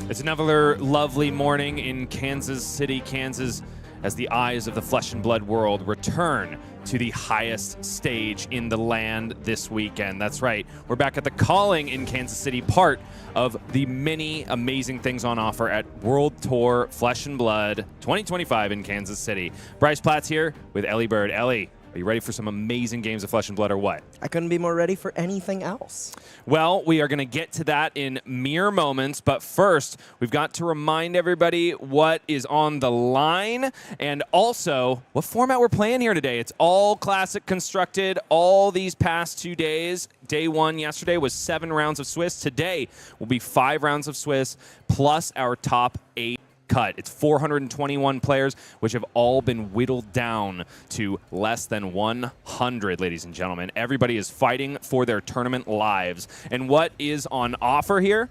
It's another lovely morning in Kansas City, Kansas, as the eyes of the flesh and blood world return to the highest stage in the land this weekend. That's right, we're back at the Calling in Kansas City, part of the many amazing things on offer at World Tour Flesh and Blood 2025 in Kansas City. Bryce Platz here with Elly Bird. Elly, are you ready for some amazing games of Flesh and Blood or what? I couldn't be more ready for anything else. Well, we are going to get to that in mere moments, but first, we've got to remind everybody what is on the line and also what format we're playing here today. It's all classic constructed all these past 2 days. Day one yesterday was 7 rounds of Swiss. Today will be 5 rounds of Swiss plus our top 8 cut. It's 421 players, which have all been whittled down to less than 100, ladies and gentlemen. Everybody is fighting for their tournament lives. And what is on offer here?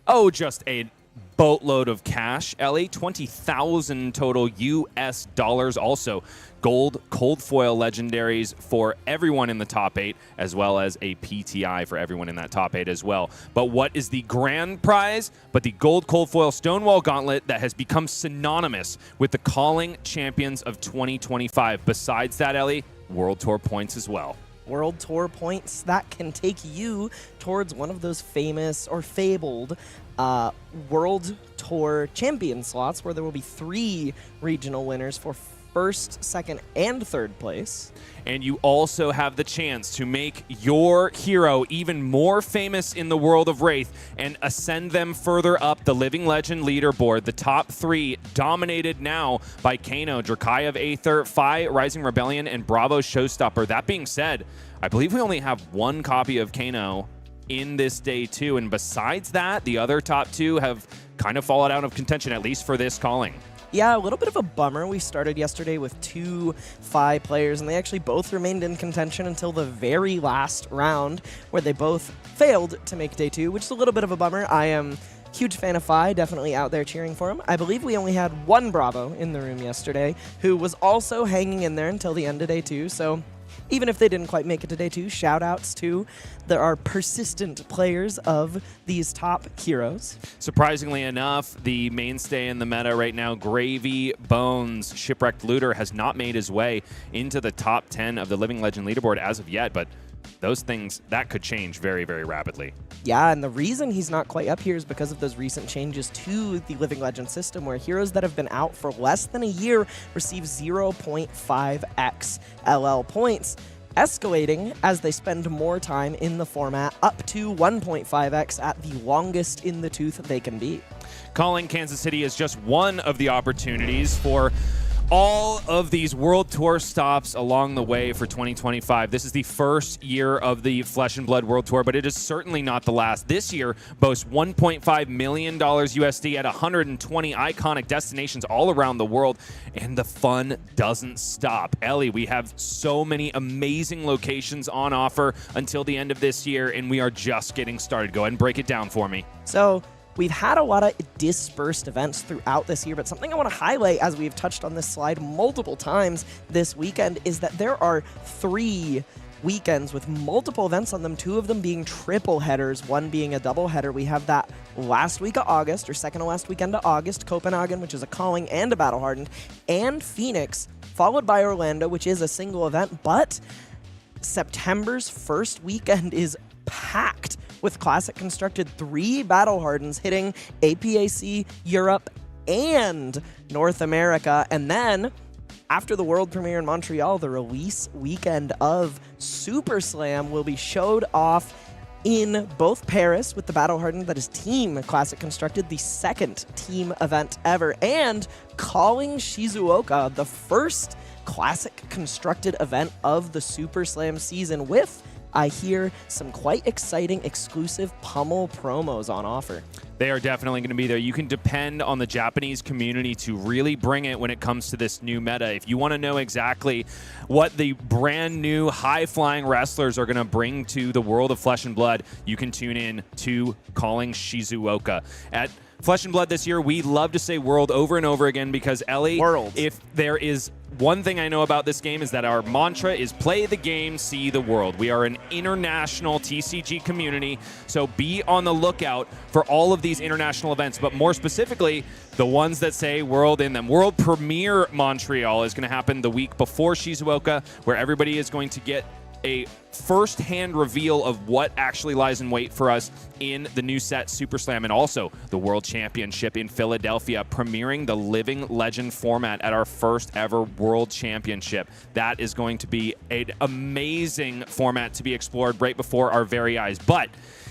Oh, just a boatload of cash, Elly. 20,000 total US dollars. Also, gold cold foil legendaries for everyone in the top 8, as well as a PTI for everyone in that top 8 as well. But what is the grand prize? But the gold cold foil Stonewall Gauntlet that has become synonymous with the Calling Champions of 2025. Besides that, Elly, World Tour points as well. World Tour points that can take you towards one of those famous or fabled World Tour champion slots, where there will be 3 regional winners for first, second, and third place. And you also have the chance to make your hero even more famous in the world of Rathe and ascend them further up the Living Legend leaderboard. The top 3 dominated now by Kano, Drakai of Aether, Phi, Rising Rebellion, and Bravo Showstopper. That being said, I believe we only have 1 copy of Kano in this day 2, and besides that, the other top 2 have kind of fallen out of contention, at least for this Calling. Yeah, a little bit of a bummer. We started yesterday with 2 Phi players, and they actually both remained in contention until the very last round, where they both failed to make day 2, which is a little bit of a bummer. I am a huge fan of Phi, definitely out there cheering for him. I believe we only had 1 Bravo in the room yesterday, who was also hanging in there until the end of day 2, so even if they didn't quite make it to day 2, shout-outs to our persistent players of these top heroes. Surprisingly enough, the mainstay in the meta right now, Gravy Bones, Shipwrecked Looter, has not made his way into the top 10 of the Living Legend leaderboard as of yet, but those things, that could change very, very rapidly. Yeah, and the reason he's not quite up here is because of those recent changes to the Living Legend system, where heroes that have been out for less than a year receive 0.5x LL points, escalating as they spend more time in the format, up to 1.5x at the longest in the tooth they can be. Calling Kansas City is just one of the opportunities for all of these World Tour stops along the way for 2025. This is the first year of the Flesh and Blood World Tour, but it is certainly not the last. This year boasts $1.5 million USD at 120 iconic destinations all around the world, and the fun doesn't stop. Elly, we have so many amazing locations on offer until the end of this year, and we are just getting started. Go ahead and break it down for me. So, we've had a lot of dispersed events throughout this year, but something I want to highlight, as we've touched on this slide multiple times this weekend, is that there are 3 weekends with multiple events on them, 2 of them being triple headers, 1 being a double header. We have that last week of August, or second to last weekend of August, Copenhagen, which is a Calling and a Battle Hardened, and Phoenix, followed by Orlando, which is a single event, but September's first weekend is packed with Classic Constructed 3 Battle Hardens hitting APAC, Europe, and North America. And then, after the world premiere in Montreal, the release weekend of Super Slam will be showed off in both Paris with the Battle Hardened that is Team Classic Constructed, the 2nd team event ever, and Calling Shizuoka, the first Classic Constructed event of the Super Slam season, with, I hear, some quite exciting exclusive pummel promos on offer. They are definitely going to be there. You can depend on the Japanese community to really bring it when it comes to this new meta. If you want to know exactly what the brand new high-flying wrestlers are going to bring to the world of Flesh and Blood, you can tune in to Calling Shizuoka. At Flesh and Blood this year, we love to say world over and over again because, Elly, World. if there is one thing I know about this game is that our mantra is play the game, see the world. We are an international TCG community, so be on the lookout for all of these international events, but more specifically, the ones that say World in them. World Premiere Montreal is going to happen the week before Shizuoka, where everybody is going to get a first-hand reveal of what actually lies in wait for us in the new set Super Slam, and also the World Championship in Philadelphia, premiering the Living Legend format at our first ever World Championship. That is going to be an amazing format to be explored right before our very eyes. But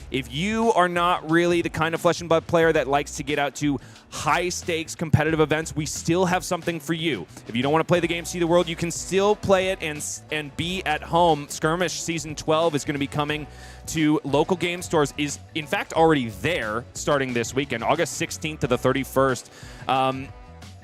if you are not really the kind of flesh and blood player that likes to get out to high-stakes competitive events, we still have something for you. If you don't want to play the game, see the world, you can still play it and be at home. Skirmish Season 12 is going to be coming to local game stores, is in fact already there starting this weekend, August 16th to the 31st.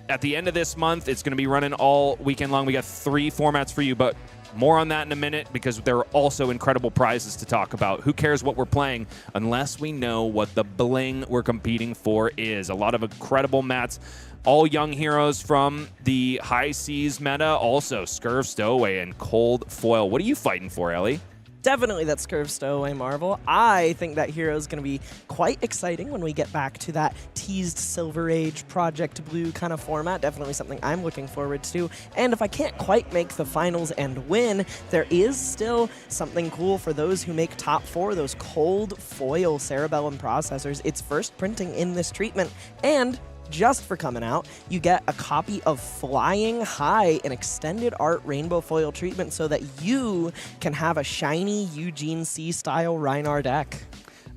At the end of this month, it's going to be running all weekend long. We got 3 formats for you, but more on that in a minute, because there are also incredible prizes to talk about. Who cares what we're playing unless we know what the bling we're competing for is? A lot of incredible mats, all young heroes from the high seas meta, also Scurv, Stowaway, and Cold Foil. What are you fighting for, Elly? Definitely that Scurv Stowaway Marvel. I think that hero is going to be quite exciting when we get back to that teased Silver Age Project Blue kind of format. Definitely something I'm looking forward to. And if I can't quite make the finals and win, there is still something cool for those who make top 4, those Cold Foil Cerebellum processors. It's first printing in this treatment, and just for coming out, you get a copy of Flying High, an extended art rainbow foil treatment, so that you can have a shiny Eugene C style Rhinar deck.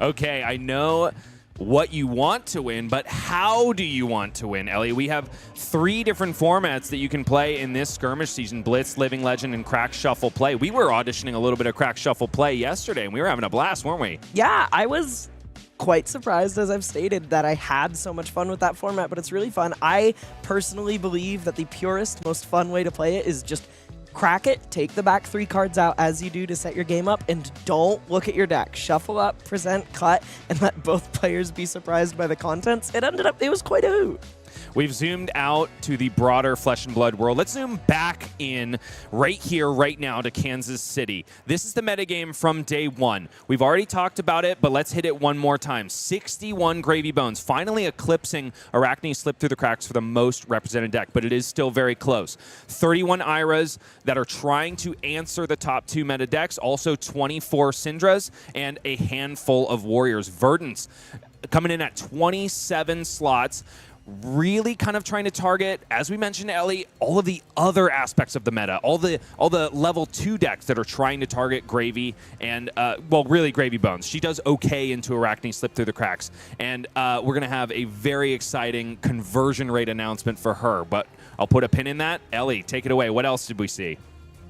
Okay, I know what you want to win, but how do you want to win, Elly? We have 3 different formats that you can play in this skirmish season: Blitz, Living Legend, and Crack Shuffle Play. We were auditioning a little bit of Crack Shuffle Play yesterday, and we were having a blast, weren't we? Yeah, I was quite surprised, as I've stated, that I had so much fun with that format, but it's really fun. I personally believe that the purest, most fun way to play it is just crack it, take the back 3 cards out as you do to set your game up, and don't look at your deck. Shuffle up, present, cut, and let both players be surprised by the contents. It was quite a hoot. We've zoomed out to the broader Flesh and Blood world. Let's zoom back in right here, right now to Kansas City. This is the metagame from day 1. We've already talked about it, but let's hit it one more time. 61 Gravy Bones, finally eclipsing Arachne Slip Through the Cracks for the most represented deck, but it is still very close. 31 Iras that are trying to answer the top 2 meta decks, also 24 Syndras, and a handful of Warriors. Verdance coming in at 27 slots, really kind of trying to target, as we mentioned, Elly, all of the other aspects of the meta, all the level 2 decks that are trying to target Gravy and, well, really Gravy Bones. She does okay into Arachne Slip Through the Cracks, and we're going to have a very exciting conversion rate announcement for her, but I'll put a pin in that. Elly, take it away. What else did we see?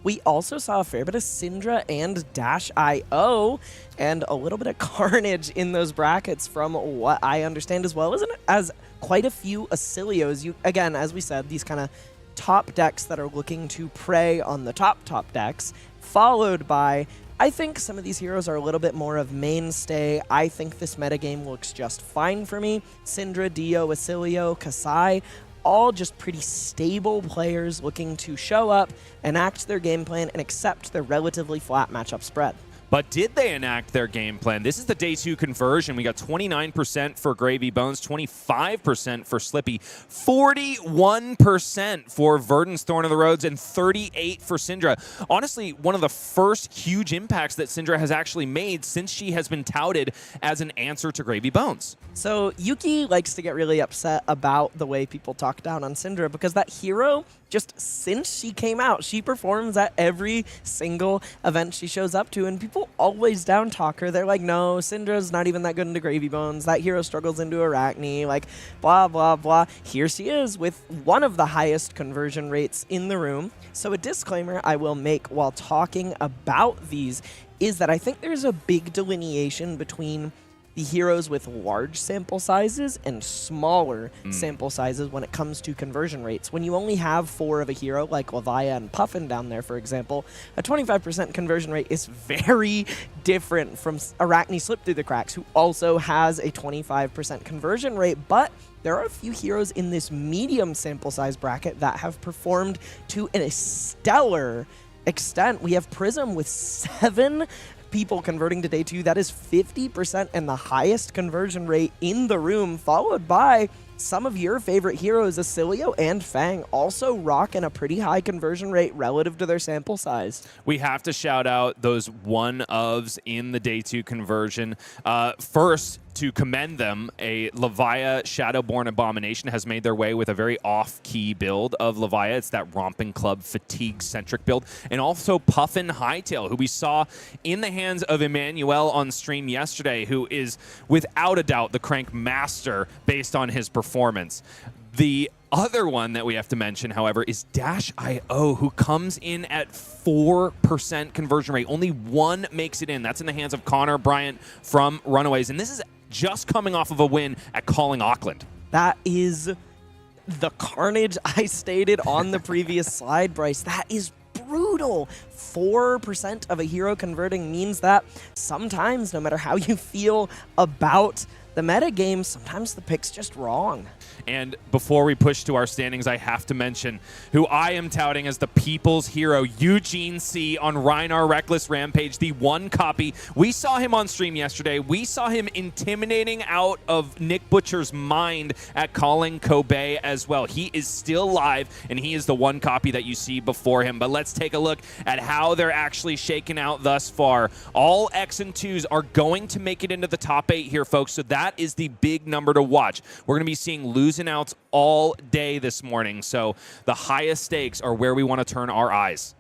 We also saw a fair bit of Syndra and Dash.io, and a little bit of carnage in those brackets from what I understand, as well as quite a few Oscilios. Again, as we said, these kind of top decks that are looking to prey on the top decks, followed by, I think some of these heroes are a little bit more of mainstay. I think this metagame looks just fine for me. Syndra, Dio, Oscilio, Kasai, all just pretty stable players looking to show up, enact their game plan, and accept their relatively flat matchup spread. But did they enact their game plan? This is the day 2 conversion. We got 29% for Gravy Bones, 25% for Slippy, 41% for Verdance Thorn of the Roads, and 38% for Syndra. Honestly, one of the first huge impacts that Syndra has actually made since she has been touted as an answer to Gravy Bones. So Yuki likes to get really upset about the way people talk down on Syndra, because that hero, just since she came out, she performs at every single event she shows up to, and people always down talk her. They're like, no, Syndra's not even that good into Gravy Bones. That hero struggles into Arachne, like blah, blah, blah. Here she is with one of the highest conversion rates in the room. So a disclaimer I will make while talking about these is that I think there's a big delineation between the heroes with large sample sizes and smaller sample sizes when it comes to conversion rates. When you only have 4 of a hero, like Rathe and Puffin down there, for example, a 25% conversion rate is very different from Aracne Slip Through the Cracks, who also has a 25% conversion rate, but there are a few heroes in this medium sample size bracket that have performed to a stellar extent. We have Prism with 7 people converting to day 2. That is 50% and the highest conversion rate in the room, followed by some of your favorite heroes, Oscilio and Fang, also rocking a pretty high conversion rate relative to their sample size. We have to shout out those one-ofs in the day 2 conversion. First, to commend them, a Leviah Shadowborn Abomination has made their way with a very off-key build of Leviah. It's that Romping Club fatigue-centric build. And also Puffin Hightail, who we saw in the hands of Emanuel on stream yesterday, who is without a doubt the Crank Master based on his performance. The other one that we have to mention, however, is Dash.io, who comes in at 4% conversion rate. Only one makes it in. That's in the hands of Connor Bryant from Runaways. And this is just coming off of a win at Calling Auckland. That is the carnage I stated on the previous slide, Bryce. That is brutal. 4% of a hero converting means that sometimes, no matter how you feel about the metagame, sometimes the pick's just wrong. And before we push to our standings, I have to mention who I am touting as the people's hero, Eugene C. on Rhinar Reckless Rampage, the one copy. We saw him on stream yesterday. We saw him intimidating out of Nick Butcher's mind at Calling Kobe as well. He is still live, and he is the one copy that you see before him. But let's take a look at how they're actually shaken out thus far. All X and 2s are going to make it into the top 8 here, folks, so that is the big number to watch. We're going to be seeing losing outs all day this morning, so the highest stakes are where we want to turn our eyes.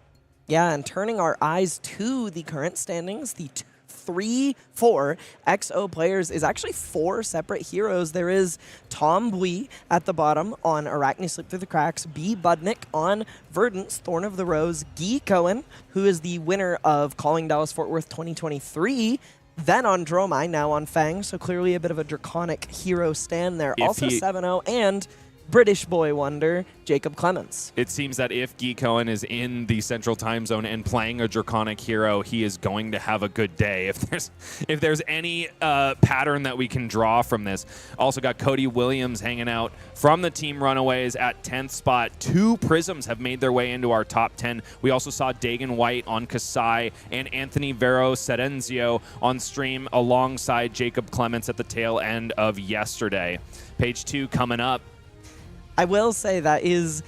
Yeah, and turning our eyes to the current standings, the 3-4 XO players is actually 4 separate heroes. There is Tom Bui at the bottom on Aracne Slip Through the Cracks, B. Budnick on Verdance, Thorn of the Rose, Guy Cohen, who is the winner of Calling Dallas Fort Worth 2023, then on Dromai, now on Fang, so clearly a bit of a draconic hero stand there. Also 7-0, and British boy wonder, Jacob Clements. It seems that if Guy Cohen is in the central time zone and playing a draconic hero, he is going to have a good day. If there's any pattern that we can draw from this. Also got Cody Williams hanging out from the Team Runaways at 10th spot. 2 Prisms have made their way into our top 10. We also saw Dagan White on Kasai and Anthony Vero Serenzio on stream alongside Jacob Clements at the tail end of yesterday. Page 2 coming up. I will say that is,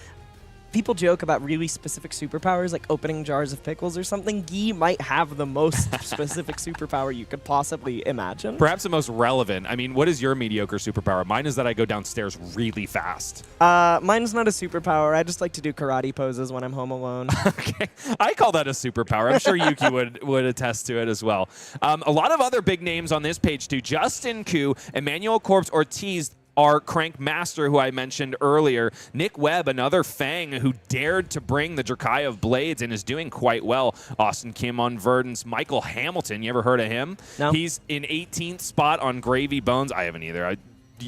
people joke about really specific superpowers, like opening jars of pickles or something. Guy might have the most specific superpower you could possibly imagine. Perhaps the most relevant. I mean, what is your mediocre superpower? Mine is that I go downstairs really fast. Mine's not a superpower. I just like to do karate poses when I'm home alone. Okay. I call that a superpower. I'm sure Yuki would attest to it as well. A lot of other big names on this page, too. Justin Koo, Emanuel Corps-Ortiz, our Crank Master, who I mentioned earlier. Nick Webb, another Fang who dared to bring the Drakai Blades and is doing quite well. Austin Kim on Verdance. Michael Hamilton, you ever heard of him? No. He's in 18th spot on Gravy Bones. I haven't either.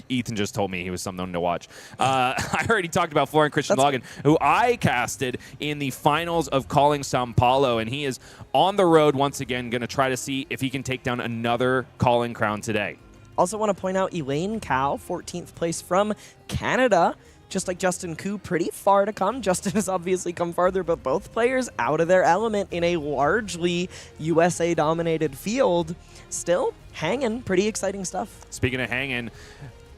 Ethan just told me he was something to watch. I already talked about Florian Christian Logan, who I casted in the finals of Calling Sao Paulo, and he is on the road once again, going to try to see if he can take down another Calling Crown today. Also want to point out Elaine Cow, 14th place from Canada. Just like Justin Koo, pretty far to come. Justin has obviously come farther, but both players out of their element in a largely USA-dominated field. Still hanging. Pretty exciting stuff. Speaking of hanging,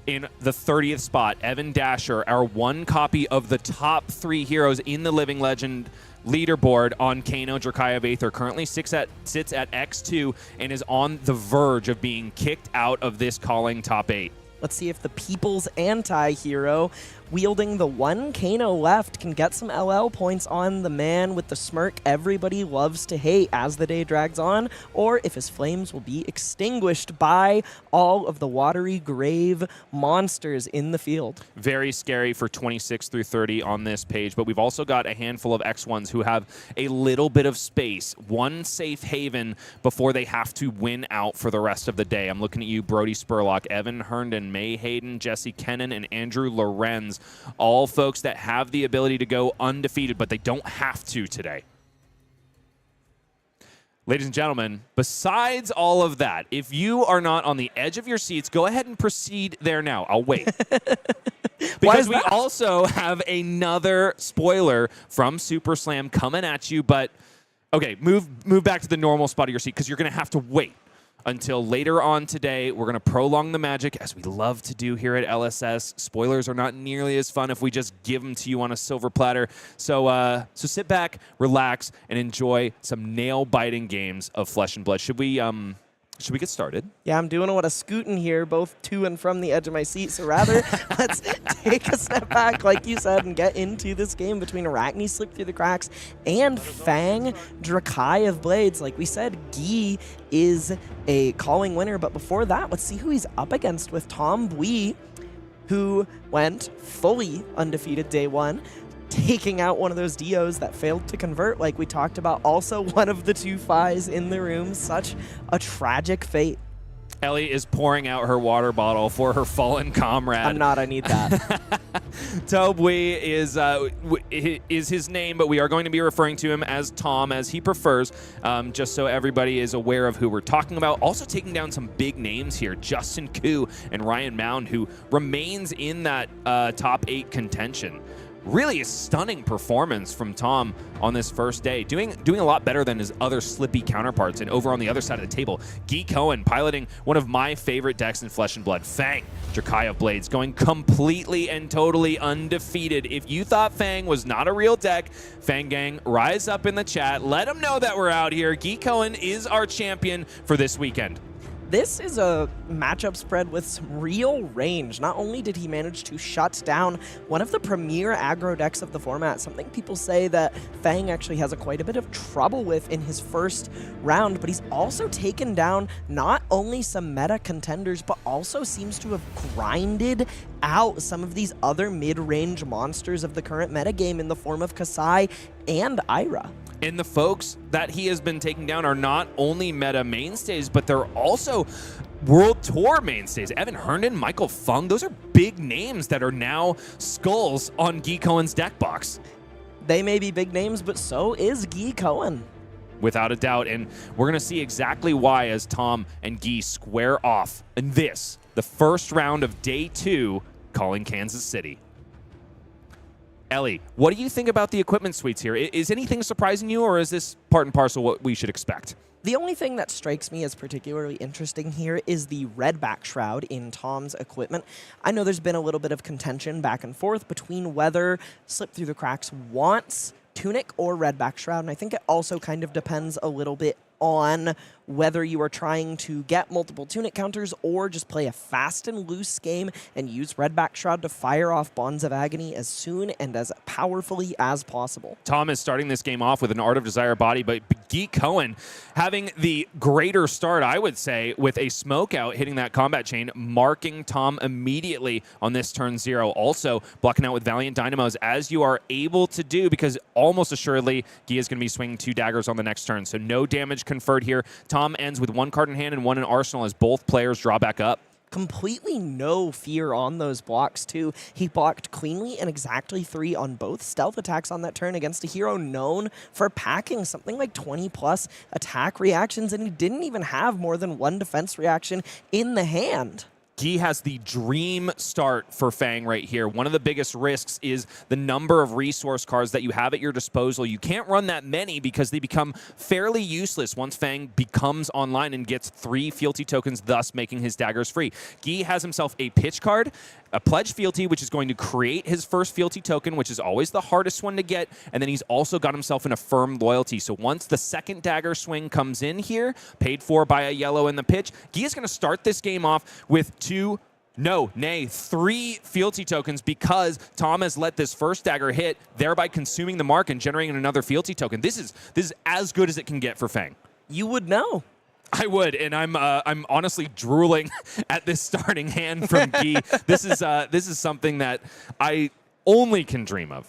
in the 30th spot, Evan Dasher, our one copy of the top 3 heroes in the Living Legend leaderboard on Kano Drakai of Aether, currently sits at X2 and is on the verge of being kicked out of this Calling top 8. Let's see if the people's anti-hero wielding the one Kano left, can get some LL points on the man with the smirk everybody loves to hate as the day drags on, or if his flames will be extinguished by all of the watery grave monsters in the field. Very scary for 26 through 30 on this page, but we've also got a handful of X1s who have a little bit of space, one safe haven before they have to win out for the rest of the day. I'm looking at you, Brody Spurlock, Evan Herndon, May Hayden, Jesse Kennan, and Andrew Lorenz, all folks that have the ability to go undefeated, but they don't have to today. Ladies and gentlemen, besides all of that, if you are not on the edge of your seats, go ahead and proceed there now. I'll wait. Because we also have another spoiler from Super Slam coming at you, but okay, move back to the normal spot of your seat because you're going to have to wait until later on today. We're going to prolong the magic, as we love to do here at LSS. Spoilers are not nearly as fun if we just give them to you on a silver platter. So sit back, relax, and enjoy some nail-biting games of Flesh and Blood. Should we get started? Yeah, I'm doing what a scootin' here, both to and from the edge of my seat. So rather, let's take a step back, like you said, and get into this game between Arachne, Slip Through the Cracks, and Fang, Drakai of Blades. Like we said, Guy is a calling winner, but before that, let's see who he's up against with Tom Bui, who went fully undefeated day one, taking out one of those DOs that failed to convert, like we talked about. Also, one of the two Phis in the room. Such a tragic fate. Elly is pouring out her water bottle for her fallen comrade. I'm not. I need that. Tobui is his name, but we are going to be referring to him as Tom, as he prefers, just so everybody is aware of who we're talking about. Also taking down some big names here, Justin Koo and Ryan Mound, who remains in that top 8 contention. Really a stunning performance from Tom on this first day, doing a lot better than his other Slippy counterparts. And over on the other side of the table, Guy Cohen piloting one of my favorite decks in Flesh and Blood, Fang, Drakai of Blades, going completely and totally undefeated. If you thought Fang was not a real deck, Fang Gang, rise up in the chat. Let them know that we're out here. Guy Cohen is our champion for this weekend. This is a matchup spread with some real range. Not only did he manage to shut down one of the premier aggro decks of the format, something people say that Fang actually has quite a bit of trouble with in his first round, but he's also taken down not only some meta contenders, but also seems to have grinded out some of these other mid-range monsters of the current metagame in the form of Kasai and Ira. And the folks that he has been taking down are not only meta mainstays, but they're also World Tour mainstays. Evan Herndon, Michael Fung, those are big names that are now skulls on Guy Cohen's deck box. They may be big names, but so is Guy Cohen. Without a doubt, and we're going to see exactly why as Tom and Guy square off in this, the first round of day 2, calling Kansas City. Elly, what do you think about the equipment suites here? Is anything surprising you, or is this part and parcel what we should expect? The only thing that strikes me as particularly interesting here is the red back shroud in Tom's equipment. I know there's been a little bit of contention back and forth between whether Slip Through the Cracks wants tunic or red back shroud, and I think it also kind of depends a little bit on whether you are trying to get multiple tunic counters or just play a fast and loose game and use Redback Shroud to fire off Bonds of Agony as soon and as powerfully as possible. Tom is starting this game off with an Art of Desire body, but Guy Cohen having the greater start, I would say, with a smoke out hitting that combat chain, marking Tom immediately on this turn 0. Also blocking out with Valiant Dynamos, as you are able to do, because almost assuredly Guy is going to be swinging 2 daggers on the next turn, so no damage conferred here. Tom ends with 1 card in hand and 1 in arsenal as both players draw back up. Completely no fear on those blocks, too. He blocked cleanly and exactly 3 on both stealth attacks on that turn against a hero known for packing something like 20+ attack reactions, and he didn't even have more than 1 defense reaction in the hand. Guy has the dream start for Fang right here. One of the biggest risks is the number of resource cards that you have at your disposal. You can't run that many because they become fairly useless once Fang becomes online and gets 3 fealty tokens, thus making his daggers free. Guy has himself a pitch card, a pledge fealty, which is going to create his first fealty token, which is always the hardest one to get, and then he's also got himself an affirmed loyalty. So once the second dagger swing comes in here, paid for by a yellow in the pitch, Guy is going to start this game off with 2 No, nay, 3 fealty tokens because Tom has let this first dagger hit, thereby consuming the mark and generating another fealty token. This is as good as it can get for Fang. You would know. I would, and I'm honestly drooling at this starting hand from Guy. This is something that I only can dream of.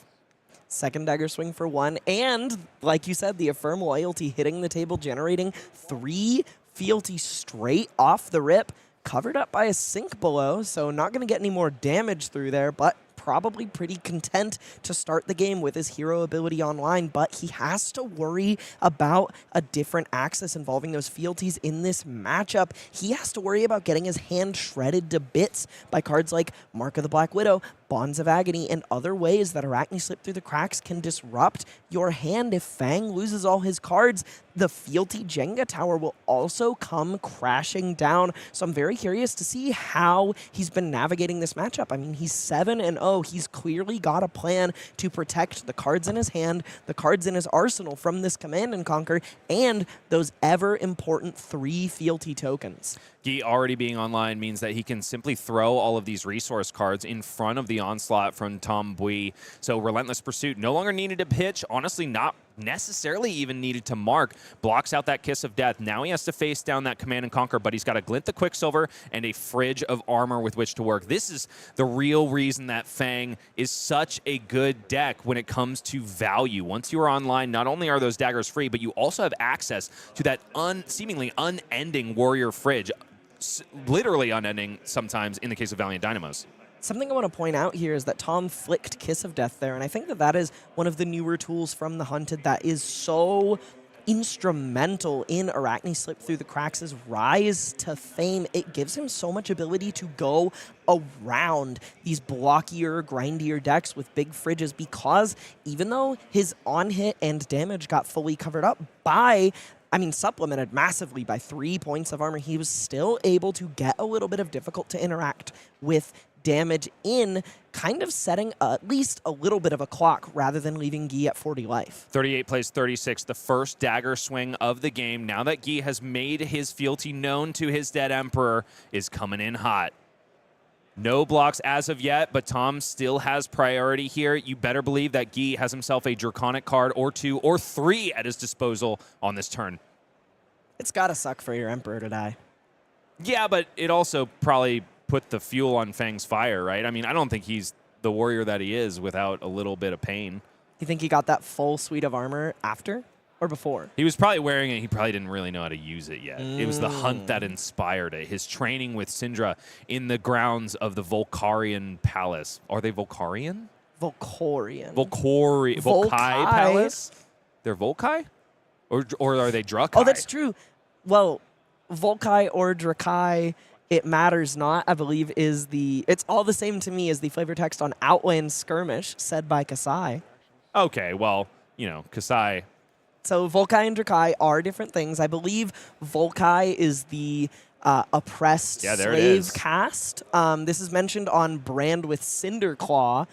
Second dagger swing for 1, and like you said, the Affirm Loyalty hitting the table, generating 3 fealty straight off the rip, covered up by a sink below, so not going to get any more damage through there, but probably pretty content to start the game with his hero ability online, but he has to worry about a different axis involving those fealties in this matchup. He has to worry about getting his hand shredded to bits by cards like Mark of the Black Widow, Bonds of Agony, and other ways that Arachne Slip Through the Cracks can disrupt your hand. If Fang loses all his cards, the fealty Jenga tower will also come crashing down. So I'm very curious to see how he's been navigating this matchup. I mean, he's 7-0. He's clearly got a plan to protect the cards in his hand, the cards in his arsenal from this Command and Conquer, and those ever important 3 fealty tokens. Guy already being online means that he can simply throw all of these resource cards in front of the onslaught from Tom Bui. So Relentless Pursuit no longer needed to pitch, honestly not necessarily even needed to mark, blocks out that Kiss of Death. Now he has to face down that Command and Conquer, but he's got a Glint the Quicksilver and a Fridge of Armor with which to work. This is the real reason that Fang is such a good deck when it comes to value. Once you are online, not only are those daggers free, but you also have access to that seemingly unending Warrior Fridge. Literally unending sometimes in the case of Valiant Dynamos. Something I want to point out here is that Tom flicked Kiss of Death there, and I think that that is one of the newer tools from the Hunted that is so instrumental in Arachne Slip Through the Cracks' rise to fame. It gives him so much ability to go around these blockier, grindier decks with big fridges, because even though his on-hit and damage got fully covered up by, supplemented massively by 3 points of armor, he was still able to get a little bit of difficult to interact with damage in, kind of setting at least a little bit of a clock rather than leaving Guy at 40 life. 38 plays 36, the first dagger swing of the game. Now that Guy has made his fealty known to his dead Emperor, is coming in hot. No blocks as of yet, but Tom still has priority here. You better believe that Guy has himself a Draconic card or 2 or 3 at his disposal on this turn. It's gotta suck for your Emperor to die. Yeah, but it also probably put the fuel on Fang's fire, right? I mean, I don't think he's the warrior that he is without a little bit of pain. You think he got that full suite of armor after or before? He was probably wearing it. He probably didn't really know how to use it yet. It was the hunt that inspired it. His training with Syndra in the grounds of the Volcarian Palace. Are they Volcarian? Volcorian. Volkai Palace? They're Volkai? Or are they Drakai? Oh, that's true. Well, Volkai or Drakai, it matters not, I believe, is it's all the same to me as the flavor text on Outland Skirmish said by Kasai. Okay, well, Kasai. So Volkai and Drakai are different things. I believe Volkai is the oppressed slave caste. This is mentioned on Brand with Cinderclaw,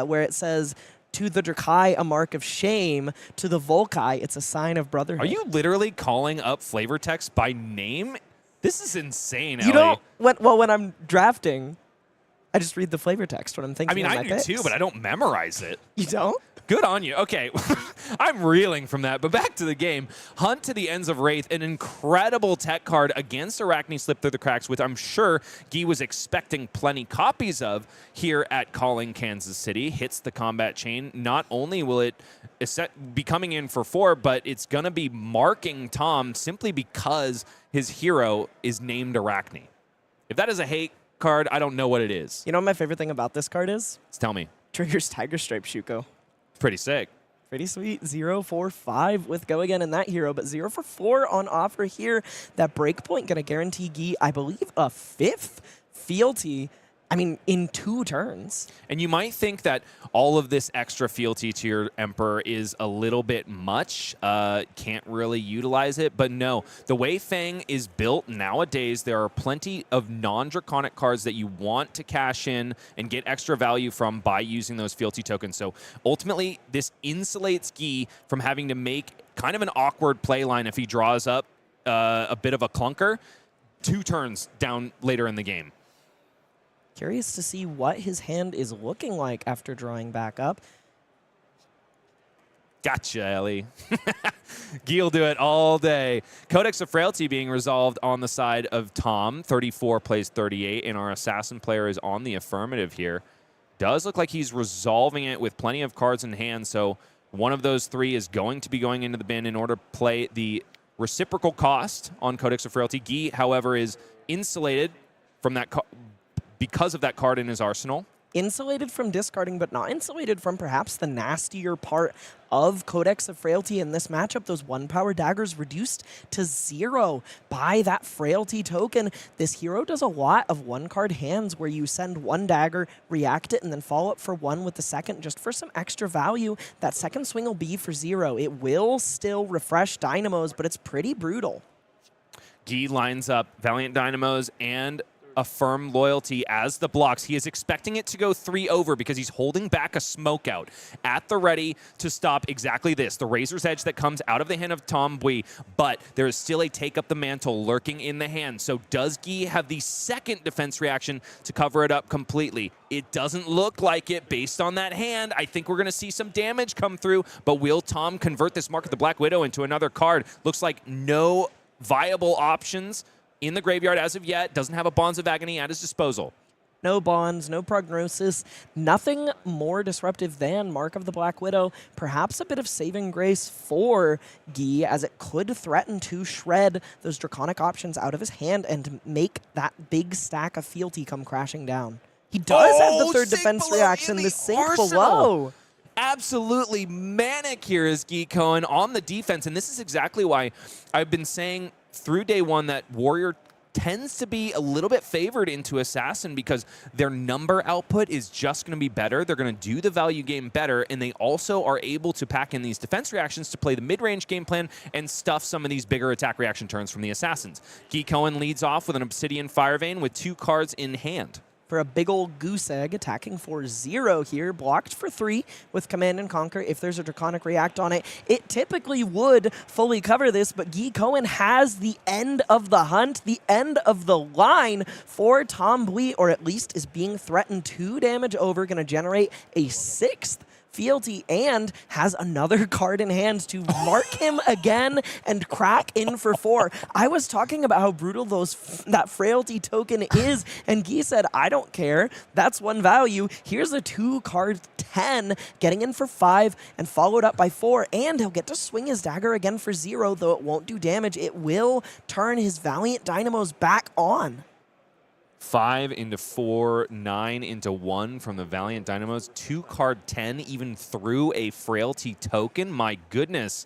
where it says, to the Drakai, a mark of shame. To the Volkai, it's a sign of brotherhood. Are you literally calling up flavor text by name? This is insane, You Elly. don't. When I'm drafting, I just read the flavor text when I'm thinking. I do too, but I don't memorize it. You don't? Good on you. Okay, I'm reeling from that, but back to the game. Hunt to the Ends of Rathe, an incredible tech card against Arachne Slip Through the Cracks, which I'm sure Guy was expecting plenty copies of here at Calling Kansas City. Hits the combat chain. Not only will it be coming in for 4, but it's going to be marking Tom simply because his hero is named Arachne. If that is a hate card, I don't know what it is. You know what my favorite thing about this card is? Tell me. Triggers Tiger Stripe Shuko. Pretty sick. Pretty sweet. 0-4-5 with Go Again in that hero, but 0-4 on offer here. That breakpoint going to guarantee Guy, I believe, a 5th fealty. In 2 turns. And you might think that all of this extra fealty to your Emperor is a little bit much, can't really utilize it, but no. The way Fang is built nowadays, there are plenty of non-draconic cards that you want to cash in and get extra value from by using those fealty tokens. So ultimately, this insulates Guy from having to make kind of an awkward play line if he draws up a bit of a clunker 2 turns down later in the game. Curious to see what his hand is looking like after drawing back up. Gotcha, Elly. Guy'll do it all day. Codex of Frailty being resolved on the side of Tom. 34 plays 38, and our assassin player is on the affirmative here. Does look like he's resolving it with plenty of cards in hand, so one of those three is going to be going into the bin in order to play the reciprocal cost on Codex of Frailty. Guy, however, is insulated from that because of that card in his arsenal. Insulated from discarding, but not insulated from perhaps the nastier part of Codex of Frailty in this matchup. Those 1-power daggers reduced to 0 by that Frailty token. This hero does a lot of 1-card hands where you send 1 dagger, react it, and then follow up for 1 with the second just for some extra value. That second swing will be for 0. It will still refresh Dynamos, but it's pretty brutal. Guy lines up Valiant Dynamos and Affirm Loyalty as the blocks. He is expecting it to go 3 over because he's holding back a smoke out at the ready to stop exactly this, the Razor's Edge that comes out of the hand of Tom Bui, but there is still a Take Up the Mantle lurking in the hand. So does Guy have the second defense reaction to cover it up completely? It doesn't look like it based on that hand. I think we're going to see some damage come through, but will Tom convert this Mark of the Black Widow into another card? Looks like no viable options in the graveyard as of yet. Doesn't have a Bonds of Agony at his disposal. No bonds, no prognosis, nothing more disruptive than Mark of the Black Widow. Perhaps a bit of saving grace for Guy, as it could threaten to shred those draconic options out of his hand and make that big stack of fealty come crashing down. He does have the third defense reaction, the sink below. Absolutely manic here is Guy Cohen on the defense, and this is exactly why I've been saying through day one that Warrior tends to be a little bit favored into Assassin because their number output is just going to be better. They're going to do the value game better, and they also are able to pack in these defense reactions to play the mid-range game plan and stuff some of these bigger attack reaction turns from the Assassins. Guy Cohen leads off with an Obsidian Fire Vein with 2 cards in hand. For a big old goose egg, attacking for 0 here, blocked for 3 with Command and Conquer. If there's a Draconic React on it, it typically would fully cover this, but Guy Cohen has the end of the hunt, the end of the line for Tom Bui, or at least is being threatened 2 damage over, going to generate a 6th fealty, and has another card in hand to mark him again and crack in for 4. I was talking about how brutal that frailty token is, and Guy said, I don't care. That's 1 value. Here's a 2-card 10, getting in for 5 and followed up by 4, and he'll get to swing his dagger again for 0, though it won't do damage. It will turn his Valiant Dynamos back on. 5 into 4, 9 into 1 from the Valiant Dynamos. 2-card 10 even through a Frailty token. My goodness.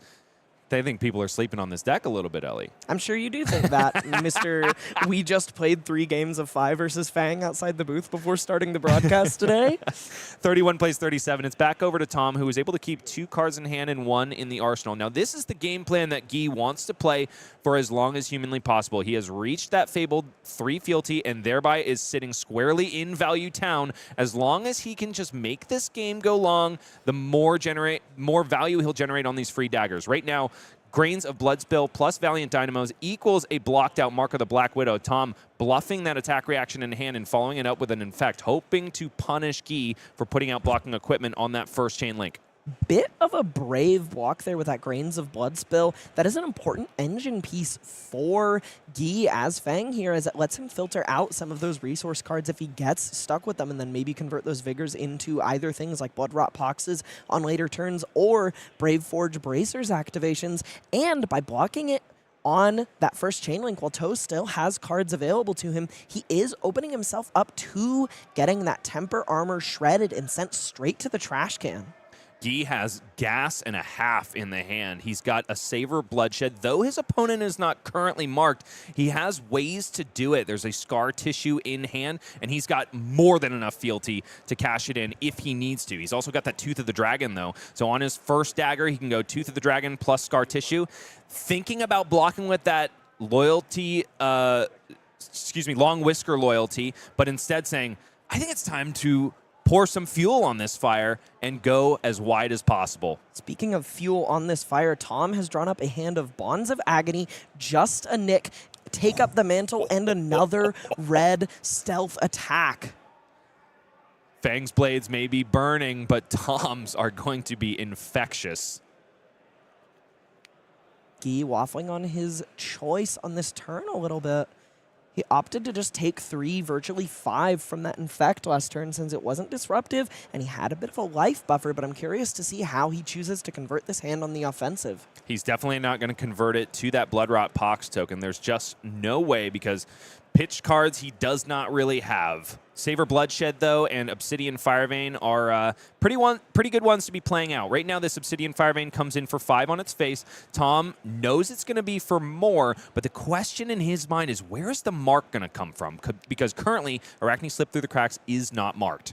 I think people are sleeping on this deck a little bit, Elly. I'm sure you do think that, Mr. We just played 3 games of 5 versus Fang outside the booth before starting the broadcast today. 31 plays 37. It's back over to Tom, who was able to keep 2 cards in hand and 1 in the arsenal. Now, this is the game plan that Guy wants to play for as long as humanly possible. He has reached that fabled 3 fealty and thereby is sitting squarely in Value Town. As long as he can just make this game go long, the more value he'll generate on these free daggers. Right now, Grains of Bloodspill plus Valiant Dynamos equals a blocked out Mark of the Black Widow. Tom bluffing that attack reaction in hand and following it up with an Infect, hoping to punish Guy for putting out blocking equipment on that first chain link. Bit of a brave block there with that Grains of Bloodspill. That is an important engine piece for Guy as Fang here, as it lets him filter out some of those resource cards if he gets stuck with them, and then maybe convert those Vigors into either things like Bloodrot Poxes on later turns or Brave Forge Bracers activations. And by blocking it on that first chain link, while Toe still has cards available to him, he is opening himself up to getting that Temper Armor shredded and sent straight to the trash can. Guy has gas and a half in the hand. He's got a Savor Bloodshed. Though his opponent is not currently marked, he has ways to do it. There's a Scar Tissue in hand, and he's got more than enough fealty to cash it in if he needs to. He's also got that Tooth of the Dragon, though. So on his first dagger, he can go Tooth of the Dragon plus Scar Tissue. Thinking about blocking with that loyalty, Long Whisker loyalty, but instead saying, I think it's time to pour some fuel on this fire and go as wide as possible. Speaking of fuel on this fire, Tom has drawn up a hand of Bonds of Agony, just a nick, Take Up the Mantle, and another red stealth attack. Fang's blades may be burning, but Tom's are going to be infectious. Guy waffling on his choice on this turn a little bit. He opted to just take 3, virtually 5 from that Infect last turn since it wasn't disruptive, and he had a bit of a life buffer, but I'm curious to see how he chooses to convert this hand on the offensive. He's definitely not going to convert it to that Bloodrot Pox token. There's just no way because pitch cards he does not really have. Savor Bloodshed, though, and Obsidian Firevein are pretty good ones to be playing out. Right now, this Obsidian Firevein comes in for 5 on its face. Tom knows it's going to be for more, but the question in his mind is, where is the mark going to come from? Because currently, Arachne Slip Through the Cracks is not marked.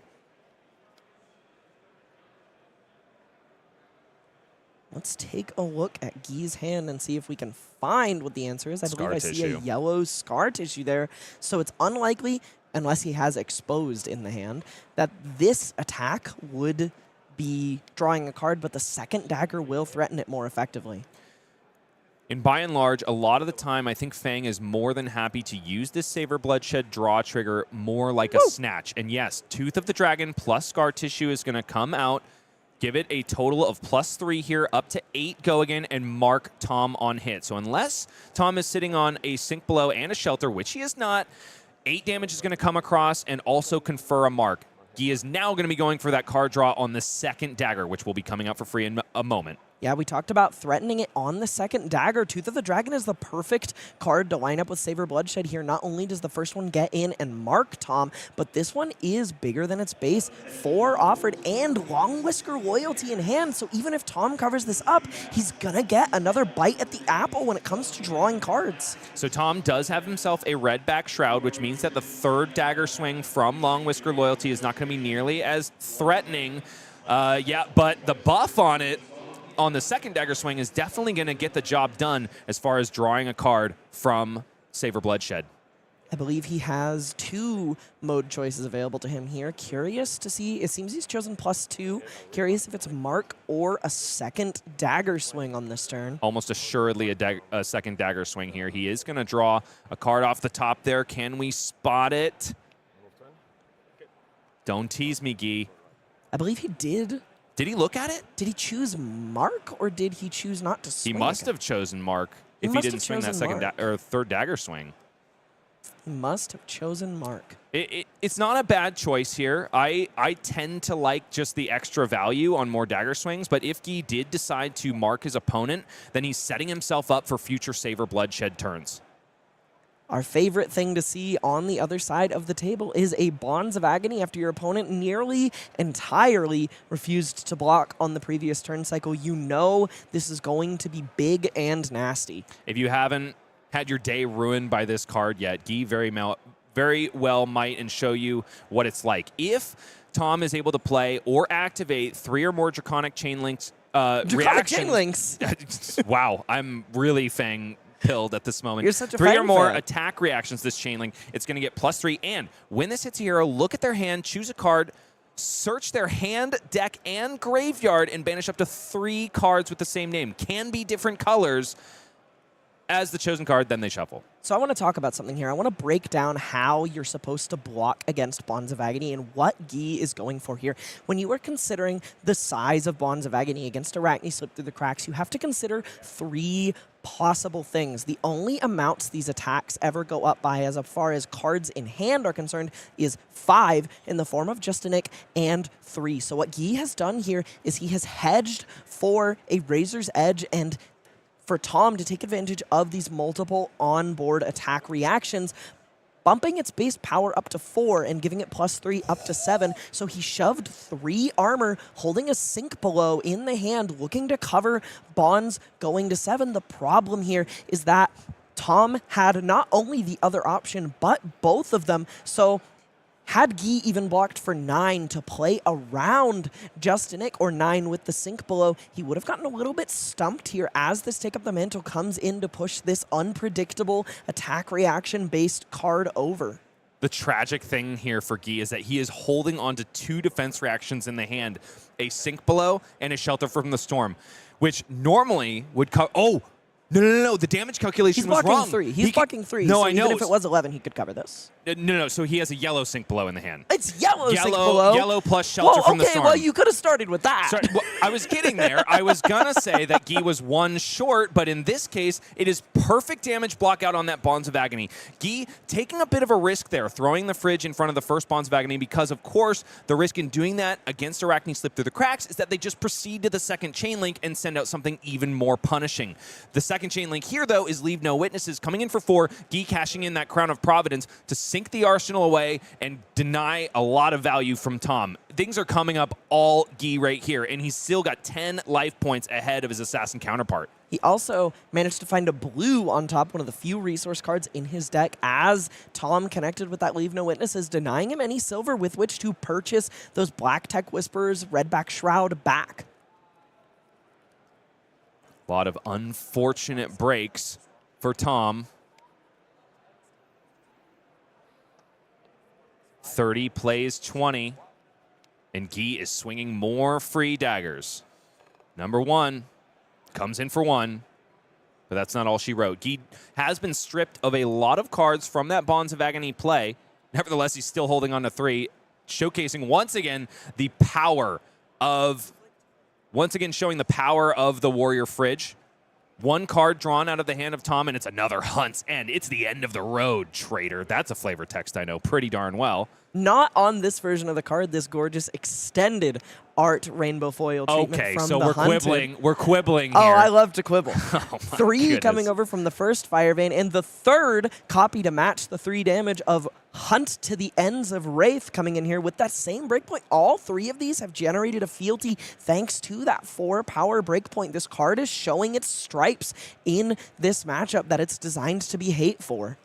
Let's take a look at Guy's hand and see if we can find what the answer is. I believe I see a yellow scar tissue there. So it's unlikely, unless he has exposed in the hand, that this attack would be drawing a card, but the second dagger will threaten it more effectively. And by and large, a lot of the time, I think Fang is more than happy to use this Savor Bloodshed draw trigger more like a snatch. And yes, Tooth of the Dragon plus Scar Tissue is going to come out. Give it a total of +3 here, up to 8 go again, and mark Tom on hit. So unless Tom is sitting on a Sink Below and a Shelter, which he is not, 8 damage is going to come across and also confer a mark. He is now going to be going for that card draw on the second dagger, which will be coming out for free in a moment. Yeah, we talked about threatening it on the second dagger. Tooth of the Dragon is the perfect card to line up with Savor Bloodshed here. Not only does the first one get in and mark Tom, but this one is bigger than its base. 4 offered and Long Whisker Loyalty in hand. So even if Tom covers this up, he's going to get another bite at the apple when it comes to drawing cards. So Tom does have himself a Redback Shroud, which means that the third dagger swing from Long Whisker Loyalty is not going to be nearly as threatening. Yeah, but the buff on it, on the second dagger swing, is definitely going to get the job done as far as drawing a card from Savor Bloodshed. I believe he has 2 mode choices available to him here. Curious to see, it seems he's chosen +2. Curious if it's mark or a second dagger swing on this turn. Almost assuredly a second dagger swing here. He is going to draw a card off the top there. Can we spot it? Don't tease me, Guy. I believe he did. Did he look at it? Did he choose mark, or did he choose not to swing? He must have chosen mark if he didn't swing that second or third dagger swing. He must have chosen mark. It's not a bad choice here. I tend to like just the extra value on more dagger swings, but if Guy did decide to mark his opponent, then he's setting himself up for future Savor Bloodshed turns. Our favorite thing to see on the other side of the table is a Bonds of Agony after your opponent nearly entirely refused to block on the previous turn cycle. You know this is going to be big and nasty. If you haven't had your day ruined by this card yet, Guy very well might and show you what it's like. If Tom is able to play or activate 3 or more Draconic Chain Links Draconic Chain Links! Wow, I'm really Fang-pilled at this moment. You're such a 3 or Fang more fan. attack reactions this chain link, it's going to get +3. And when this hits a hero, look at their hand, choose a card, search their hand, deck, and graveyard, and banish up to 3 cards with the same name. Can be different colors as the chosen card, then they shuffle. So I want to talk about something here. I want to break down how you're supposed to block against Bonds of Agony and what Guy is going for here. When you are considering the size of Bonds of Agony against Arachne Slip Through the Cracks, you have to consider 3 possible things. The only amounts these attacks ever go up by as far as cards in hand are concerned is 5 in the form of Justinic and 3. So what Guy has done here is he has hedged for a Razor's Edge and for Tom to take advantage of these multiple on-board attack reactions, bumping its base power up to 4 and giving it +3 up to 7. So he shoved 3 armor, holding a Sink Below in the hand, looking to cover Bonds going to 7. The problem here is that Tom had not only the other option, but both of them. So had Guy even blocked for 9 to play around Justinic or 9 with the Sink Below, he would have gotten a little bit stumped here as this Take Up the Mantle comes in to push this unpredictable attack reaction-based card over. The tragic thing here for Guy is that he is holding on to 2 defense reactions in the hand, a Sink Below and a Shelter from the Storm, which normally would cover... Oh! No. The damage calculation He's was blocking wrong. 3. He's blocking 3. No, so I know. Even if it was 11, he could cover this. No. So he has a yellow sink below in the hand. It's yellow sink below. Yellow plus shelter Whoa, from the storm. well, you could have started with that. Sorry, well, I was getting there. I was going to say that Guy was 1 short, but in this case, it is perfect damage block out on that Bonds of Agony. Guy taking a bit of a risk there, throwing the fridge in front of the first Bonds of Agony because, of course, the risk in doing that against Arachne Slip through the cracks is that they just proceed to the second chain link and send out something even more punishing. The second chain link here, though, is Leave No Witnesses coming in for 4, Guy cashing in that Crown of Providence to sink the arsenal away and deny a lot of value from Tom. Things are coming up all Guy right here, and he's still got 10 life points ahead of his assassin counterpart. He also managed to find a blue on top, one of the few resource cards in his deck, as Tom connected with that Leave No Witnesses, denying him any silver with which to purchase those Black Tech Whisperers, Redback Shroud back. A lot of unfortunate breaks for Tom. 30 plays 20, and Guy is swinging more free daggers. Number 1 comes in for 1, but that's not all she wrote. Guy has been stripped of a lot of cards from that Bonds of Agony play. Nevertheless, he's still holding on to 3, showcasing once again the power of, showing the power of the Warrior Fridge. 1 card drawn out of the hand of Tom, and it's another Hunt's End. It's the end of the road, traitor. That's a flavor text I know pretty darn well. Not on this version of the card, this gorgeous extended art rainbow foil treatment from so the we're Hunted. quibbling. We're quibbling here. Oh, I love to quibble. Oh, my 3 goodness. coming over from the first Fire Vein, and the third copy to match the 3 damage of Hunt to the Ends of Rathe coming in here with that same breakpoint. All 3 of these have generated a fealty thanks to that 4 power breakpoint. This card is showing its stripes in this matchup that it's designed to be hate for.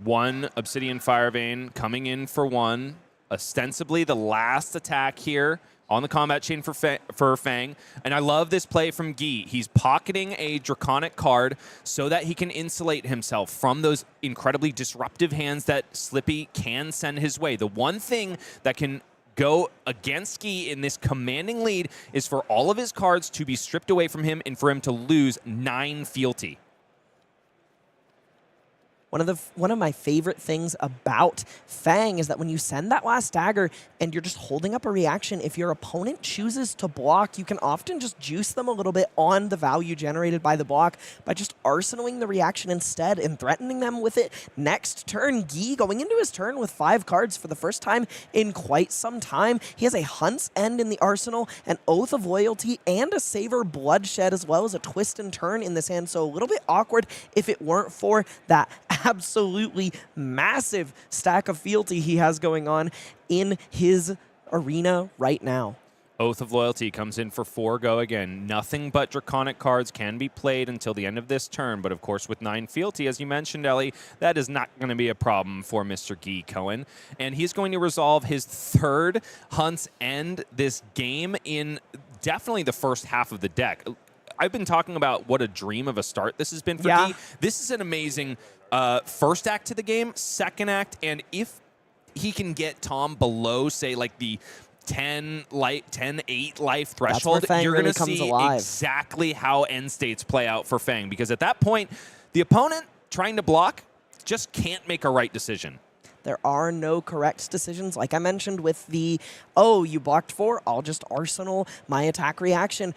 1 Obsidian Fire Vein coming in for 1. Ostensibly the last attack here on the combat chain for Fang. And I love this play from Guy. He's pocketing a Draconic card so that he can insulate himself from those incredibly disruptive hands that Slippy can send his way. The one thing that can go against Guy in this commanding lead is for all of his cards to be stripped away from him and for him to lose 9 fealty. One of my favorite things about Fang is that when you send that last dagger and you're just holding up a reaction, if your opponent chooses to block, you can often just juice them a little bit on the value generated by the block by just arsenaling the reaction instead and threatening them with it next turn. Guy going into his turn with 5 cards for the first time in quite some time. He has a Hunt's End in the arsenal, an Oath of Loyalty, and a Savor Bloodshed, as well as a Twist and Turn in this hand. So a little bit awkward if it weren't for that absolutely massive stack of fealty he has going on in his arena right now. Oath of Loyalty comes in for 4, go again. Nothing but Draconic cards can be played until the end of this turn, but of course with 9 fealty, as you mentioned, Elly, that is not going to be a problem for Mr. Guy Cohen. And he's going to resolve his 3rd Hunt's End this game in definitely the first half of the deck. I've been talking about what a dream of a start this has been for Guy. This is an amazing first act to the game, second act, and if he can get Tom below, say, like the 10-8 life threshold, you're really going to see exactly how end states play out for Fang. Because at that point, the opponent trying to block just can't make a right decision. There are no correct decisions. Like I mentioned with the, oh, you blocked 4, I'll just arsenal my attack reaction.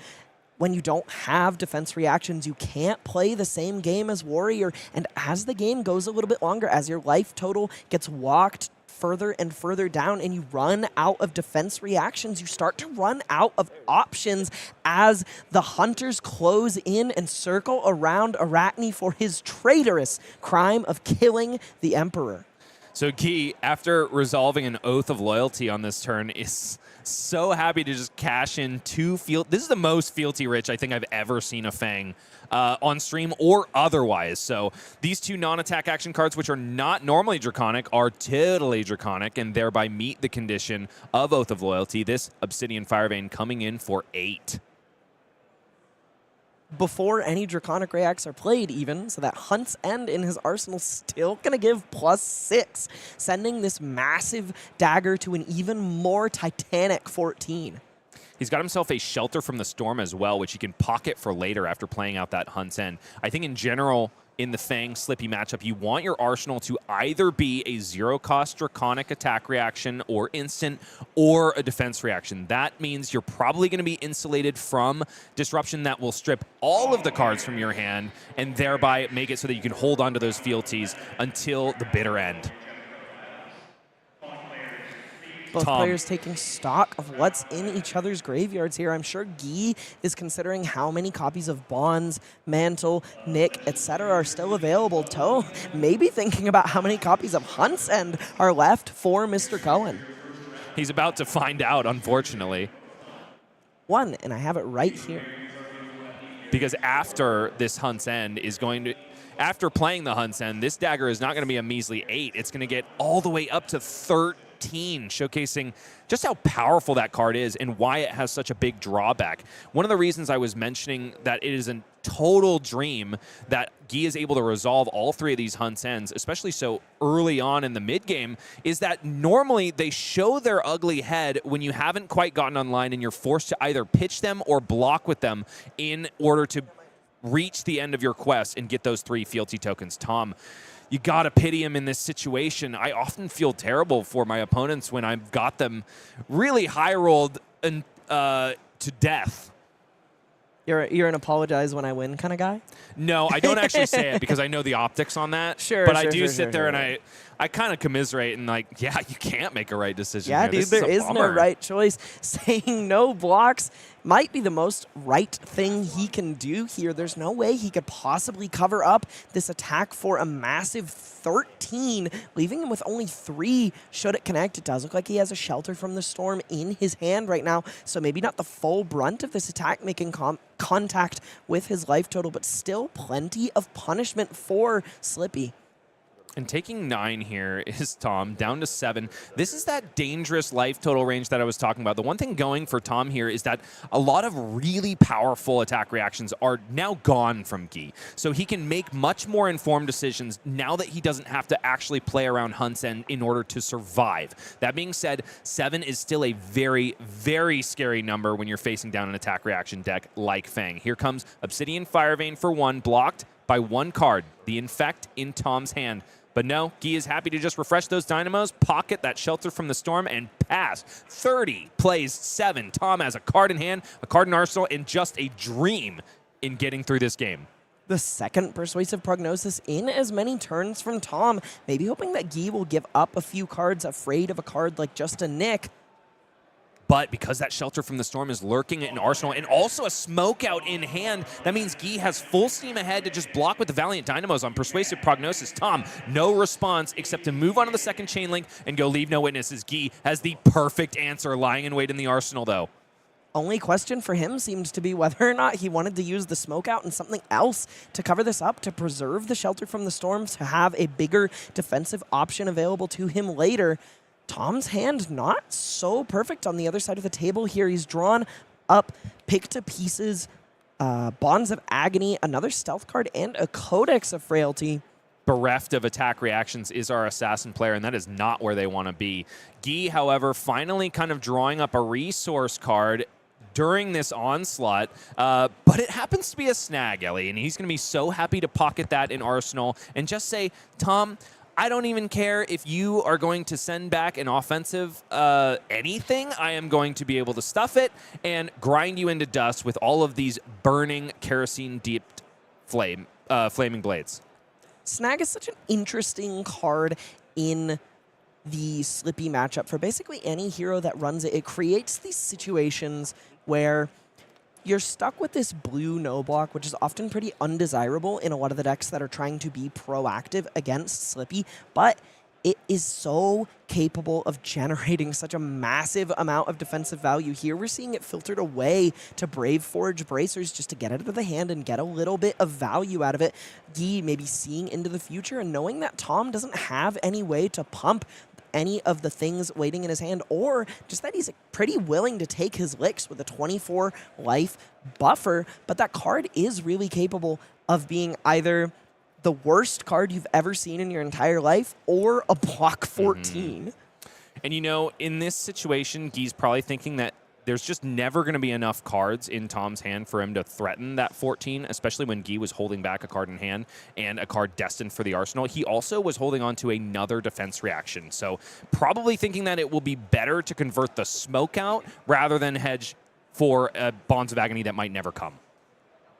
When you don't have defense reactions, you can't play the same game as Warrior. And as the game goes a little bit longer, as your life total gets walked further and further down and you run out of defense reactions, you start to run out of options as the hunters close in and circle around Arachne for his traitorous crime of killing the Emperor. So Guy, after resolving an Oath of Loyalty on this turn, is so happy to just cash in 2 fealty. This is the most fealty rich I think I've ever seen a Fang on stream or otherwise. So these 2 non-attack action cards, which are not normally Draconic, are totally Draconic and thereby meet the condition of Oath of Loyalty. This Obsidian Fire Vein coming in for 8. Before any Draconic reacts are played even, so that Hunt's End in his arsenal still going to give +6, sending this massive dagger to an even more titanic 14. He's got himself a Shelter from the Storm as well, which he can pocket for later after playing out that Hunt's End. I think in general, in the Fang Slippy matchup, you want your arsenal to either be a zero-cost Draconic attack reaction or instant, or a defense reaction. That means you're probably going to be insulated from disruption that will strip all of the cards from your hand and thereby make it so that you can hold on to those fealties until the bitter end. Both players taking stock of what's in each other's graveyards here. I'm sure Guy is considering how many copies of Bonds, Mantle, Nick, etc. are still available. Toe maybe thinking about how many copies of Hunt's End are left for Mr. Cohen. He's about to find out, unfortunately. One, and I have it right here. Because after this Hunt's End is going to... After playing the Hunt's End, this dagger is not going to be a measly 8. It's going to get all the way up to 13. Showcasing just how powerful that card is and why it has such a big drawback. One of the reasons I was mentioning that it is a total dream that Guy is able to resolve all 3 of these Hunt's Ends, especially so early on in the mid-game, is that normally they show their ugly head when you haven't quite gotten online and you're forced to either pitch them or block with them in order to reach the end of your quest and get those 3 fealty tokens. Tom, you got to pity him in this situation. I often feel terrible for my opponents when I've got them really high rolled and, to death. You're an apologize when I win kind of guy? No, I don't actually say it because I know the optics on that. Sure, but sure, I do sure, sit sure, there sure. and I kind of commiserate and like, yeah, you can't make a right decision. Yeah, here. dude, there is no right choice. Saying no blocks might be the most right thing he can do here. There's no way he could possibly cover up this attack for a massive 13, leaving him with only 3 should it connect. It does look like he has a Shelter from the Storm in his hand right now, so maybe not the full brunt of this attack making contact with his life total, but still plenty of punishment for Slippy. And taking 9 here is Tom down to 7. This is that dangerous life total range that I was talking about. The one thing going for Tom here is that a lot of really powerful attack reactions are now gone from Guy. So he can make much more informed decisions now that he doesn't have to actually play around Hunt's End in order to survive. That being said, 7 is still a very, very scary number when you're facing down an attack reaction deck like Fang. Here comes Obsidian Firevein for 1, blocked by 1 card, the Infect in Tom's hand. But no, Guy is happy to just refresh those dynamos, pocket that Shelter from the Storm, and pass. 30 plays 7. Tom has a card in hand, a card in arsenal, and just a dream in getting through this game. The second Persuasive Prognosis in as many turns from Tom, maybe hoping that Guy will give up a few cards, afraid of a card like just a Nick. But because that Shelter from the Storm is lurking in arsenal and also a smoke out in hand, that means Guy has full steam ahead to just block with the Valiant Dynamos on Persuasive Prognosis. Tom, no response except to move on to the second chain link and go Leave No Witnesses. Guy has the perfect answer lying in wait in the arsenal, though. Only question for him seemed to be whether or not he wanted to use the smoke out and something else to cover this up, to preserve the Shelter from the Storm, to have a bigger defensive option available to him later. Tom's hand not so perfect on the other side of the table here. He's drawn up Pick to Pieces, Bonds of Agony, another stealth card, and a Codex of Frailty. Bereft of attack reactions is our assassin player, and that is not where they want to be. Guy, however, finally kind of drawing up a resource card during this onslaught, but it happens to be a snag, Elly, and he's going to be so happy to pocket that in arsenal and just say, Tom, I don't even care if you are going to send back an offensive anything. I am going to be able to stuff it and grind you into dust with all of these burning kerosene-dipped flaming blades. Snag is such an interesting card in the Slippy matchup for basically any hero that runs it. It creates these situations where you're stuck with this blue no block, which is often pretty undesirable in a lot of the decks that are trying to be proactive against Slippy, but it is so capable of generating such a massive amount of defensive value. Here we're seeing it filtered away to Brave Forge Bracers just to get it out of the hand and get a little bit of value out of it. Guy maybe seeing into the future and knowing that Tom doesn't have any way to pump any of the things waiting in his hand, or just that he's pretty willing to take his licks with a 24 life buffer, but that card is really capable of being either the worst card you've ever seen in your entire life or a block 14. And you know, in this situation, Guy's probably thinking that there's just never going to be enough cards in Tom's hand for him to threaten that 14, especially when Guy was holding back a card in hand and a card destined for the arsenal. He also was holding on to another defense reaction, so probably thinking that it will be better to convert the smoke out rather than hedge for Bonds of Agony that might never come.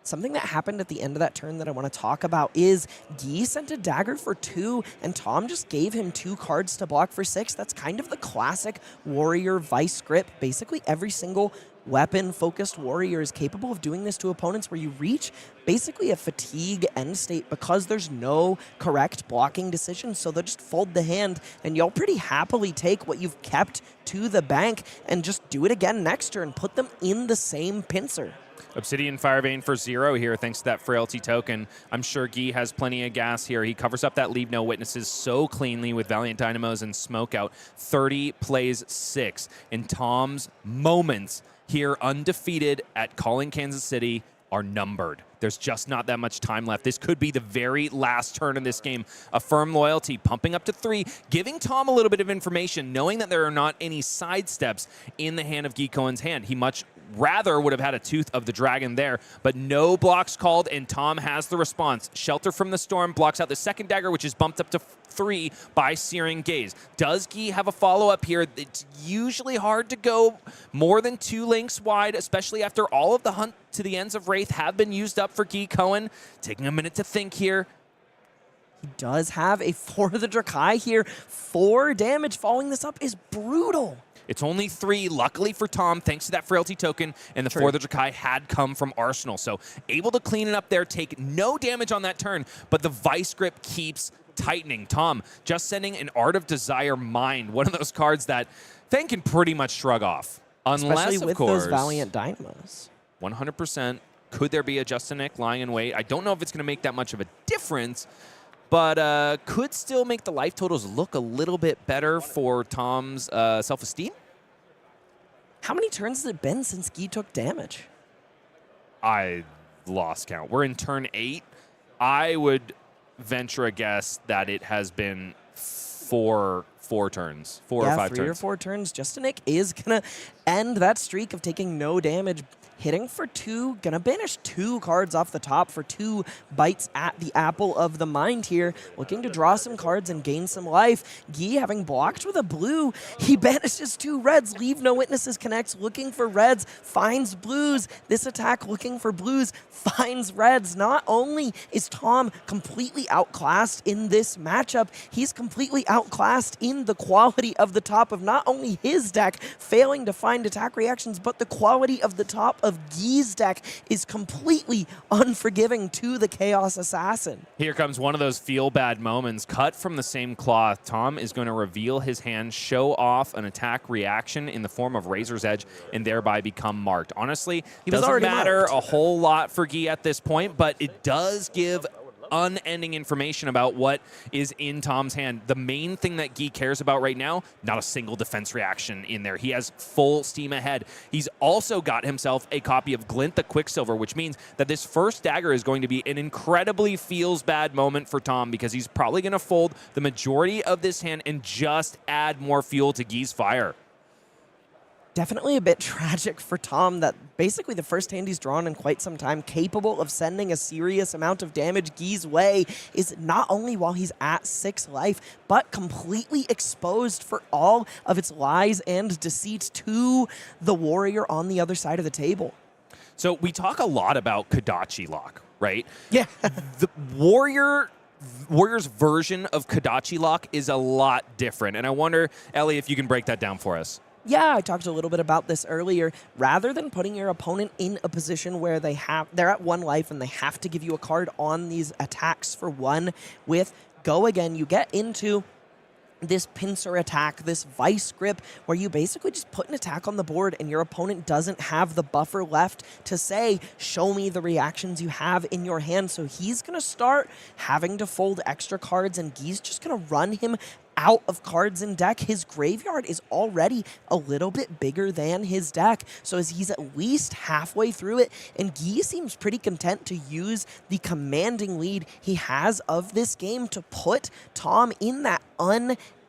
Something that happened at the end of that turn that I want to talk about is Guy sent a dagger for 2, and Tom just gave him 2 cards to block for 6. That's kind of the classic warrior vice grip. Basically, every single weapon-focused warrior is capable of doing this to opponents where you reach basically a fatigue end state because there's no correct blocking decision, so they'll just fold the hand, and you'll pretty happily take what you've kept to the bank and just do it again next turn, put them in the same pincer. Obsidian Firevein for 0 here, thanks to that Frailty token. I'm sure Guy has plenty of gas here. He covers up that Leave No Witnesses so cleanly with Valiant Dynamos and Smoke Out. 30 plays 6. And Tom's moments here undefeated at Calling Kansas City are numbered. There's just not that much time left. This could be the very last turn in this game. Affirm Loyalty, pumping up to 3, giving Tom a little bit of information, knowing that there are not any sidesteps in the hand of Guy Cohen's hand. He much rather would have had a Tooth of the Dragon there, but no blocks called, and Tom has the response. Shelter from the Storm blocks out the second dagger, which is bumped up to 3 by Searing Gaze. Does Guy have a follow-up here? It's usually hard to go more than 2 links wide, especially after all of the hunt to the ends of Rathe have been used up for Guy Cohen. Taking a minute to think here. He does have a For the Drakai here. 4 damage. Following this up is brutal. It's only 3, luckily for Tom, thanks to that Frailty token, and the For the Drakai had come from Arsenal. So able to clean it up there, take no damage on that turn, but the Vice Grip keeps tightening. Tom just sending an Art of Desire Mind, one of those cards that Fang can pretty much shrug off. Unless, especially with of course, those Valiant Dynamos. 100%. Could there be a Justinic lying in wait? I don't know if it's going to make that much of a difference, but could still make the life totals look a little bit better for Tom's self-esteem. How many turns has it been since Guy took damage? I lost count. We're in turn 8. I would venture a guess that it has been 4 turns, 4 or 5 turns. 3 or 4 turns. Justinic is going to end that streak of taking no damage. Hitting for 2, gonna banish 2 cards off the top for 2 bites at the apple of the mind here. Looking to draw some cards and gain some life. Guy having blocked with a blue, he banishes 2 reds. Leave No Witnesses connects, looking for reds, finds blues. This attack looking for blues, finds reds. Not only is Tom completely outclassed in this matchup, he's completely outclassed in the quality of the top of not only his deck, failing to find attack reactions, but the quality of the top of Guy's deck is completely unforgiving to the Chaos Assassin. Here comes one of those feel-bad moments. Cut from the same cloth, Tom is going to reveal his hand, show off an attack reaction in the form of Razor's Edge, and thereby become marked. Honestly, it doesn't matter a whole lot for Guy at this point, but it does give unending information about what is in Tom's hand. The main thing that Guy cares about right now, not a single defense reaction in there. He has full steam ahead. He's also got himself a copy of Glint the Quicksilver, which means that this first dagger is going to be an incredibly feels bad moment for Tom because he's probably going to fold the majority of this hand and just add more fuel to Guy's fire. Definitely a bit tragic for Tom that basically the first hand he's drawn in quite some time, capable of sending a serious amount of damage Guy's way, is not only while he's at 6 life, but completely exposed for all of its lies and deceit to the warrior on the other side of the table. So we talk a lot about Kodachi Lock, right? Yeah. The Warrior's version of Kodachi Lock is a lot different. And I wonder, Elly, if you can break that down for us. Yeah, I talked a little bit about this earlier. Rather than putting your opponent in a position where they're at 1 life and they have to give you a card on these attacks for 1, with Go Again, you get into this pincer attack, this vice grip, where you basically just put an attack on the board and your opponent doesn't have the buffer left to say, show me the reactions you have in your hand. So he's going to start having to fold extra cards, and Guy's just going to run him out of cards in deck. His graveyard is already a little bit bigger than his deck, so as he's at least halfway through it, and Guy seems pretty content to use the commanding lead he has of this game to put Tom in that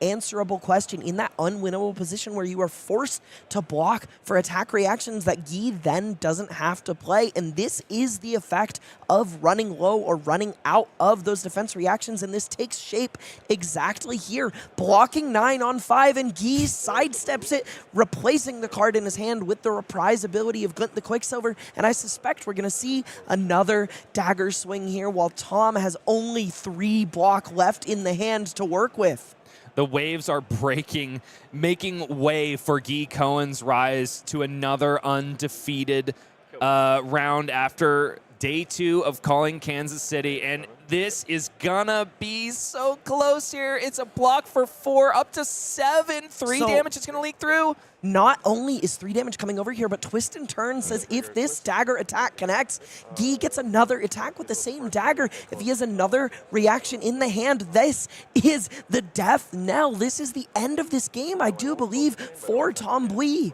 unanswerable question in that unwinnable position where you are forced to block for attack reactions that Guy then doesn't have to play. And this is the effect of running low or running out of those defense reactions, and this takes shape exactly here. Blocking 9 on 5, and Guy sidesteps it, replacing the card in his hand with the reprise ability of Glint the Quicksilver, and I suspect we're going to see another dagger swing here while Tom has only 3 block left in the hand to work with. The waves are breaking, making way for Guy Cohen's rise to another undefeated round after day 2 of calling Kansas City, and this is gonna be so close here. It's a block for 4, up to 7. 3 damage is gonna leak through. Not only is 3 damage coming over here, but Twist and Turn says if this dagger attack connects, Guy gets another attack with the same dagger. If he has another reaction in the hand, this is the death knell. This is the end of this game, I do believe, for Tom Bui.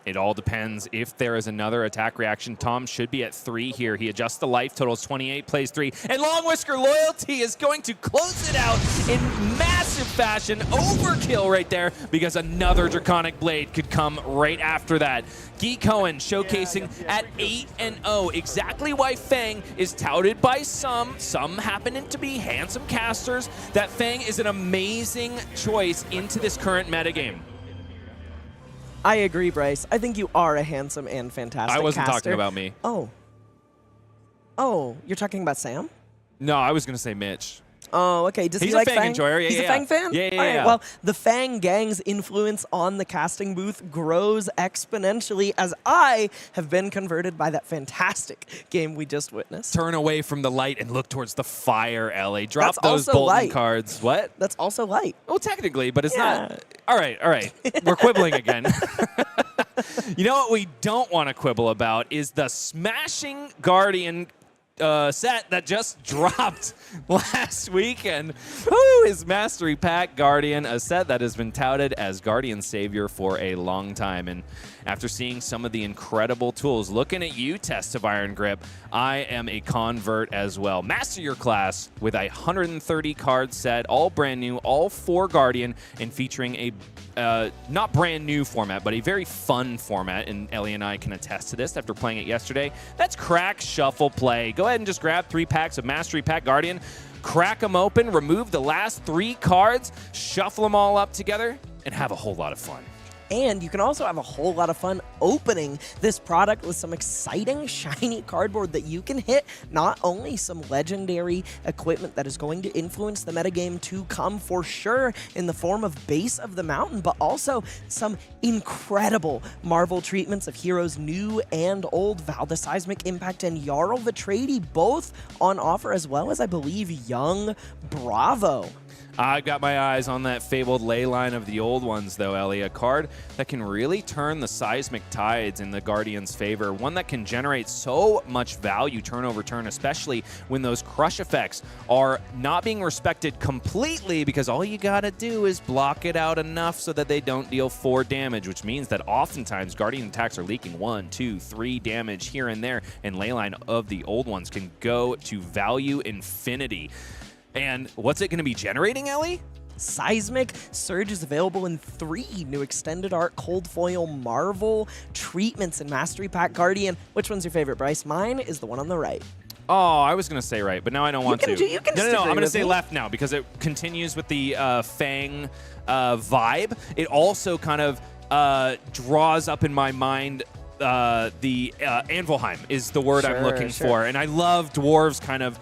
It all depends if there is another attack reaction. Tom should be at 3 here. He adjusts the life totals, 28, plays 3. And Long Whisker Loyalty is going to close it out in massive fashion. Overkill right there, because another Draconic Blade could come right after that. Guy Cohen showcasing at 8-0. Exactly why Fang is touted by some happening to be handsome casters, that Fang is an amazing choice into this current metagame. I agree, Bryce. I think you are a handsome and fantastic I wasn't caster. talking about me. Oh, you're talking about Sam? No, I was going to say Mitch. Oh, okay. Does He's he like a Fang enjoyer. Yeah, He's yeah, a Fang fan? Yeah, All right, yeah. Well, the Fang gang's influence on the casting booth grows exponentially as I have been converted by that fantastic game we just witnessed. Turn away from the light and look towards the fire, Elly. Drop That's those also Bolton light. cards. What? That's also light. Well, technically, but it's Yeah. not. All right. We're quibbling again. You know what we don't want to quibble about is the Smashing Guardian set that just dropped last weekend. Woo, his Mastery Pack Guardian, a set that has been touted as Guardian Savior for a long time. And after seeing some of the incredible tools, looking at you, Test of Iron Grip, I am a convert as well. Master your class with a 130 card set, all brand new, all 4 Guardian, and featuring a not brand new format, but a very fun format, and Elly and I can attest to this after playing it yesterday. That's crack, shuffle, play. Go ahead and just grab 3 packs of Mastery Pack Guardian, crack them open, remove the last 3 cards, shuffle them all up together, and have a whole lot of fun. And you can also have a whole lot of fun opening this product with some exciting, shiny cardboard that you can hit not only some legendary equipment that is going to influence the metagame to come for sure in the form of Base of the Mountain, but also some incredible Marvel treatments of heroes new and old. Val the Seismic Impact and Jarl Vitradi both on offer, as well as, I believe, Young Bravo. I've got my eyes on that fabled ley line of the old ones, though, Elly. A card that can really turn the seismic tides in the Guardian's favor. One that can generate so much value turn over turn, especially when those crush effects are not being respected completely, because all you gotta do is block it out enough so that they don't deal 4 damage, which means that oftentimes Guardian attacks are leaking 1, 2, 3 damage here and there, and ley line of the old ones can go to value infinity. And what's it going to be generating, Elly? Seismic Surge is available in 3 new extended art cold foil Marvel treatments in Mastery Pack Guardian. Which one's your favorite, Bryce? Mine is the one on the right. Oh, I was going to say right, but now I don't want to. You can no, I'm going to say me. left now because it continues with the Fang vibe. It also kind of draws up in my mind the Anvilheim is the word I'm looking for. And I love dwarves kind of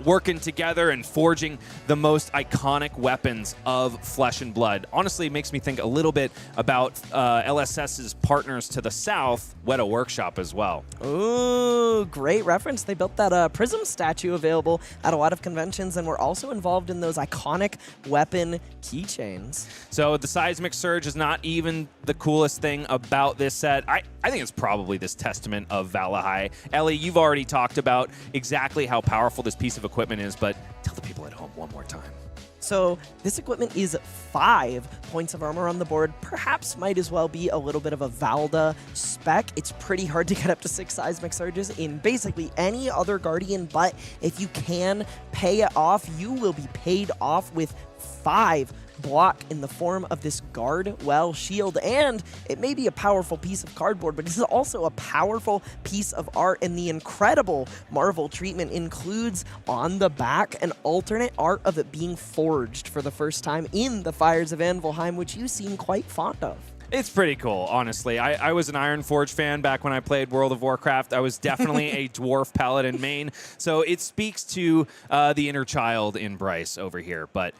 working together and forging the most iconic weapons of Flesh and Blood. Honestly, it makes me think a little bit about LSS's partners to the south, Weta Workshop, as well. Ooh, great reference. They built that Prism statue available at a lot of conventions, and we're also involved in those iconic weapon keychains. So the Seismic Surge is not even the coolest thing about this set. I think it's probably this testament of Valahai. Elly, you've already talked about exactly how powerful this piece of equipment is, but tell the people at home one more time. So this equipment is 5 points of armor on the board. Perhaps might as well be a little bit of a Valda spec. It's pretty hard to get up to 6 Seismic Surges in basically any other Guardian, but if you can pay it off, you will be paid off with 5 block in the form of this Guard Well shield, and it may be a powerful piece of cardboard, but this is also a powerful piece of art, and the incredible Marvel treatment includes on the back an alternate art of it being forged for the first time in the Fires of Anvilheim, which you seem quite fond of. It's pretty cool, honestly. I was an Ironforge fan back when I played World of Warcraft. I was definitely a Dwarf Paladin main, so it speaks to the inner child in Bryce over here. But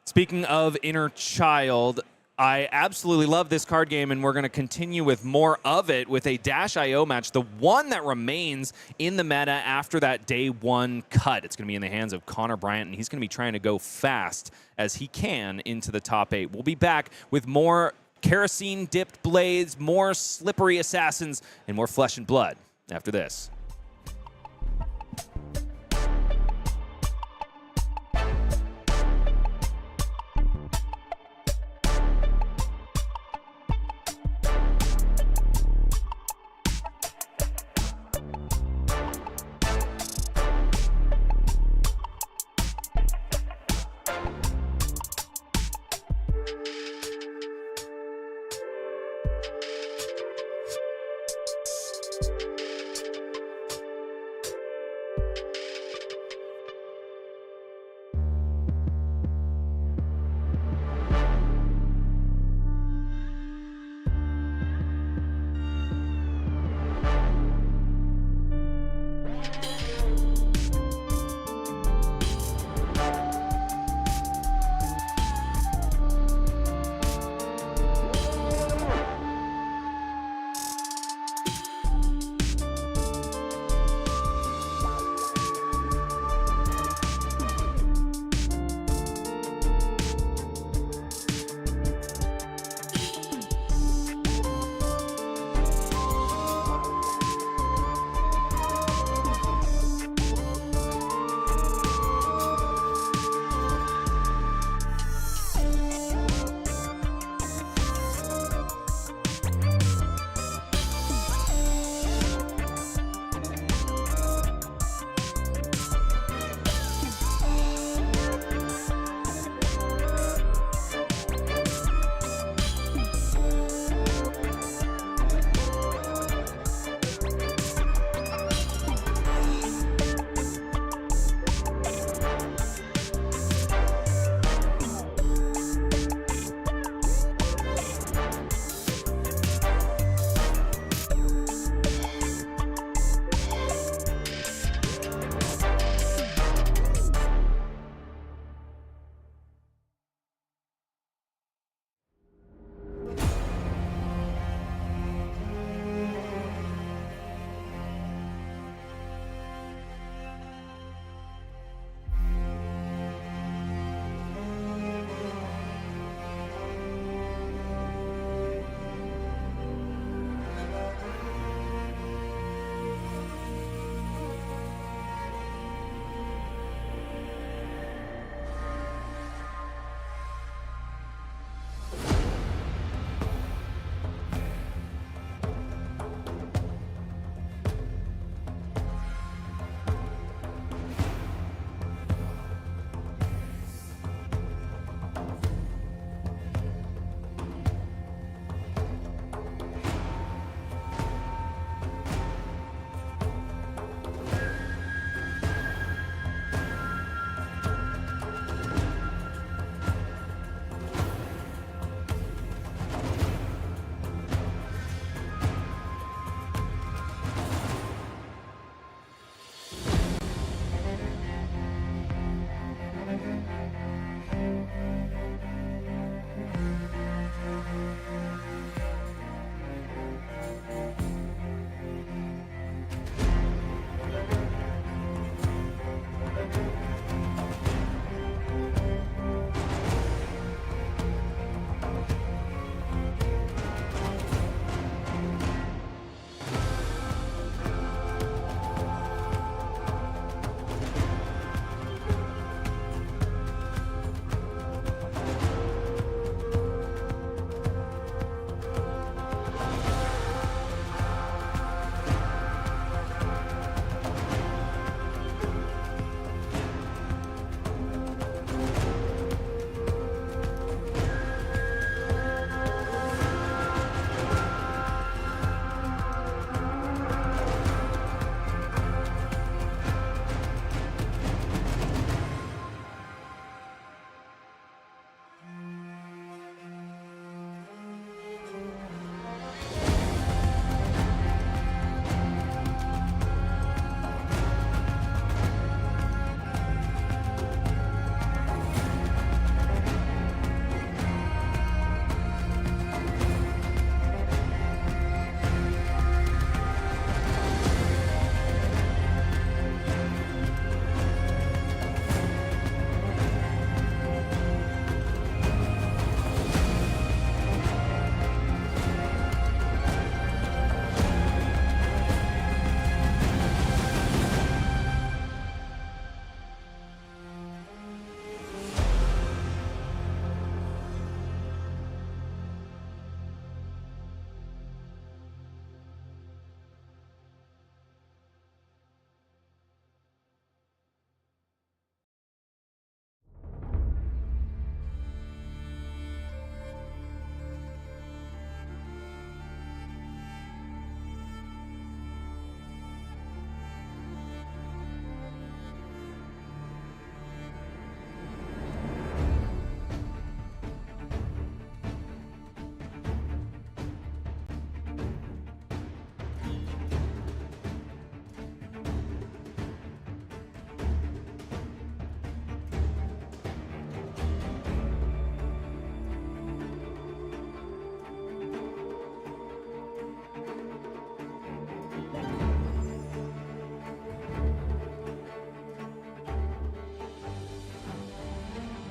speaking of inner child, I absolutely love this card game, and we're going to continue with more of it with a Dash.io match, the one that remains in the meta after that day one cut. It's going to be in the hands of Connor Bryant, and he's going to be trying to go fast as he can into the top 8. We'll be back with more kerosene-dipped blades, more slippery assassins, and more flesh and blood after this.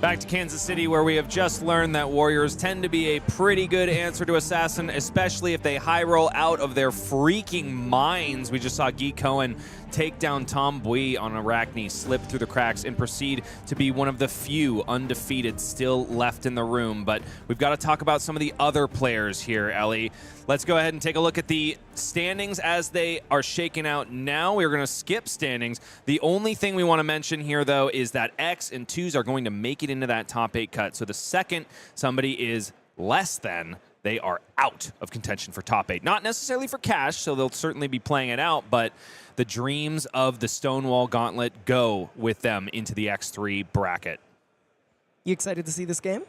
Back to Kansas City, where we have just learned that Warriors tend to be a pretty good answer to Assassin, especially if they high roll out of their freaking minds. We just saw Guy Cohen take down Tom Bui on Arachne, slip through the cracks, and proceed to be one of the few undefeated still left in the room. But we've got to talk about some of the other players here, Elly. Let's go ahead and take a look at the standings as they are shaken out now. We're going to skip standings. The only thing we want to mention here, though, is that X and 2s are going to make it into that top 8 cut. So the second somebody is less than, they are out of contention for top 8. Not necessarily for cash, so they'll certainly be playing it out, but the dreams of the Stonewall Gauntlet go with them into the X3 bracket. You excited to see this game?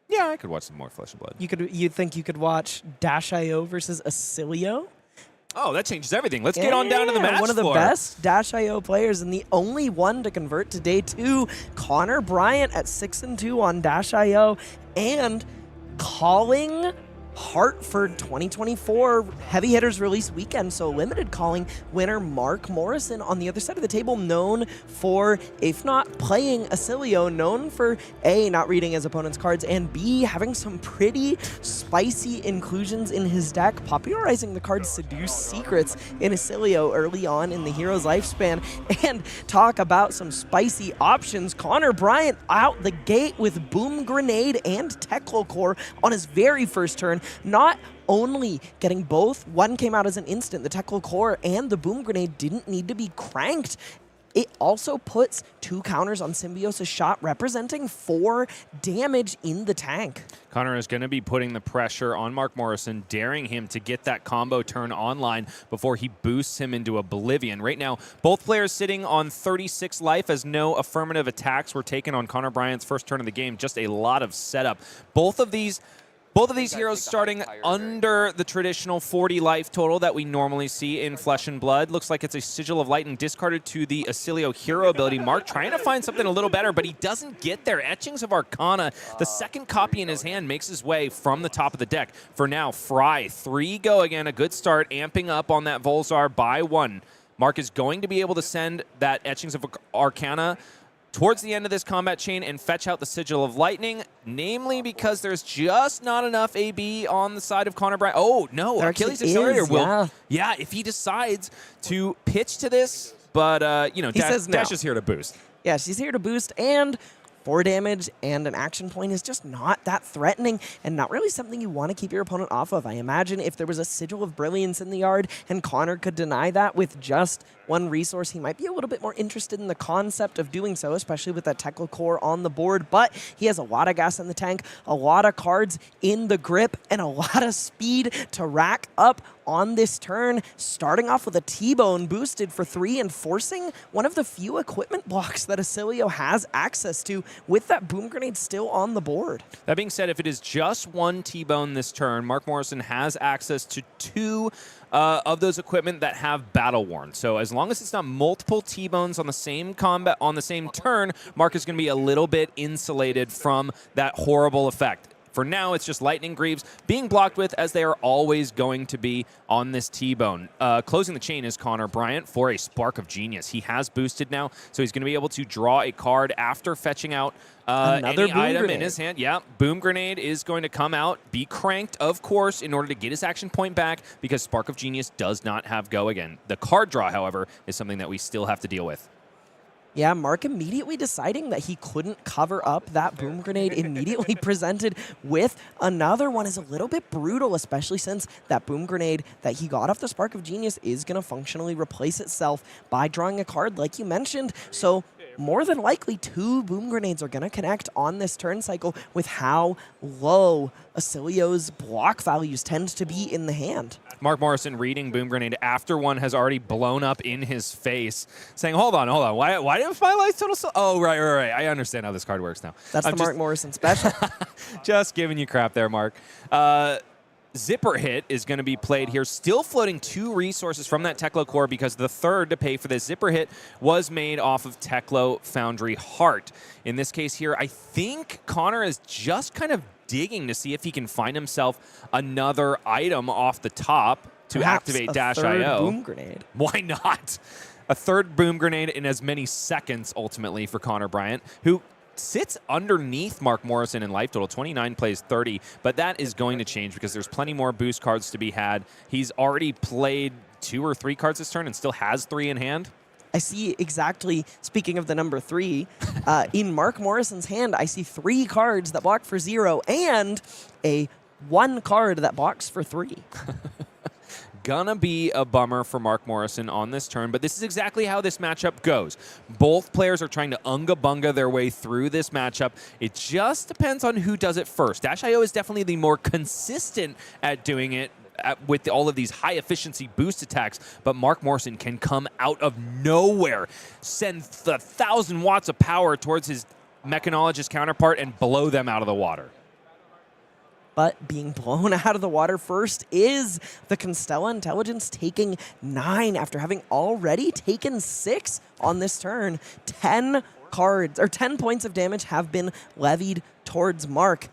Yeah, I could watch some more Flesh and Blood. You think you could watch Dash.io versus Oscilio? Oh, that changes everything. Let's get on down to the match One of the floor. best Dash.io players and the only one to convert to day 2, Connor Bryant at 6-2 on Dash.io, and calling Hartford 2024 Heavy Hitters Release Weekend, so limited calling winner Mark Morrison on the other side of the table, known for, if not playing Oscilio, known for A, not reading his opponent's cards, and B, having some pretty spicy inclusions in his deck, popularizing the card Seduce Secrets in Oscilio early on in the hero's lifespan. And talk about some spicy options, Connor Bryant out the gate with Boom Grenade and Teklo Core on his very first turn. Not only getting both, one came out as an instant, the Teklo Core, and the Boom Grenade didn't need to be cranked. It also puts 2 counters on Symbiosis Shot, representing 4 damage in the tank. Connor is going to be putting the pressure on Mark Morrison, daring him to get that combo turn online before he boosts him into oblivion. Right now, both players sitting on 36 life as no affirmative attacks were taken on Connor Bryant's first turn of the game. Just a lot of setup. Both of these heroes starting under the traditional 40 life total that we normally see in Flesh and Blood. Looks like it's a Sigil of Lightning discarded to the Oscilio hero ability. Mark trying to find something a little better, but he doesn't get there. Etchings of Arcana, the second copy in his hand, makes his way from the top of the deck. For now, Fry, 3 go again, a good start, amping up on that Volzar by 1. Mark is going to be able to send that Etchings of Arcana towards the end of this combat chain and fetch out the Sigil of Lightning, namely because there's just not enough AB on the side of Connor Bryant. Oh, no, Achilles Accelerator will. Yeah, if he decides to pitch to this, but, you know, Dash is here to boost. Yeah, she's here to boost, and 4 damage and an action point is just not that threatening and not really something you want to keep your opponent off of. I imagine if there was a Sigil of Brilliance in the yard and Connor could deny that with just 1 resource, he might be a little bit more interested in the concept of doing so, especially with that Teklo Core on the board. But he has a lot of gas in the tank, a lot of cards in the grip, and a lot of speed to rack up on this turn, starting off with a T-Bone boosted for 3 and forcing one of the few equipment blocks that Oscilio has access to with that Boom Grenade still on the board. That being said, if it is just 1 T-Bone this turn, Mark Morrison has access to 2 of those equipment that have Battle Worn. So as long as it's not multiple T-Bones on the same combat on the same turn, Mark is going to be a little bit insulated from that horrible effect. For now, it's just Lightning Greaves being blocked with, as they are always going to be on this T-Bone. Closing the chain is Connor Bryant for a Spark of Genius. He has boosted now, so he's going to be able to draw a card after fetching out another any Boom item Grenade in his hand. Yeah, Boom Grenade is going to come out, be cranked, of course, in order to get his action point back, because Spark of Genius does not have go again. The card draw, however, is something that we still have to deal with. Yeah, Mark immediately deciding that he couldn't cover up that Boom Grenade immediately presented with another one is a little bit brutal, especially since that Boom Grenade that he got off the Spark of Genius is going to functionally replace itself by drawing a card like you mentioned. So more than likely 2 Boom Grenades are going to connect on this turn cycle with how low Oscilio's block values tend to be in the hand. Mark Morrison reading Boom Grenade after one has already blown up in his face, saying, hold on, why did my life total so— oh, right, I understand how this card works now. That's the Mark Morrison special. Just giving you crap there, Mark. Zipper Hit is going to be played here, still floating 2 resources from that Teklo Core because the third to pay for this Zipper Hit was made off of Teklo Foundry Heart. In this case here, I think Connor is just kind of digging to see if he can find himself another item off the top to Perhaps activate a Dash.io. third Boom Grenade. Why not? A third Boom Grenade in as many seconds, ultimately, for Connor Bryant, who sits underneath Mark Morrison in life total. 29 plays 30, but that is going to change because there's plenty more boost cards to be had. He's already played 2 or 3 cards this turn and still has 3 in hand. I see exactly, speaking of the number 3, in Mark Morrison's hand, I see 3 cards that block for 0 and a 1 card that blocks for 3. Gonna be a bummer for Mark Morrison on this turn, but this is exactly how this matchup goes. Both players are trying to unga-bunga their way through this matchup. It just depends on who does it first. Dash.io is definitely the more consistent at doing it with all of these high-efficiency boost attacks, but Mark Morrison can come out of nowhere, send 1,000 watts of power towards his mechanologist counterpart, and blow them out of the water. But being blown out of the water first is the Constella Intelligence, taking 9 after having already taken 6 on this turn. 10 cards, or 10 points of damage have been levied towards Mark.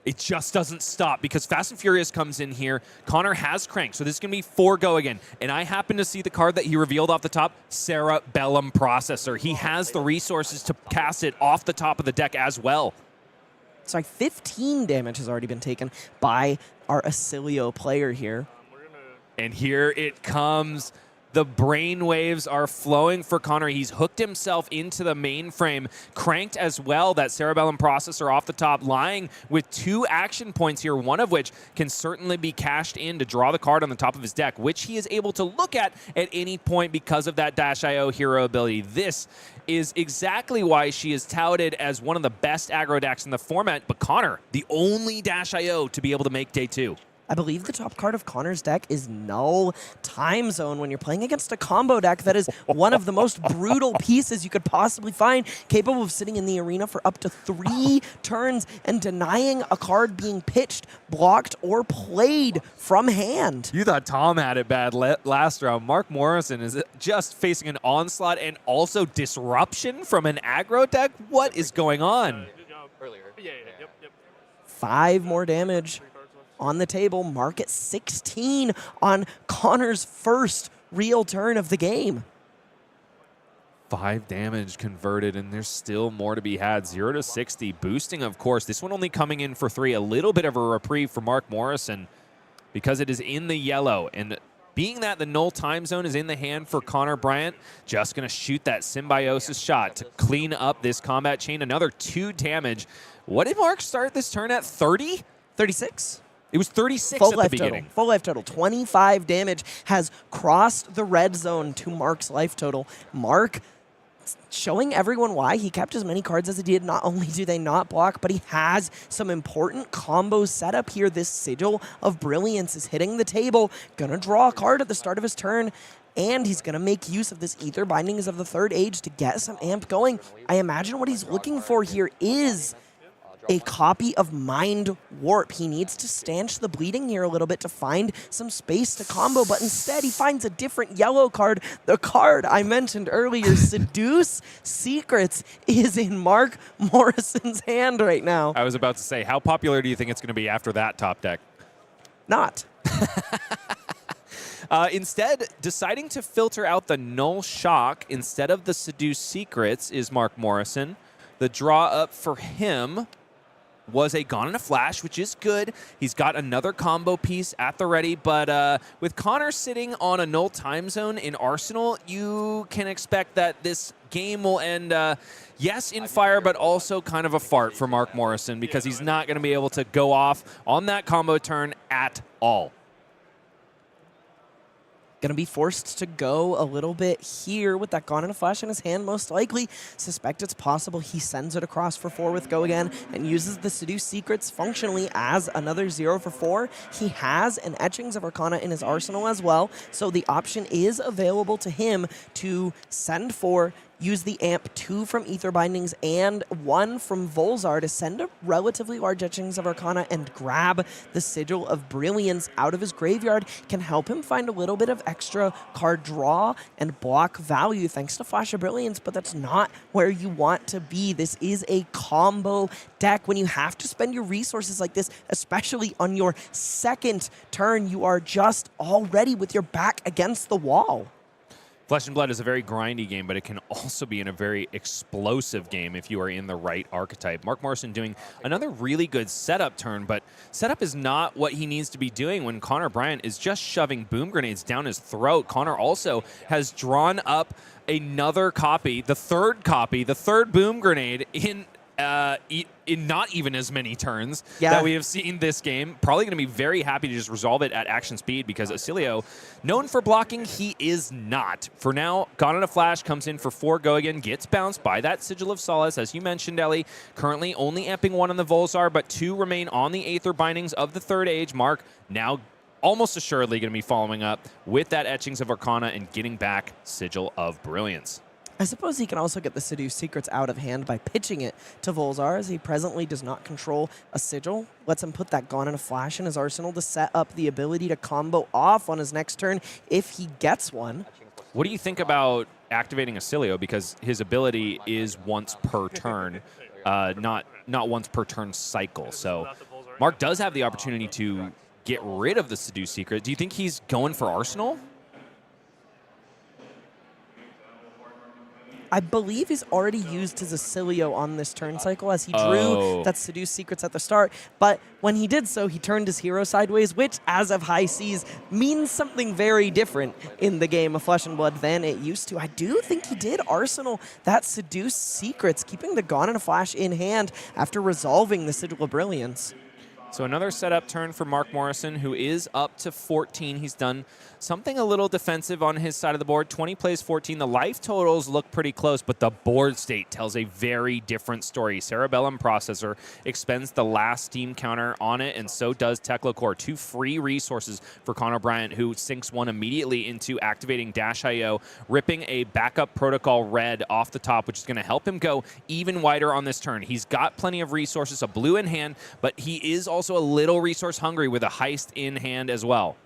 It just doesn't stop because Fast and Furious comes in here. Connor has Crank, so this is going to be 4 go again. And I happen to see the card that he revealed off the top, Cerebellum Processor. He has the resources to cast it off the top of the deck as well. Sorry, 15 damage has already been taken by our Oscilio player here. And here it comes. The brainwaves are flowing for Connor. He's hooked himself into the mainframe, cranked as well. That Cerebellum Processor off the top, lying with 2 action points here, one of which can certainly be cashed in to draw the card on the top of his deck, which he is able to look at any point because of that Dash.io hero ability. This is exactly why she is touted as one of the best aggro decks in the format, but Connor, the only Dash.io to be able to make day 2. I believe the top card of Connor's deck is Null Time Zone when you're playing against a combo deck that is one of the most brutal pieces you could possibly find, capable of sitting in the arena for up to 3 turns and denying a card being pitched, blocked, or played from hand. You thought Tom had it bad last round. Mark Morrison is just facing an onslaught and also disruption from an aggro deck. What is going on? 5 more damage on the table. Mark at 16 on Connor's first real turn of the game. 5 damage converted, and there's still more to be had. 0 to 60, boosting, of course. This one only coming in for 3. A little bit of a reprieve for Mark Morrison because it is in the yellow. And being that the Null Time Zone is in the hand for Connor Bryant, just going to shoot that Symbiosis shot to clean up this combat chain. Another 2 damage. What did Mark start this turn at? 30? 36. It was 36 Full at life the beginning. Total. Full life total. 25 damage has crossed the red zone to Mark's life total. Mark showing everyone why he kept as many cards as he did. Not only do they not block, but he has some important combos set up here. This Sigil of Brilliance is hitting the table. Gonna draw a card at the start of his turn, and he's going to make use of this Ether Bindings of the Third Age to get some amp going. I imagine what he's looking for here is a copy of Mind Warp. He needs to stanch the bleeding here a little bit to find some space to combo, but instead he finds a different yellow card. The card I mentioned earlier, Seduce Secrets, is in Mark Morrison's hand right now. I was about to say, how popular do you think it's going to be after that top deck? Not. Instead, deciding to filter out the Null Shock instead of the Seduce Secrets is Mark Morrison. The draw up for him was a Gone in a Flash, which is good. He's got another combo piece at the ready, but with Connor sitting on a Null Time Zone in Arsenal, you can expect that this game will end, yes, in fire, but also kind of a fart for Mark Morrison because he's not going to be able to go off on that combo turn at all. Going to be forced to go a little bit here with that Gone in a Flash in his hand, most likely. Suspect it's possible he sends it across for 4 with go again and uses the Seduce Secrets functionally as another 0 for 4. He has an Etchings of Arcana in his arsenal as well, so the option is available to him to send 4, use the amp 2 from Ether Bindings and 1 from Volzar to send a relatively large Etchings of Arcana and grab the Sigil of Brilliance out of his graveyard. Can help him find a little bit of extra card draw and block value thanks to Flash of Brilliance, but that's not where you want to be. This is a combo deck. When you have to spend your resources like this, especially on your second turn, you are just already with your back against the wall. Flesh and Blood is a very grindy game, but it can also be in a very explosive game if you are in the right archetype. Mark Morrison doing another really good setup turn, but setup is not what he needs to be doing when Connor Bryant is just shoving boom grenades down his throat. Connor also has drawn up another copy, the third boom grenade in not even as many turns that we have seen this game. Probably going to be very happy to just resolve it at action speed because Oscilio, known for blocking, he is not. For now, Gone in a Flash comes in for 4 go again, gets bounced by that Sigil of Solace, as you mentioned, Elly. Currently only amping 1 on the Volzar, but 2 remain on the Aether Bindings of the Third Age. Mark now almost assuredly going to be following up with that Etchings of Arcana and getting back Sigil of Brilliance. I suppose he can also get the Seduce Secrets out of hand by pitching it to Volzar, as he presently does not control a Sigil. Lets him put that Gone in a Flash in his arsenal to set up the ability to combo off on his next turn if he gets one. What do you think about activating Oscilio? Because his ability is once per turn, not once per turn cycle. So Mark does have the opportunity to get rid of the Seduce Secret. Do you think he's going for Arsenal? I believe he's already used his Oscilio on this turn cycle as he drew that Seduce Secrets at the start. But when he did so, he turned his hero sideways, which, as of High Seas, means something very different in the game of Flesh and Blood than it used to. I do think he did Arsenal that Seduce Secrets, keeping the Gone in a Flash in hand after resolving the Sigil of Brilliance. So another setup turn for Mark Morrison, who is up to 14. He's done something a little defensive on his side of the board. 20 plays 14. The life totals look pretty close, but the board state tells a very different story. Cerebellum Processor expends the last Steam counter on it, and so does Tekla Core. 2 free resources for Connor Bryant, who sinks 1 immediately into activating Dash IO, ripping a backup protocol red off the top, which is going to help him go even wider on this turn. He's got plenty of resources, a blue in hand, but he is also a little resource hungry with a heist in hand as well.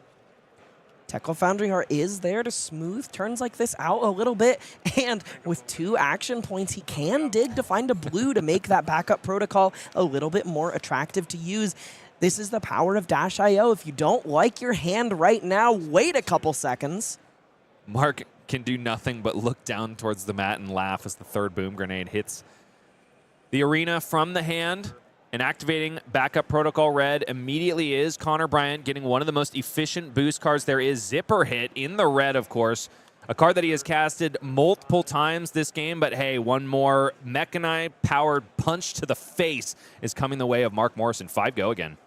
Tekla Foundry Heart is there to smooth turns like this out a little bit, and with 2 action points, he can dig to find a blue to make that backup protocol a little bit more attractive to use. This is the power of Dash IO. If you don't like your hand right now, wait a couple seconds. Mark can do nothing but look down towards the mat and laugh as the 3rd boom grenade hits the arena from the hand. And activating backup protocol red immediately is Connor Bryant getting one of the most efficient boost cards there is. Zipper Hit in the red, of course. A card that he has casted multiple times this game, but hey, one more mechanized-powered punch to the face is coming the way of Mark Morrison. 5 go again.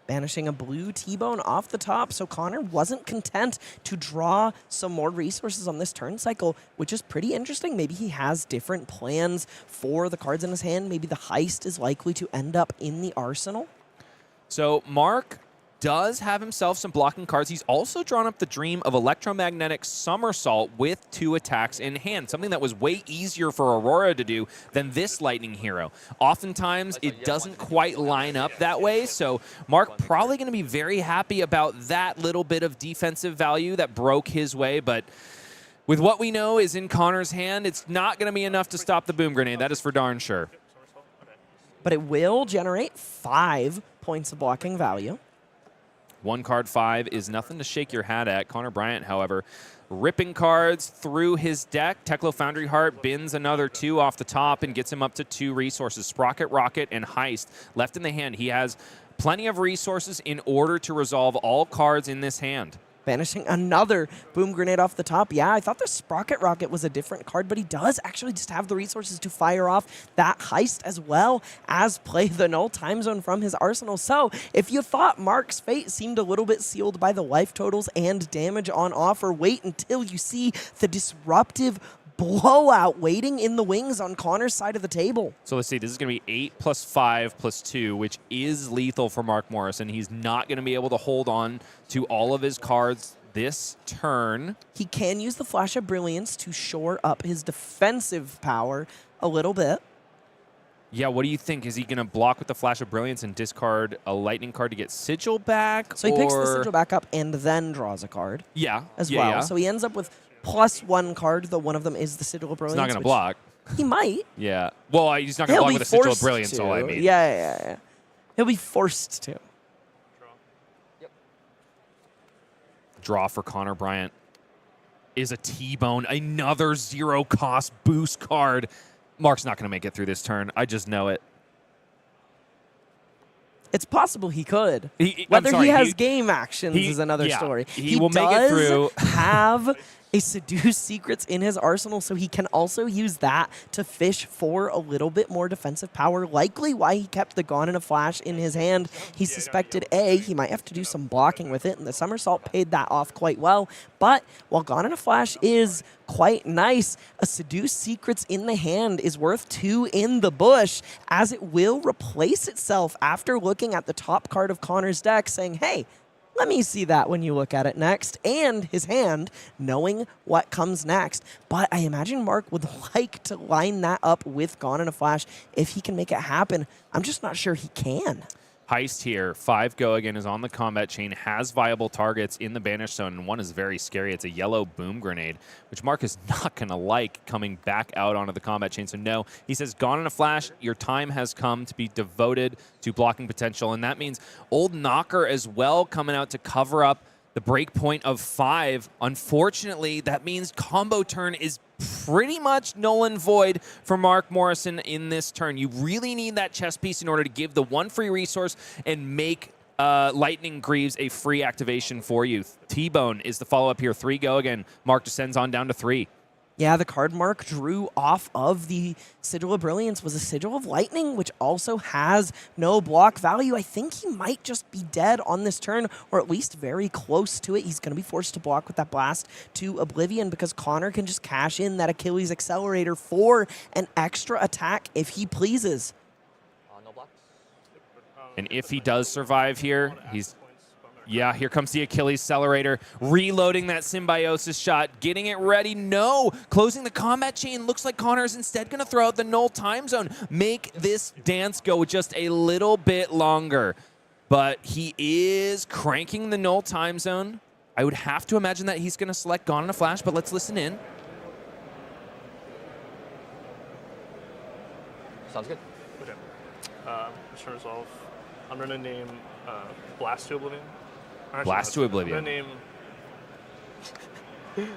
Banishing a blue T-Bone off the top, so Connor wasn't content to draw some more resources on this turn cycle, which is pretty interesting. Maybe he has different plans for the cards in his hand. Maybe the heist is likely to end up in the arsenal. So Mark does have himself some blocking cards. He's also drawn up the dream of Electromagnetic Somersault with 2 attacks in hand, something that was way easier for Aurora to do than this Lightning hero. Oftentimes, it doesn't quite line up that way, so Mark probably going to be very happy about that little bit of defensive value that broke his way, but with what we know is in Connor's hand, it's not going to be enough to stop the boom grenade. That is for darn sure. But it will generate 5 points of blocking value. 1 card 5 is nothing to shake your hat at. Connor Bryant, however, ripping cards through his deck. Tekla Foundry Heart bins another 2 off the top and gets him up to 2 resources. Sprocket, Rocket, and Heist left in the hand. He has plenty of resources in order to resolve all cards in this hand. Banishing another boom grenade off the top. Yeah, I thought the Sprocket Rocket was a different card, but he does actually just have the resources to fire off that heist as well as play the Null Time Zone from his arsenal. So if you thought Mark's fate seemed a little bit sealed by the life totals and damage on offer, wait until you see the disruptive blowout waiting in the wings on Connor's side of the table. So let's see, this is going to be 8 plus 5 plus 2, which is lethal for Mark Morrison. He's not going to be able to hold on to all of his cards this turn. He can use the Flash of Brilliance to shore up his defensive power a little bit. Yeah, what do you think? Is he going to block with the Flash of Brilliance and discard a Lightning card to get Sigil back? So he picks the Sigil back up and then draws a card. Yeah. As well. Yeah. So he ends up with +1 card, though one of them is the Sigil of Brilliance. He's not going to block. He might. Yeah. Well, he's not going to block with the Sigil of Brilliance, all I mean. Yeah. He'll be forced to. draw for Connor Bryant is a T-Bone, another zero-cost boost card. Mark's not going to make it through this turn. I just know it. It's possible he could. Whether he has game actions is another story. He will make it through. Have a Seduce Secrets in his arsenal, so he can also use that to fish for a little bit more defensive power. Likely why he kept the Gone in a Flash in his hand. He suspected, A, he might have to do some blocking with it, and the Somersault paid that off quite well. But while Gone in a Flash is quite nice, a Seduce Secrets in the hand is worth 2 in the bush, as it will replace itself after looking at the top card of Connor's deck, saying, hey, let me see that when you look at it next, and his hand knowing what comes next. But I imagine Mark would like to line that up with Gone in a Flash if he can make it happen. I'm just not sure he can. Heist here. 5 go again is on the combat chain, has viable targets in the banish zone, and one is very scary. It's a yellow boom grenade, which Mark is not going to like coming back out onto the combat chain. So no, he says, Gone in a Flash, your time has come to be devoted to blocking potential, and that means Old Knocker as well coming out to cover up the break point of 5. Unfortunately, that means combo turn is pretty much null and void for Mark Morrison in this turn. You really need that chess piece in order to give the one free resource and make Lightning Greaves a free activation for you. T-Bone is the follow-up here. 3 go again. Mark descends on down to 3. Yeah, the card Mark drew off of the Sigil of Brilliance was a Sigil of Lightning, which also has no block value. I think he might just be dead on this turn, or at least very close to it. He's going to be forced to block with that Blast to Oblivion because Connor can just cash in that Achilles Accelerator for an extra attack if he pleases. No blocks. And if he does survive here, he's... Yeah, here comes the Achilles Accelerator, reloading that Symbiosis shot, getting it ready. No, closing the combat chain. Looks like Connor is instead going to throw out the null time zone. Make this dance go just a little bit longer. But he is cranking the null time zone. I would have to imagine that he's going to select Gone in a Flash, but let's listen in. Sounds good. Okay. Mission resolve. I'm going to name Blast to Oblivion. Actually, Blast to Oblivion. I'm going to name...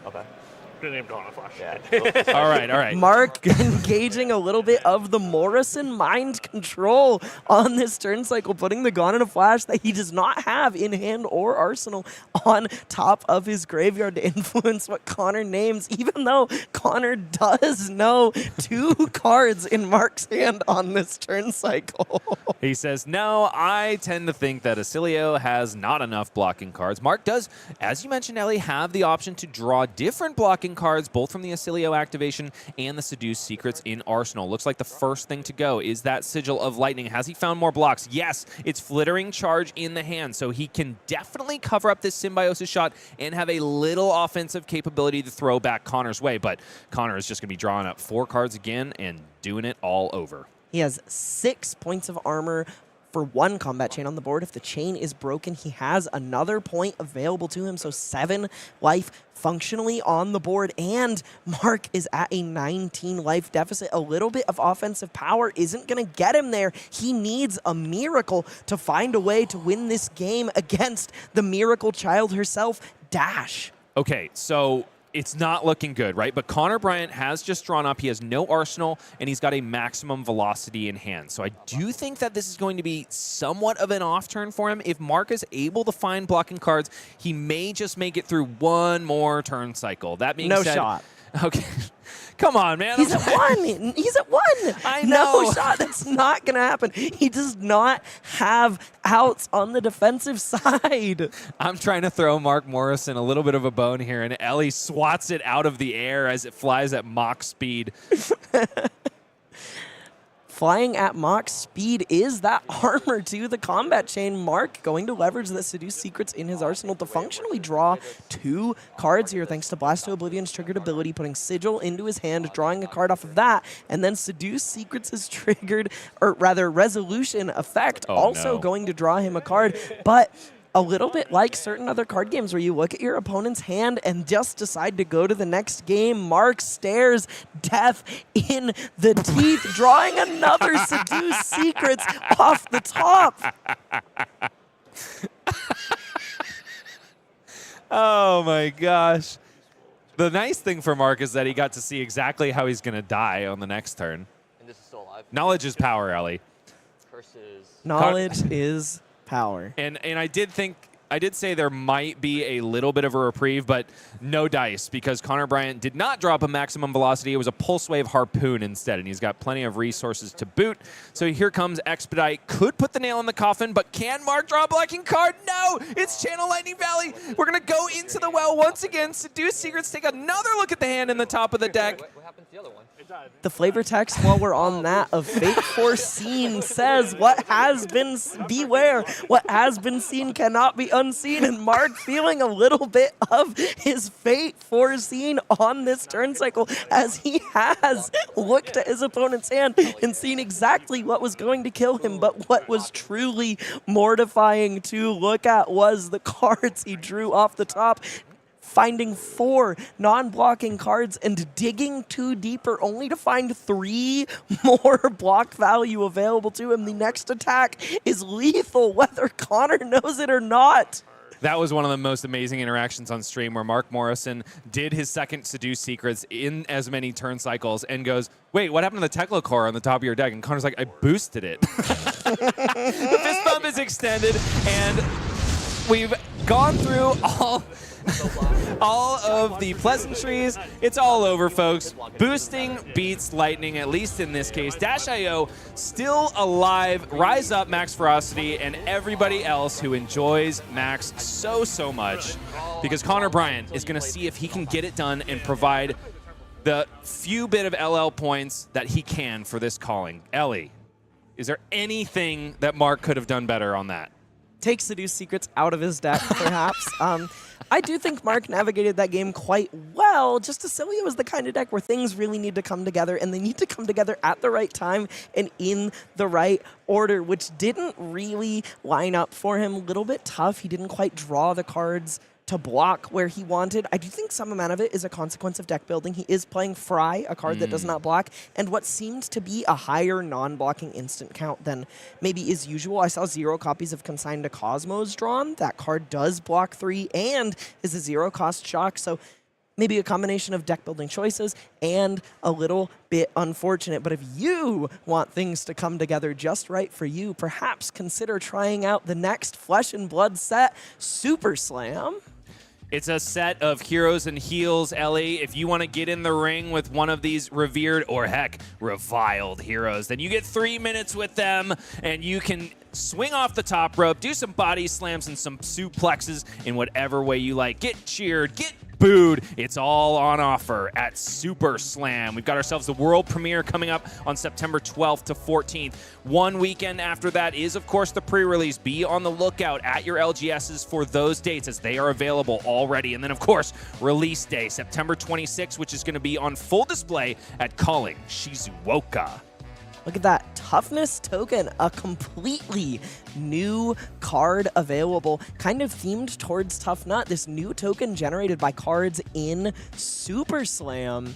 Okay. I'm going to name Gone in a Flash. Yeah. All right, all right. Mark engaging a little bit of the Morrison mind control on this turn cycle, putting the Gone in a Flash that he does not have in hand or arsenal on top of his graveyard to influence what Connor names, even though Connor does know 2 cards in Mark's hand on this turn cycle. He says, no, I tend to think that Oscilio has not enough blocking cards. Mark does, as you mentioned, Elly, have the option to draw different blocking cards, both from the Oscilio activation and the Seduce Secrets in Arsenal. Looks like the first thing to go is that Sigil of Lightning. Has he found more blocks? Yes, it's Flittering Charge in the hand, so he can definitely cover up this Symbiosis shot and have a little offensive capability to throw back Connor's way, but Connor is just going to be drawing up 4 cards again and doing it all over. He has 6 points of armor for 1 combat chain on the board. If the chain is broken, he has another point available to him, so 7 life functionally on the board, and Mark is at a 19 life deficit. A little bit of offensive power isn't going to get him there. He needs a miracle to find a way to win this game against the Miracle Child herself, Dash. Okay, so it's not looking good, right? But Connor Bryant has just drawn up. He has no arsenal, and he's got a maximum velocity in hand. So I do think that this is going to be somewhat of an off turn for him. If Mark is able to find blocking cards, he may just make it through 1 more turn cycle. That being said... No shot. Okay. Come on, man. He's at 1. He's at 1. I know. No shot. That's not going to happen. He does not have outs on the defensive side. I'm trying to throw Mark Morrison a little bit of a bone here, and Elly swats it out of the air as it flies at Mach speed. Flying at Mach speed is that armor to the combat chain. Mark going to leverage the Seduce Secrets in his arsenal to functionally draw 2 cards here thanks to Blast to Oblivion's triggered ability, putting Sigil into his hand, drawing a card off of that, and then Seduce Secrets is triggered, or rather Resolution effect, also going to draw him a card, but a little bit like certain other card games where you look at your opponent's hand and just decide to go to the next game. Mark stares death in the teeth, drawing another Seduce Secrets off the top. Oh my gosh. The nice thing for Mark is that he got to see exactly how he's going to die on the next turn. And this is still alive. Knowledge is power, Elly. Curses. Knowledge is power. And I did say there might be a little bit of a reprieve, but no dice because Connor Bryant did not drop a maximum velocity. It was a pulse wave harpoon instead, and he's got plenty of resources to boot. So here comes Expedite. Could put the nail in the coffin, but can Mark draw a blocking card? No! It's Channel Lightning Valley. We're going to go into the well once again. Seduce Secrets, take another look at the hand in the top of the deck. What happened to the other one? It died. The flavor text while we're on that of Fate Foreseen says what has been, beware, what has been seen cannot be unseen. And Mark feeling a little bit of his Fate Foreseen on this turn cycle as he has looked at his opponent's hand and seen exactly what was going to kill him. But what was truly mortifying to look at was the cards he drew off the top. Finding 4 non-blocking cards and digging 2 deeper only to find 3 more block value available to him. The next attack is lethal whether Connor knows it or not. That was one of the most amazing interactions on stream where Mark Morrison did his second Seduce Secrets in as many turn cycles and goes, wait, what happened to the Tekla core on the top of your deck? And Connor's like, I boosted it. The fist bump is extended, and we've gone through all of the pleasantries. It's all over, folks. Boosting beats lightning, at least in this case. Dash.io still alive. Rise up, Max Ferocity, and everybody else who enjoys Max so much, because Connor Bryant is going to see if he can get it done and provide the few bit of LL points that he can for this calling. Elly, is there anything that Mark could have done better on that? Take Seduce Secrets out of his deck, perhaps. I do think Mark navigated that game quite well. Just Oscilio is the kind of deck where things really need to come together, and they need to come together at the right time and in the right order, which didn't really line up for him. A little bit tough. He didn't quite draw the cards to block where he wanted. I do think some amount of it is a consequence of deck building. He is playing Fry, a card that does not block, and what seems to be a higher non-blocking instant count than maybe is usual. I saw 0 copies of Consigned to Cosmos drawn. That card does block 3 and is a 0-cost shock, so maybe a combination of deck building choices and a little bit unfortunate. But if you want things to come together just right for you, perhaps consider trying out the next Flesh and Blood set, Super Slam. It's a set of heroes and heals, Elly. If you want to get in the ring with one of these revered or, heck, reviled heroes, then you get 3 minutes with them, and you can swing off the top rope, do some body slams and some suplexes in whatever way you like. Get cheered, get booed. It's all on offer at Super Slam. We've got ourselves the world premiere coming up on September 12th to 14th. One weekend after that is, of course, the pre-release. Be on the lookout at your LGSs for those dates as they are available already. And then, of course, release day, September 26th, which is going to be on full display at Calling Shizuoka. Look at that Toughness token, a completely new card available, kind of themed towards Tough Nut. This new token generated by cards in Super Slam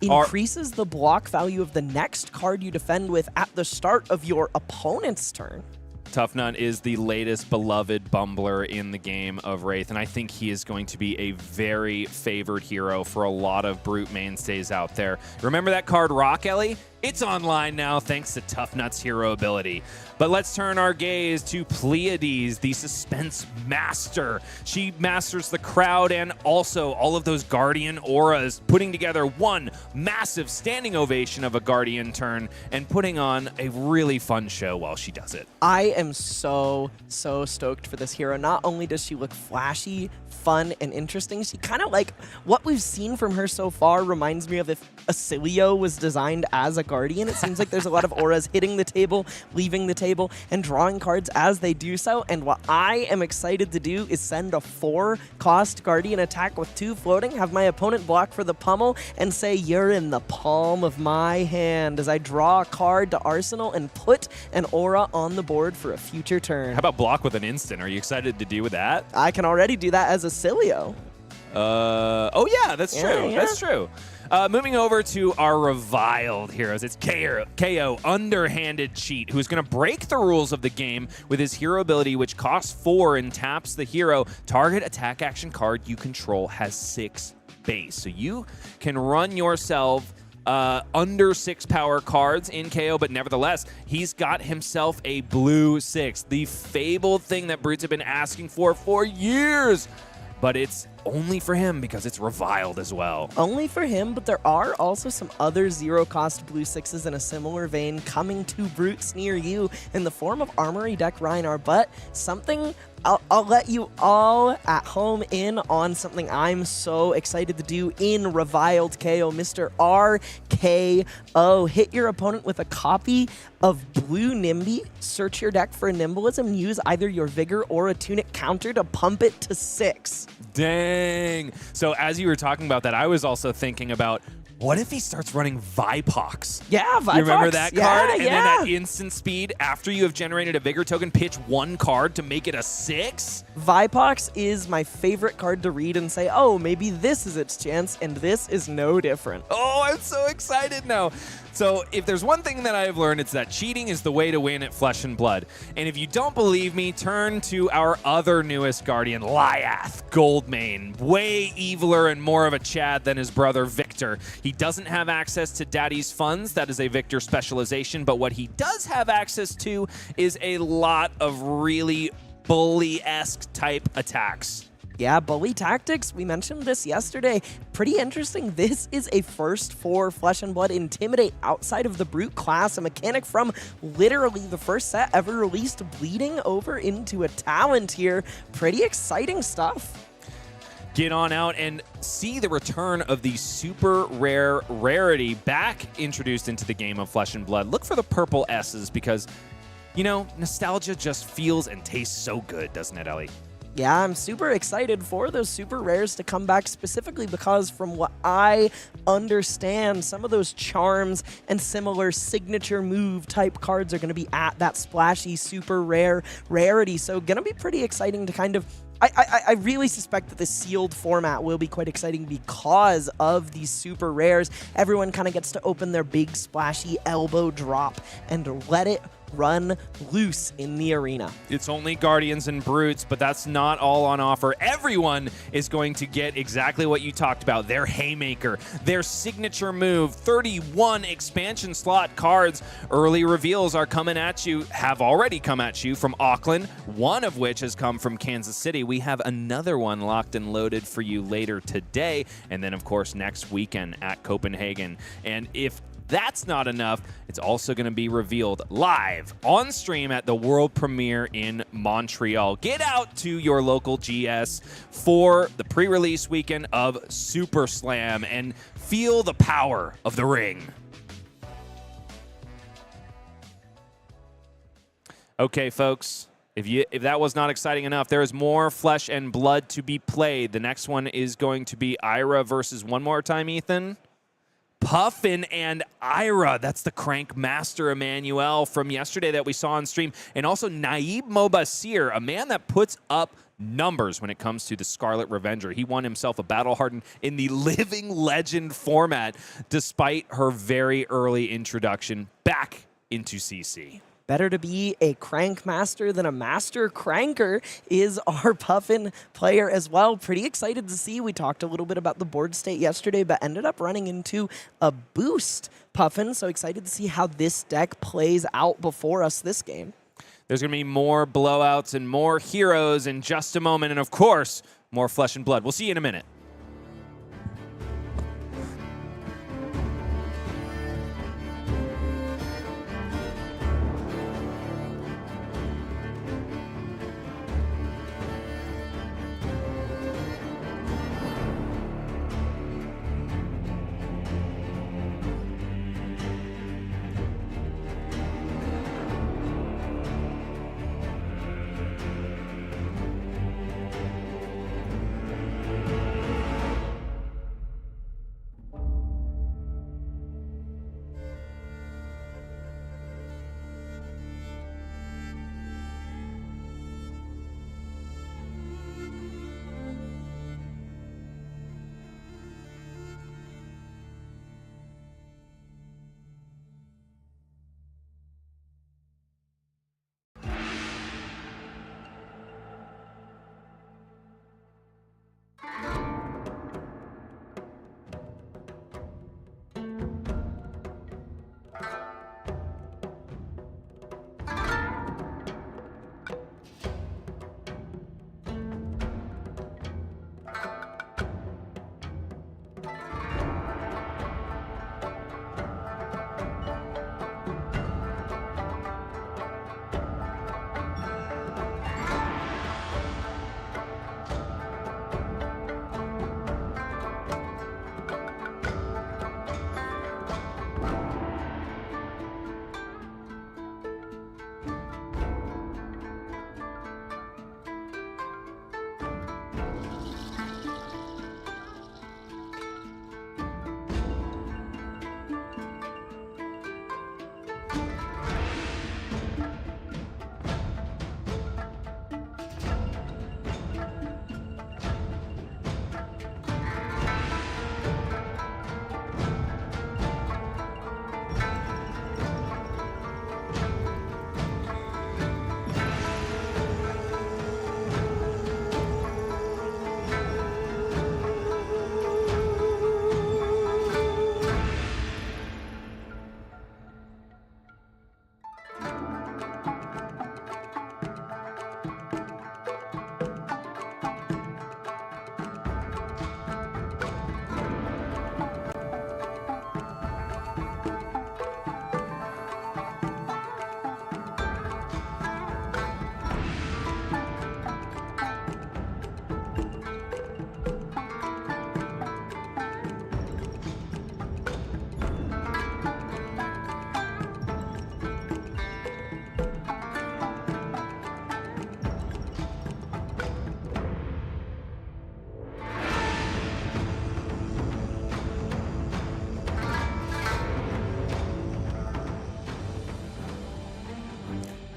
increases the block value of the next card you defend with at the start of your opponent's turn. Tough Nut is the latest beloved bumbler in the game of Rathe, and I think he is going to be a very favored hero for a lot of Brute mainstays out there. Remember that card Rock, Elly? It's online now thanks to Tough Nut's hero ability. But let's turn our gaze to Pleiades, the suspense master. She masters the crowd and also all of those Guardian auras, putting together one massive standing ovation of a Guardian turn and putting on a really fun show while she does it. I am so stoked for this hero. Not only does she look flashy, fun, and interesting, she kind of like what we've seen from her so far reminds me of if Oscilio was designed as a Guardian. It seems like there's a lot of auras hitting the table, leaving the table, and drawing cards as they do so. And what I am excited to do is send a 4-cost Guardian attack with 2 floating, have my opponent block for the pummel, and say, you're in the palm of my hand as I draw a card to Arsenal and put an aura on the board for a future turn. How about block with an instant? Are you excited to do with that? I can already do that as Oscilio. Oh yeah, that's true. Yeah. That's true. Moving over to our reviled heroes, it's KO, underhanded cheat, who's going to break the rules of the game with his hero ability, which costs 4 and taps the hero. Target attack action card you control has 6 base. So you can run yourself under 6 power cards in KO, but nevertheless, he's got himself a blue 6, the fabled thing that Brutes have been asking for years. But it's only for him because it's reviled as well. Only for him, but there are also some other zero-cost blue 6s in a similar vein coming to Brutes near you in the form of Armory Deck Rhinar, but something I'll let you all at home in on something I'm so excited to do in Reviled KO. Mr. RKO. Hit your opponent with a copy of Blue Nimby. Search your deck for a Nimblism. Use either your Vigor or a Tunic counter to pump it to 6. Dang. So as you were talking about that, I was also thinking about, what if he starts running Vipox? Yeah, Vipox. You remember that card? Yeah, and then at instant speed, after you have generated a Vigor token, pitch 1 card to make it a 6? Vipox is my favorite card to read and say, oh, maybe this is its chance, and this is no different. Oh, I'm so excited now. So if there's one thing that I've learned, it's that cheating is the way to win at Flesh and Blood. And if you don't believe me, turn to our other newest Guardian, Lyeth Goldmane. Way eviler and more of a Chad than his brother Victor. He doesn't have access to Daddy's funds. That is a Victor specialization. But what he does have access to is a lot of really bully-esque type attacks. Yeah, bully tactics. We mentioned this yesterday. Pretty interesting. This is a first for Flesh and Blood Intimidate outside of the Brute class, a mechanic from literally the first set ever released, bleeding over into a talent here. Pretty exciting stuff. Get on out and see the return of the super rare rarity back introduced into the game of Flesh and Blood. Look for the purple S's because, you know, nostalgia just feels and tastes so good, doesn't it, Elly? Yeah, I'm super excited for those super rares to come back, specifically because from what I understand, some of those charms and similar signature move type cards are going to be at that splashy super rare rarity. So going to be pretty exciting to kind of I really suspect that the sealed format will be quite exciting because of these super rares. Everyone kind of gets to open their big splashy elbow drop and let it run loose in the arena. It's only Guardians and Brutes, but that's not all on offer. Everyone is going to get exactly what you talked about, their Haymaker, their signature move, 31 expansion slot cards. Early reveals are coming at you, have already come at you from Auckland, one of which has come from Kansas City. We have another one locked and loaded for you later today, and then of course next weekend at Copenhagen. And if that's not enough, it's also going to be revealed live on stream at the world premiere in Montreal. Get out to your local GS for the pre-release weekend of Super Slam and feel the power of the ring. Okay, folks. If that was not exciting enough, there is more Flesh and Blood to be played. The next one is going to be Ira versus, one more time, Ethan? Puffin and Ira. That's the Crank Master Emanuel from yesterday that we saw on stream. And also Naib Mobassir, a man that puts up numbers when it comes to the Scarlet Revenger. He won himself a Battle Hardened in the Living Legend format, despite her very early introduction back into CC. Better to be a crank master than a master cranker is our Puffin player as well. Pretty excited to see. We talked a little bit about the board state yesterday, but ended up running into a boost Puffin. So excited to see how this deck plays out before us this game. There's going to be more blowouts and more heroes in just a moment. And of course, more Flesh and Blood. We'll see you in a minute.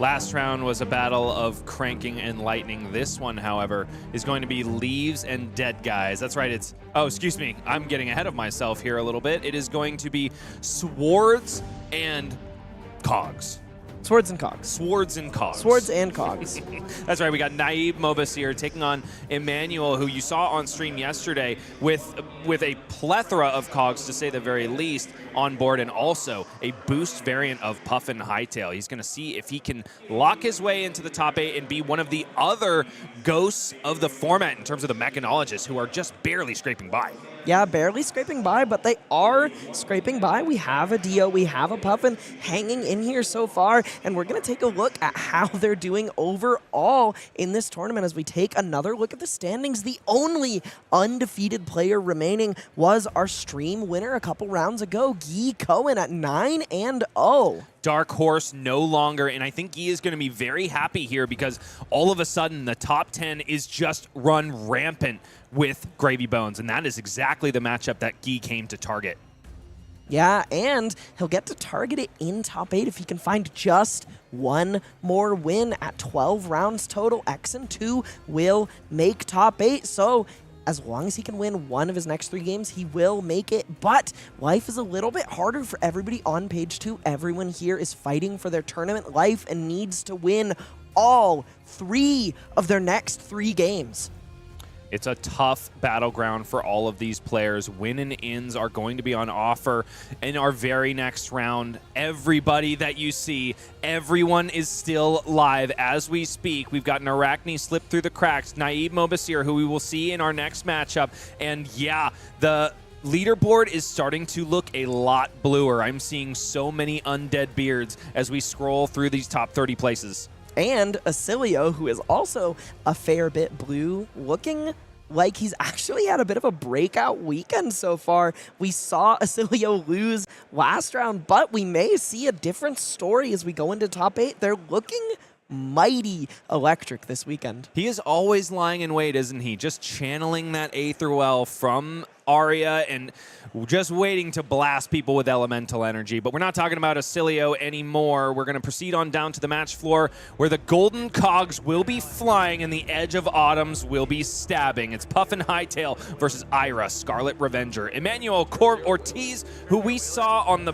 Last round was a battle of cranking and lightning. This one, however, is going to be leaves and dead guys. That's right, it's, oh, excuse me, I'm getting ahead of myself here a little bit. It is going to be swords and cogs. Swords and cogs. Swords and cogs. Swords and cogs. That's right. We got Naib Mobassir taking on Emanuel, who you saw on stream yesterday with a plethora of cogs, to say the very least, on board, and also a boost variant of Puffin Hightail. He's going to see if he can lock his way into the top 8 and be one of the other ghosts of the format in terms of the mechanologists, who are just barely scraping by. Yeah, barely scraping by, but they are scraping by. We have a Dio, we have a Puffin hanging in here so far, and we're going to take a look at how they're doing overall in this tournament as we take another look at the standings. The only undefeated player remaining was our stream winner a couple rounds ago, Cohen, at 9-0. Dark Horse no longer, and I think he is going to be very happy here because all of a sudden the top 10 is just run rampant with Gravy Bones, and that is exactly the matchup that Guy came to target. Yeah, and he'll get to target it in top 8 if he can find just one more win at 12 rounds total. X and 2 will make top 8, so as long as he can win one of his next 3 games, he will make it. But life is a little bit harder for everybody on page 2. Everyone here is fighting for their tournament life and needs to win all 3 of their next 3 games. It's a tough battleground for all of these players. Win and ins are going to be on offer in our very next round. Everybody that you see, everyone is still live as we speak. We've got an Arachne slip through the cracks, Naib Mobassir, who we will see in our next matchup. And yeah, the leaderboard is starting to look a lot bluer. I'm seeing so many undead beards as we scroll through these top 30 places. And Oscilio, who is also a fair bit blue, looking like he's actually had a bit of a breakout weekend so far. We saw Oscilio lose last round, but we may see a different story as we go into top 8. They're looking mighty electric this weekend. He is always lying in wait, isn't he? Just channeling that Aether Well from Arya and just waiting to blast people with elemental energy. But we're not talking about Oscilio anymore. We're going to proceed on down to the match floor where the golden cogs will be flying and the edge of autumns will be stabbing. It's Puffin Hightail versus Ira, Scarlet Revenger. Emanuel Corps-Ortiz, who we saw on the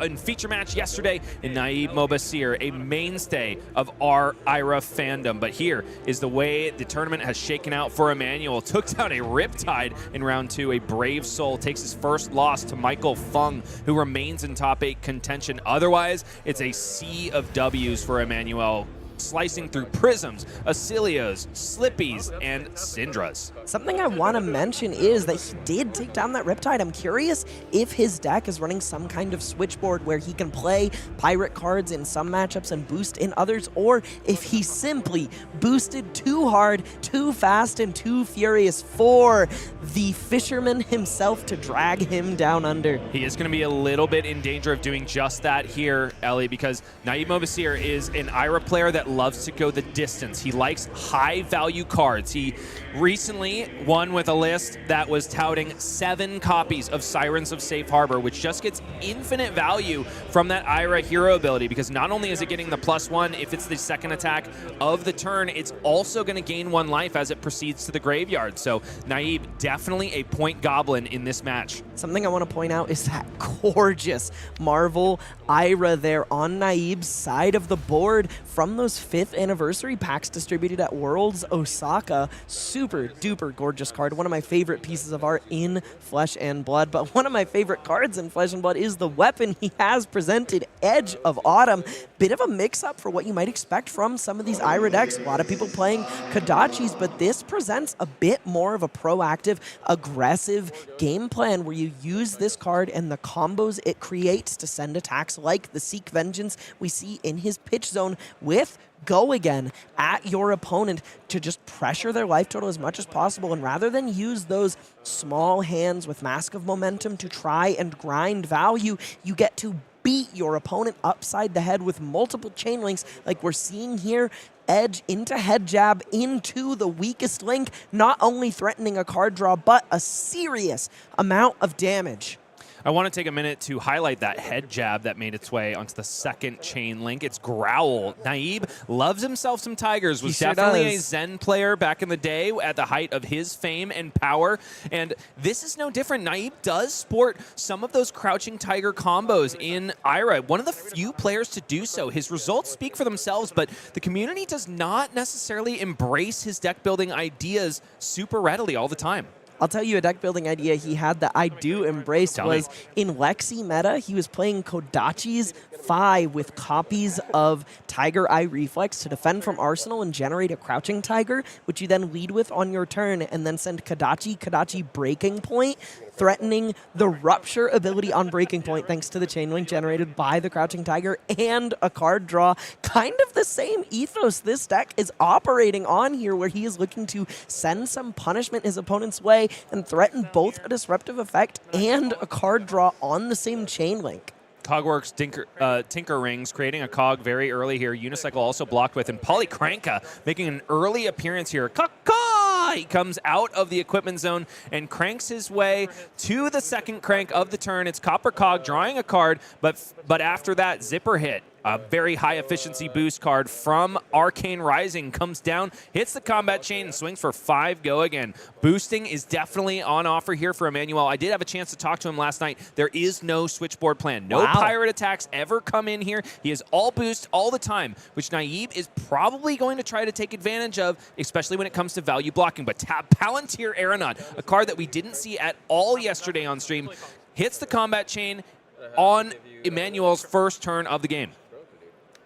in feature match yesterday, and Naib Mobassir, a mainstay of our Ira fandom. But here is the way the tournament has shaken out for Emanuel. Took down a Riptide in round 2. A brave soul takes his first loss to Michael Fang, who remains in top 8 contention. Otherwise, it's a sea of W's for Emanuel, slicing through Prisms, Oscilios, Slippies, and Syndras. Something I want to mention is that he did take down that Riptide. I'm curious if his deck is running some kind of switchboard where he can play pirate cards in some matchups and boost in others, or if he simply boosted too hard, too fast, and too furious for the fisherman himself to drag him down under. He is going to be a little bit in danger of doing just that here, Elly, because Naib Mobassir is an Ira player that loves to go the distance. He likes high-value cards. He recently won with a list that was touting 7 copies of Sirens of Safe Harbor, which just gets infinite value from that Ira hero ability, because not only is it getting the +1 if it's the second attack of the turn, it's also going to gain 1 life as it proceeds to the graveyard. So Naib, definitely a point goblin in this match. Something I want to point out is that gorgeous Marvel Ira there on Naib's side of the board from those 5th anniversary packs distributed at Worlds Osaka. Super duper gorgeous card. One of my favorite pieces of art in Flesh and Blood, but one of my favorite cards in Flesh and Blood is the weapon he has presented, Edge of Autumn. Bit of a mix-up for what you might expect from some of these Ira decks. A lot of people playing Kodachis, but this presents a bit more of a proactive, aggressive game plan where you use this card and the combos it creates to send attacks like the Seek Vengeance we see in his pitch zone with Go Again at your opponent to just pressure their life total as much as possible. And rather than use those small hands with Mask of Momentum to try and grind value, you get to beat your opponent upside the head with multiple chain links like we're seeing here. Edge into head jab into the weakest link, not only threatening a card draw, but a serious amount of damage. I want to take a minute to highlight that head jab that made its way onto the second chain link. It's Growl. Naib loves himself some tigers, was definitely a Zen player back in the day at the height of his fame and power. And this is no different. Naib does sport some of those crouching tiger combos in Ira. One of the few players to do so. His results speak for themselves, but the community does not necessarily embrace his deck building ideas super readily all the time. I'll tell you a deck building idea he had that I do embrace was in Lexi meta, he was playing Kodachi's Phi with copies of Tiger Eye Reflex to defend from Arsenal and generate a crouching tiger, which you then lead with on your turn and then send Kodachi Breaking Point, threatening the Rupture ability on Breaking Point thanks to the chain link generated by the crouching tiger and a card draw. Kind of the same ethos this deck is operating on here, where he is looking to send some punishment his opponent's way and threaten both a disruptive effect and a card draw on the same chain link. Cogworks Tinker Rings creating a cog very early here. Unicycle also blocked with, and Polycranka making an early appearance here. He comes out of the equipment zone and cranks his way to the second crank of the turn. It's Copper Cog drawing a card, but after that, Zipper Hit. A very high efficiency boost card from Arcane Rising comes down, hits the combat chain, and swings for 5 go again. Boosting is definitely on offer here for Emanuel. I did have a chance to talk to him last night. There is no switchboard plan. No pirate attacks ever come in here. He is all boost all the time, which Naib is probably going to try to take advantage of, especially when it comes to value blocking. But Palantir Aeronaut, a card that we didn't see at all yesterday on stream, hits the combat chain on Emanuel's first turn of the game.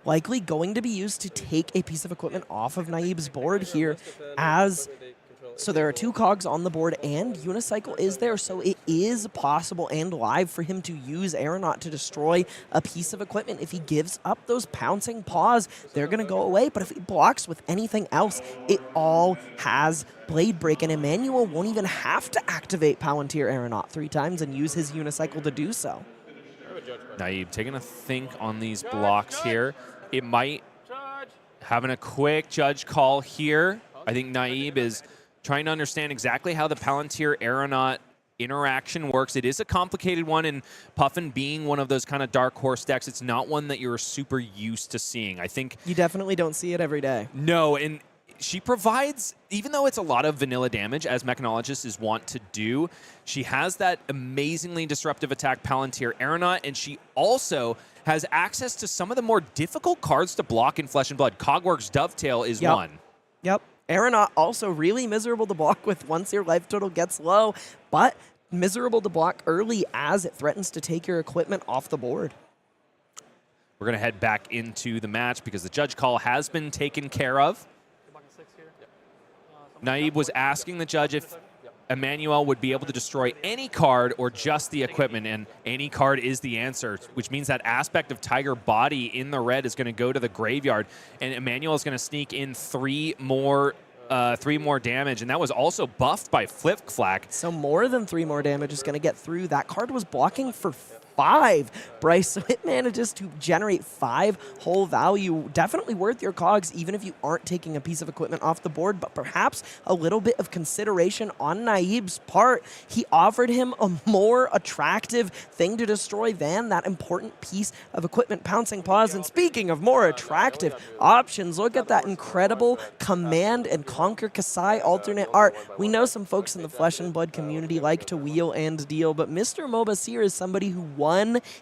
Likely going to be used to take a piece of equipment off of Naib's board here, as so there are 2 cogs on the board and Unicycle is there, so it is possible and live for him to use Aeronaut to destroy a piece of equipment. If he gives up those pouncing paws, they're going to go away, but if he blocks with anything else, it all has Blade Break, and Emanuel won't even have to activate Palantir Aeronaut 3 times and use his Unicycle to do so. Naib taking a think on these blocks here. It might having a quick judge call here. I think Naib is trying to understand exactly how the Palantir Aeronaut interaction works. It is a complicated one, and Puffin being one of those kind of dark horse decks, it's not one that you're super used to seeing. I think you definitely don't see it every day. No, and she provides, even though it's a lot of vanilla damage, as Mechanologists is wont to do, she has that amazingly disruptive attack Palantir Aeronaut, and she also has access to some of the more difficult cards to block in Flesh and Blood. Cogworks Dovetail is one. Yep. Aeronaut also really miserable to block with once your life total gets low, but miserable to block early as it threatens to take your equipment off the board. We're going to head back into the match because the judge call has been taken care of. Naib was asking the judge if Emanuel would be able to destroy any card or just the equipment, and any card is the answer, which means that aspect of Tiger Body in the red is going to go to the graveyard, and Emanuel is going to sneak in 3 more damage, and that was also buffed by Flip Flack. So more than 3 more damage is going to get through. That card was blocking for 5, Bryce, so it manages to generate 5 whole value. Definitely worth your cogs, even if you aren't taking a piece of equipment off the board, but perhaps a little bit of consideration on Naib's part. He offered him a more attractive thing to destroy than that important piece of equipment, Pouncing Paws. And speaking of more attractive options, look at that incredible Command and Conquer Kasai alternate art. We know some folks in the Flesh and Blood community like to wheel and deal, but Mr. Mobassir is somebody who won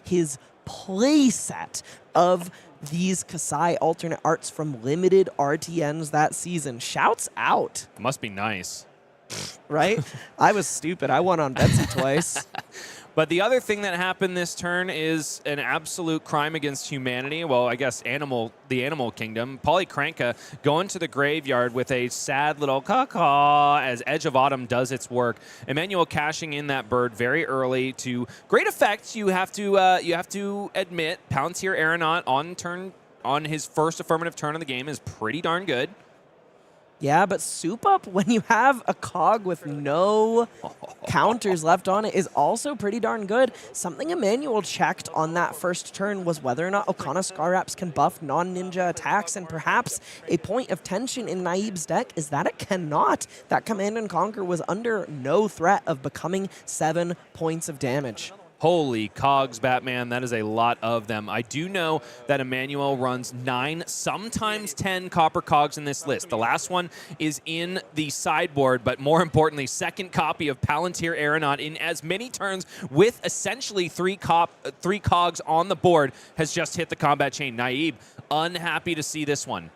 his play set of these Kasai alternate arts from limited RTNs that season. Shouts out. Must be nice. Right? I was stupid. I won on Betsy twice. But the other thing that happened this turn is an absolute crime against humanity. Well, I guess the animal kingdom. Polycranka going to the graveyard with a sad little caw-caw as Edge of Autumn does its work. Emanuel cashing in that bird very early to great effect. You have to admit, Palantir Aeronaut on his first affirmative turn of the game is pretty darn good. Yeah, but Soup Up, when you have a cog with no counters left on it, is also pretty darn good. Something Emanuel checked on that first turn was whether or not Okana Scar Wraps can buff non-ninja attacks, and perhaps a point of tension in Naib's deck is that it cannot. That Command and Conquer was under no threat of becoming 7 points of damage. Holy cogs, Batman. That is a lot of them. I do know that Emanuel runs 9, sometimes 10 copper cogs in this list. The last one is in the sideboard, but more importantly, second copy of Palantir Aeronaut in as many turns with essentially three cogs on the board has just hit the combat chain. Naib, unhappy to see this one.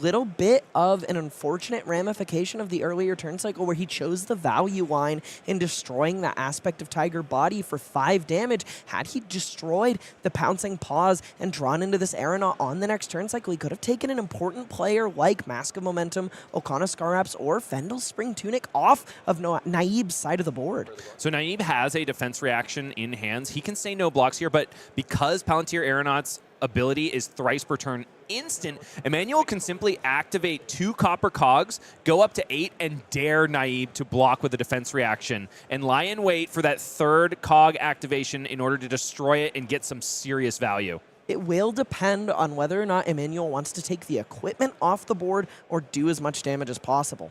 Little bit of an unfortunate ramification of the earlier turn cycle where he chose the value line in destroying that aspect of Tiger Body for 5 damage. Had he destroyed the Pouncing Paws and drawn into this Aeronaut on the next turn cycle, he could have taken an important player like Mask of Momentum, Okana Scarabs, or Fendel's Spring Tunic off of Naib's side of the board. So Naib has a defense reaction in hands. He can say no blocks here, but because Palantir Aeronaut's ability is thrice per turn instant, Emanuel can simply activate 2 copper cogs, go up to 8, and dare Naib to block with a defense reaction, and lie in wait for that 3rd cog activation in order to destroy it and get some serious value. It will depend on whether or not Emanuel wants to take the equipment off the board or do as much damage as possible.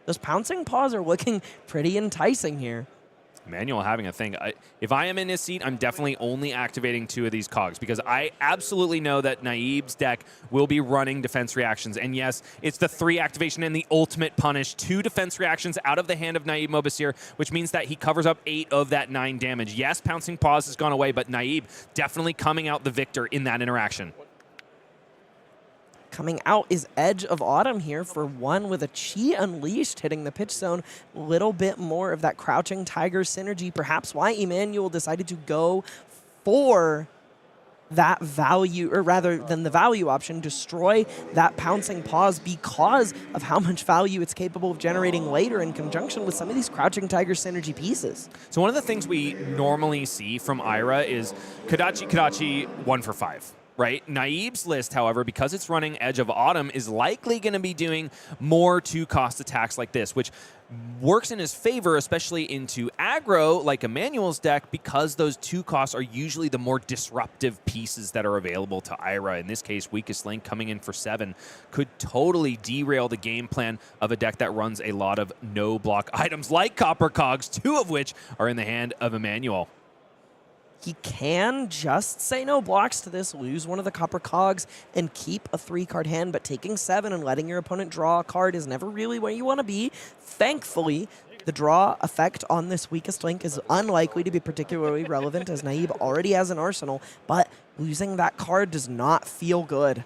Those Pouncing Paws are looking pretty enticing here. Emanuel having a thing. If I am in his seat, I'm definitely only activating 2 of these cogs because I absolutely know that Naib's deck will be running defense reactions. And yes, it's the 3 activation and the ultimate punish. 2 defense reactions out of the hand of Naib Mobassir, which means that he covers up 8 of that 9 damage. Yes, Pouncing Paws has gone away, but Naib definitely coming out the victor in that interaction. Coming out is Edge of Autumn here for 1 with a Chi Unleashed hitting the pitch zone. A little bit more of that Crouching Tiger synergy, perhaps why Emanuel decided to go for that value, or rather than the value option, destroy that Pouncing Paws because of how much value it's capable of generating later in conjunction with some of these Crouching Tiger synergy pieces. So one of the things we normally see from Ira is Kodachi 1 for 5. Right? Naib's list, however, because it's running Edge of Autumn, is likely going to be doing more 2-cost attacks like this, which works in his favor, especially into aggro like Emanuel's deck, because those 2 costs are usually the more disruptive pieces that are available to Ira. In this case, Weakest Link coming in for 7 could totally derail the game plan of a deck that runs a lot of no-block items like Copper Cogs, 2 of which are in the hand of Emanuel. He can just say no blocks to this, lose 1 of the copper cogs, and keep a 3-card hand, but taking 7 and letting your opponent draw a card is never really where you want to be. Thankfully, the draw effect on this Weakest Link is unlikely to be particularly relevant, as Naib already has an arsenal, but losing that card does not feel good.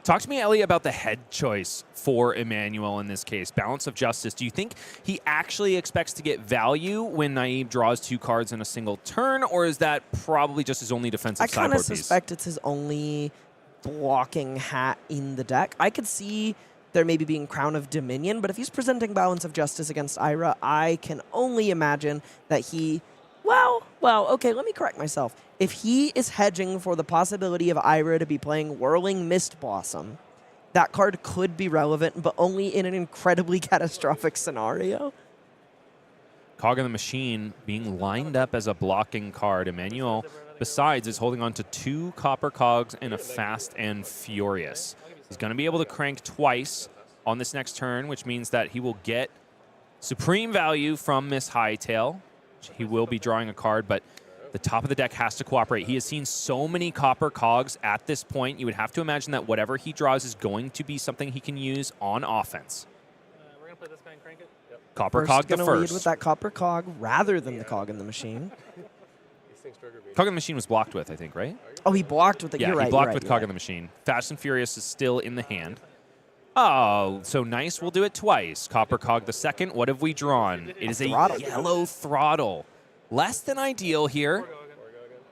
Talk to me, Elly, about the head choice for Emanuel in this case. Balance of Justice. Do you think he actually expects to get value when Naib draws 2 cards in a single turn, or is that probably just his only defensive sideboard piece? I kind of suspect it's his only blocking hat in the deck. I could see there maybe being Crown of Dominion, but if he's presenting Balance of Justice against Ira, I can only imagine that he... Well, okay, let me correct myself. If he is hedging for the possibility of Ira to be playing Whirling Mist Blossom, that card could be relevant, but only in an incredibly catastrophic scenario. Cog in the Machine being lined up as a blocking card. Emanuel, besides, is holding on to 2 Copper Cogs and a Fast and Furious. He's going to be able to crank twice on this next turn, which means that he will get supreme value from Miss Hightail. He will be drawing a card, but the top of the deck has to cooperate. He has seen so many Copper Cogs at this point. You would have to imagine that whatever he draws is going to be something he can use on offense. We're going to play this guy and crank it? Yep. Copper Cog the Gonna first. lead with that Copper Cog rather than the Cog in the Machine. Cog in the Machine was blocked with, I think, right? Oh, he blocked with it. Yeah, You're right, he blocked you're with right, Cog you're in the Machine. Fast and Furious is still in the hand. Oh, so nice. We'll do it twice. Copper Cog the second. What have we drawn? It is a Throttle. yellow throttle. Less than ideal here.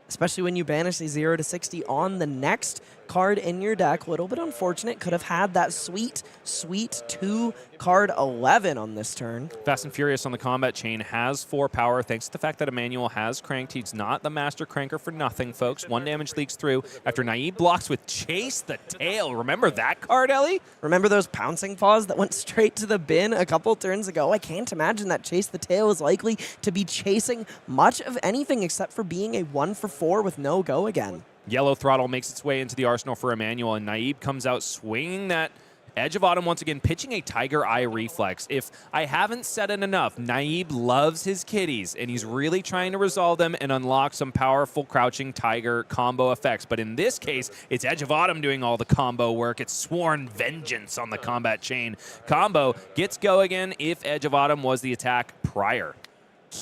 Especially when you banish the 0 to 60 on the next card in your deck. A little bit unfortunate. Could have had that sweet 2-card 11 on this turn. Fast and Furious on the combat chain has 4 power thanks to the fact that Emanuel has cranked. He's not the master cranker for nothing, folks. 1 damage leaks through after Naib blocks with Chase the Tail. Remember that card, Elly? Remember those Pouncing Paws that went straight to the bin a couple turns ago? I can't imagine that Chase the Tail is likely to be chasing much of anything except for being a 1 for 4 with no go again. Yellow Throttle makes its way into the arsenal for Emanuel, and Naib comes out swinging that Edge of Autumn once again pitching a Tiger Eye Reflex. If I haven't said it enough, Naib loves his kitties, and he's really trying to resolve them and unlock some powerful Crouching Tiger combo effects. But in this case, it's Edge of Autumn doing all the combo work. It's Sworn Vengeance on the combat chain. Combo gets go again if Edge of Autumn was the attack prior.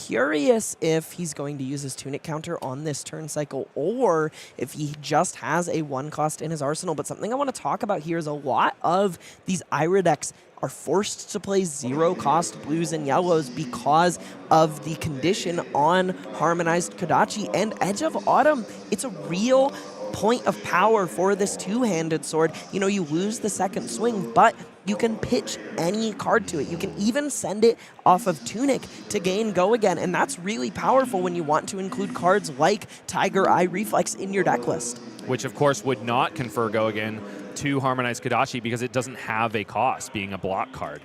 Curious if he's going to use his Tunic counter on this turn cycle or if he just has a 1-cost in his arsenal. But something I want to talk about here is a lot of these Ira decks are forced to play 0-cost blues and yellows because of the condition on Harmonized Kodachi. And Edge of Autumn, it's a real point of power for this two-handed sword. You know, you lose the second swing, but you can pitch any card to it. You can even send it off of Tunic to gain go again, and that's really powerful when you want to include cards like Tiger Eye Reflex in your deck list. Which, of course, would not confer go again to Harmonized Kodachi because it doesn't have a cost, being a block card.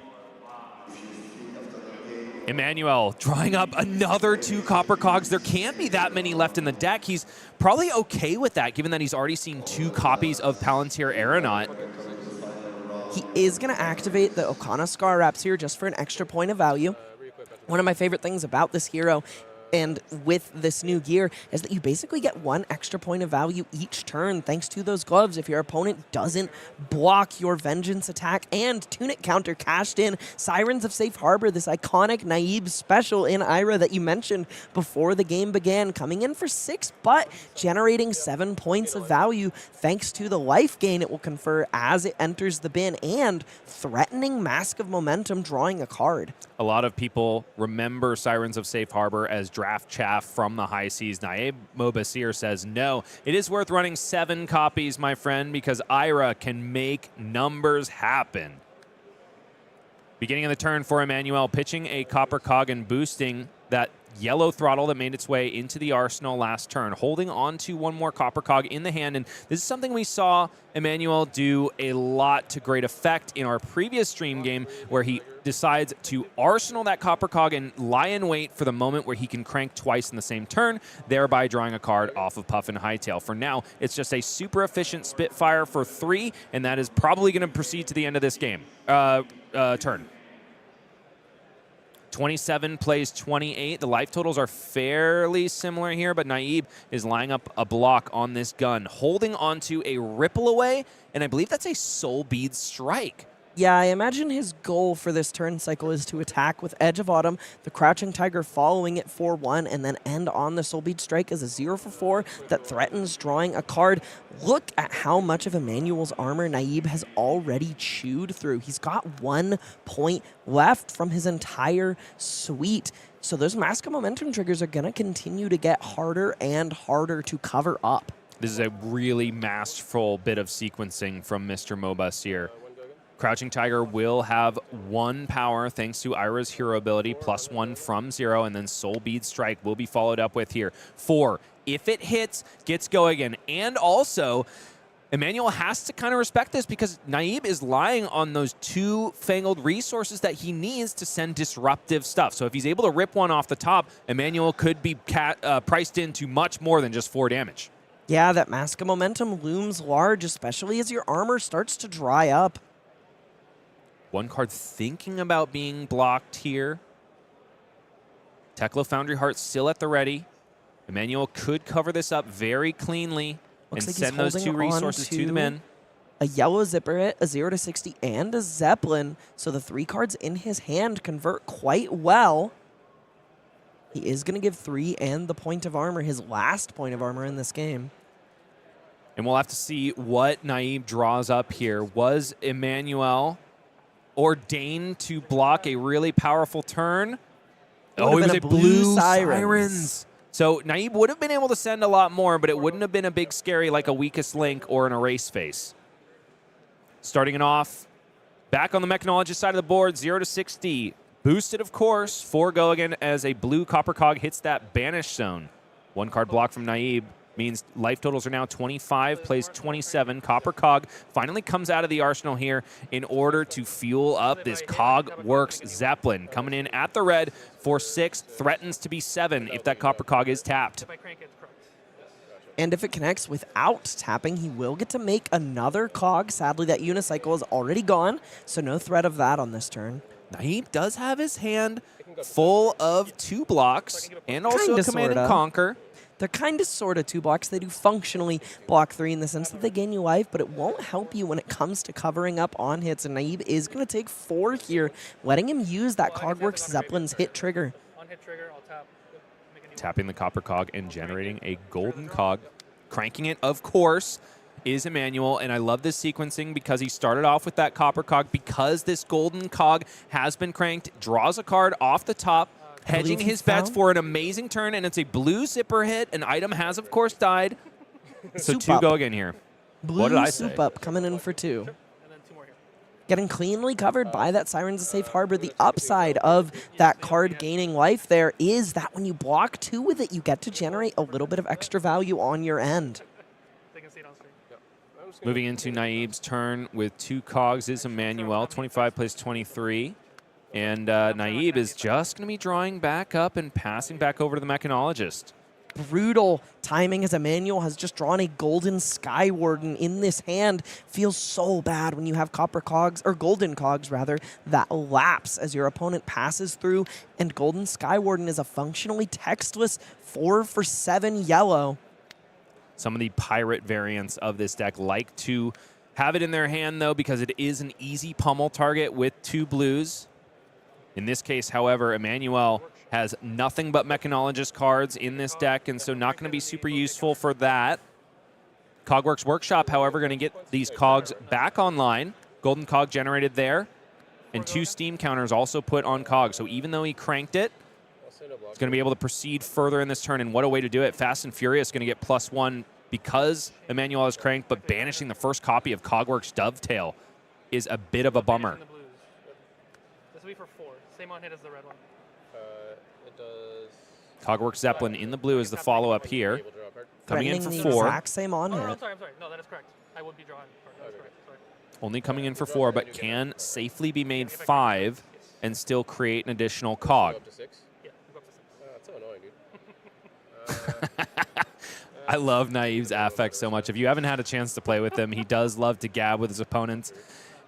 Emanuel drawing up another 2 copper cogs. There can't be that many left in the deck. He's probably okay with that, given that he's already seen 2 copies of Palantir Aeronaut. He is going to activate the Okana Scar Wraps here just for an extra point of value. One of my favorite things about this hero and with this new gear is that you basically get 1 extra point of value each turn thanks to those gloves if your opponent doesn't block your Vengeance attack. And Tunic counter cashed in. Sirens of Safe Harbor, this iconic Naib special in Ira that you mentioned before the game began, coming in for 6, but generating 7 points of value thanks to the life gain it will confer as it enters the bin and threatening Mask of Momentum drawing a card. A lot of people remember Sirens of Safe Harbor as draft chaff from the high seas. Naib Mobassir says, no, it is worth running 7 copies, my friend, because Ira can make numbers happen. Beginning of the turn for Emanuel, pitching a Copper Cog and boosting that yellow throttle that made its way into the arsenal last turn, holding on to 1 more Copper Cog in the hand. And this is something we saw Emanuel do a lot to great effect in our previous stream game, where he decides to arsenal that Copper Cog and lie in wait for the moment where he can crank twice in the same turn, thereby drawing a card off of Puffin Hightail. For now, it's just a super efficient Spitfire for 3, and that is probably going to proceed to the end of this game. Turn. 27 plays 28. The life totals are fairly similar here, but Naib is lining up a block on this gun, holding onto a Ripple Away, and I believe that's a Soul Bead Strike. Yeah, I imagine his goal for this turn cycle is to attack with Edge of Autumn, the Crouching Tiger following it for 1, and then end on the Soul Bead Strike as a 0 for 4 that threatens drawing a card. Look at how much of Emanuel's armor Naib has already chewed through. He's got 1 point left from his entire suite. So those Mask of Momentum triggers are going to continue to get harder and harder to cover up. This is a really masterful bit of sequencing from Mr. Mobassir. Crouching Tiger will have 1 power thanks to Ira's hero ability, +1 from 0, and then Soul Bead Strike will be followed up with here. 4, if it hits, gets go again. And also, Emanuel has to kind of respect this because Naib is lying on those 2 fangled resources that he needs to send disruptive stuff. So if he's able to rip 1 off the top, Emanuel could be priced into much more than just 4 damage. Yeah, that Mask of Momentum looms large, especially as your armor starts to dry up. 1 card thinking about being blocked here. Teklo Foundry Heart still at the ready. Emanuel could cover this up very cleanly and send those 2 resources to the men. A yellow Zipper Hit, a 0 to 60, and a Zeppelin. So the 3 cards in his hand convert quite well. He is going to give 3 and the point of armor, his last point of armor in this game. And we'll have to see what Naib draws up here. Was Emanuel ordained to block a really powerful turn? Oh, it was a blue Sirens. So Naib would have been able to send a lot more, but it wouldn't have been a big scary like a Weakest Link or an Erase Face. Starting it off, back on the Mechanologist side of the board, 0 to 60. Boosted, of course, 4 go again as a blue Copper Cog hits that Banish Zone. 1 card block from Naib means life totals are now 25, plays 27. Copper Cog finally comes out of the arsenal here in order to fuel up this Cog Works Zeppelin. Coming in at the red for 6, threatens to be 7 if that Copper Cog is tapped. And if it connects without tapping, he will get to make another cog. Sadly, that unicycle is already gone, so no threat of that on this turn. Naib does have his hand full of 2 blocks and also Kinda, a Command and sorta. Conquer. They're kind of sort of 2 blocks. They do functionally block 3 in the sense that they gain you life, but it won't help you when it comes to covering up on hits. And Naib is going to take 4 here, letting him use that Cogworks Zeppelin's hit trigger. On hit trigger, I'll tap. Make a new Tapping the copper cog and generating a golden cog. Cranking it, of course, is Emanuel, and I love this sequencing because he started off with that copper cog. Because this golden cog has been cranked, draws a card off the top, hedging he his bets found- for an amazing turn, and it's a blue zipper hit. An item has, of course, died. So Soup 2 up. go again here. Blue What did I soup say? up coming in for 2. and then 2 more here. Getting cleanly covered by that Siren's a Safe Harbor. The upside of that card gaining life there is that when you block 2 with it, you get to generate a little bit of extra value on your end. They can see it on screen. Moving into Naib's turn with 2 cogs is Emanuel. 25 plays 23. And Naib is just going to be drawing back up and passing back over to the Mechanologist. Brutal timing as Emanuel has just drawn a golden Sky Warden in this hand. Feels so bad when you have copper cogs, or golden cogs rather, that lapse as your opponent passes through, and golden Sky Warden is a functionally textless 4 for 7 yellow. Some of the pirate variants of this deck like to have it in their hand, though, because it is an easy pummel target with 2 blues. In this case, however, Emanuel has nothing but Mechanologist cards in this deck, and so not going to be super useful for that. Cogworks Workshop, however, going to get these cogs back online. Golden cog generated there, and 2 steam counters also put on cog. So even though he cranked it, he's going to be able to proceed further in this turn, and what a way to do it. Fast and Furious going to get +1 because Emanuel is cranked, but banishing the first copy of Cogworks Dovetail is a bit of a bummer. In the blues. This will be for 4. Same on hit as the red one. It does. Cogworks Zeppelin in the blue is the follow-up here. Coming in for Threatening the 4. exact same on Oh, hit. I'm sorry. No, that is correct. I would be drawing. That is correct. Sorry. Only coming in for 4, but can safely be made 5 and still create an additional cog. Up to 6. Yeah, we'll go up to 6. That's so annoying, dude. I love Naib's affect so much. If you haven't had a chance to play with him, he does love to gab with his opponents,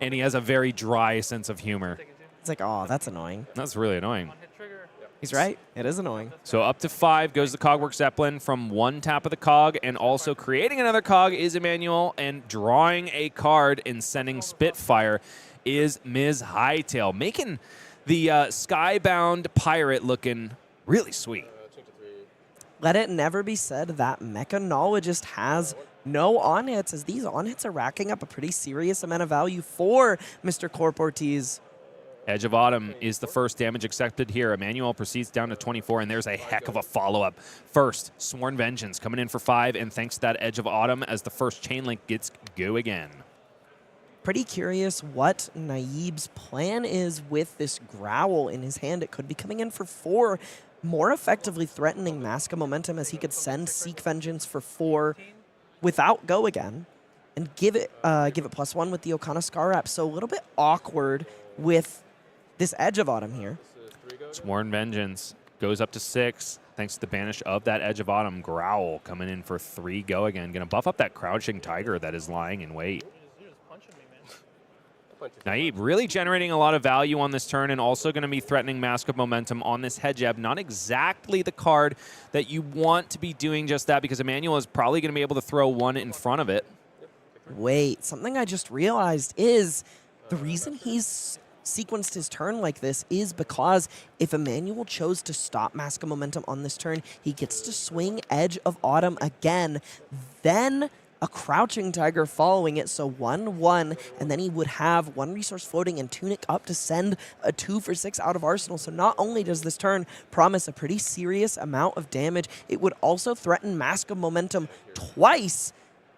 and he has a very dry sense of humor. Take it, too. It's like, oh, that's annoying. That's really annoying. On hit trigger. He's right. It is annoying. So up to 5 goes the Cogworks Zeppelin from 1 tap of the cog, and also creating another cog is Emanuel, and drawing a card and sending Spitfire is Ms. Hightail, making the Skybound Pirate looking really sweet. 2 to 3. Let it never be said that Mechanologist has no on-hits, as these on-hits are racking up a pretty serious amount of value for Mr. Corps-Ortiz. Edge of Autumn is the first damage accepted here. Emanuel proceeds down to 24, and there's a heck of a follow-up. First, Sworn Vengeance coming in for 5, and thanks to that Edge of Autumn as the first chain link gets go again. Pretty curious what Naib's plan is with this Growl in his hand. It could be coming in for 4, more effectively threatening Mask of Momentum, as he could send Seek Vengeance for 4 without Go Again and give it +1 with the Okana Scar Wrap. So a little bit awkward with this Edge of Autumn here. Sworn Vengeance goes up to 6, thanks to the banish of that Edge of Autumn. Growl coming in for 3 go again. Going to buff up that Crouching Tiger that is lying in wait. You're just punching me, man. Naib really generating a lot of value on this turn, and also going to be threatening Mask of Momentum on this Hedgehab. Not exactly the card that you want to be doing just that, because Emanuel is probably going to be able to throw 1 in front of it. Wait, something I just realized is the reason he's sequenced his turn like this is because if Emanuel chose to stop Mask of Momentum on this turn, he gets to swing Edge of Autumn again, then a Crouching Tiger following it, so 1/1, and then he would have 1 resource floating and Tunic up to send a 2 for 6 out of Arsenal. So not only does this turn promise a pretty serious amount of damage, it would also threaten Mask of Momentum twice.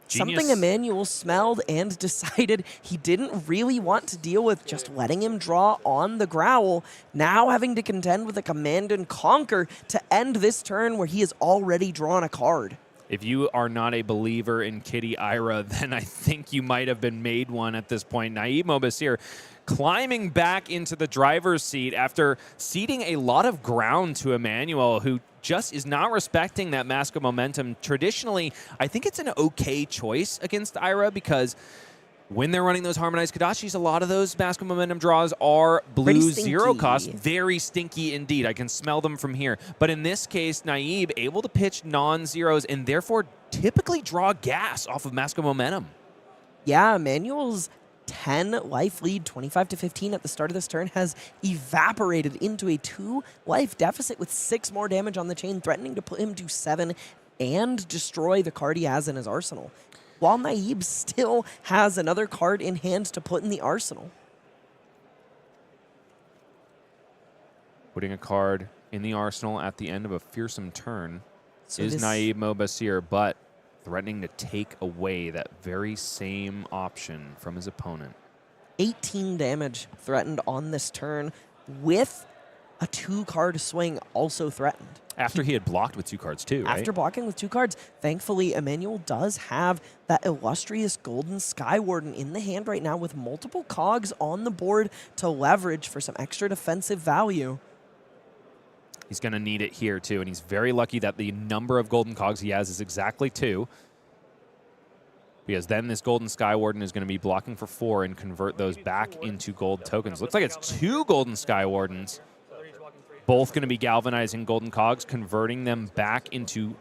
Genius. Something Emanuel smelled and decided he didn't really want to deal with, just letting him draw on the Growl, now having to contend with a Command and Conquer to end this turn where he has already drawn a card. If you are not a believer in Kitty Ira, then I think you might have been made one at this point. Naib Mobassir climbing back into the driver's seat after ceding a lot of ground to Emanuel, who just is not respecting that Mask of Momentum. Traditionally, I think it's an okay choice against Ira because when they're running those Harmonized Kodachis, a lot of those Mask of Momentum draws are blue zero cost. Very stinky indeed. I can smell them from here. But in this case, Naib able to pitch non-zeros and therefore typically draw gas off of Mask of Momentum. Yeah, Emanuel's 10 life lead, 25 to 15 at the start of this turn, has evaporated into a 2 life deficit with 6 more damage on the chain, threatening to put him to 7 and destroy the card he has in his arsenal, while Naib still has another card in hand to put in the arsenal. Putting a card in the arsenal at the end of a fearsome turn So is Naib Mobassir, but threatening to take away that very same option from his opponent. 18 damage threatened on this turn with a 2-card swing also threatened. After he had blocked with 2 cards too, right? After blocking with 2 cards, thankfully, Emanuel does have that illustrious Golden Skywarden in the hand right now with multiple cogs on the board to leverage for some extra defensive value. He's going to need it here too, and he's very lucky that the number of golden cogs he has is exactly 2. Because then this Golden Skywarden is going to be blocking for 4 and convert those back into gold tokens. Looks like it's 2 Golden Skywardens. Both going to be galvanizing golden cogs, converting them back into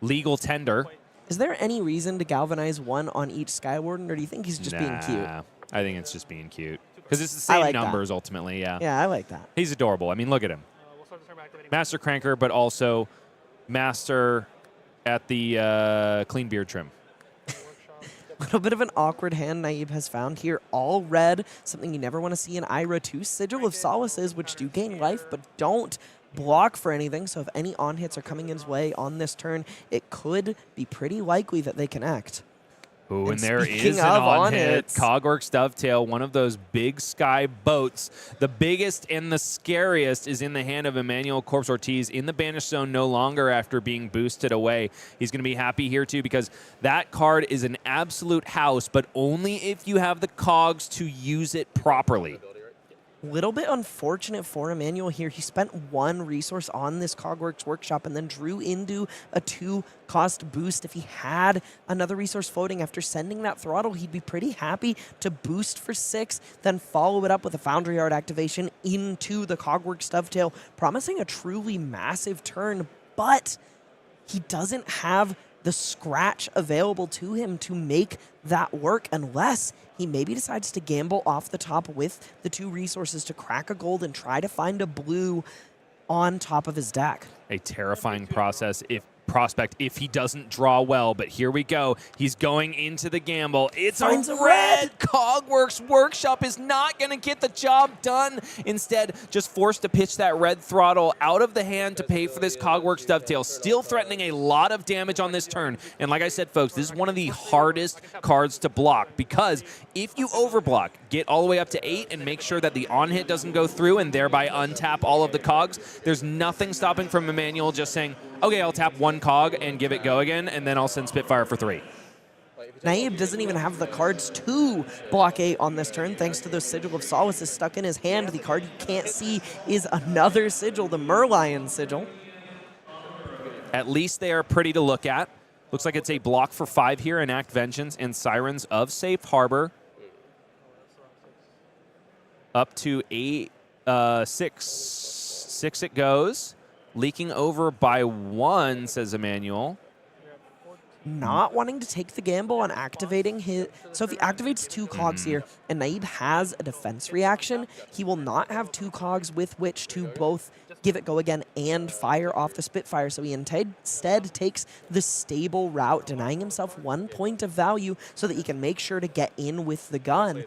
legal tender. Is there any reason to galvanize 1 on each Skywarden, or do you think he's just being cute? I think it's just being cute. Because it's the same numbers ultimately, yeah. Yeah, I like that. He's adorable. I mean, look at him. Master Cranker, but also Master at the clean beard trim. A little bit of an awkward hand Naib has found here. All red, something you never want to see in Ira. 2 Sigil of Solaces, which do gain life, but don't block for anything. So if any on-hits are coming his way on this turn, it could be pretty likely that they connect. Ooh, and there is an on-hit. Cogworks Dovetail, one of those big sky boats. The biggest and the scariest is in the hand of Emanuel Corps-Ortiz in the Banished Zone no longer after being boosted away. He's going to be happy here too because that card is an absolute house, but only if you have the cogs to use it properly. Little bit unfortunate for Emanuel here. He spent 1 resource on this Cogworks Workshop and then drew into a 2-cost boost. If he had another resource floating after sending that throttle, he'd be pretty happy to boost for 6, then follow it up with a Foundry Yard activation into the Cogworks Dovetail, promising a truly massive turn, but he doesn't have the scratch available to him to make that work unless he maybe decides to gamble off the top with the 2 resources to crack a gold and try to find a blue on top of his deck. A terrifying prospect if he doesn't draw well, but here we go. He's going into the gamble. It's Finds a a red. Cogworks Workshop is not going to get the job done. Instead, just forced to pitch that red throttle out of the hand to pay for this Cogworks Dovetail. Still threatening a lot of damage on this turn. And like I said, folks, this is one of the hardest cards to block because if you overblock, get all the way up to 8 and make sure that the on-hit doesn't go through and thereby untap all of the cogs, there's nothing stopping from Emanuel just saying, okay, I'll tap 1 cog and give it go again, and then I'll send Spitfire for 3. Naib doesn't even have the cards to block 8 on this turn, thanks to those Sigil of Solaces stuck in his hand. The card you can't see is another Sigil, the Merlion Sigil. At least they are pretty to look at. Looks like it's a block for 5 here, Enact Vengeance and Sirens of Safe Harbor. Up to 6. 6 it goes. Leaking over by 1, says Emanuel. Not wanting to take the gamble on activating his... So if he activates 2 cogs here, and Naib has a defense reaction, he will not have 2 cogs with which to both give it go again and fire off the Spitfire. So he instead takes the stable route, denying himself 1 point of value so that he can make sure to get in with the gun.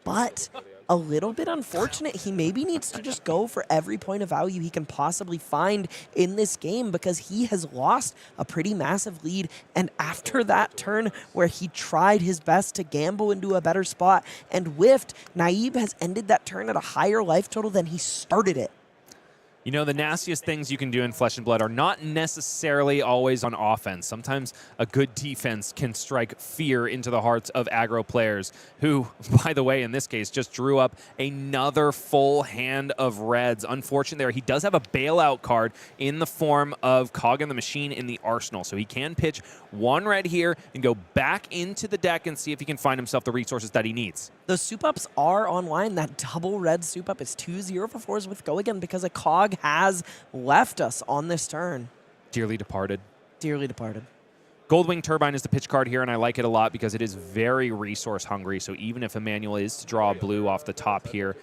But a little bit unfortunate. He maybe needs to just go for every point of value he can possibly find in this game because he has lost a pretty massive lead. And after that turn where he tried his best to gamble into a better spot and whiffed, Naib has ended that turn at a higher life total than he started it. You know, the nastiest things you can do in Flesh and Blood are not necessarily always on offense. Sometimes a good defense can strike fear into the hearts of aggro players who, by the way, in this case, just drew up another full hand of reds. Unfortunate there. He does have a bailout card in the form of Cog in the Machine in the arsenal. So he can pitch one red here and go back into the deck and see if he can find himself the resources that he needs. Those soup ups are online. That double red soup up is 2 0 for 4s with Go again because a Cog has left us on this turn. Dearly departed. Dearly departed. Goldwing Turbine is the pitch card here, and I like it a lot because it is very resource hungry. So even if Emanuel is to draw a blue off the top here,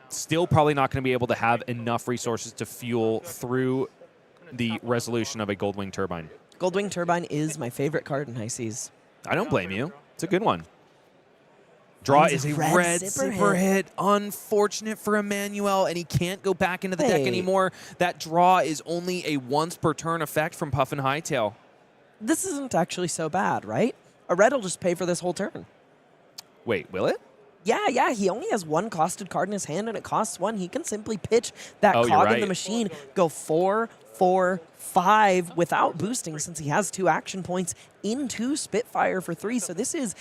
still probably not going to be able to have enough resources to fuel through the resolution of a Goldwing Turbine. Goldwing Turbine is my favorite card in High Seas. I don't blame you. It's a good one. Draw is a red zipper hit. Unfortunate for Emanuel, and he can't go back into the deck anymore. That draw is only a once per turn effect from Puffin Hightail. This isn't actually so bad, right? A red will just pay for this whole turn. Wait, will it? Yeah, he only has one costed card in his hand, and it costs 1. He can simply pitch that Oh, you're Cog in right. the Machine, go 4, 4, 5 without boosting since he has 2 action points into Spitfire for 3. So this is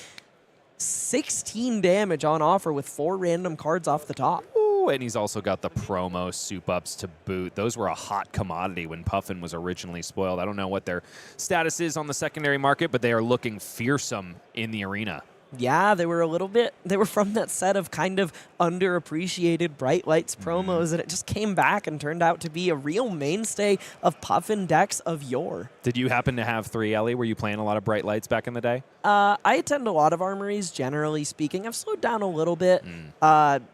16 damage on offer with 4 random cards off the top. Ooh, and he's also got the promo soup ups to boot. Those were a hot commodity when Puffin was originally spoiled. I don't know what their status is on the secondary market, but they are looking fearsome in the arena. Yeah, they were from that set of kind of underappreciated Bright Lights promos, and it just came back and turned out to be a real mainstay of Puffin decks of yore. Did you happen to have 3, Elly? Were you playing a lot of Bright Lights back in the day? I attend a lot of armories, generally speaking. I've slowed down a little bit,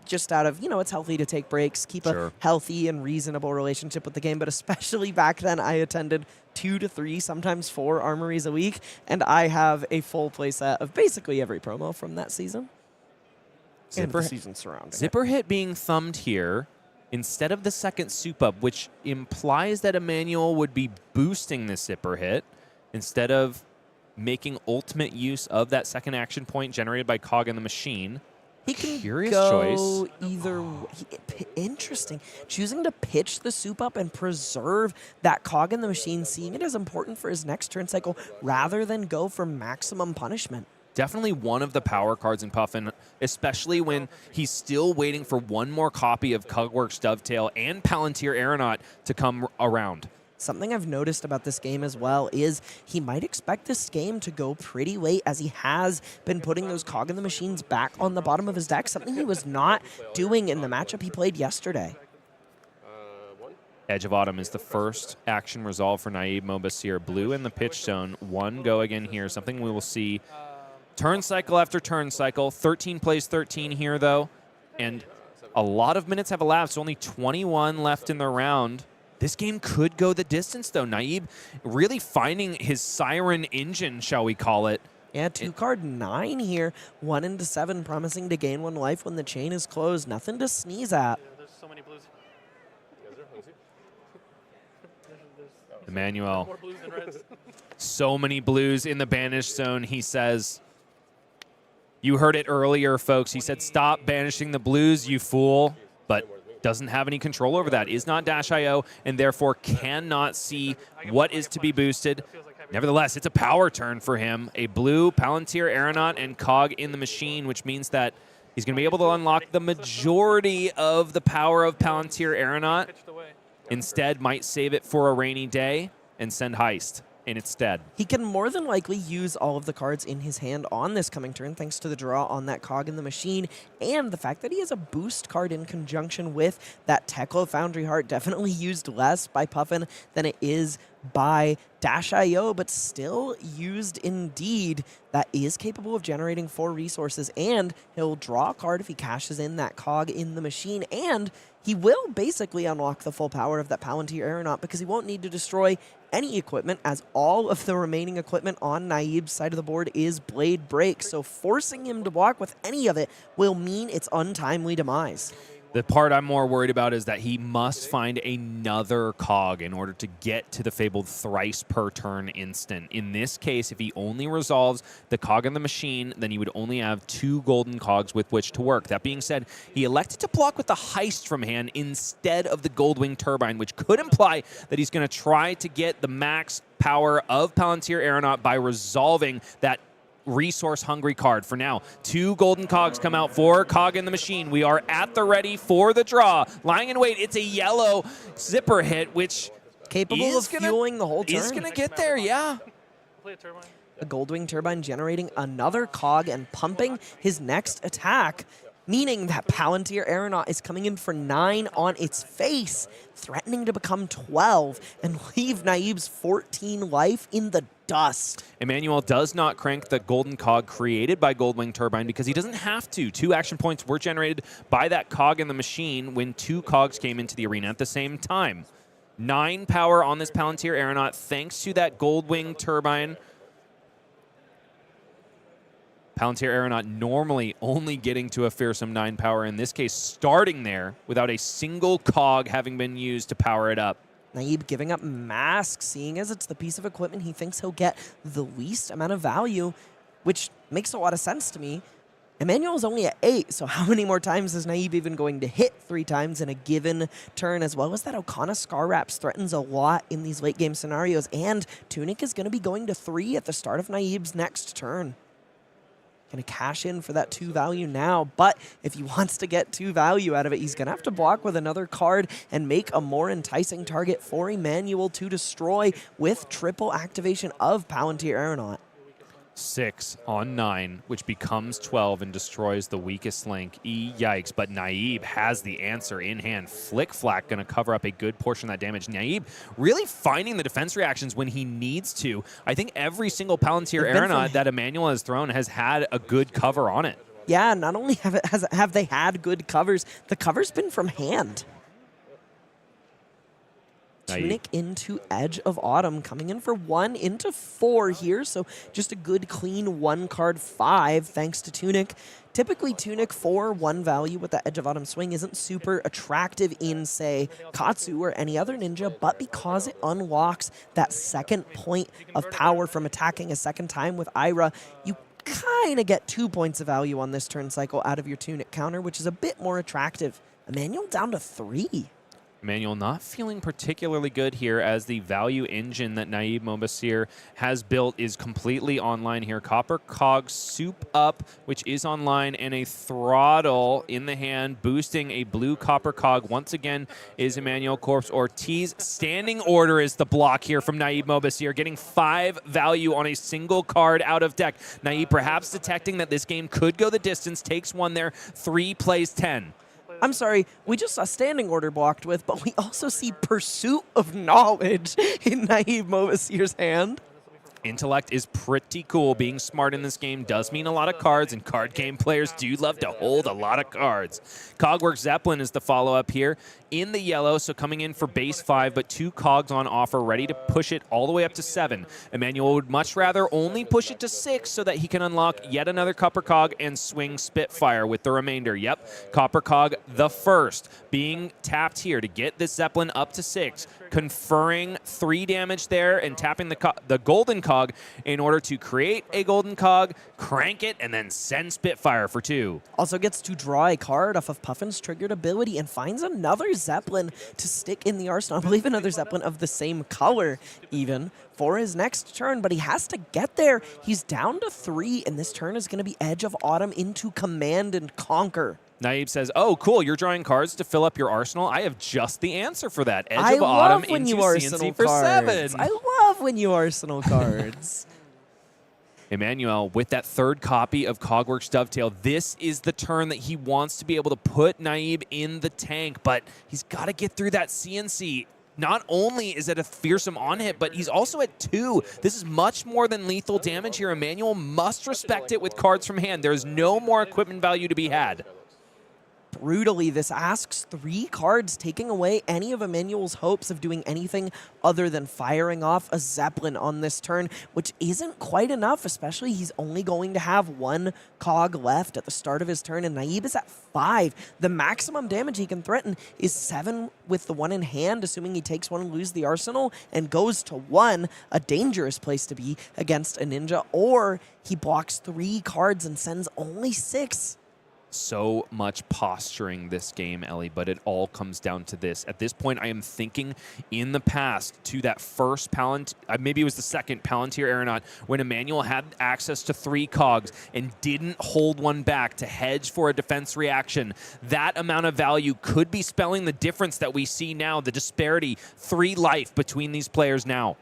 just out of, it's healthy to take breaks, keep a healthy and reasonable relationship with the game, but especially back then I attended 2 to 3, sometimes 4 armories a week, and I have a full playset of basically every promo from that season. And the season surrounding Zipper hit being thumbed here instead of the second soup up, which implies that Emanuel would be boosting the zipper hit instead of making ultimate use of that second action point generated by Cog in the Machine. He can Curious go choice. either interesting. Choosing to pitch the soup up and preserve that Cog in the Machine, seeing it as important for his next turn cycle rather than go for maximum punishment. Definitely one of the power cards in Puffin, especially when he's still waiting for one more copy of Cugworks Dovetail and Palantir Aeronaut to come around. Something I've noticed about this game as well is he might expect this game to go pretty late, as he has been putting those Cog in the Machines back on the bottom of his deck, something he was not doing in the matchup he played yesterday. Edge of Autumn is the first action resolve for Naib Mobassir. Blue in the pitch zone. 1 go again here, something we will see turn cycle after turn cycle. 13 plays 13 here, though, and a lot of minutes have elapsed. Only 21 left in the round. This game could go the distance, though. Naib really finding his siren engine, shall we call it. Yeah, 2-card 9 here. 1 into 7, promising to gain 1 life when the chain is closed. Nothing to sneeze at. There's so many blues. Emanuel, More blues than reds. so many blues in the banished zone, he says. You heard it earlier, folks. He said, stop banishing the blues, you fool. But doesn't have any control over that, is not Dash.io, and therefore cannot see what is to be boosted. Nevertheless, it's a power turn for him. A blue Palantir Aeronaut and Cog in the Machine, which means that he's going to be able to unlock the majority of the power of Palantir Aeronaut. Instead, might save it for a rainy day and send Heist in its stead. He can more than likely use all of the cards in his hand on this coming turn, thanks to the draw on that Cog in the Machine, and the fact that he has a boost card in conjunction with that Teklo Foundry Heart, definitely used less by Puffin than it is by Dash.io, but still used indeed. That is capable of generating 4 resources, and he'll draw a card if he cashes in that Cog in the Machine, and he will basically unlock the full power of that Palantir Aeronaut because he won't need to destroy any equipment, as all of the remaining equipment on Naib's side of the board is Blade Break. So forcing him to block with any of it will mean its untimely demise. The part I'm more worried about is that he must find another cog in order to get to the fabled thrice per turn instant. In this case, if he only resolves the cog in the machine, then he would only have 2 golden cogs with which to work. That being said, he elected to block with the heist from hand instead of the Goldwing Turbine, which could imply that he's going to try to get the max power of Palantir Aeronaut by resolving that resource-hungry card. For now, 2 golden cogs come out for cog in the machine. We are at the ready for the draw. Lying in wait, it's a yellow zipper hit, which Capable of fueling the whole turn. is going to get there, yeah. Play a turbine. A Goldwing Turbine generating another cog and pumping his next attack, meaning that Palantir Aeronaut is coming in for 9 on its face, threatening to become 12 and leave Naib's 14 life in the dust. Emanuel does not crank the golden cog created by Goldwing Turbine because he doesn't have to. 2 action points were generated by that cog in the machine when 2 cogs came into the arena at the same time. 9 power on this Palantir Aeronaut thanks to that Goldwing Turbine. Palantir Aeronaut normally only getting to a fearsome 9 power, in this case starting there without a single cog having been used to power it up. Naib giving up Mask, seeing as it's the piece of equipment he thinks he'll get the least amount of value, which makes a lot of sense to me. Emanuel's only at 8, so how many more times is Naib even going to hit 3 times in a given turn, as well as that Okana Scar Wraps threatens a lot in these late game scenarios, and Tunic is going to be going to 3 at the start of Naib's next turn. Going to cash in for that 2 value now, but if he wants to get 2 value out of it, he's going to have to block with another card and make a more enticing target for Emanuel to destroy with triple activation of Palantir Aeronaut. 6 on 9, which becomes 12 and destroys the weakest link. Yikes, but Naib has the answer in hand. Flick Flack going to cover up a good portion of that damage. Naib really finding the defense reactions when he needs to. I think every single Palantir Aeronaut that Emanuel has thrown has had a good cover on it. Yeah, not only have they had good covers, the cover's been from hand. Tunic into Edge of Autumn, coming in for 1 into 4 here, so just a good clean 1 card 5 thanks to Tunic. Typically Tunic for 1 value with the Edge of Autumn swing isn't super attractive in, say, Katsu or any other ninja, but because it unlocks that second point of power from attacking a second time with Ira, you kind of get 2 points of value on this turn cycle out of your Tunic counter, which is a bit more attractive. Emanuel down to 3. Emanuel not feeling particularly good here as the value engine that Naib Mobassir has built is completely online here. Copper Cog Soup Up, which is online, and a Throttle in the hand, boosting a blue Copper Cog. Once again is Emanuel. Corps-Ortiz. Standing Order is the block here from Naib Mobassir, getting 5 value on a single card out of deck. Naib perhaps detecting that this game could go the distance, takes 1 there, 3 plays 10. I'm sorry, we just saw Standing Order blocked with, but we also see Pursuit of Knowledge in Naib Mobassir's hand. Intellect is pretty cool. Being smart in this game does mean a lot of cards, and card game players do love to hold a lot of cards. Cogwork Zeppelin is the follow-up here in the yellow, so coming in for base 5, but 2 cogs on offer, ready to push it all the way up to 7. Emanuel would much rather only push it to 6 so that he can unlock yet another Copper Cog and swing Spitfire with the remainder. Yep, Copper Cog the first being tapped here to get this Zeppelin up to 6, conferring 3 damage there and tapping the golden cog in order to create a golden cog, crank it, and then send Spitfire for 2. Also gets to draw a card off of Puffin's triggered ability and finds another Zeppelin to stick in the arsenal. I believe another Zeppelin of the same color even for his next turn, but he has to get there. He's down to 3, and this turn is going to be Edge of Autumn into Command and Conquer. Naib says, oh, cool, you're drawing cards to fill up your arsenal? I have just the answer for that. Edge of Autumn into CNC for 7. I love when you arsenal cards. Emanuel with that 3rd copy of Cogworks Dovetail. This is the turn that he wants to be able to put Naib in the tank, but he's got to get through that CNC. Not only is it a fearsome on-hit, but he's also at 2. This is much more than lethal damage here. Emanuel must respect it with cards from hand. There's no more equipment value to be had. brutally. This asks 3 cards, taking away any of Emanuel's hopes of doing anything other than firing off a Zeppelin on this turn, which isn't quite enough, especially he's only going to have 1 cog left at the start of his turn, and Naib is at 5. The maximum damage he can threaten is 7 with the 1 in hand, assuming he takes 1 and loses the arsenal, and goes to 1, a dangerous place to be against a ninja, or he blocks 3 cards and sends only 6. So much posturing this game, Elly, but it all comes down to this. At this point, I am thinking in the past to that first maybe it was the second Palantir Aeronaut, when Emanuel had access to 3 cogs and didn't hold 1 back to hedge for a defense reaction. That amount of value could be spelling the difference that we see now, the disparity, 3 life between these players now.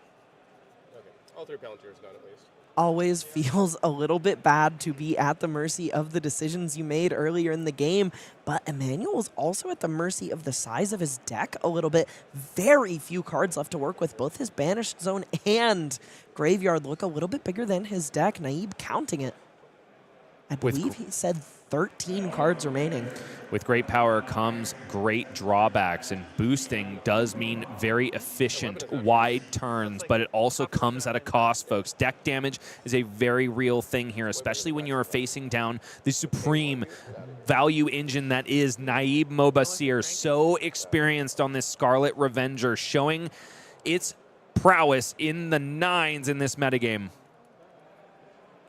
Okay, all 3 Palantirs got at least. Always feels a little bit bad to be at the mercy of the decisions you made earlier in the game, but Emanuel is also at the mercy of the size of his deck a little bit. Very few cards left to work with. Both his Banished Zone and Graveyard look a little bit bigger than his deck. Naib counting it. I believe he said 13 cards remaining. With great power comes great drawbacks, and boosting does mean very efficient, wide turns, but it also comes at a cost, folks. Deck damage is a very real thing here, especially when you're facing down the supreme value engine that is Naib Mobassir, so experienced on this Scarlet Revenger, showing its prowess in the 9s in this metagame.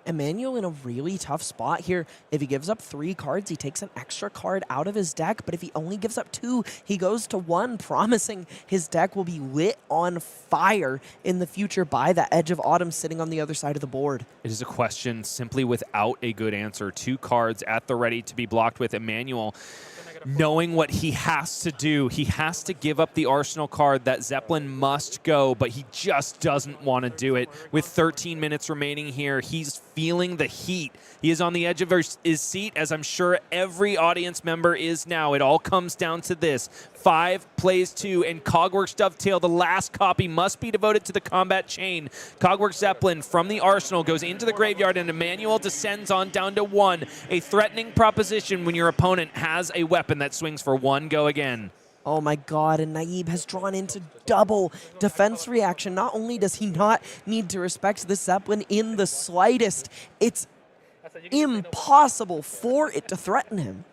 Emanuel in a really tough spot here. If he gives up 3 cards, he takes an extra card out of his deck, but if he only gives up 2, he goes to 1, promising his deck will be lit on fire in the future by the Edge of Autumn sitting on the other side of the board. It is a question simply without a good answer. 2 cards at the ready to be blocked with Emanuel. Knowing what he has to do, he has to give up the Arsenal card. That Zeppelin must go, but he just doesn't want to do it. With 13 minutes remaining here, he's feeling the heat. He is on the edge of his seat, as I'm sure every audience member is now. It all comes down to this. 5 plays 2, and Cogworks Dovetail, the last copy, must be devoted to the combat chain. Cogworks Zeppelin from the Arsenal goes into the graveyard, and Emanuel descends on down to 1. A threatening proposition when your opponent has a weapon that swings for 1 go again. Oh my god, and Naib has drawn into double defense reaction. Not only does he not need to respect the Zeppelin in the slightest, it's impossible for it to threaten him.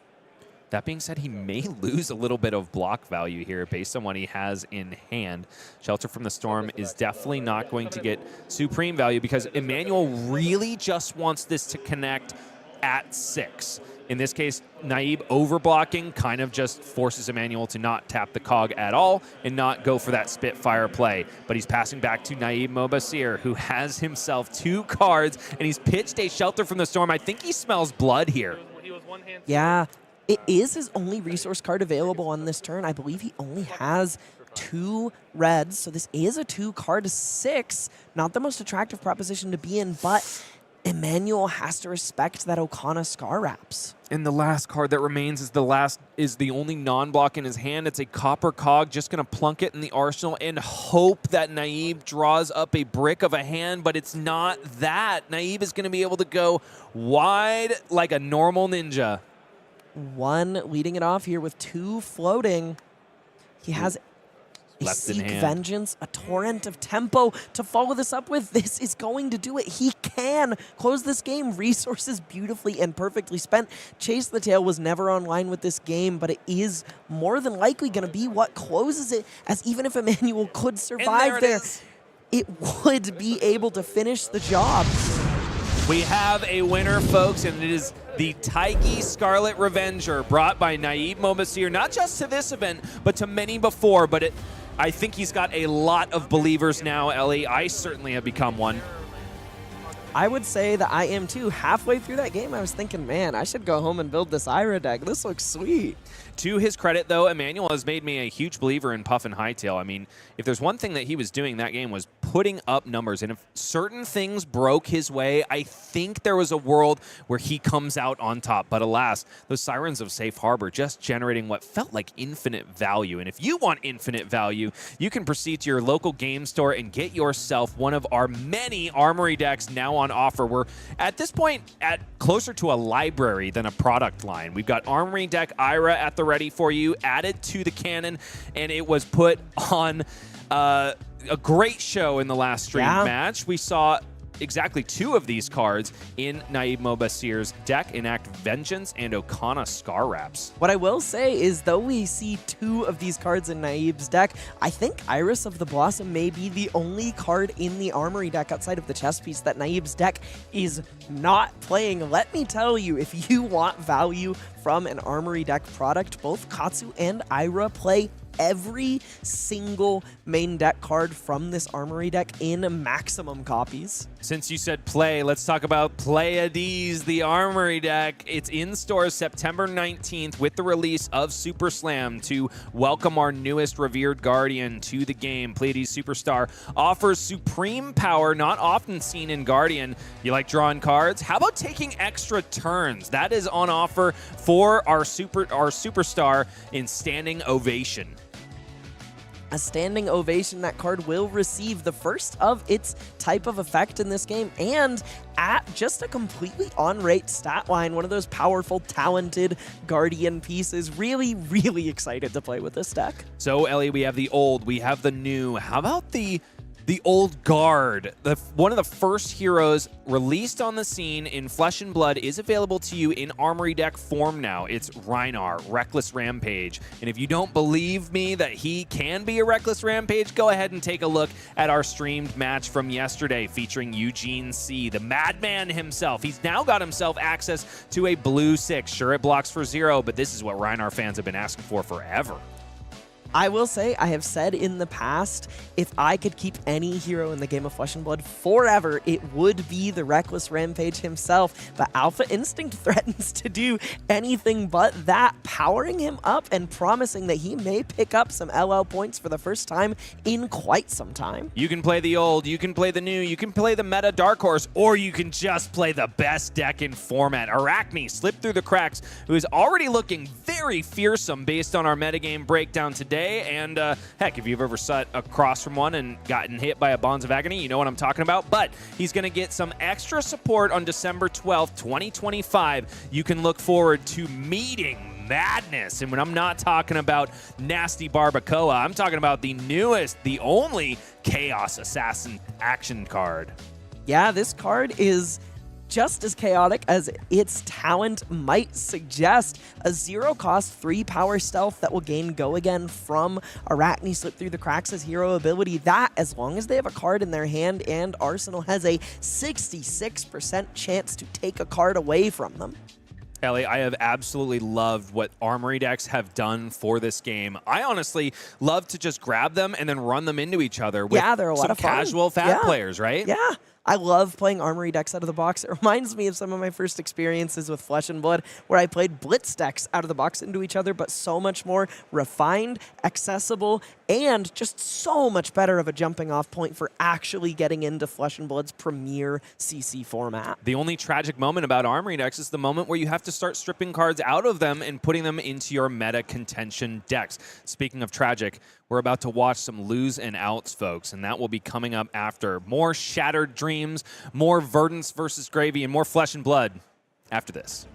That being said, he may lose a little bit of block value here based on what he has in hand. Shelter from the Storm is definitely not going to get supreme value because Emanuel really just wants this to connect at 6. In this case, Naib overblocking kind of just forces Emanuel to not tap the cog at all and not go for that Spitfire play. But he's passing back to Naib Mobassir, who has himself 2 cards, and he's pitched a Shelter from the Storm. I think he smells blood here. Yeah, it is his only resource card available on this turn. I believe he only has 2 reds, so this is a 2-card 6. Not the most attractive proposition to be in, but Emanuel has to respect that Okana Scar Wraps. And the last card that remains is the only non-block in his hand. It's a copper cog, just going to plunk it in the arsenal and hope that Naib draws up a brick of a hand, but it's not that. Naib is going to be able to go wide like a normal ninja. 1 leading it off here with 2 floating. He has a Left in Seek hand. Vengeance, a Torrent of Tempo to follow this up with. This is going to do it. He can close this game. Resources beautifully and perfectly spent. Chase the Tail was never online with this game, but it is more than likely going to be what closes it, as even if Emanuel could survive there, it would be able to finish the job. We have a winner, folks, and it is the Taiki Scarlet Revenger, brought by Naib Mobassir, not just to this event, but to many before. But I think he's got a lot of believers now, Elly. I certainly have become one. I would say that I am too. Halfway through that game, I was thinking, man, I should go home and build this Ira deck. This looks sweet. To his credit, though, Emanuel has made me a huge believer in Puffin Hightail. I mean, if there's one thing that he was doing that game was putting up numbers. And if certain things broke his way, I think there was a world where he comes out on top. But alas, those Sirens of Safe Harbor just generating what felt like infinite value. And if you want infinite value, you can proceed to your local game store and get yourself one of our many Armory decks now on offer. We're at this point at closer to a library than a product line. We've got Armory deck Ira at the ready for you, added to the cannon, and it was put on a great show in the last stream match. We saw exactly 2 of these cards in Naib Mobassir's deck, Enact Vengeance and Okana Scar Wraps. What I will say is, though we see 2 of these cards in Naib's deck, I think Iris of the Blossom may be the only card in the Armory deck outside of the chess piece that Naib's deck is not playing. Let me tell you, if you want value from an Armory deck product, both Katsu and Ira play every single main deck card from this Armory deck in maximum copies. Since you said play, let's talk about Pleiades, the Armory deck. It's in stores September 19th with the release of Super Slam to welcome our newest revered Guardian to the game. Pleiades Superstar offers supreme power, not often seen in Guardian. You like drawing cards? How about taking extra turns? That is on offer for our Superstar in Standing Ovation. A Standing Ovation, that card will receive the first of its type of effect in this game, and at just a completely on-rate stat line, one of those powerful, talented Guardian pieces. Really, really excited to play with this deck. So, Elly, we have the old, we have the new. How about the old guard? One of the first heroes released on the scene in Flesh and Blood is available to you in Armory deck form now. It's Reinar, Reckless Rampage. And if you don't believe me that he can be a Reckless Rampage, go ahead and take a look at our streamed match from yesterday featuring Eugene C., the madman himself. He's now got himself access to a blue 6. Sure, it blocks for 0, but this is what Reinar fans have been asking for forever. I will say, I have said in the past, if I could keep any hero in the game of Flesh and Blood forever, it would be the Reckless Rampage himself. But Alpha Instinct threatens to do anything but that, powering him up and promising that he may pick up some LL points for the first time in quite some time. You can play the old, you can play the new, you can play the meta Dark Horse, or you can just play the best deck in format. Arachne slipped through the cracks, who is already looking very fearsome based on our metagame breakdown today. And heck, if you've ever sat across from one and gotten hit by a Bonds of Agony, you know what I'm talking about. But he's going to get some extra support on December 12th, 2025. You can look forward to meeting madness. And when I'm not talking about Nasty Barbacoa, I'm talking about the newest, the only Chaos Assassin action card. Yeah, this card is just as chaotic as its talent might suggest. A 0-cost 3-power stealth that will gain Go Again from Arachne Slip Through the Cracks as hero ability. That, as long as they have a card in their hand and Arsenal, has a 66% chance to take a card away from them. Elly, I have absolutely loved what Armory decks have done for this game. I honestly love to just grab them and then run them into each other with they're a lot of fun. Casual fat players, right? Yeah. I love playing Armory decks out of the box. It reminds me of some of my first experiences with Flesh and Blood, where I played Blitz decks out of the box into each other, but so much more refined, accessible, and just so much better of a jumping off point for actually getting into Flesh and Blood's premier CC format. The only tragic moment about Armory decks is the moment where you have to start stripping cards out of them and putting them into your meta contention decks. Speaking of tragic, we're about to watch some lose and outs, folks, and that will be coming up after. More Shattered Dreams, more Verdance versus Gravy, and more Flesh and Blood after this.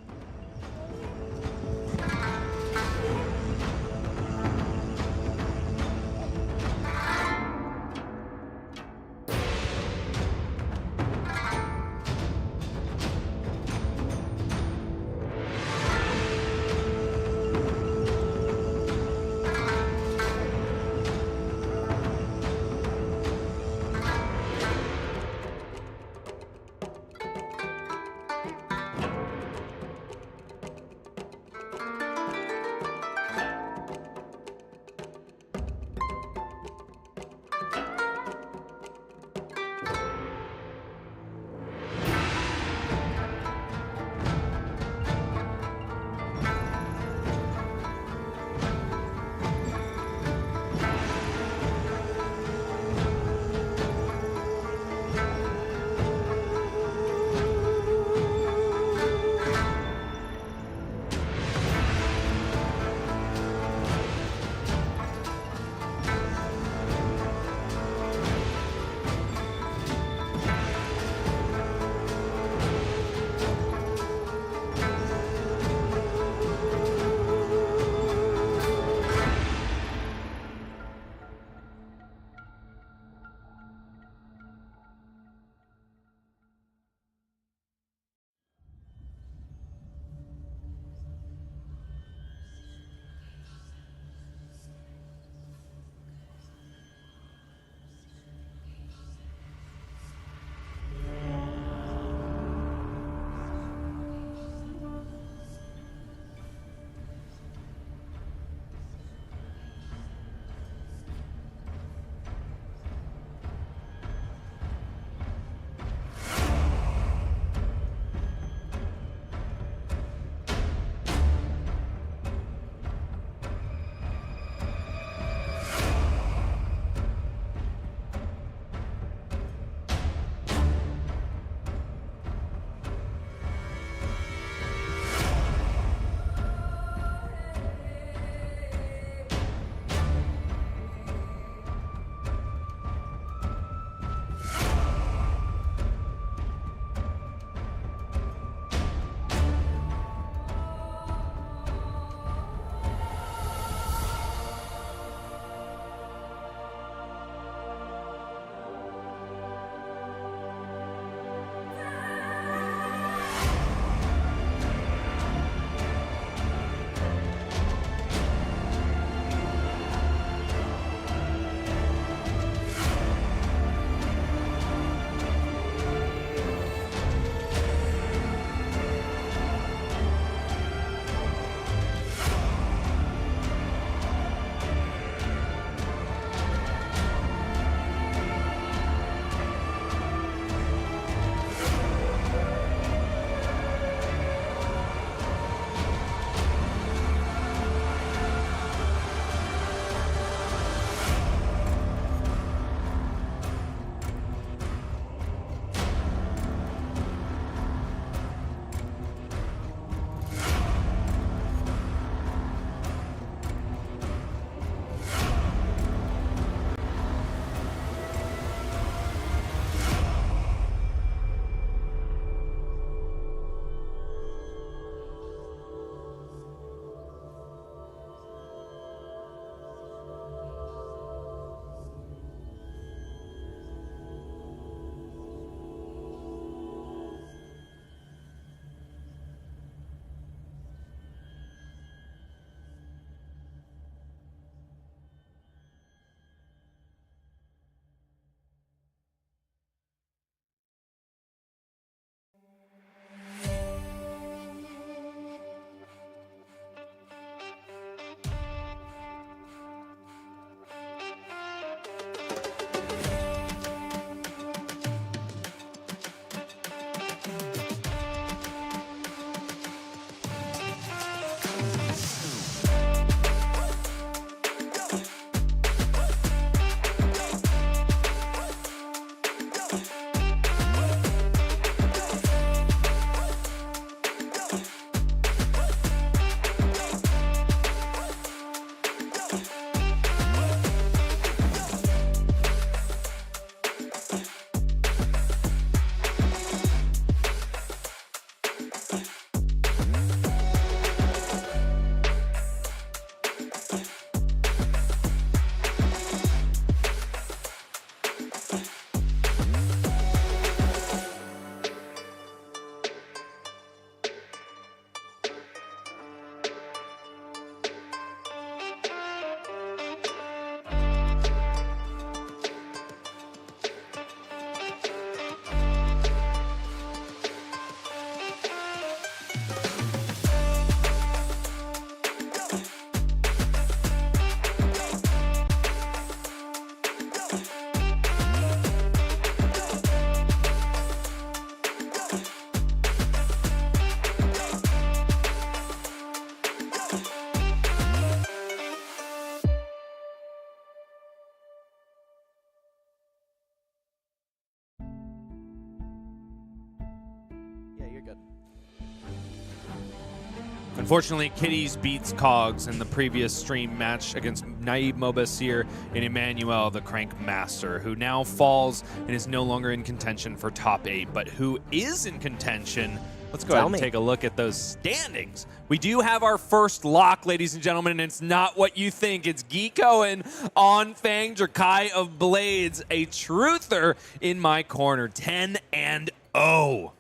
Unfortunately, Kitties beats Cogs in the previous stream match against Naib, Mobassir, and Emanuel, the Crank Master, who now falls and is no longer in contention for top 8, but who is in contention. Let's go ahead and take a look at those standings. We do have our first lock, ladies and gentlemen, and it's not what you think. It's Cohen on Fang, Drakai of Blades, a truther in my corner, 10-0.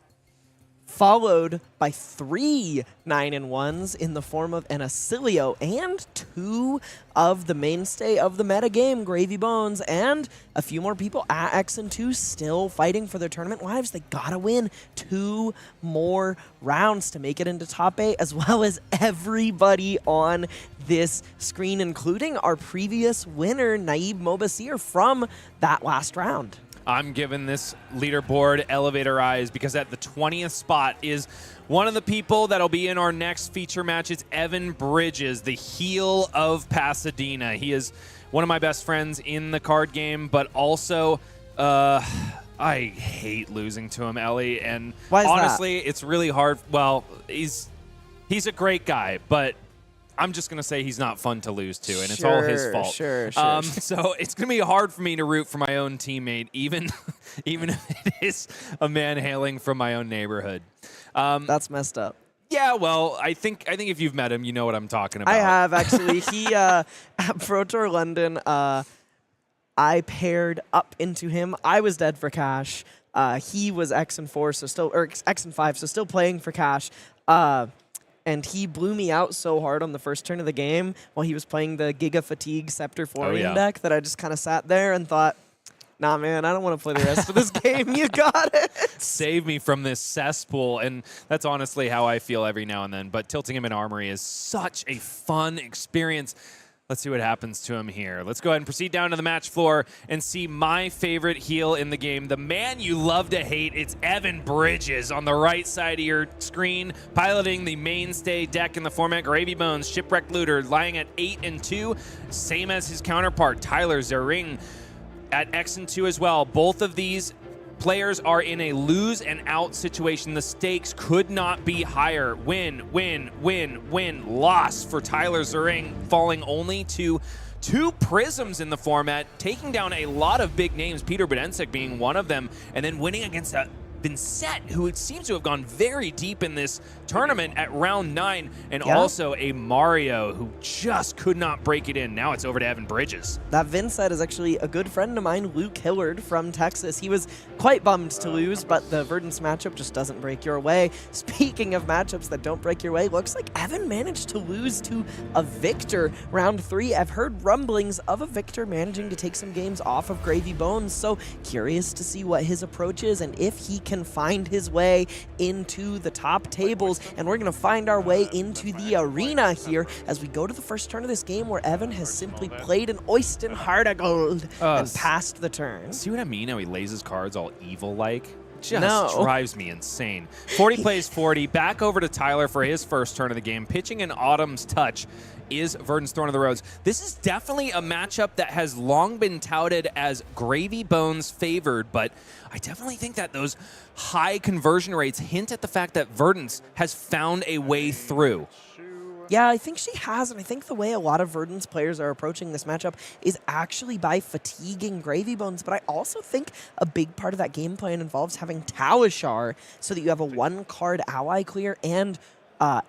Followed by 3 9-1s in the form of an Oscilio and 2 of the mainstay of the metagame, Gravy Bones, and a few more people at X&2 still fighting for their tournament lives. They gotta win 2 more rounds to make it into top 8, as well as everybody on this screen, including our previous winner, Naib Mobassir, from that last round. I'm giving this leaderboard elevator eyes because at the 20th spot is one of the people that'll be in our next feature match. It's Evan Bridges, the heel of Pasadena. He is one of my best friends in the card game, but also I hate losing to him, Elly. And why is honestly, it's really hard. Well, he's a great guy, but I'm just going to say he's not fun to lose to, and it's all his fault. Sure. So it's going to be hard for me to root for my own teammate, even if it is a man hailing from my own neighborhood. That's messed up. Yeah, well, I think if you've met him, you know what I'm talking about. I have, actually. He, at Pro Tour London, I paired up into him. I was dead for cash. He was X and 4, or X and 5, so still playing for cash. And he blew me out so hard on the first turn of the game while he was playing the Giga Fatigue Scepter Florian deck that I just kind of sat there and thought, nah, man, I don't want to play the rest of this game. You got it. Save me from this cesspool. And that's honestly how I feel every now and then. But tilting him in Armory is such a fun experience. Let's see what happens to him here. Let's go ahead and proceed down to the match floor and see my favorite heel in the game, the man you love to hate. It's Evan Bridges on the right side of your screen, piloting the mainstay deck in the format. Gravy Bones, Shipwrecked Looter, lying at 8-2, same as his counterpart, Tyler Zeringue, at X-2 as well. Both of these players are in a lose and out situation. The stakes could not be higher. Win, loss for Tyler Zeringue, falling only to 2 prisms in the format, taking down a lot of big names, Peter Bedensek being one of them, and then winning against a Vincent, who it seems to have gone very deep in this tournament at round 9, and also a Mario who just could not break it in. Now it's over to Evan Bridges. That Vincent is actually a good friend of mine, Luke Hillard from Texas. He was quite bummed to lose, but the Verdance matchup just doesn't break your way. Speaking of matchups that don't break your way, looks like Evan managed to lose to a Victor round 3. I've heard rumblings of a Victor managing to take some games off of Gravy Bones, so curious to see what his approach is and if he can find his way into the top tables. And we're going to find our way into the arena here as we go to the first turn of this game, where Evan has simply played an Oyston Heart of Gold and passed the turn. See what I mean? How he lays his cards all evil-like? Just drives me insane. 40 plays 40. Back over to Tyler for his first turn of the game. Pitching an Autumn's Touch is Verdance Thorn of the Roads. This is definitely a matchup that has long been touted as Gravy Bones favored, but I definitely think that those high conversion rates hint at the fact that Verdance has found a way through. Yeah, I think she has, and I think the way a lot of Verdance players are approaching this matchup is actually by fatiguing Gravy Bones, but I also think a big part of that game plan involves having Talishar so that you have a 1-card ally clear and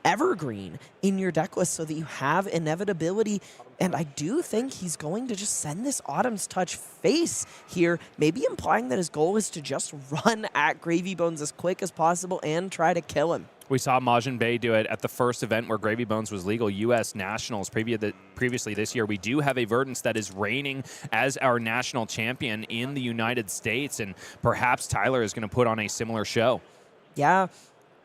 Evergreen in your deck list so that you have inevitability. And I do think he's going to just send this Autumn's Touch face here, maybe implying that his goal is to just run at Gravy Bones as quick as possible and try to kill him. We saw Majin Bay do it at the first event where Gravy Bones was legal, U.S. Nationals. Previously this year, we do have a Verdance that is reigning as our national champion in the United States, and perhaps Tyler is going to put on a similar show. Yeah.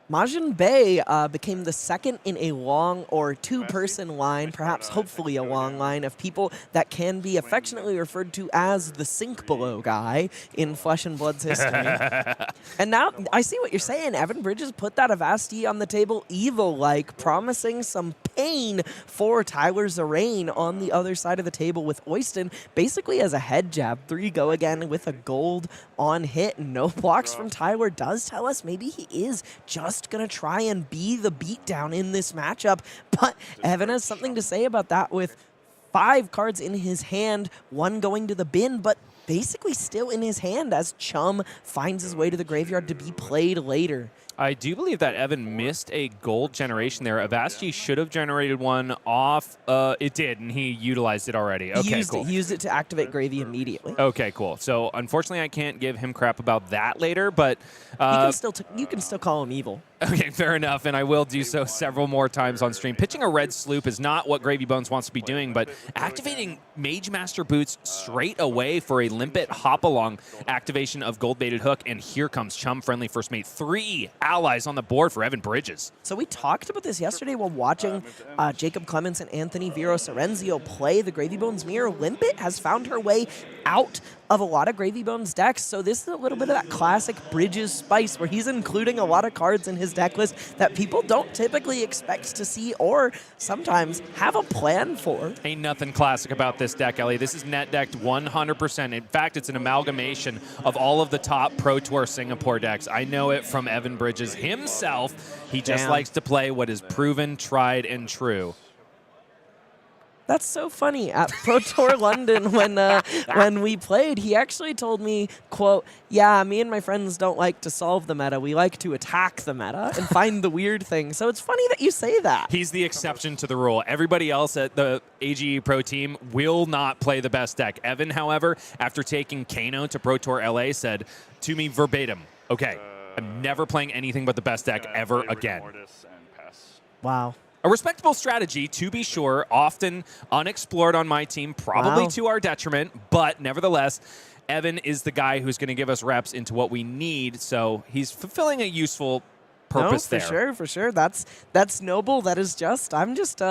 Majin Bay became the second in a long or 2-person line, perhaps hopefully a long line, of people that can be affectionately referred to as the Sink Below guy in Flesh and Blood's history. And now I see what you're saying. Evan Bridges put that Avasti on the table evil-like, promising some pain for Tyler Zeringue on the other side of the table with Oyston basically as a head jab. 3 go again with a gold on hit. No blocks from Tyler does tell us maybe he is just just going to try and be the beatdown in this matchup. But Evan has something to say about that with 5 cards in his hand, 1 going to the bin, but basically still in his hand as Chum finds his way to the graveyard to be played later. I do believe that Evan missed a gold generation there. Avasti should have generated one off. It did, and he utilized it already. Okay, cool. He used it to activate Gravy immediately. Okay, cool. So unfortunately, I can't give him crap about that later, but You can still call him evil. okay, fair enough, and I will do so several more times on stream. Pitching a red sloop is not what Gravy Bones wants to be doing, but activating Mage Master Boots straight away for a Limpet hop-along activation of Gold-Baited Hook, and here comes Chum Friendly First Mate. 3 allies on the board for Evan Bridges. So we talked about this yesterday while watching Jacob Clements and Anthony Vero Sorrenzio play the Gravy Bones mirror. Limpet has found her way out of a lot of Gravy Bones decks, so this is a little bit of that classic Bridges spice where he's including a lot of cards in his deck list that people don't typically expect to see or sometimes have a plan for. Ain't nothing classic about this deck, Elly. This is net decked 100%. In fact, it's an amalgamation of all of the top Pro Tour Singapore decks. I know it from Evan Bridges himself. He just likes to play what is proven, tried, and true. That's so funny. At Pro Tour London, when we played, he actually told me, quote, "Yeah, me and my friends don't like to solve the meta. We like to attack the meta and find the weird thing." So it's funny that you say that. He's the exception to the rule. Everybody else at the AGE Pro team will not play the best deck. Evan, however, after taking Kano to Pro Tour LA, said to me verbatim, "Okay, I'm never playing anything but the best deck ever again." Wow. A respectable strategy, to be sure, often unexplored on my team, probably to our detriment, but nevertheless, Evan is the guy who's going to give us reps into what we need, so he's fulfilling a useful purpose there. For sure. That's noble. That is just. I'm just,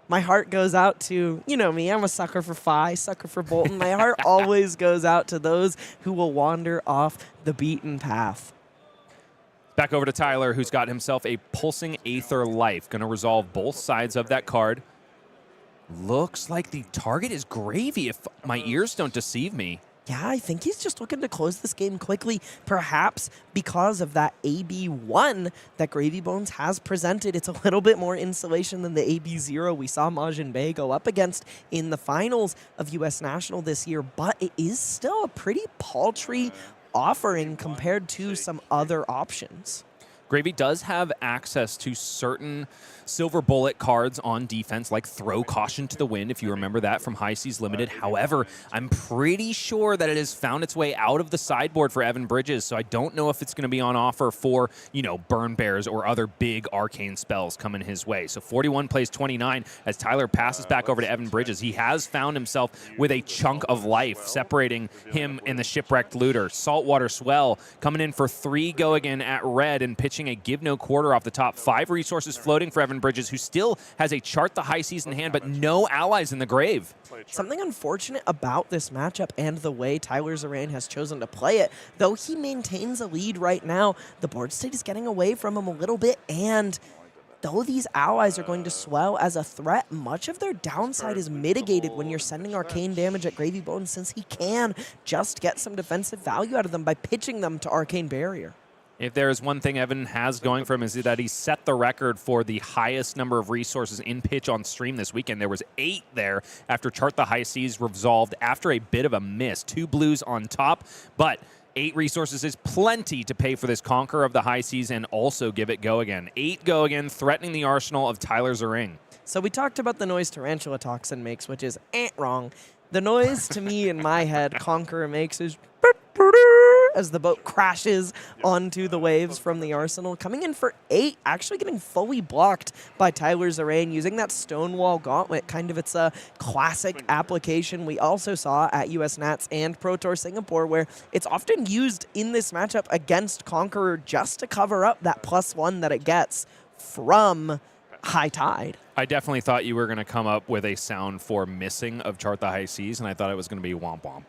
my heart goes out to, you know me, I'm a sucker for Phi, sucker for Bolton. My heart always goes out to those who will wander off the beaten path. Back over to Tyler, who's got himself a Pulsing Aether Life. Going to resolve both sides of that card. Looks like the target is Gravy, if my ears don't deceive me. Yeah, I think he's just looking to close this game quickly, perhaps because of that AB1 that Gravy Bones has presented. It's a little bit more insulation than the AB0 we saw Majin Bay go up against in the finals of U.S. National this year, but it is still a pretty paltry offering compared to some other options. Gravy does have access to certain silver bullet cards on defense, like Throw Caution to the Wind, if you remember that from High Seas Limited. However, I'm pretty sure that it has found its way out of the sideboard for Evan Bridges, so I don't know if it's going to be on offer for, you know, Burn Bears or other big arcane spells coming his way. So 41 plays 29 as Tyler passes back over to Evan Bridges. He has found himself with a chunk of life separating him and the Shipwrecked Looter. Saltwater Swell coming in for 3 go again at red and pitching a Give No Quarter off the top. 5 resources floating for Evan Bridges, who still has a Chart the High Seas in hand, but no allies in the grave. Something unfortunate about this matchup and the way Tyler Zeringue has chosen to play it, though he maintains a lead right now, the board state is getting away from him a little bit, and though these allies are going to swell as a threat, much of their downside is mitigated when you're sending arcane damage at Gravy Bones, since he can just get some defensive value out of them by pitching them to Arcane Barrier. If there is one thing Evan has going for him is that he set the record for the highest number of resources in pitch on stream this weekend. There was 8 there after Chart the High Seas resolved after a bit of a miss. 2 blues on top, but 8 resources is plenty to pay for this Conqueror of the High Seas and also give it go again. 8 go again, threatening the arsenal of Tyler Zeringue. So we talked about the noise Tarantula Toxin makes, which is wrong. The noise to me in my head Conqueror makes is as the boat crashes onto the waves from the arsenal. Coming in for 8, actually getting fully blocked by Tyler Zeringue, using that Stonewall Gauntlet, kind of its a classic application we also saw at US Nats and Pro Tour Singapore, where it's often used in this matchup against Conqueror just to cover up that +1 that it gets from High Tide. I definitely thought you were going to come up with a sound for missing of Chart the High Seas, and I thought it was going to be womp womp.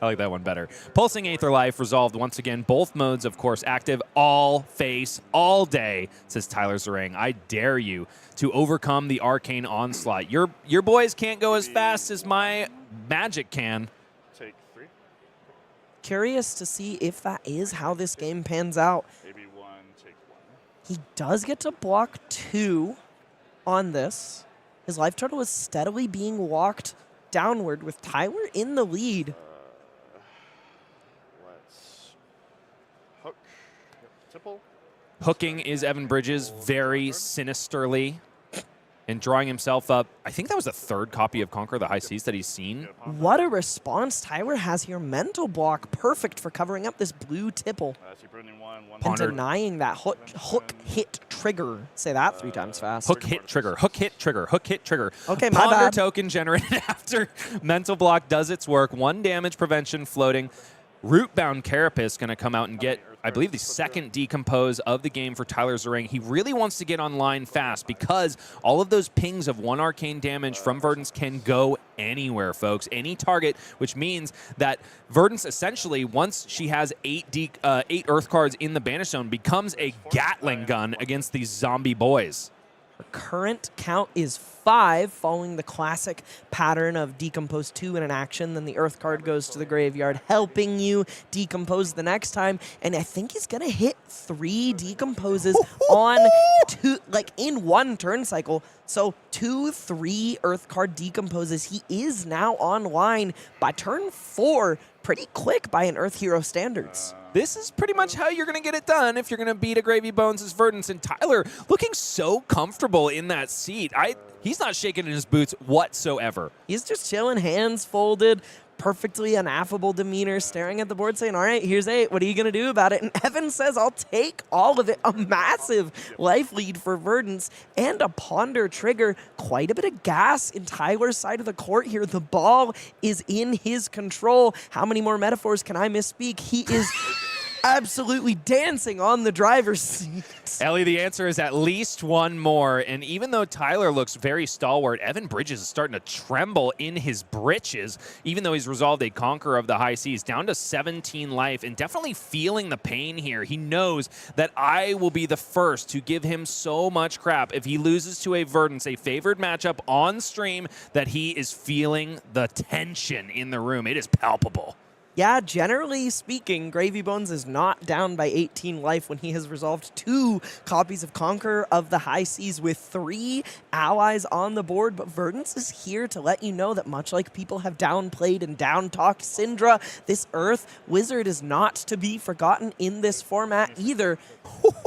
I like that one better. Pulsing Aether Life resolved once again. Both modes, of course, active all face, all day, says Tyler Zeringue. I dare you to overcome the Arcane Onslaught. Your boys can't go as fast as my Magic can. Take 3. Curious to see if that is how this game pans out. Maybe one, take one. He does get to block 2 on this. His life total is steadily being walked downward with Tyler in the lead. Let's hook. Tipple. Hooking is Evan Bridges very sinisterly and drawing himself up. I think that was the 3rd copy of Conquer the High Seas that he's seen. What a response Tyler has here. Mental block, perfect for covering up this blue tipple and Pondered. denying that hook hit trigger. Say that 3 times fast. Hook hit trigger, hook hit trigger, hook hit trigger. Okay, my Ponder bad. token generated after mental block does its work. 1 damage prevention floating. Rootbound Carapace going to come out and get, I believe, the 2nd decompose of the game for Tyler Zeringue. He really wants to get online fast because all of those pings of 1 arcane damage from Verdance can go anywhere, folks. Any target, which means that Verdance essentially, once she has 8 Earth cards in the Banish Zone, becomes a Gatling gun against these zombie boys. The current count is 5, following the classic pattern of decompose 2 in an action, then the Earth card goes to the graveyard, helping you decompose the next time. And I think he's gonna hit 3 decomposes on 2, like in 1 turn cycle. So 2, 3 Earth card decomposes. He is now online by turn 4, pretty quick by an Earth Hero standards. This is pretty much how you're going to get it done if you're going to beat a Gravy Bones as Verdance. And Tyler looking so comfortable in that seat. He's not shaking in his boots whatsoever. He's just chilling, hands folded, perfectly unaffable demeanor, staring at the board saying, all right, here's 8. What are you going to do about it? And Evan says, I'll take all of it. A massive life lead for Verdance and a Ponder trigger. Quite a bit of gas in Tyler's side of the court here. The ball is in his control. How many more metaphors can I misspeak? He is absolutely dancing on the driver's seat. Elly, the answer is at least 1 more. And even though Tyler looks very stalwart, Evan Bridges is starting to tremble in his britches, even though he's resolved a Conqueror of the High Seas, down to 17 life, and definitely feeling the pain here. He knows that I will be the first to give him so much crap if he loses to a Verdance, a favored matchup on stream, that he is feeling the tension in the room. It is palpable. Yeah, generally speaking, Gravy Bones is not down by 18 life when he has resolved 2 copies of Conqueror of the High Seas with 3 allies on the board. But Verdance is here to let you know that much like people have downplayed and down-talked Syndra, this Earth Wizard is not to be forgotten in this format either.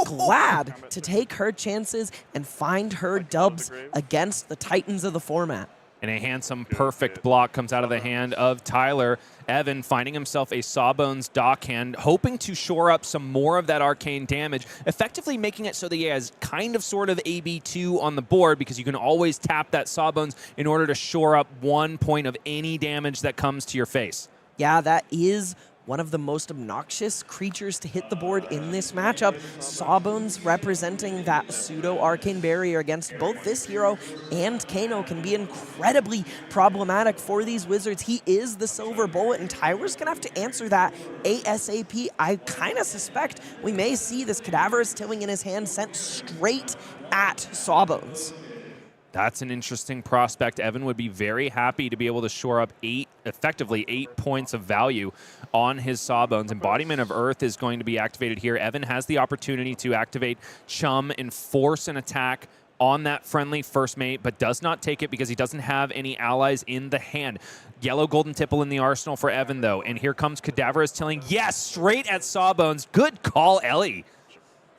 Glad to take her chances and find her dubs against the Titans of the format. And a handsome, perfect block comes out of the hand of Tyler. Evan finding himself a Sawbones Dockhand, hoping to shore up some more of that arcane damage, effectively making it so that he has kind of sort of AB2 on the board, because you can always tap that Sawbones in order to shore up 1 point of any damage that comes to your face. Yeah, that is one of the most obnoxious creatures to hit the board in this matchup. Sawbones representing that pseudo Arcane Barrier against both this hero and Kano can be incredibly problematic for these Wizards. He is the silver bullet, and Tyler's gonna have to answer that ASAP. I kind of suspect we may see this Cadaverous Tilling in his hand sent straight at Sawbones. That's an interesting prospect. Evan would be very happy to be able to shore up effectively 8 points of value on his Sawbones. Embodiment of Earth is going to be activated here. Evan has the opportunity to activate Chum and force an attack on that friendly first mate, but does not take it because he doesn't have any allies in the hand. Yellow Golden Tipple in the arsenal for Evan, though. And here comes Cadaverous Tilling. Yes, straight at Sawbones. Good call, Elly.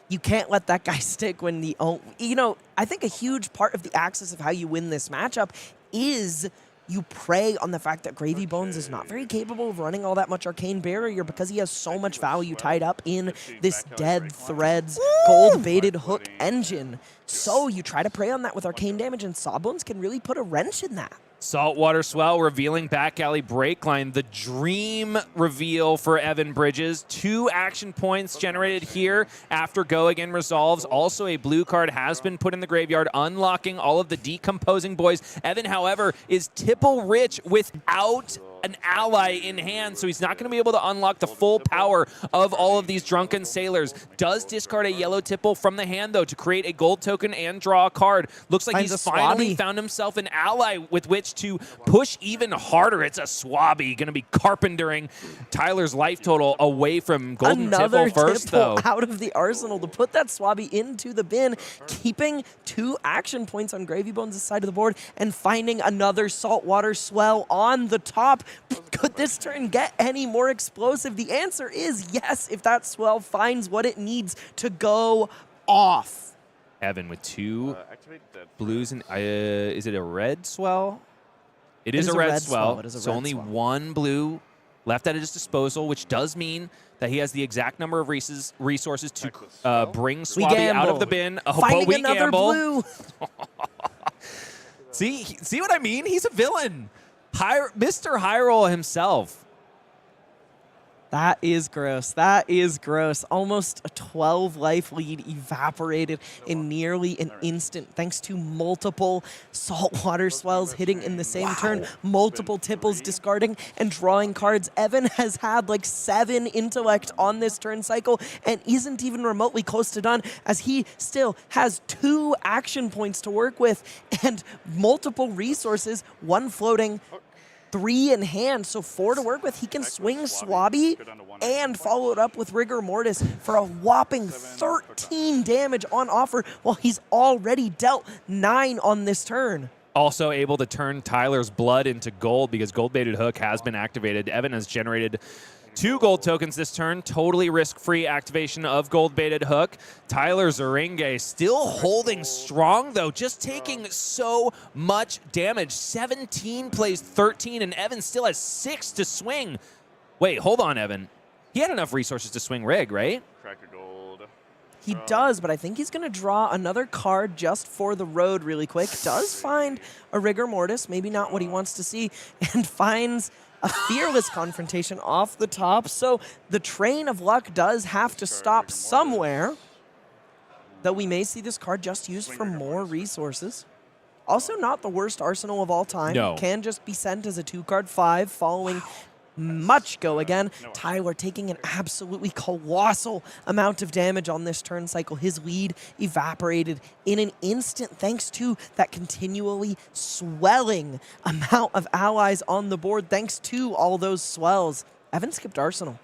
You can't let that guy stick when the... You know, I think a huge part of the axis of how you win this matchup is you prey on the fact that Gravy Bones is not very capable of running all that much Arcane Barrier because he has so much value tied up in this Dead Threads gold-baited hook engine. So you try to prey on that with arcane damage, and Sawbones can really put a wrench in that. Saltwater Swell revealing back alley break line. The dream reveal for Evan Bridges. 2 action points generated here after Go Again resolves. Also a blue card has been put in the graveyard, unlocking all of the decomposing boys. Evan, however, is tipple rich without an ally in hand, so he's not going to be able to unlock the full power of all of these Drunken Sailors. Does discard a yellow tipple from the hand, though, to create a gold token and draw a card. Looks like he's finally found himself an ally with which to push even harder. It's a Swabby, going to be carpentering Tyler's life total away from golden Another tipple first, tipple though. out of the arsenal to put that Swabby into the bin, keeping 2 action points on Gravy Bones' side of the board, and finding another saltwater swell on the top. Could this turn get any more explosive? The answer is yes, if that swell finds what it needs to go off. Evan with 2 Activate that. blues and is it a red swell? It is a red swell. It is a so red only swell. 1 blue left at his disposal, which does mean that he has the exact number of resources to bring Swabby out of the bin. Oh, Finding but we another gamble. blue. See what I mean? He's a villain. Mr. Hyrule himself. That is gross. That is gross. Almost a 12 life lead evaporated in nearly an instant thanks to multiple saltwater swells hitting in the same turn, multiple tipples discarding and drawing cards. Evan has had like 7 intellect on this turn cycle and isn't even remotely close to done, as he still has 2 action points to work with and multiple resources, 1 floating, 3 in hand, so 4 to work with. He can swing Swabby and follow it up with Rigor Mortis for a whopping 13 damage on offer, while he's already dealt 9 on this turn. Also able to turn Tyler's blood into gold because Gold-Baited Hook has been activated. Evan has generated 2 gold tokens this turn, totally risk-free activation of Gold-Baited Hook. Tyler Zeringue still holding strong, though, just taking so much damage. 17 plays 13, and Evan still has 6 to swing. Wait, hold on, Evan. He had enough resources to swing Rig, right? Cracker gold. He does, but I think he's going to draw another card just for the road really quick. Does find a Rigor Mortis, maybe not what he wants to see, and finds a Fearless Confrontation off the top. So the train of luck does have to stop somewhere, though we may see this card just used for more resources. Also not the worst arsenal of all time. No. Can just be sent as a 2-card 5 following much go again. Tyler taking an absolutely colossal amount of damage on this turn cycle. His lead evaporated in an instant thanks to that continually swelling amount of allies on the board, thanks to all those swells. Evan skipped Arsenal.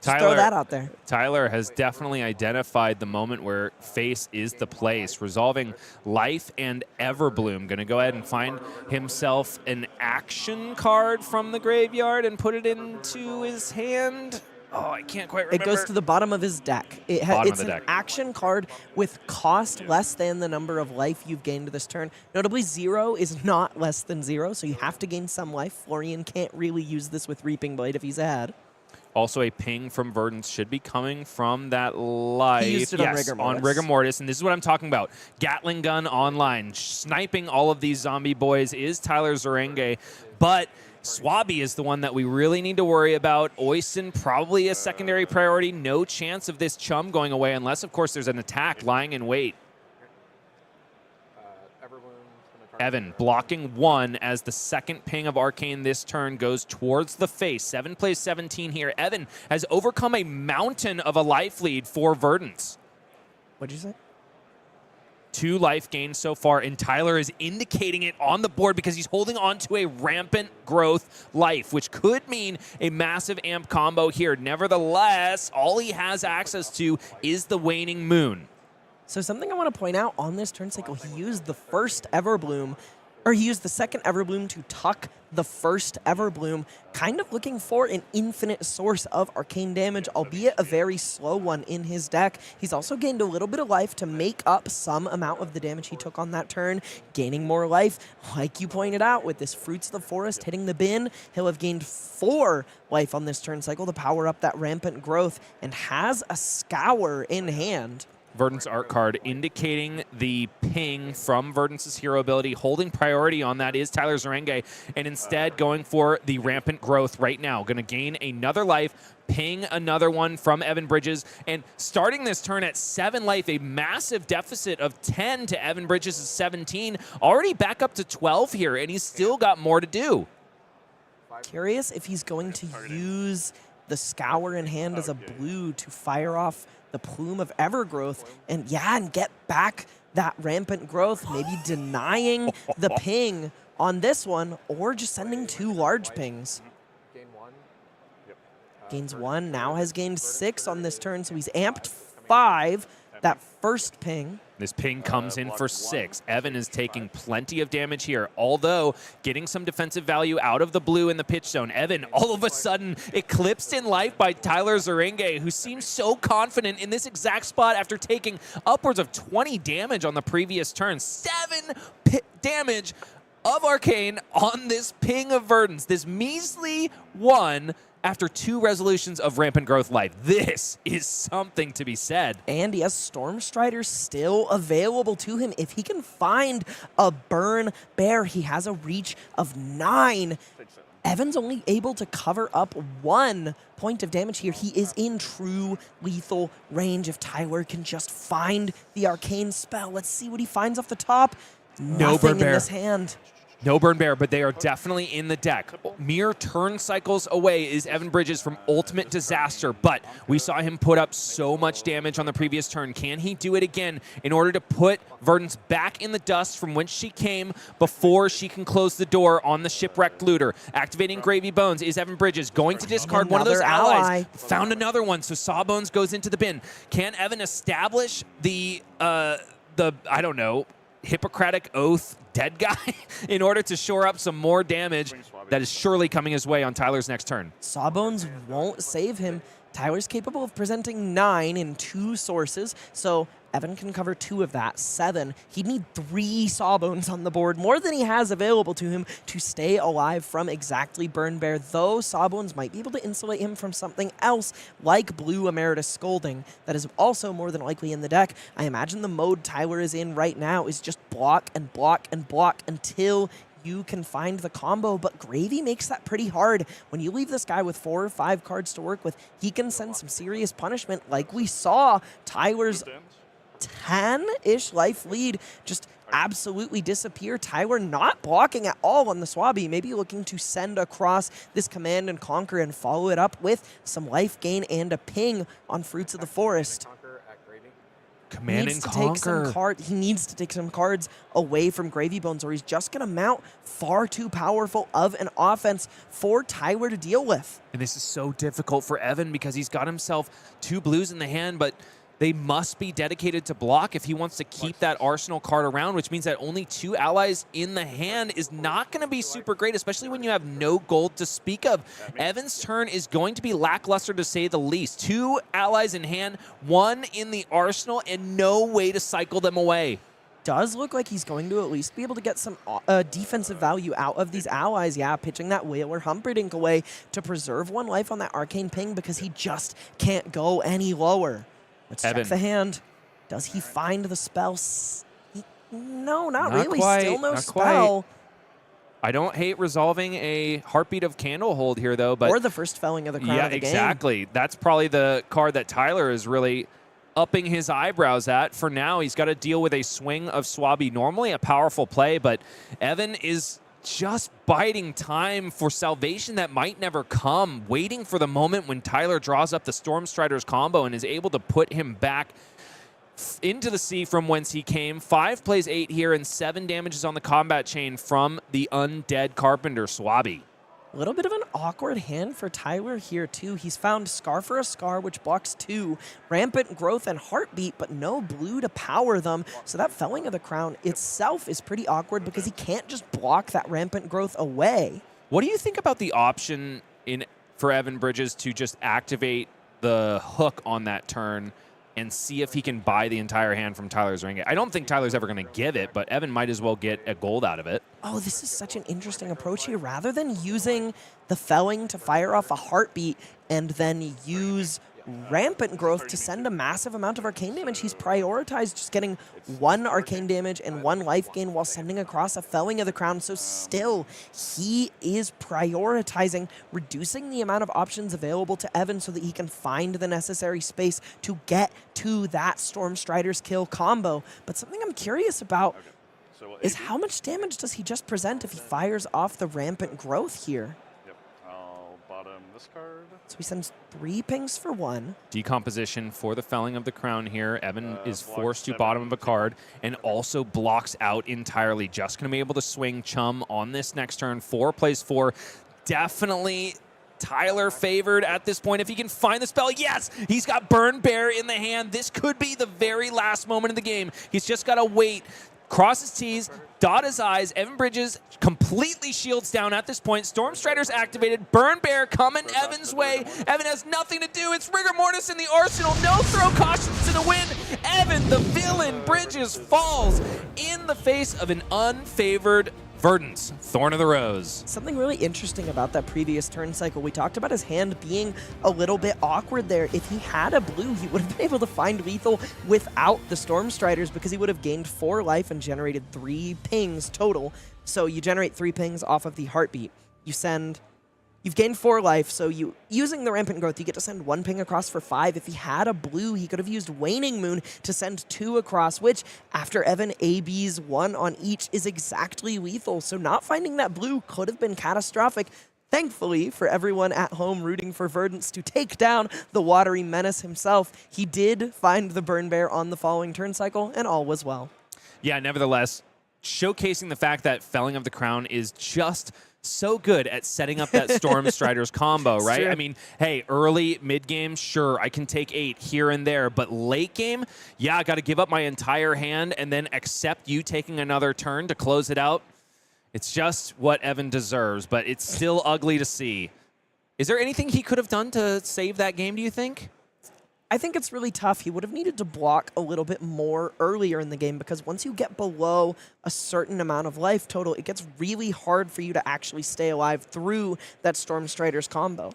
Just throw that out there. Tyler has definitely identified the moment where face is the place, resolving life and Everbloom. Going to go ahead and find himself an action card from the graveyard and put it into his hand. Oh, I can't quite remember. It goes to the bottom of his deck. It's an action card with cost less than the number of life you've gained this turn. Notably, 0 is not less than 0, so you have to gain some life. Florian can't really use this with Reaping Blade if he's ahead. Also, a ping from Verdance should be coming from that life. He used it on Rigor Mortis. On Rigor Mortis, and this is what I'm talking about. Gatling gun online. Sniping all of these zombie boys is Tyler Zeringue, but Swabby is the one that we really need to worry about. Oyston, probably a secondary priority. No chance of this chum going away unless, of course, there's an attack lying in wait. Evan blocking 1 as the second ping of Arcane this turn goes towards the face. 7 plays 17 here. Evan has overcome a mountain of a life lead for Verdance. What'd you say? 2 life gains so far, and Tyler is indicating it on the board because he's holding on to a rampant growth life, which could mean a massive amp combo here. Nevertheless, all he has access to is the waning moon. So something I want to point out on this turn cycle, he used the first Everbloom, or he used the second Everbloom to tuck the first Everbloom, kind of looking for an infinite source of arcane damage, albeit a very slow one in his deck. He's also gained a little bit of life to make up some amount of the damage he took on that turn, gaining more life. Like you pointed out, with this Fruits of the Forest hitting the bin, he'll have gained 4 life on this turn cycle to power up that rampant growth, and has a Scour in hand. Verdance art card indicating the ping from Verdance's hero ability. Holding priority on that is Tyler Zeringue, and instead going for the rampant growth right now. Going to gain another life, ping another one from Evan Bridges, and starting this turn at 7 life, a massive deficit of 10 to Evan Bridges' 17. Already back up to 12 here, and he's still got more to do. Curious if he's going to use the Scour in hand as a blue to fire off the Plume of Evergrowth and get back that Rampant Growth, maybe denying the ping on this one, or just sending 2 large pings. Gain 1. Gains 1, now has gained 6 on this turn, so he's amped 5. That first ping. This ping comes in for 6. Evan is taking plenty of damage here, although getting some defensive value out of the blue in the pitch zone. Evan, all of a sudden, eclipsed in life by Tyler Zeringue, who seems so confident in this exact spot after taking upwards of 20 damage on the previous turn. 7 damage of Arcane on this ping of Verdance. This measly 1 after 2 resolutions of Rampant Growth life. This is something to be said. And he has Storm Striders still available to him. If he can find a Burn Bear, he has a reach of 9. Evan's only able to cover up 1 point of damage here. He is in true lethal range if Tyler can just find the Arcane spell. Let's see what he finds off the top. No Nothing Burn Bear in this hand. No Burn Bear, but they are definitely in the deck. Mere turn cycles away is Evan Bridges from ultimate disaster, but we saw him put up so much damage on the previous turn. Can he do it again in order to put Verdance back in the dust from whence she came before she can close the door on the shipwrecked looter? Activating Gravy Bones. Is Evan Bridges going to discard one of those allies? Found another one, so Sawbones goes into the bin. Can Evan establish the I don't know, Hippocratic Oath dead guy in order to shore up some more damage that is surely coming his way on Tyler's next turn? Sawbones won't save him. Tyler's capable of presenting 9 in 2 sources, so Evan can cover 2 of that, 7. He'd need 3 Sawbones on the board, more than he has available to him to stay alive from exactly Burn Bear, though Sawbones might be able to insulate him from something else like Blue Emeritus Scolding that is also more than likely in the deck. I imagine the mode Tyler is in right now is just block and block and block until you can find the combo, but Gravy makes that pretty hard. When you leave this guy with 4 or 5 cards to work with, he can send some serious punishment like we saw. Tyler's 10-ish life lead just absolutely disappear. Tyler not blocking at all on the Swabby, maybe looking to send across this Command and Conquer and follow it up with some life gain and a ping on Fruits of the Forest. Command and Conquer. He needs to take some cards away from Gravy Bones, or he's just going to mount far too powerful of an offense for Tyler to deal with. And this is so difficult for Evan because he's got himself 2 blues in the hand, but they must be dedicated to block if he wants to keep that arsenal card around, which means that only 2 allies in the hand is not going to be super great, especially when you have no gold to speak of. Evan's turn is going to be lackluster to say the least. 2 allies in hand, 1 in the arsenal, and no way to cycle them away. Does look like he's going to at least be able to get some defensive value out of these allies. Yeah, pitching that Whaler Humperdinck away to preserve 1 life on that Arcane Ping because he just can't go any lower. Let's check the hand. Does he find the spell? No, not really. Quite, Still no not spell. Quite. I don't hate resolving a Heartbeat of Candlehold here, though. But or the first felling of the crown of the game. Exactly. That's probably the card that Tyler is really upping his eyebrows at. For now, he's got to deal with a swing of Swabby. Normally a powerful play, but Evan is just biding time for salvation that might never come, waiting for the moment when Tyler draws up the Storm Striders combo and is able to put him back into the sea from whence he came. 5 plays 8 here and 7 damages on the combat chain from the Undead Carpenter Swabby. A little bit of an awkward hand for Tyler here, too. He's found Scar for a Scar, which blocks 2, Rampant Growth and Heartbeat, but no blue to power them. So that Felling of the Crown itself is pretty awkward because he can't just block that Rampant Growth away. What do you think about the option for Evan Bridges to just activate the hook on that turn and see if he can buy the entire hand from Tyler's ring? I don't think Tyler's ever going to give it, but Evan might as well get a gold out of it. Oh, this is such an interesting approach here. Rather than using the Felling to fire off a Heartbeat and then use Rampant Growth to send a massive amount of arcane damage, he's prioritized just getting 1 arcane damage and 1 life gain while sending across a Felling of the Crown. So still, he is prioritizing reducing the amount of options available to Evan so that he can find the necessary space to get to that Storm Striders kill combo. But something I'm curious about is how much damage does he just present if he fires off the Rampant Growth here? this card. So he sends 3 pings for 1. Decomposition for the felling of the crown here. Evan is block forced to 7, bottom of a take card and also blocks out entirely. Just going to be able to swing Chum on this next turn. 4 plays 4. Definitely Tyler favored at this point. If he can find the spell, yes! He's got Burn Bear in the hand. This could be the very last moment of the game. He's just got to wait. Cross his T's, dot his I's. Evan Bridges completely shields down at this point. Storm Strider's activated. Burn Bear coming Evan's way. Evan has nothing to do. It's Rigor Mortis in the arsenal. No throw cautions to the win. Evan, the villain, Bridges falls in the face of an unfavored Verdance, Thorn of the Rose. Something really interesting about that previous turn cycle, we talked about his hand being a little bit awkward there. If he had a blue, he would have been able to find lethal without the Storm Striders because he would have gained 4 life and generated 3 pings total. So you generate 3 pings off of the heartbeat. You've gained 4 life, so using the Rampant Growth, you get to send 1 ping across for 5. If he had a blue, he could have used Waning Moon to send 2 across, which, after Evan AB's 1 on each, is exactly lethal. So not finding that blue could have been catastrophic. Thankfully, for everyone at home rooting for Verdance to take down the watery menace himself, he did find the Burn Bear on the following turn cycle, and all was well. Yeah, nevertheless, showcasing the fact that Felling of the Crown is just so good at setting up that Storm Striders combo, right? True. I mean, hey, early, mid-game, sure, I can take 8 here and there, but late game, yeah, I got to give up my entire hand and then accept you taking another turn to close it out. It's just what Evan deserves, but it's still ugly to see. Is there anything he could have done to save that game, do you think? I think it's really tough. He would have needed to block a little bit more earlier in the game because once you get below a certain amount of life total, it gets really hard for you to actually stay alive through that Storm Striders combo.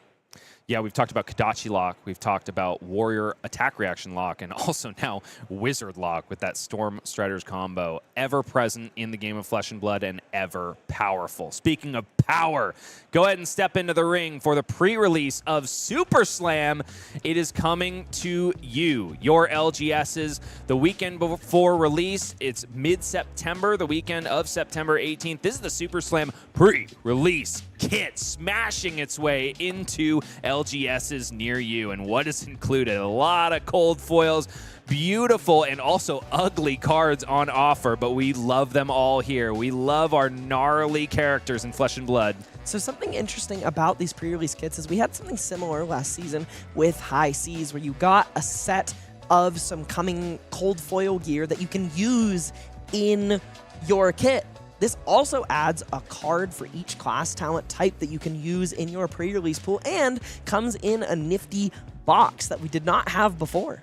Yeah, we've talked about Kodachi Lock, we've talked about Warrior Attack Reaction Lock, and also now Wizard Lock with that Storm Striders combo. Ever present in the game of Flesh and Blood and ever powerful. Speaking of power, go ahead and step into the ring for the pre-release of Super Slam. It is coming to you, your LGSs, the weekend before release. It's mid-September, the weekend of September 18th. This is the Super Slam pre-release kit smashing its way into LGSs near you. And what is included? A lot of cold foils, beautiful and also ugly cards on offer, but we love them all here. We love our gnarly characters in Flesh and Blood. So something interesting about these pre-release kits is we had something similar last season with High Seas, where you got a set of some coming cold foil gear that you can use in your kit. This also adds a card for each class talent type that you can use in your pre-release pool and comes in a nifty box that we did not have before.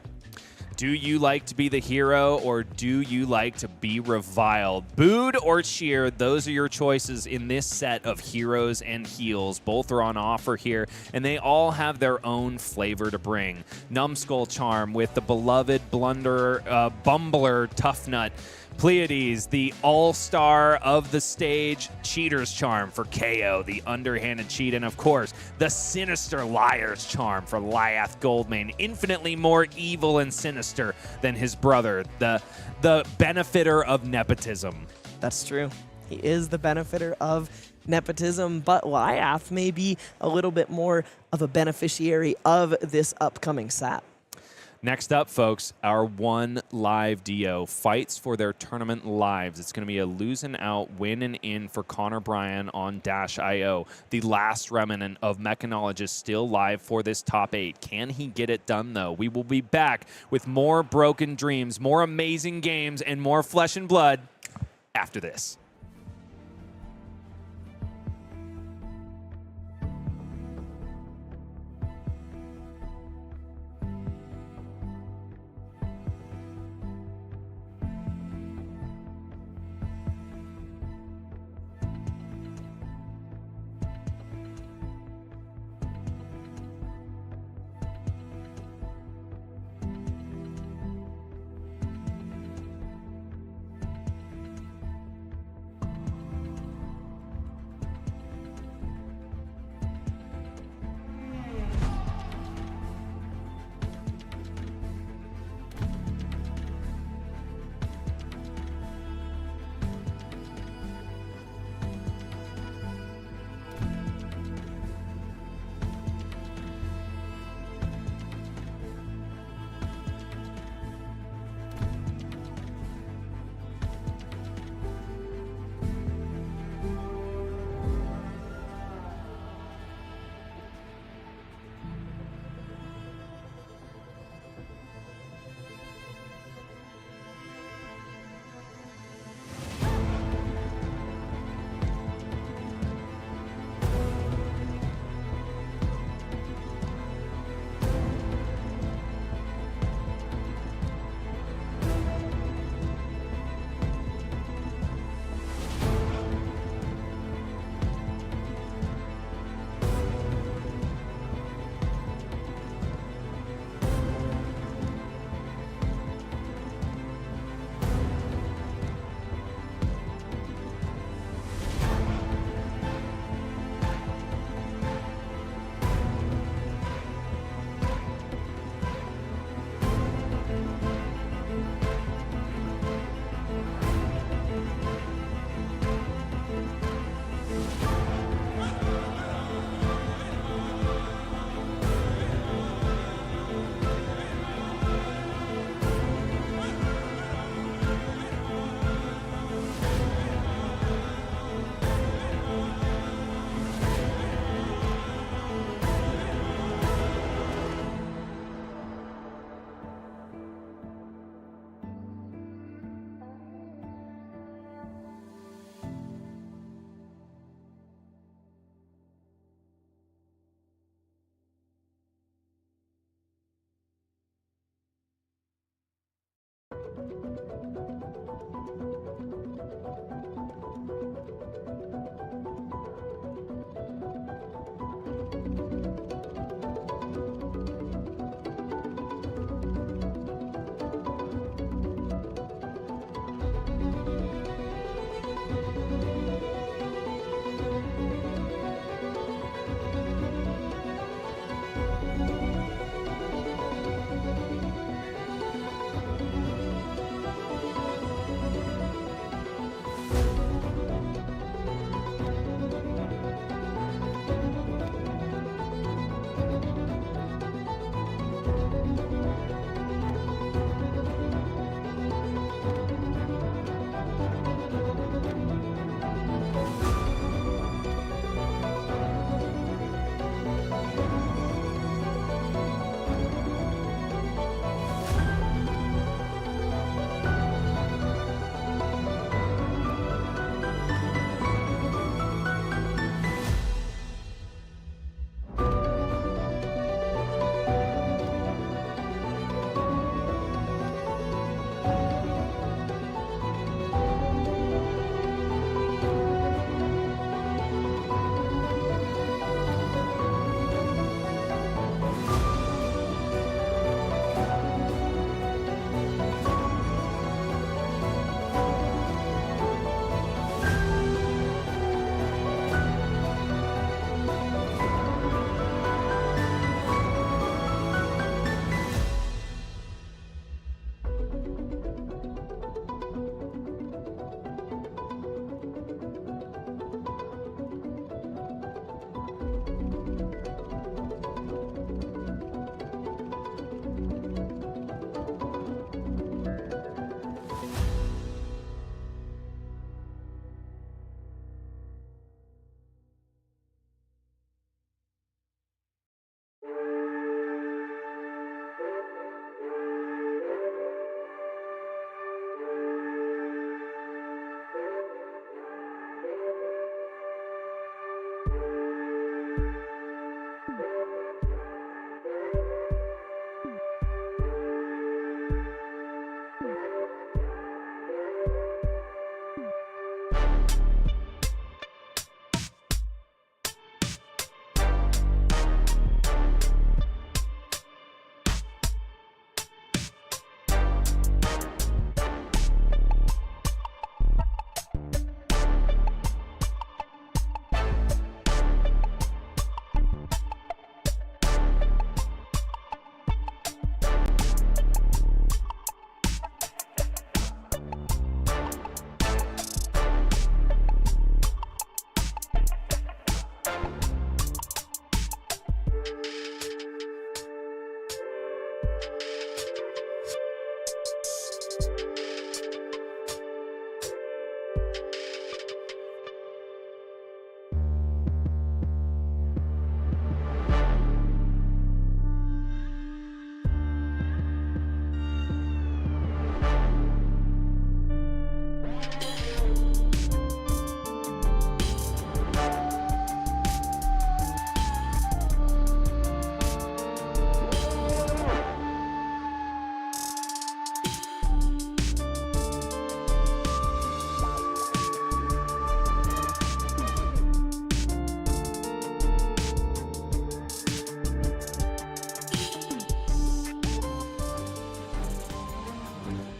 Do you like to be the hero or do you like to be reviled? Booed or cheered, those are your choices in this set of heroes and heels. Both are on offer here, and they all have their own flavor to bring. Numbskull Charm with the beloved Bumbler Tough Nut. Pleiades, the all-star of the stage, Cheater's Charm for KO, the underhanded cheat, and of course, the Sinister Liar's Charm for Liath Goldmane, infinitely more evil and sinister than his brother, the benefitter of nepotism. That's true. He is the benefitter of nepotism, but Liath may be a little bit more of a beneficiary of this upcoming set. Next up, folks, our one live DO fights for their tournament lives. It's going to be a losing out, win and in for Connor Bryan on Dash.io. The last remnant of Mechanologist still live for this top 8. Can he get it done, though? We will be back with more Broken Dreams, more amazing games, and more Flesh and Blood after this.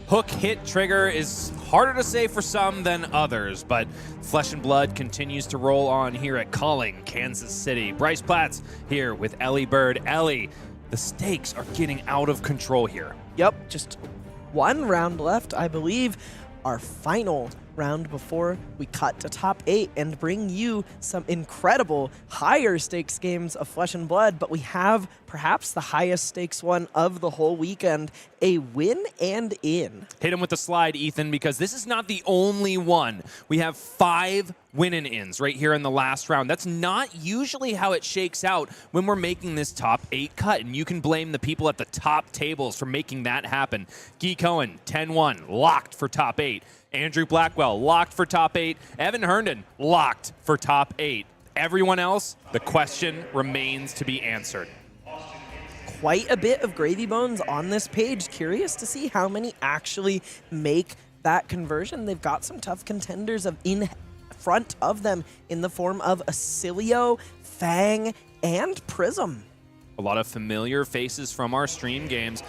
hook hit trigger is harder to say for some than others, but Flesh and Blood continues to roll on here at Culling, Kansas City. Bryce Platz here with Elly Bird. Elly, the stakes are getting out of control here. Yep, just one round left, I believe. Our final round before we cut to top 8 and bring you some incredible higher stakes games of Flesh and Blood, but we have perhaps the highest stakes one of the whole weekend, a win and in. Hit him with the slide, Ethan, because this is not the only one. We have 5 win and ins right here in the last round. That's not usually how it shakes out when we're making this top 8 cut, and you can blame the people at the top tables for making that happen. Guy Cohen, 10-1, locked for top 8. Andrew Blackwell, locked for top 8. Evan Herndon, locked for top 8. Everyone else, the question remains to be answered. Quite a bit of gravy bones on this page. Curious to see how many actually make that conversion. They've got some tough contenders in front of them in the form of Oscilio, Fang, and Prism. A lot of familiar faces from our stream games.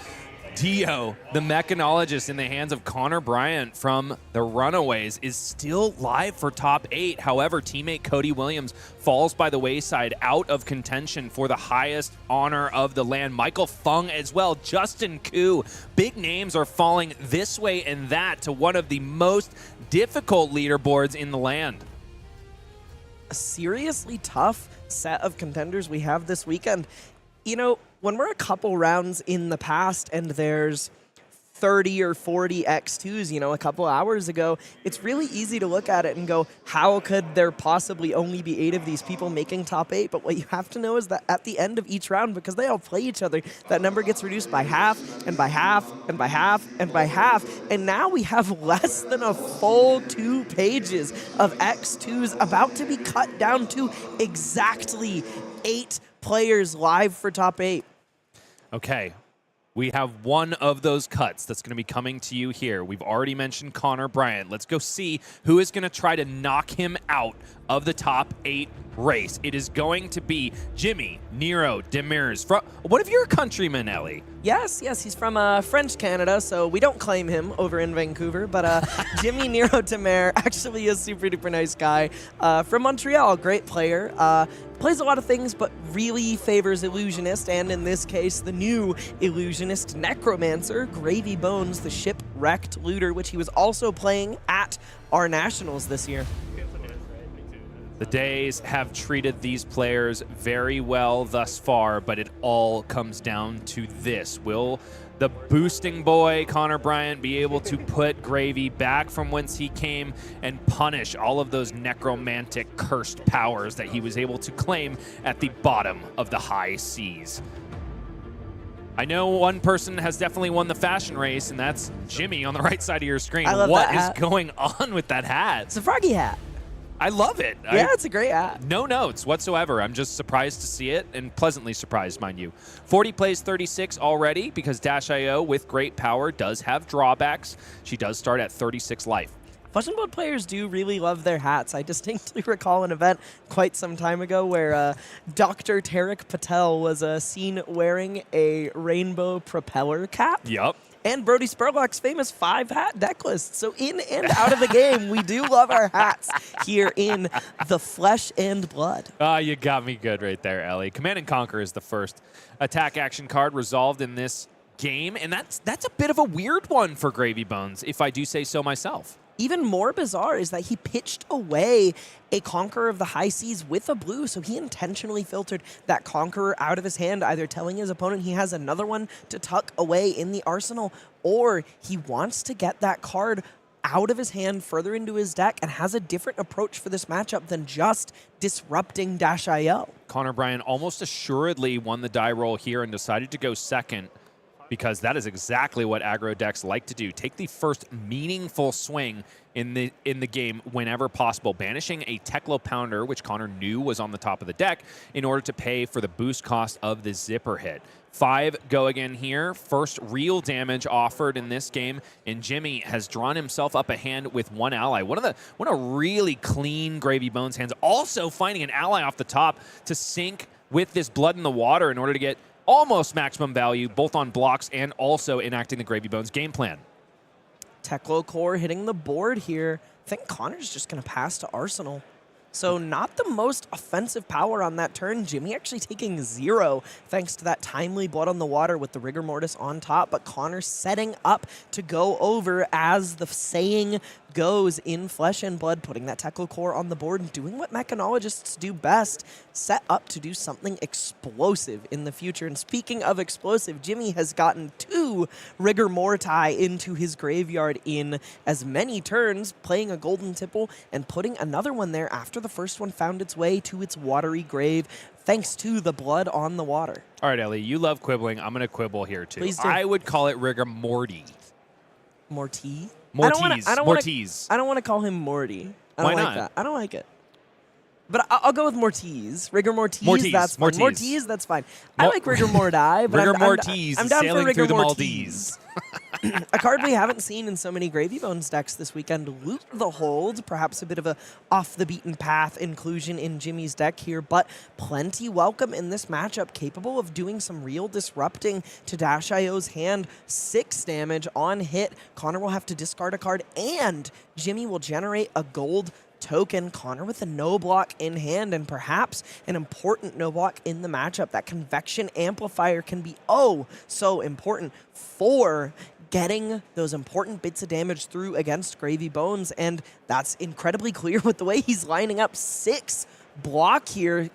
Dio, the mechanologist in the hands of Connor Bryant from the Runaways, is still live for top 8. However, teammate Cody Williams falls by the wayside, out of contention for the highest honor of the land. Michael Fung as well, Justin Koo. Big names are falling this way and that to one of the most difficult leaderboards in the land. A seriously tough set of contenders we have this weekend. You know, when we're a couple rounds in the past and there's 30 or 40 X2s, you know, a couple hours ago, it's really easy to look at it and go, how could there possibly only be 8 of these people making top 8? But what you have to know is that at the end of each round, because they all play each other, that number gets reduced by half and by half and by half and by half. And now we have less than a full 2 pages of X2s about to be cut down to exactly 8 players live for top 8. Okay, we have one of those cuts that's going to be coming to you here. We've already mentioned Connor Bryant. Let's go see who is going to try to knock him out of the top 8 race. It is going to be Jimmy, Niro, Demers, from one of your countrymen, Elly. Yes, he's from French Canada, so we don't claim him over in Vancouver, but Jimmy Niro Demers actually is a super duper nice guy. From Montreal, great player. Plays a lot of things, but really favors Illusionist, and in this case, the new Illusionist Necromancer, Gravy Bones, the shipwrecked looter, which he was also playing at our Nationals this year. The days have treated these players very well thus far, but it all comes down to this. Will the boosting boy, Connor Bryant, be able to put Gravy back from whence he came and punish all of those necromantic cursed powers that he was able to claim at the bottom of the high seas? I know one person has definitely won the fashion race, and that's Jimmy on the right side of your screen. I love What that is hat. going on with that hat? It's a froggy hat. I love it. Yeah, it's a great hat. No notes whatsoever. I'm just surprised to see it, and pleasantly surprised, mind you. 40 plays 36 already, because Dash.io with great power does have drawbacks. She does start at 36 life. Flesh and Blood players do really love their hats. I distinctly recall an event quite some time ago where Dr. Tarek Patel was seen wearing a rainbow propeller cap. Yep. And Brody Spurlock's famous 5-hat deck list. So in and out of the game, we do love our hats here in the Flesh and Blood. Oh, you got me good right there, Elly. Command and Conquer is the first attack action card resolved in this game, and that's a bit of a weird one for Gravy Bones, if I do say so myself. Even more bizarre is that he pitched away a Conqueror of the High Seas with a blue, so he intentionally filtered that Conqueror out of his hand, either telling his opponent he has another one to tuck away in the arsenal, or he wants to get that card out of his hand further into his deck and has a different approach for this matchup than just disrupting Dash.io. Connor Bryant almost assuredly won the die roll here and decided to go second, because that is exactly what aggro decks like to do. Take the first meaningful swing in the game whenever possible, banishing a Teklo Pounder, which Connor knew was on the top of the deck, in order to pay for the boost cost of the zipper hit. 5 go again here. First real damage offered in this game, and Jimmy has drawn himself up a hand with 1 ally. One of really clean Gravy Bones hands, also finding an ally off the top to sink with this Blood in the Water in order to get almost maximum value, both on blocks and also enacting the Gravy Bones game plan. Teklo Core hitting the board here. I think Connor's just going to pass to Arsenal. So not the most offensive power on that turn. Jimmy actually taking 0 thanks to that timely blood on the water with the Rigor Mortis on top. But Connor setting up to go over as the saying goes in Flesh and Blood, putting that Teklo Core on the board and doing what mechanologists do best, set up to do something explosive in the future. And speaking of explosive, Jimmy has gotten 2 Rigor Morti into his graveyard in as many turns, playing a Golden Tipple and putting another one there after the first one found its way to its watery grave, thanks to the blood on the water. All right, Elly, you love quibbling. I'm going to quibble here, too. Please do. I would call it rigor mortis. Morty? Mortis. I don't want to call him Morty. I don't Why like not? that. I don't like it. But I'll go with Mortiz. Rigor Mortiz, Mortiz, that's fine. Mortiz. Mortiz, that's fine. I like Rigor Morti, but Rigor I'm mortis down for sailing Rigor through the Mortiz. Maldives. A card we haven't seen in so many Gravy Bones decks this weekend. Loot the Hold, perhaps a bit of a off-the-beaten-path inclusion in Jimmy's deck here, but plenty welcome in this matchup, capable of doing some real disrupting to Dash.io's hand. 6 damage on hit. Connor will have to discard a card, and Jimmy will generate a gold token. Connor with a no block in hand, and perhaps an important no block in the matchup. That Convection Amplifier can be so important for getting those important bits of damage through against Gravy Bones, and that's incredibly clear with the way he's lining up. 6 block here,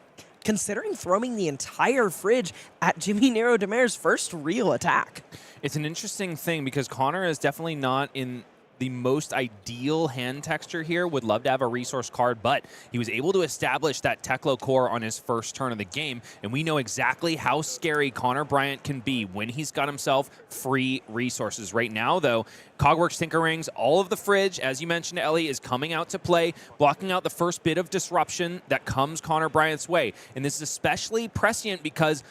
considering throwing the entire fridge at Jimmy Niro Demers' first real attack. It's an interesting thing because Connor is definitely not in the most ideal hand texture here. Would love to have a resource card, but he was able to establish that Teklo Core on his first turn of the game, and we know exactly how scary Connor Bryant can be when he's got himself free resources. Right now, though, Cogworks Tinkerings, all of the fridge, as you mentioned, Elly, is coming out to play, blocking out the first bit of disruption that comes Connor Bryant's way. And this is especially prescient because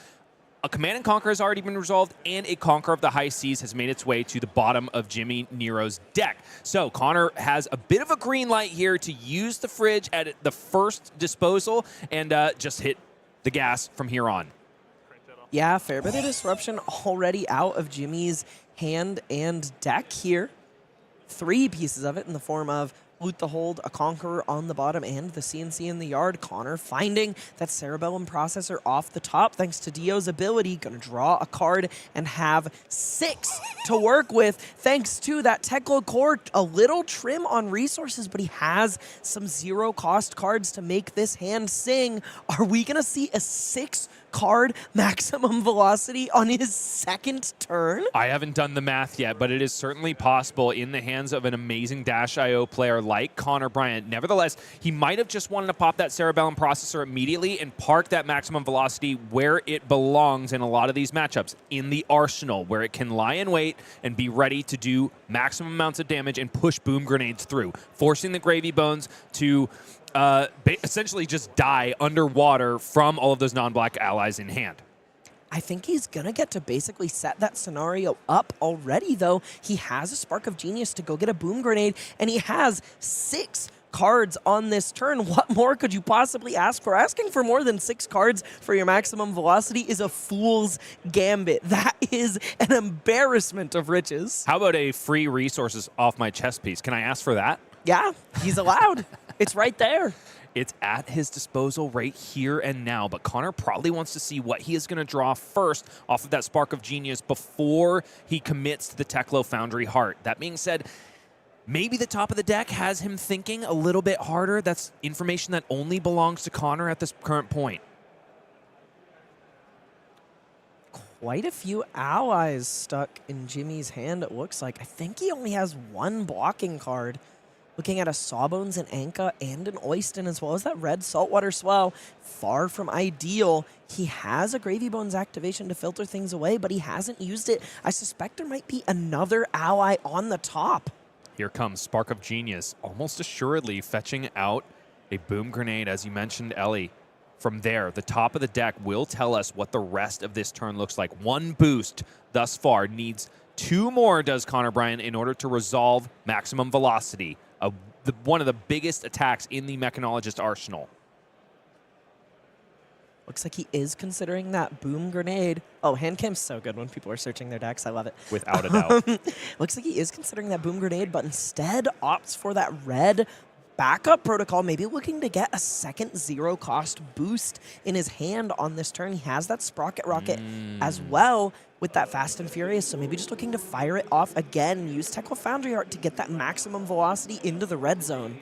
a Command and Conquer has already been resolved, and a Conquer of the High Seas has made its way to the bottom of Jimmy Nero's deck. So Connor has a bit of a green light here to use the fridge at the first disposal and just hit the gas from here on. Yeah, fair bit of disruption already out of Jimmy's hand and deck here. 3 pieces of it in the form of Loot the Hold, a Conqueror on the bottom, and the CNC in the yard. Connor finding that Cerebellum Processor off the top thanks to Dio's ability. Going to draw a card and have 6 to work with thanks to that Teklo Core. A little trim on resources, but he has some 0-cost cards to make this hand sing. Are we going to see a 6-card maximum velocity on his second turn? I haven't done the math yet, but it is certainly possible in the hands of an amazing Dash.io player like Connor Bryant. Nevertheless, he might have just wanted to pop that Cerebellum Processor immediately and park that maximum velocity where it belongs in a lot of these matchups, in the arsenal, where it can lie in wait and be ready to do maximum amounts of damage and push boom grenades through, forcing the Gravy Bones to essentially just die underwater from all of those non-black allies in hand. I think he's going to get to basically set that scenario up already, though. He has a Spark of Genius to go get a Boom Grenade, and he has 6 cards on this turn. What more could you possibly ask for? Asking for more than 6 cards for your maximum velocity is a fool's gambit. That is an embarrassment of riches. How about a free resources off my chess piece? Can I ask for that? Yeah, he's allowed. It's right there. It's at his disposal right here and now, but Connor probably wants to see what he is going to draw first off of that Spark of Genius before he commits to the Teklo Foundry Heart. That being said, maybe the top of the deck has him thinking a little bit harder. That's information that only belongs to Connor at this current point. Quite a few allies stuck in Jimmy's hand, it looks like. I think he only has 1 blocking card. Looking at a Sawbones, an Anka, and an Oyston, as well as that red Saltwater Swell. Far from ideal. He has a Gravy Bones activation to filter things away, but he hasn't used it. I suspect there might be another ally on the top. Here comes Spark of Genius, almost assuredly fetching out a Boom Grenade, as you mentioned, Elly. From there, the top of the deck will tell us what the rest of this turn looks like. 1 boost thus far, needs 2 more, does Connor Bryant, in order to resolve maximum velocity. One of the biggest attacks in the Mechanologist arsenal. Looks like he is considering that boom grenade. Oh, hand cam's so good when people are searching their decks. I love it. Without a doubt. Looks like he is considering that boom grenade, but instead opts for that red backup protocol, maybe looking to get a second zero-cost boost in his hand on this turn. He has that Sprocket Rocket as well with that Fast and Furious, so maybe just looking to fire it off again, use Tekla Foundry Art to get that maximum velocity into the red zone.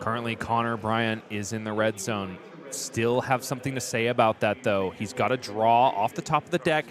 Currently, Connor Bryant is in the red zone. Still have something to say about that, though. He's got to draw off the top of the deck,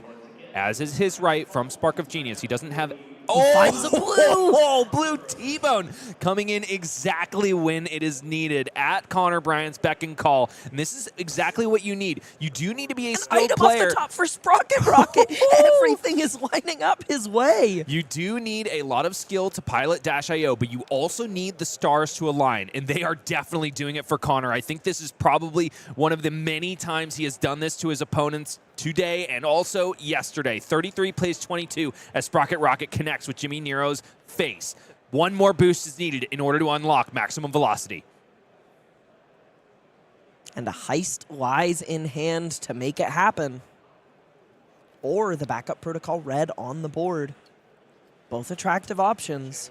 as is his right from Spark of Genius. He doesn't have... He finds a blue! Oh, blue T-Bone coming in exactly when it is needed at Connor Bryant's beck and call. And this is exactly what you need. You do need to be a skilled item player. Off the top for Sprocket Rocket. Everything is lining up his way. You do need a lot of skill to pilot Dash.io, but you also need the stars to align, and they are definitely doing it for Connor. I think this is probably one of the many times he has done this to his opponents today and also yesterday. 33 plays 22 as Sprocket Rocket connects with Jimmy Niro's face. One more boost is needed in order to unlock maximum velocity. And a heist lies in hand to make it happen. Or the backup protocol red on the board. Both attractive options.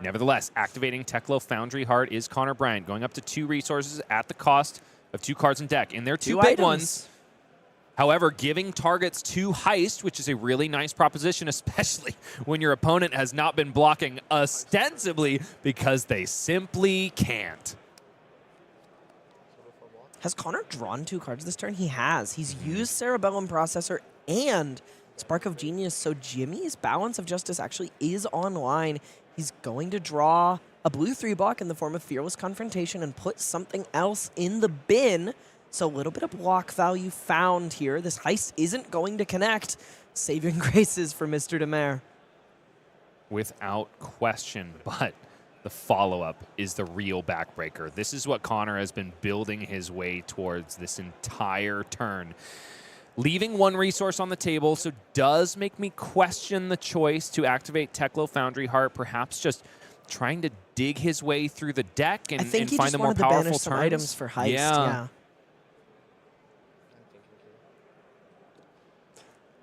Nevertheless, activating Tekla Foundry Heart is Connor Bryant, going up to 2 resources at the cost of 2 cards in deck. And they're two big items. ones. However, giving targets to Heist, which is a really nice proposition, especially when your opponent has not been blocking ostensibly because they simply can't. Has Connor drawn 2 cards this turn? He has. He's used Cerebellum Processor and Spark of Genius, so Jimmy's Balance of Justice actually is online. He's going to draw a blue 3 block in the form of Fearless Confrontation and put something else in the bin. So a little bit of block value found here. This heist isn't going to connect. Saving graces for Mr. Demers. Without question, but the follow-up is the real backbreaker. This is what Connor has been building his way towards this entire turn. Leaving 1 resource on the table, so does make me question the choice to activate Tekla Foundry Heart, perhaps just trying to dig his way through the deck and, find the more powerful turns. Items for heist, yeah.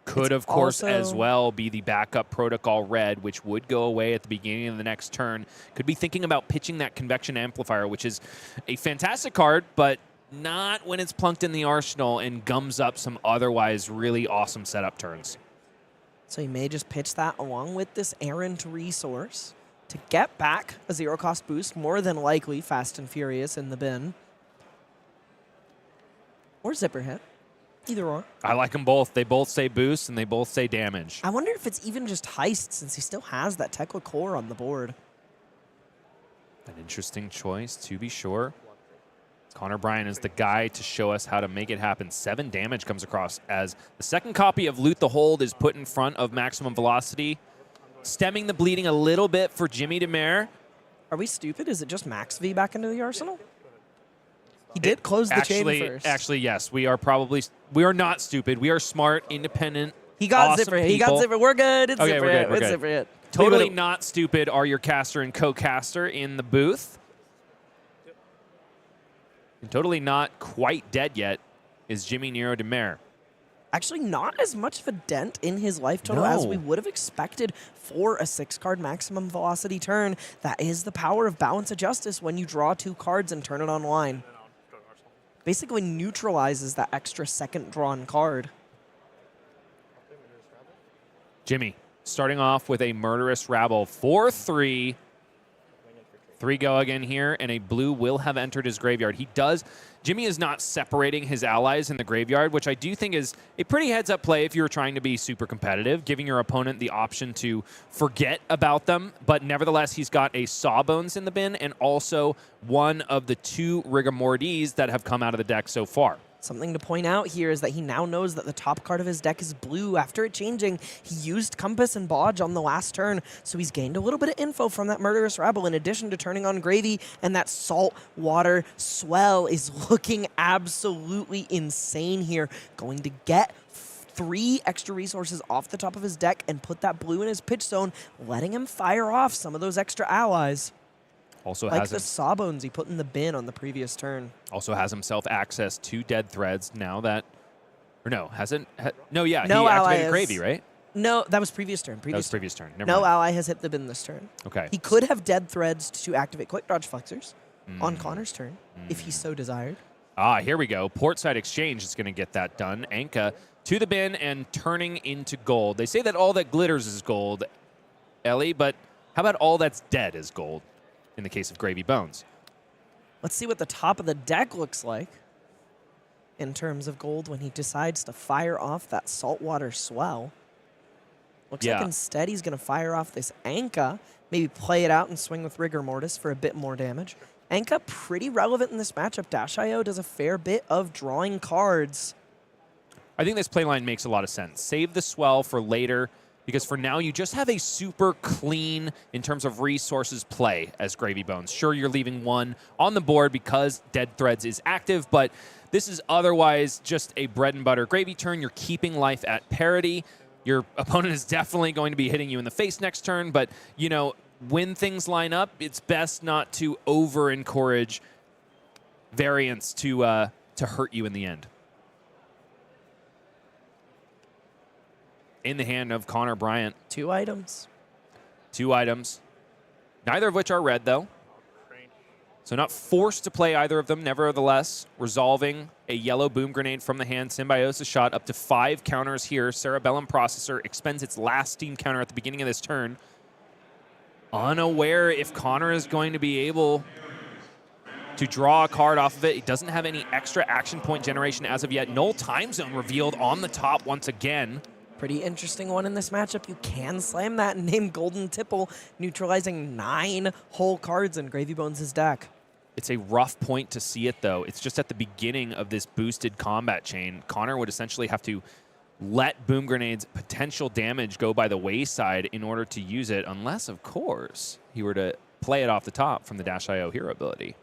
Could, of course, as well be the backup protocol red, which would go away at the beginning of the next turn. Could be thinking about pitching that Convection Amplifier, which is a fantastic card, but not when it's plunked in the arsenal and gums up some otherwise really awesome setup turns. So he may just pitch that along with this errant resource to get back a 0-cost boost, more than likely Fast and Furious in the bin. Or Zipper Hit. Either or. I like them both. They both say boost and they both say damage. I wonder if it's even just heist since he still has that Tekla core on the board. An interesting choice, to be sure. Connor Bryant is the guy to show us how to make it happen. 7 damage comes across as the second copy of Loot the Hold is put in front of maximum velocity, stemming the bleeding a little bit for Jimmy Demers. Are we stupid? Is it just Max V back into the arsenal? He did close the chain first. Actually, yes. We are not stupid. We are smart, independent, He got awesome Zipper Hit. people. He got Zipper. We're good. It's Okay, Zipper we're Hit. good, we're It's good. Zipper Hit. Totally not stupid are your caster and co-caster in the booth. And totally not quite dead yet is Jimmy Niro Demers. Actually, not as much of a dent in his life total as we would have expected for a 6-card maximum velocity turn. That is the power of Balance of Justice when you draw 2 cards and turn it online. Basically neutralizes that extra second drawn card. Jimmy starting off with a Murderous Rabble. 4-3. 3 go again here, and a blue will have entered his graveyard. Jimmy is not separating his allies in the graveyard, which I do think is a pretty heads-up play if you're trying to be super competitive, giving your opponent the option to forget about them. But nevertheless, he's got a Sawbones in the bin and also one of the 2 Rigor Mortis that have come out of the deck so far. Something to point out here is that he now knows that the top card of his deck is blue. After it changing, he used Compass and Bodge on the last turn, so he's gained a little bit of info from that Murderous Rabble in addition to turning on Gravy, and that Salt Water Swell is looking absolutely insane here. Going to get 3 extra resources off the top of his deck and put that blue in his pitch zone, letting him fire off some of those extra allies. Also Like has the sawbones he put in the bin on the previous turn. also has himself access to dead threads now that, or no, hasn't. No, yeah, No he ally activated has- Gravy, right? No, that was previous turn. That was previous turn. Never No mind. ally has hit the bin this turn. Okay. He could have dead threads to activate quick dodge flexors on Connor's turn if he so desired. Here we go. Portside Exchange is going to get that done. Anka to the bin and turning into gold. They say that all that glitters is gold, Elly, but how about all that's dead is gold in the case of Gravy Bones? Let's see what the top of the deck looks like in terms of gold when he decides to fire off that saltwater swell. Looks like instead he's going to fire off this Anka, maybe play it out and swing with Rigor Mortis for a bit more damage. Anka pretty relevant in this matchup. Dash.io does a fair bit of drawing cards. I think this playline makes a lot of sense. Save the swell for later, because for now you just have a super clean, in terms of resources, play as Gravy Bones. Sure, you're leaving one on the board because Dead Threads is active, but this is otherwise just a bread and butter Gravy turn. You're keeping life at parity. Your opponent is definitely going to be hitting you in the face next turn, but, you know, when things line up, it's best not to over-encourage variance to hurt you in the end. In the hand of Connor Bryant. 2 items. 2 items. Neither of which are red, though. So not forced to play either of them, nevertheless. Resolving a yellow boom grenade from the hand. Symbiosis shot up to 5 counters here. Cerebellum Processor expends its last steam counter at the beginning of this turn. Unaware if Connor is going to be able to draw a card off of it. He doesn't have any extra action point generation as of yet. Null Time Zone revealed on the top once again. Pretty interesting one in this matchup. You can slam that and name Golden Tipple, neutralizing 9 whole cards in Gravy Bones' deck. It's a rough point to see it, though. It's just at the beginning of this boosted combat chain. Connor would essentially have to let Boom Grenade's potential damage go by the wayside in order to use it, unless, of course, he were to play it off the top from the Dash.io hero ability.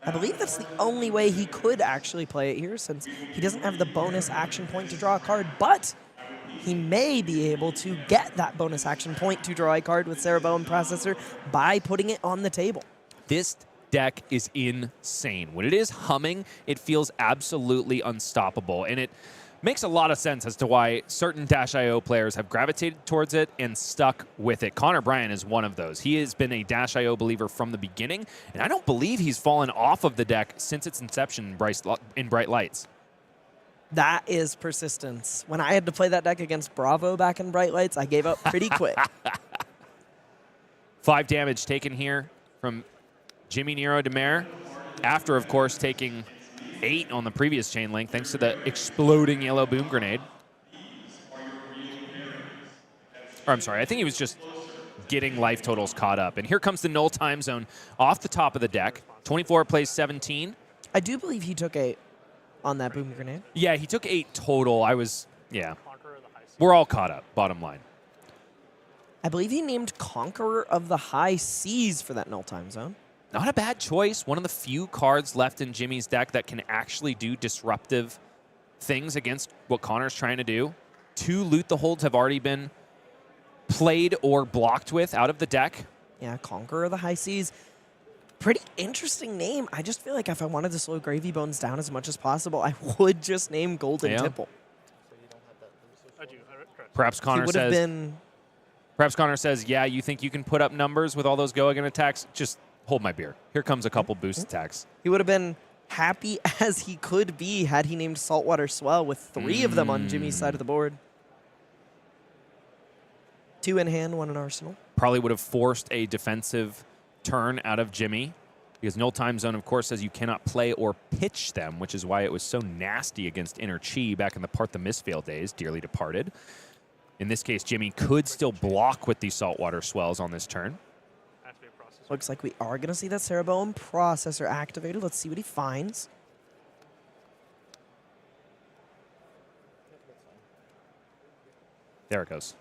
I believe that's the only way he could actually play it here, since he doesn't have the bonus action point to draw a card, but he may be able to get that bonus action point to draw a card with Cerebellum Processor by putting it on the table. This deck is insane. When it is humming, it feels absolutely unstoppable, and it makes a lot of sense as to why certain Dash.io players have gravitated towards it and stuck with it. Connor Bryant is one of those. He has been a Dash.io believer from the beginning, and I don't believe he's fallen off of the deck since its inception in Bright Lights. That is persistence. When I had to play that deck against Bravo back in Bright Lights, I gave up pretty quick. 5 damage taken here from Jimmy Niro Demers, after, of course, taking 8 on the previous chain link, thanks to the exploding yellow boom grenade. Or I'm sorry, I think he was just getting life totals caught up. And here comes the Null Time Zone off the top of the deck. 24 plays 17. I do believe he took 8 on that boom grenade. Yeah, he took 8 total. We're all caught up, bottom line. I believe he named Conqueror of the High Seas for that Null Time Zone. Not a bad choice. One of the few cards left in Jimmy's deck that can actually do disruptive things against what Connor's trying to do. 2 Loot the Holds have already been played or blocked with out of the deck. Yeah, Conqueror of the High Seas. Pretty interesting name. I just feel like if I wanted to slow Gravy Bones down as much as possible, I would just name Golden Tipple. I do. Correct. Perhaps Connor says, yeah, you think you can put up numbers with all those go again attacks? Just hold my beer. Here comes a couple boost attacks. He would have been happy as he could be had he named Saltwater Swell with 3 of them on Jimmy's side of the board. 2 in hand, 1 in arsenal. Probably would have forced a defensive turn out of Jimmy, because Null Time Zone, of course, says you cannot play or pitch them, which is why it was so nasty against Inner Chi back in the Part the Mistveil days, dearly departed. In this case, Jimmy could still block with these Saltwater Swells on this turn. Looks like we are going to see that Cerebellum Processor activated. Let's see what he finds. There it goes.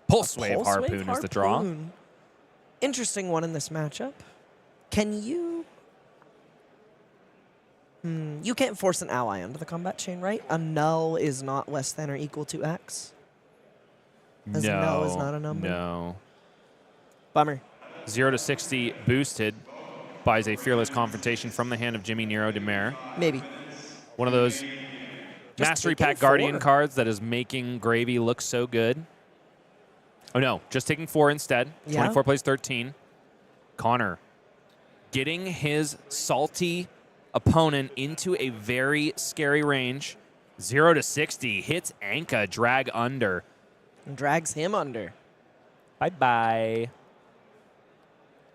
Pulse Wave Harpoon is the draw. Interesting one in this matchup. Can you... you can't force an ally onto the combat chain, right? A null is not less than or equal to X. As null is not a number. No. Bummer. 0 to 60 boosted. Buys a Fearless Confrontation from the hand of Jimmy Niro Demers. Maybe. One of those Mastery taking Pack Guardian 4. cards that is making Gravy look so good. Oh, no. Just taking 4 instead. Yeah. 24 plays 13. Connor getting his salty opponent into a very scary range. 0 to 60. Hits Anka. Drag under. And drags him under. Bye-bye.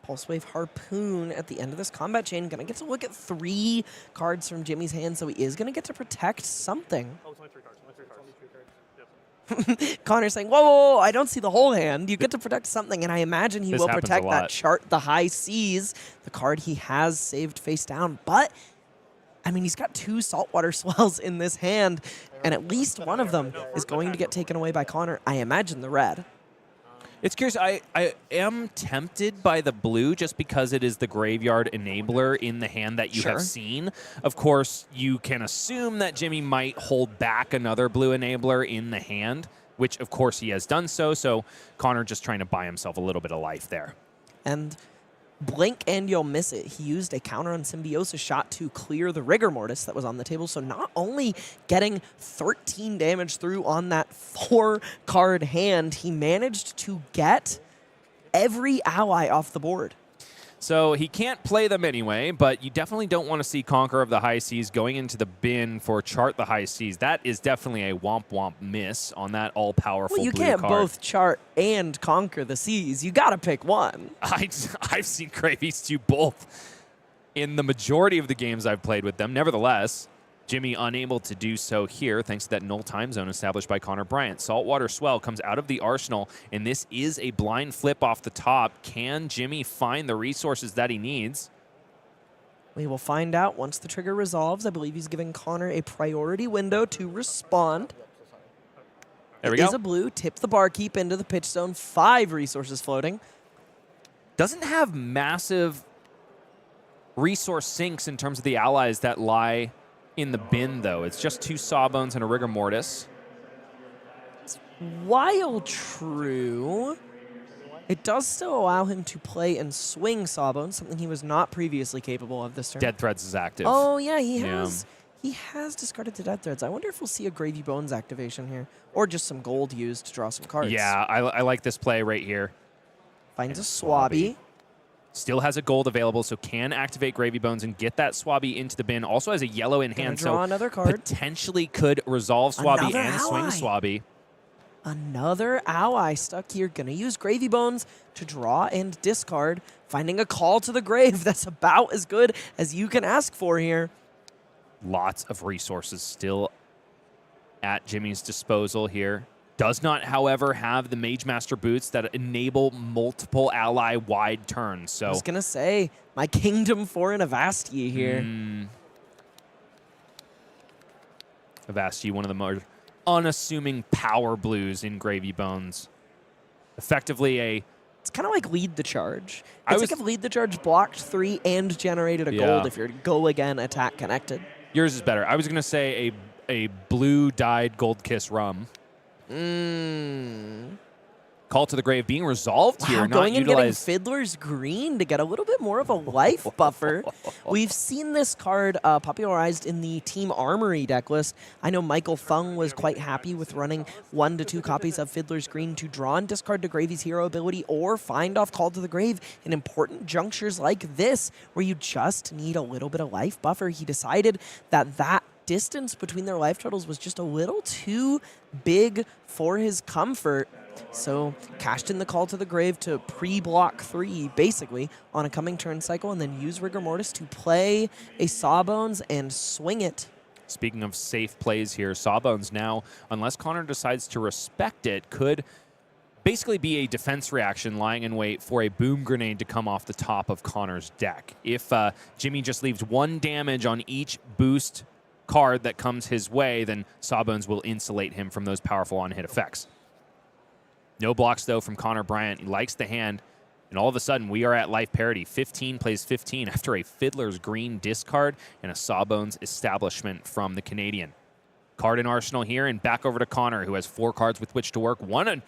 Pulse Wave Harpoon at the end of this combat chain. Gonna get to look at 3 cards from Jimmy's hand, so he is gonna get to protect something. Oh, it's only 3 cards. Only 3 cards. Yep. Connor's saying, whoa, whoa, whoa, I don't see the whole hand. You get to protect something, and I imagine he This will happens a protect that lot. chart, the High Seas, the card he has saved face down. But, I mean, he's got 2 Saltwater Swells in this hand, and at least one of them is going to get taken away by Connor. I imagine the red. It's curious. I am tempted by the blue just because it is the Graveyard Enabler in the hand that you Sure. have seen. Of course, you can assume that Jimmy might hold back another blue Enabler in the hand, which, of course, he has done so. So Connor just trying to buy himself a little bit of life there. And blink and you'll miss it. He used a counter on Symbiosis shot to clear the Rigor Mortis that was on the table. So not only getting 13 damage through on that 4-card hand, he managed to get every ally off the board. So he can't play them anyway, but you definitely don't want to see Conqueror of the High Seas going into the bin for Chart the High Seas. That is definitely a womp-womp miss on that all-powerful Well, you blue can't card. both chart and conquer the seas. You got to pick one. I've seen Gravies do both in the majority of the games I've played with them. Nevertheless, Jimmy unable to do so here thanks to that null time zone established by Connor Bryant. Saltwater Swell comes out of the arsenal, and this is a blind flip off the top. Can Jimmy find the resources that he needs? We will find out once the trigger resolves. I believe he's giving Connor a priority window to respond. There we It go. is a blue. Tip the barkeep into the pitch zone. 5 resources floating. Doesn't have massive resource sinks in terms of the allies that lie in the bin, though. It's just 2 Sawbones and a Rigor Mortis. While true, it does still allow him to play and swing Sawbones, something he was not previously capable of this turn. Dead Threads is active. Oh, yeah, he Yeah. has. He has discarded the Dead Threads. I wonder if we'll see a Gravy Bones activation here, or just some gold used to draw some cards. Yeah, I like this play right here. Finds a And Swabby. Still has a gold available, so can activate Gravy Bones and get that Swabby into the bin. Also has a yellow in Gonna hand, draw so another card. potentially could resolve Swabby Another and swing ally. Swabby. Another ally stuck here. Gonna use Gravy Bones to draw and discard. Finding a Call to the Grave. That's about as good as you can ask for here. Lots of resources still at Jimmy's disposal here. Does not, however, have the Mage Master boots that enable multiple ally-wide turns. So I was gonna say, my Kingdom for an Avastia here. Avastia, one of the more unassuming power blues in Gravy Bones. Effectively a... It's kind of like Lead the Charge. I It's was- like if Lead the Charge blocked 3 and generated a Yeah. gold if you're go again attack connected. Yours is better. I was going to say a blue-dyed Gold Kiss Rum. Call to the Grave being resolved here, Wow, not going and getting utilized. Fiddler's Green to get a little bit more of a life buffer. We've seen this card popularized in the Team Armory deck list. I know Michael Fung was quite happy with running 1 to 2 copies of Fiddler's Green to draw and discard to Gravy's hero ability or find off Call to the Grave in important junctures like this where you just need a little bit of life buffer. He decided that distance between their life totals was just a little too big for his comfort. So cashed in the Call to the Grave to pre-block 3, basically, on a coming turn cycle, and then use Rigor Mortis to play a Sawbones and swing it. Speaking of safe plays here, Sawbones now, unless Connor decides to respect it, could basically be a defense reaction lying in wait for a boom grenade to come off the top of Connor's deck. If Jimmy just leaves 1 damage on each boost card that comes his way, then Sawbones will insulate him from those powerful on-hit effects. No blocks, though, from Connor Bryant. He likes the hand, and all of a sudden, we are at life parity. 15 plays 15 after a Fiddler's Green discard and a Sawbones establishment from the Canadian. Card in arsenal here, and back over to Connor, who has 4 cards with which to work. One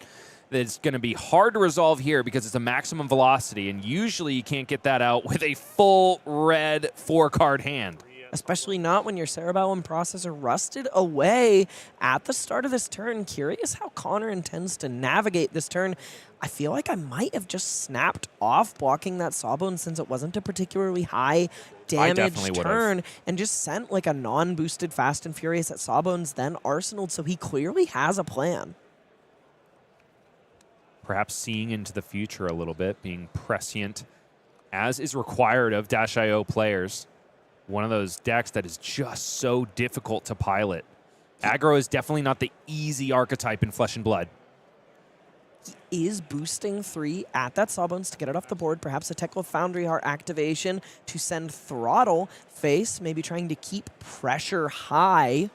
that's going to be hard to resolve here because it's a maximum velocity, and usually you can't get that out with a full red 4-card hand. Especially not when your Cerebellum processor rusted away at the start of this turn. Curious how Connor intends to navigate this turn. I feel like I might have just snapped off blocking that Sawbone since it wasn't a particularly high damage turn and just sent like a non-boosted Fast and Furious at Sawbones, then Arsenaled, so he clearly has a plan. Perhaps seeing into the future a little bit, being prescient, as is required of Dash.io players. One of those decks that is just so difficult to pilot. Aggro is definitely not the easy archetype in Flesh and Blood. He is boosting 3 at that Sawbones to get it off the board. Perhaps a Tekla Foundry Heart activation to send Throttle face, maybe trying to keep pressure high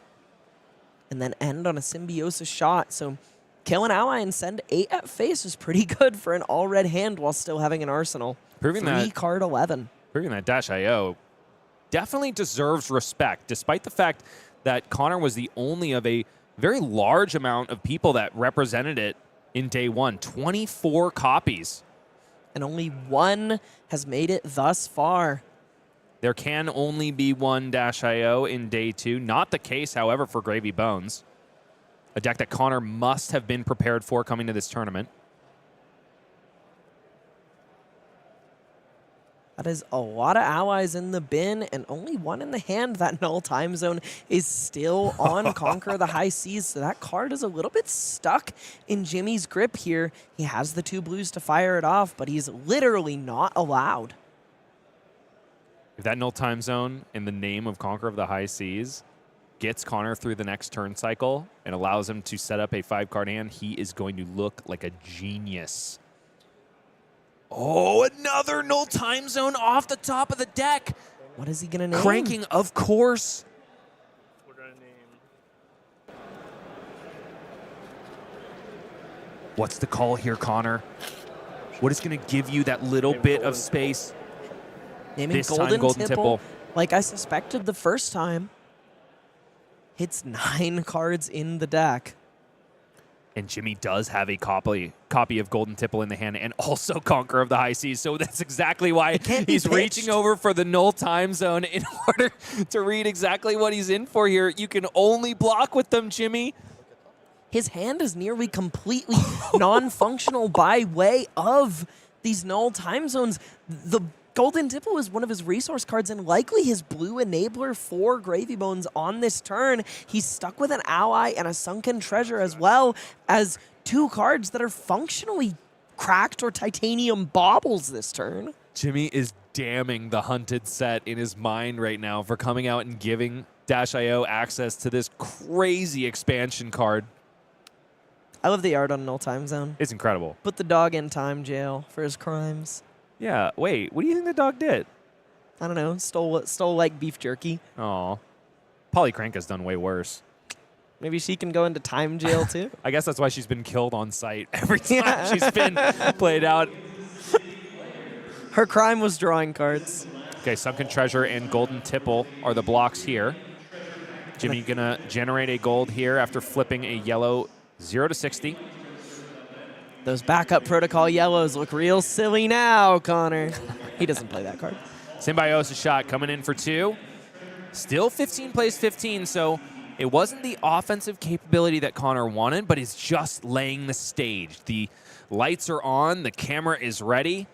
and then end on a Symbiosis shot. So kill an ally and send 8 at face is pretty good for an all-red hand while still having an arsenal. Proving 3-card 11. Proving that Dash.io definitely deserves respect, despite the fact that Connor was the only of a very large amount of people that represented it in day one. 24 copies. And only 1 has made it thus far. There can only be 1 Dash.io in day 2. Not the case, however, for Gravy Bones. A deck that Connor must have been prepared for coming to this tournament. That is a lot of allies in the bin and only 1 in the hand. That Null Time Zone is still on Conquer the High Seas, so that card is a little bit stuck in Jimmy's grip here. He has the 2 blues to fire it off, but he's literally not allowed. If that Null Time Zone in the name of Conquer of the High Seas gets Connor through the next turn cycle and allows him to set up a 5-card hand, he is going to look like a genius. Oh, another Null Time Zone off the top of the deck. What is he going to name? Cranking, of course. We're going to name... What's the call here, Connor? What is going to give you that little bit of space? Naming This time, Golden Tipple. Like I suspected the first time. Hits 9 cards in the deck. And Jimmy does have a copy of Golden Tipple in the hand and also Conqueror of the High Seas. So that's exactly why he's reaching over for the Null Time Zone in order to read exactly what he's in for here. You can only block with them, Jimmy. His hand is nearly completely non-functional by way of these Null Time Zones. The Golden Tipple is one of his resource cards and likely his blue enabler for Gravy Bones on this turn. He's stuck with an ally and a Sunken Treasure as well as 2 cards that are functionally cracked or titanium baubles this turn. Jimmy is damning the Hunted set in his mind right now for coming out and giving Dash.io access to this crazy expansion card. I love the art on Null Time Zone. It's incredible. Put the dog in time jail for his crimes. Yeah, wait, what do you think the dog did? I don't know, stole like beef jerky. Aw. Polly Cranka's done way worse. Maybe she can go into time jail too. I guess that's why she's been killed on sight every time she's been played out. Her crime was drawing cards. Okay, Sunken Treasure and Golden Tipple are the blocks here. Jimmy gonna generate a gold here after flipping a yellow 0 to 60. Those backup protocol yellows look real silly now, Connor. He doesn't play that card. Symbiosis shot coming in for 2. Still 15 plays 15, so it wasn't the offensive capability that Connor wanted, but he's just laying the stage. The lights are on, the camera is ready,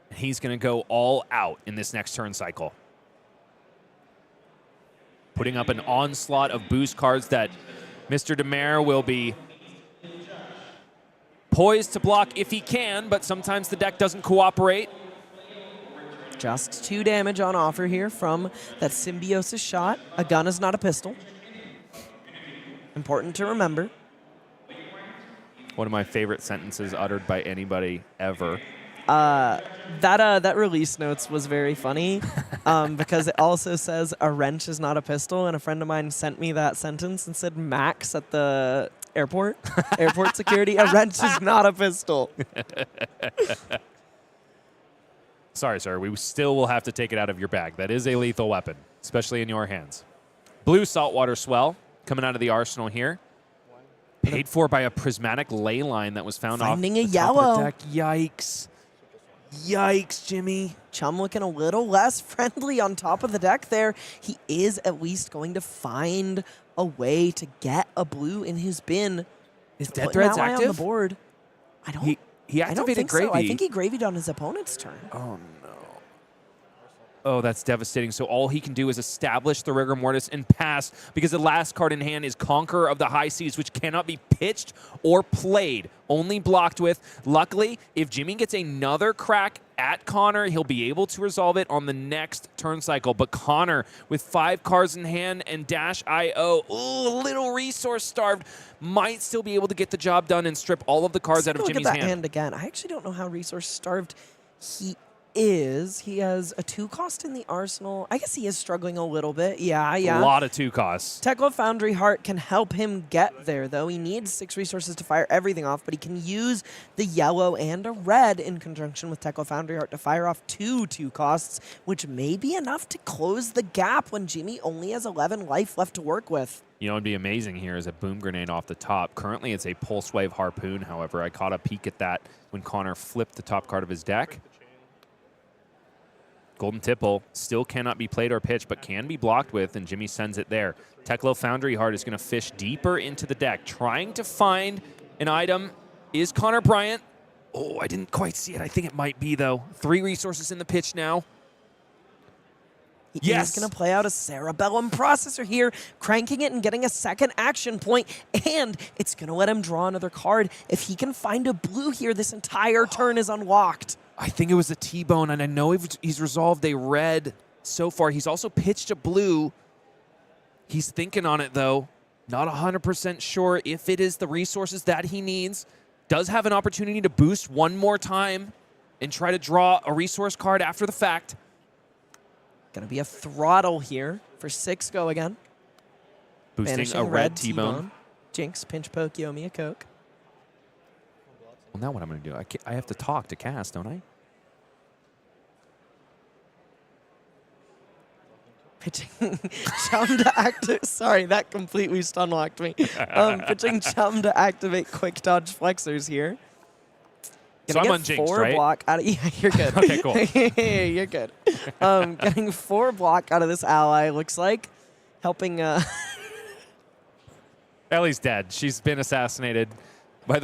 and he's going to go all out in this next turn cycle. Putting up an onslaught of boost cards that Mr. Demers will be poised to block if he can, but sometimes the deck doesn't cooperate. Just 2 damage on offer here from that Symbiosis shot. A gun is not a pistol. Important to remember. One of my favorite sentences uttered by anybody ever. That release notes was very funny because it also says a wrench is not a pistol, and a friend of mine sent me that sentence and said Max at the airport security, a wrench is not a pistol. Sorry, sir. We still will have to take it out of your bag. That is a lethal weapon, especially in your hands. Blue Saltwater Swell coming out of the arsenal here. Paid for by a prismatic ley line that was found Finding off a the top of yellow. the deck. Yikes. Yikes, Jimmy. Chum looking a little less friendly on top of the deck there. He is at least going to find a way to get a blue in his bin. Is Put Dead Threads an ally active? on the board. I don't. He I don't activated think Gravy. so. I think he gravied on his opponent's turn. Oh, no. Oh, that's devastating. So all he can do is establish the Rigor Mortis and pass because the last card in hand is Conqueror of the High Seas, which cannot be pitched or played, only blocked with. Luckily, if Jimmy gets another crack at Connor, he'll be able to resolve it on the next turn cycle. But Connor, with 5 cards in hand and Dash IO, ooh, a little resource starved, might still be able to get the job done and strip all of the cards out of Look Jimmy's at that hand. hand again. I actually don't know how resource starved he is. He has a 2 cost in the arsenal. I guess he is struggling a little bit. Yeah. A lot of 2 costs. Tekla Foundry Heart can help him get there, though. He needs 6 resources to fire everything off, but he can use the yellow and a red in conjunction with Tekla Foundry Heart to fire off 2 costs, which may be enough to close the gap when Jimmy only has 11 life left to work with. You know, what would be amazing here is a boom grenade off the top. Currently, it's a Pulse Wave Harpoon, however. I caught a peek at that when Connor flipped the top card of his deck. Golden Tipple still cannot be played or pitched, but can be blocked with, and Jimmy sends it there. Tekla Foundry Heart is going to fish deeper into the deck, trying to find an item. Is Connor Bryant? Oh, I didn't quite see it. I think it might be, though. 3 resources in the pitch now. He's going to play out a Cerebellum Processor here, cranking it and getting a second action point, and it's going to let him draw another card. If he can find a blue here, this entire turn is unlocked. I think it was a T-Bone, and I know he's resolved a red so far. He's also pitched a blue. He's thinking on it, though. Not 100% sure if it is the resources that he needs. Does have an opportunity to boost one more time and try to draw a resource card after the fact. Going to be a throttle here for 6 go again. Boosting Banishing a red T-Bone. Jinx, pinch poke, Yomi a Coke. Well, now what I'm going to do? I have to talk to cast, don't I? Pitching Chum to activate. Sorry, that completely stunlocked me. Pitching Chum to activate quick dodge flexors here. So I'm get unjinxed, 4 right? block out of, yeah, you're good. Okay, cool. You're good. Getting 4 block out of this ally looks like helping. Elly's dead. She's been assassinated by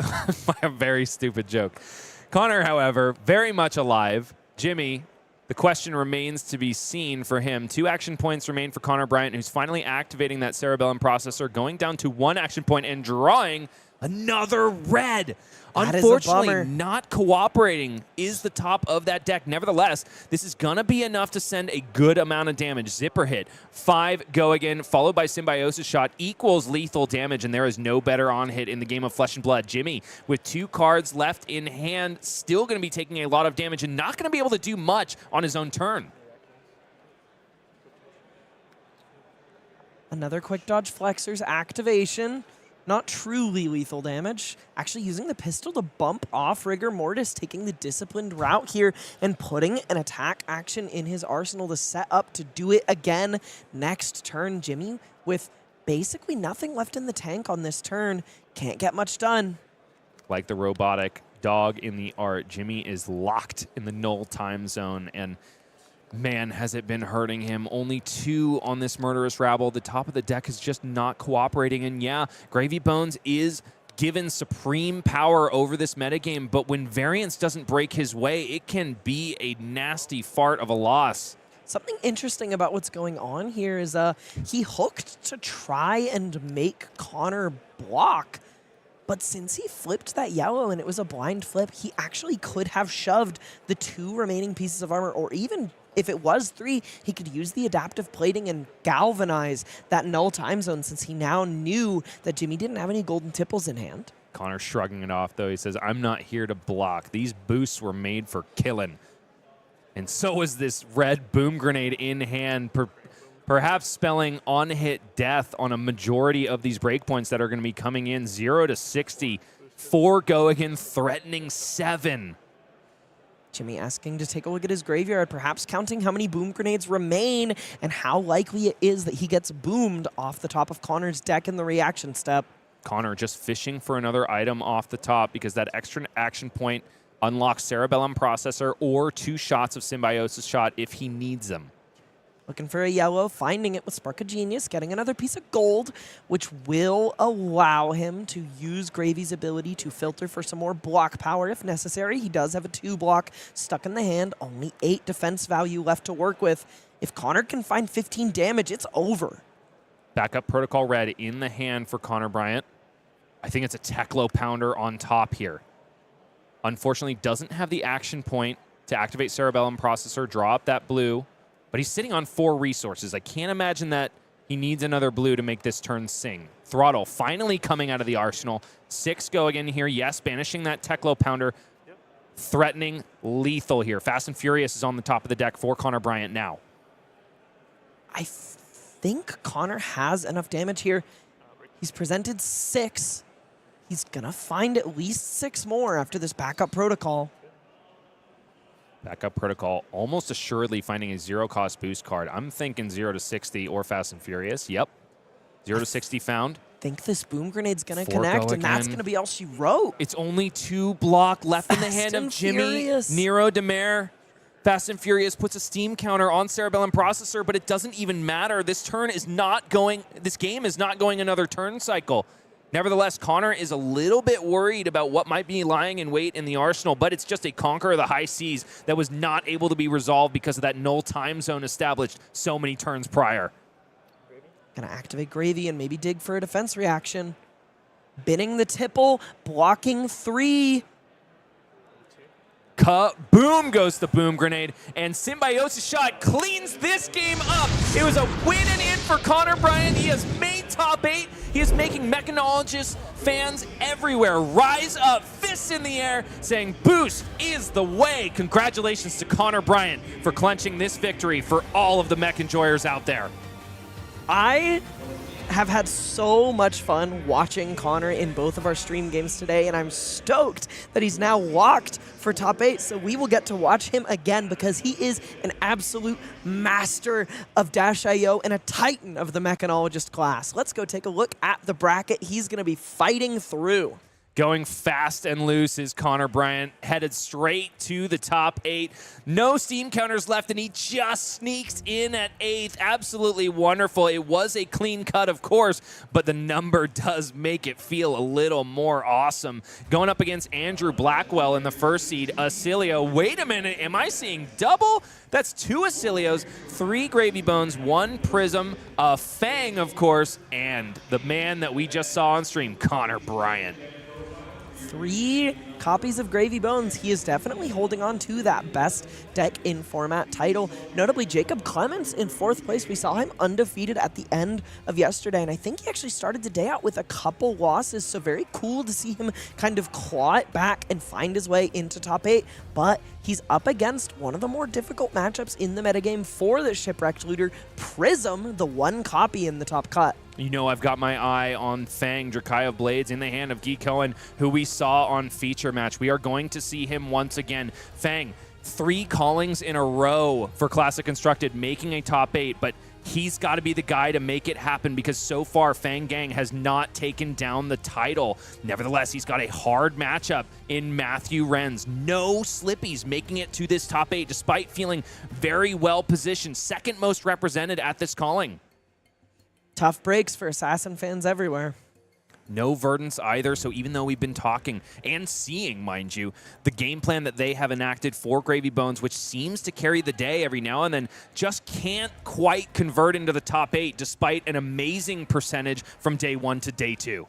a very stupid joke. Connor, however, very much alive. Jimmy, the question remains to be seen for him. 2 action points remain for Connor Bryant, who's finally activating that Cerebellum Processor, going down to 1 action point and drawing another red. That is a Unfortunately, bummer. not cooperating is the top of that deck. Nevertheless, this is going to be enough to send a good amount of damage. Zipper hit, 5 go again, followed by Symbiosis Shot equals lethal damage, and there is no better on hit in the game of Flesh and Blood. Jimmy, with 2 cards left in hand, still going to be taking a lot of damage and not going to be able to do much on his own turn. Another quick dodge flexors activation. Not truly lethal damage. Actually using the pistol to bump off Rigor Mortis, taking the disciplined route here and putting an attack action in his arsenal to set up to do it again next turn. Jimmy, with basically nothing left in the tank on this turn, can't get much done. Like the robotic dog in the art, Jimmy is locked in the null time zone, and man, has it been hurting him. Only 2 on this Murderous Rabble. The top of the deck is just not cooperating. And yeah, Gravy Bones is given supreme power over this metagame, but when Variance doesn't break his way, it can be a nasty fart of a loss. Something interesting about what's going on here is he hooked to try and make Connor block. But since he flipped that yellow and it was a blind flip, he actually could have shoved the 2 remaining pieces of armor, or even if it was 3, he could use the adaptive plating and galvanize that null time zone, since he now knew that Jimmy didn't have any golden tipples in hand. Connor shrugging it off, though. He says, I'm not here to block. These boosts were made for killing. And so is this red boom grenade in hand, perhaps spelling on-hit death on a majority of these breakpoints that are going to be coming in. 0 to 60. 4 go again, threatening 7. Jimmy asking to take a look at his graveyard, perhaps counting how many boom grenades remain and how likely it is that he gets boomed off the top of Connor's deck in the reaction step. Connor just fishing for another item off the top because that extra action point unlocks Cerebellum Processor or 2 shots of Symbiosis Shot if he needs them. Looking for a yellow, finding it with Spark of Genius, getting another piece of gold, which will allow him to use Gravy's ability to filter for some more block power if necessary. He does have a 2-block stuck in the hand, only 8 defense value left to work with. If Connor can find 15 damage, it's over. Backup Protocol Red in the hand for Connor Bryant. I think it's a Teklo Pounder on top here. Unfortunately, doesn't have the action point to activate Cerebellum Processor, draw up that blue. But he's sitting on 4 resources. I can't imagine that he needs another blue to make this turn sing. Throttle finally coming out of the arsenal. 6 go again here. Yes, banishing that Teklo Pounder. Yep. Threatening lethal here. Fast and Furious is on the top of the deck for Connor Bryant now. I think Connor has enough damage here. He's presented 6. He's going to find at least 6 more after this backup protocol. Backup Protocol almost assuredly finding a 0-cost boost card. I'm thinking 0 to 60 or Fast and Furious. Yep. 0 to 60 found. I think this boom grenade's going to 4 connect, go and that's again. going to be all she wrote. It's only 2 block left in the Fast hand of and Jimmy. Furious. Niro, Demers. Fast and Furious puts a steam counter on Cerebellum Processor, but it doesn't even matter. This game is not going another turn cycle. Nevertheless, Connor is a little bit worried about what might be lying in wait in the arsenal, but it's just a Conquer of the High Seas that was not able to be resolved because of that null time zone established so many turns prior. Gonna activate Gravy and maybe dig for a defense reaction. Binning the tipple, blocking 3. Boom goes the boom grenade, and Symbiosis Shot cleans this game up. It was a win and in for Connor Bryant. He has made top 8. He is making mechanologist fans everywhere rise up, fists in the air, saying boost is the way. Congratulations to Connor Bryant for clenching this victory for all of the mech enjoyers out there. I have had so much fun watching Connor in both of our stream games today, and I'm stoked that he's now locked for top 8, so we will get to watch him again because he is an absolute master of Dash.io and a titan of the mechanologist class. Let's go take a look at the bracket he's going to be fighting through. Going fast and loose is Connor Bryant, headed straight to the top 8. No steam counters left, and he just sneaks in at 8th. Absolutely wonderful. It was a clean cut, of course, but the number does make it feel a little more awesome. Going up against Andrew Blackwell in the first seed, Oscilio. Wait a minute, am I seeing double? That's 2 Oscilios, 3 Gravy Bones, 1 Prism, a Fang, of course, and the man that we just saw on stream, Connor Bryant. 3 copies of Gravy Bones. He is definitely holding on to that best deck in format title. Notably, Jacob Clements in 4th place. We saw him undefeated at the end of yesterday, and I think he actually started the day out with a couple losses, so very cool to see him kind of claw it back and find his way into top 8, but he's up against one of the more difficult matchups in the metagame for the Shipwrecked Looter, Prism, the 1 copy in the top cut. You know, I've got my eye on Fang, Drakai of Blades, in the hand of Guy Cohen, who we saw on Feature Match. We are going to see him once again. Fang, 3 callings in a row for Classic Constructed, making a top 8, but he's got to be the guy to make it happen because so far Fang Gang has not taken down the title. Nevertheless, he's got a hard matchup in Matthew Renz. No Slippies making it to this top 8 despite feeling very well positioned, second most represented at this calling. Tough breaks for Assassin fans everywhere. No Verdance either, so even though we've been talking and seeing, mind you, the game plan that they have enacted for Gravy Bones, which seems to carry the day every now and then, just can't quite convert into the top 8 despite an amazing percentage from day 1 to day 2.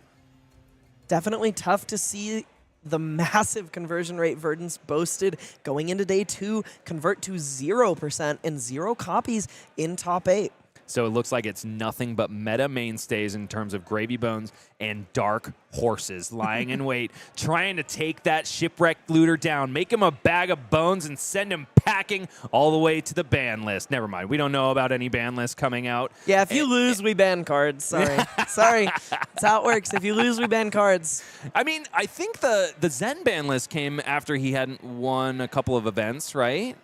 Definitely tough to see the massive conversion rate Verdance boasted going into day 2 convert to 0% and 0 copies in top 8. So it looks like it's nothing but meta mainstays in terms of Gravy Bones and Dark Horses lying in wait, trying to take that Shipwrecked Looter down, make him a bag of bones, and send him packing all the way to the ban list. Never mind. We don't know about any ban list coming out. Yeah, if you lose, we ban cards. Sorry. Sorry. That's how it works. If you lose, we ban cards. I mean, I think the Zen ban list came after he hadn't won a couple of events, right?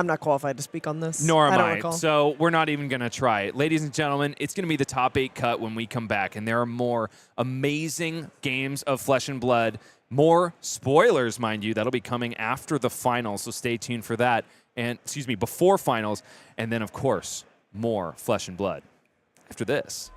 I'm not qualified to speak on this. Nor am don't I. recall. So we're not even going to try it. Ladies and gentlemen, it's going to be the top 8 cut when we come back. And there are more amazing games of Flesh and Blood. More spoilers, mind you. That'll be coming after the finals. So stay tuned for that. And, excuse me, before finals. And then, of course, more Flesh and Blood after this.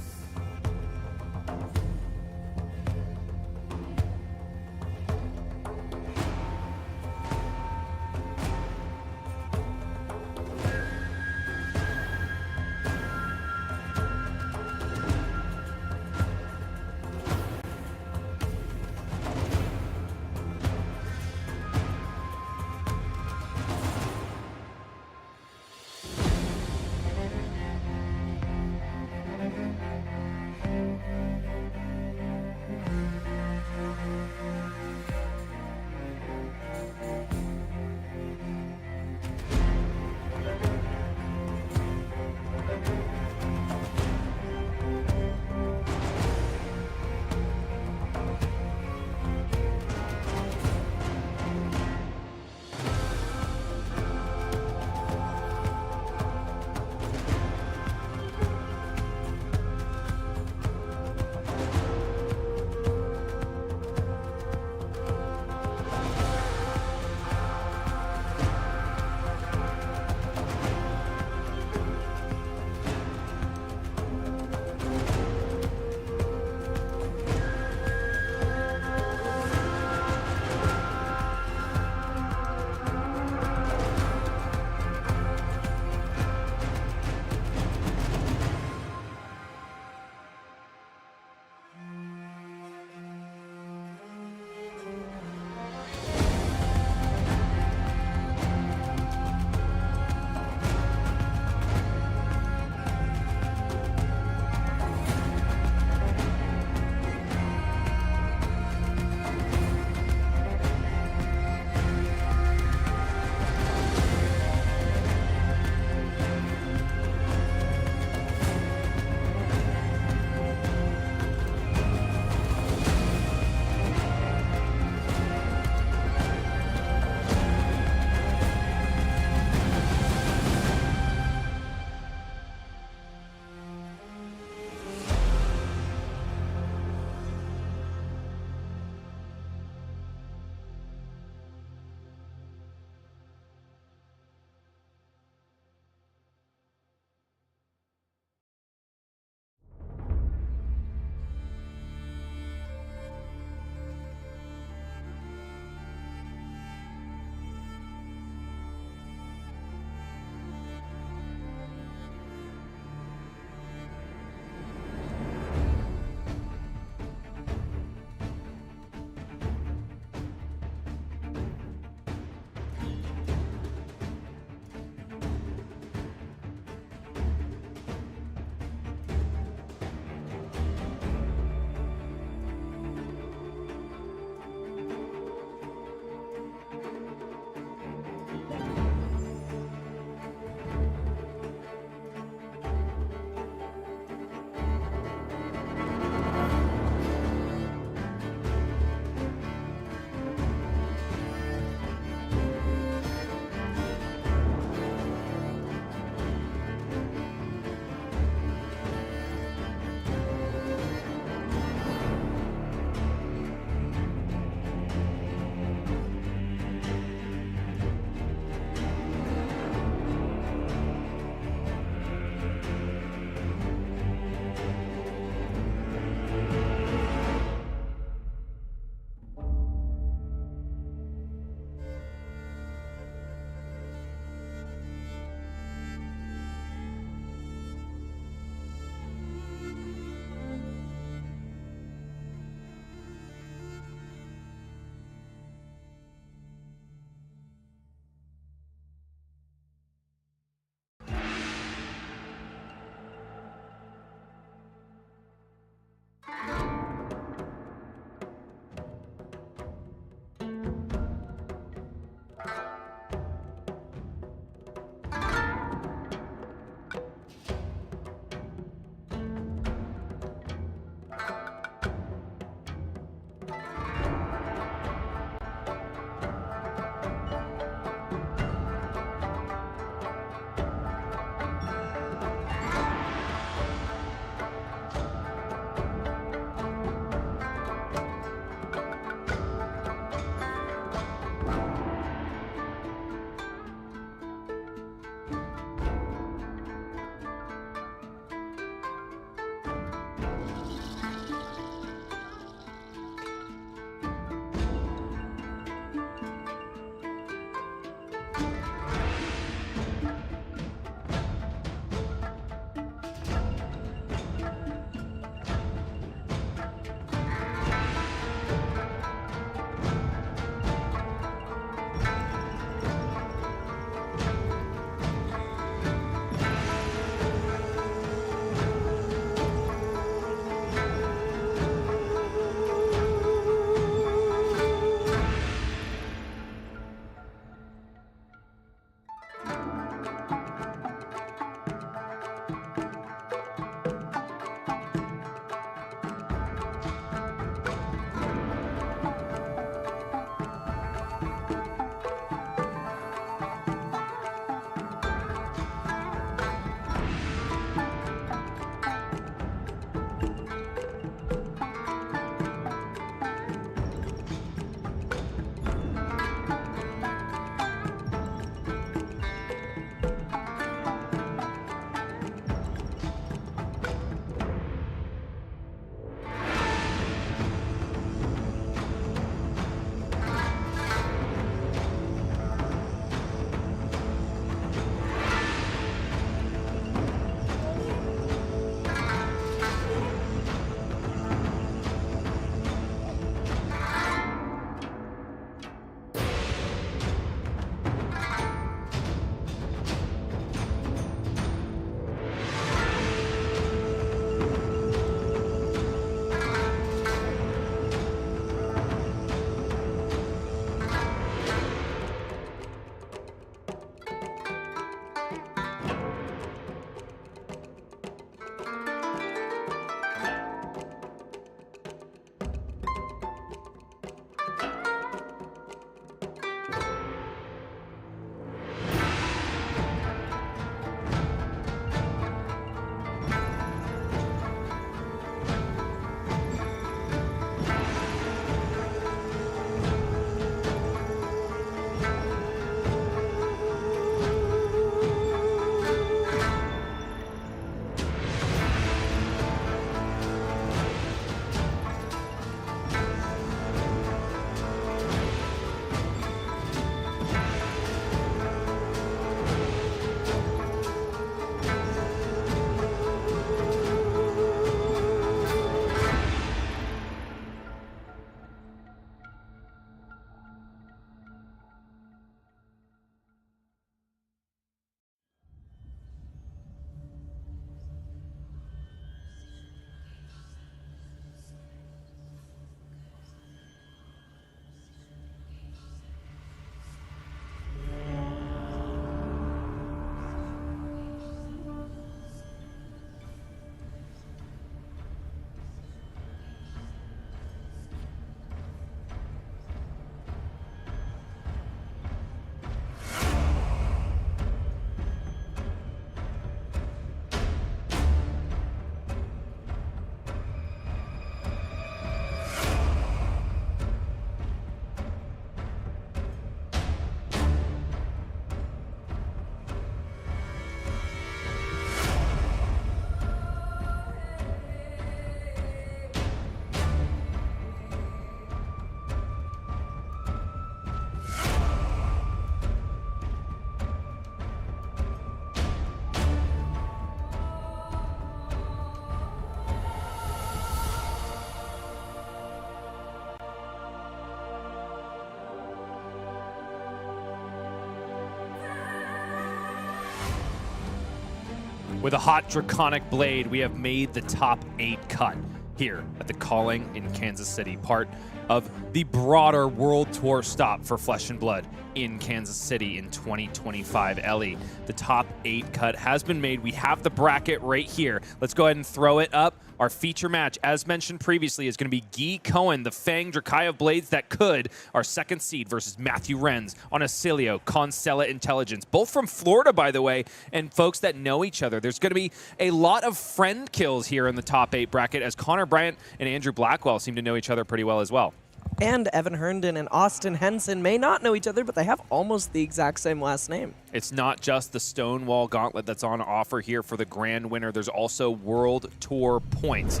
With a hot draconic blade, we have made the top 8 cut here at the Calling in Kansas City, part of the broader World Tour stop for Flesh and Blood in Kansas City in 2025. Elly, the top 8 cut has been made. We have the bracket right here. Let's go ahead and throw it up. Our feature match, as mentioned previously, is going to be Cohen, the Fang Drakai of Blades that could, our second seed versus Matthew Renz on Oscilio, Constella Intelligence. Both from Florida, by the way, and folks that know each other. There's going to be a lot of friend kills here in the top 8 bracket, as Connor Bryant and Andrew Blackwell seem to know each other pretty well as well. And Evan Herndon and Austin Henson may not know each other, but they have almost the exact same last name. It's not just the Stonewall Gauntlet that's on offer here for the grand winner. There's also World Tour points.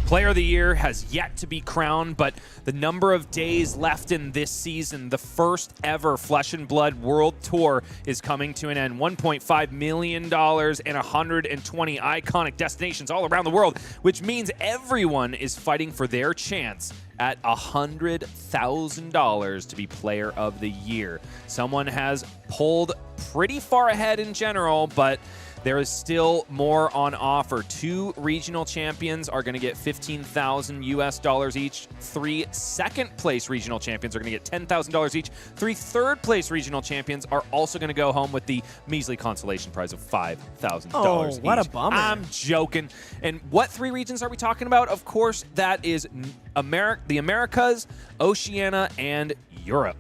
Player of the Year has yet to be crowned, but the number of days left in this season, the first ever Flesh and Blood World Tour is coming to an end. $1.5 million and 120 iconic destinations all around the world, which means everyone is fighting for their chance at $100,000 to be Player of the Year. Someone has pulled pretty far ahead in general, but there is still more on offer. 2 regional champions are going to get $15,000 each. 3 second-place regional champions are going to get $10,000 each. 3 third-place regional champions are also going to go home with the measly consolation prize of $5,000 Oh, what each. a bummer. I'm joking. And what 3 regions are we talking about? Of course, that is the Americas, Oceania, and Europe.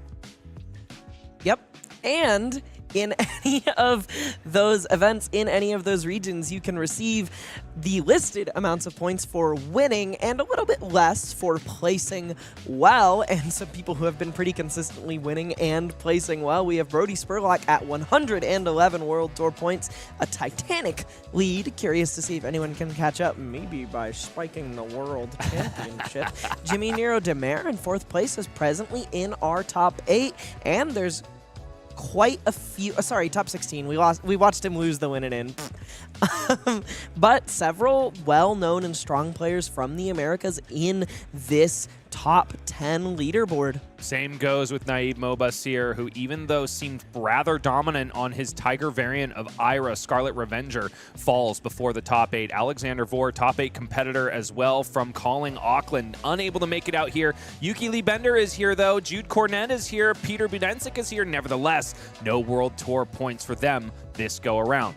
Yep. And in any of those events, in any of those regions, you can receive the listed amounts of points for winning and a little bit less for placing well. And some people who have been pretty consistently winning and placing well. We have Brody Spurlock at 111 World Tour points, a titanic lead. Curious to see if anyone can catch up, maybe by spiking the World Championship. Jimmy Niro Demers in 4th place is presently in our top 8, and there's quite a few, top 16. We watched him lose the win and in. But several well-known and strong players from the Americas in this top 10 leaderboard. Same goes with Naib Mobassir, who even though seemed rather dominant on his Tiger variant of Ira, Scarlet Revenger, falls before the top 8. Alexander Vore, top 8 competitor as well from Calling Auckland, unable to make it out here. Yuki Lee Bender is here though, Jude Cornett is here, Peter Budensic is here. Nevertheless, no World Tour points for them this go around.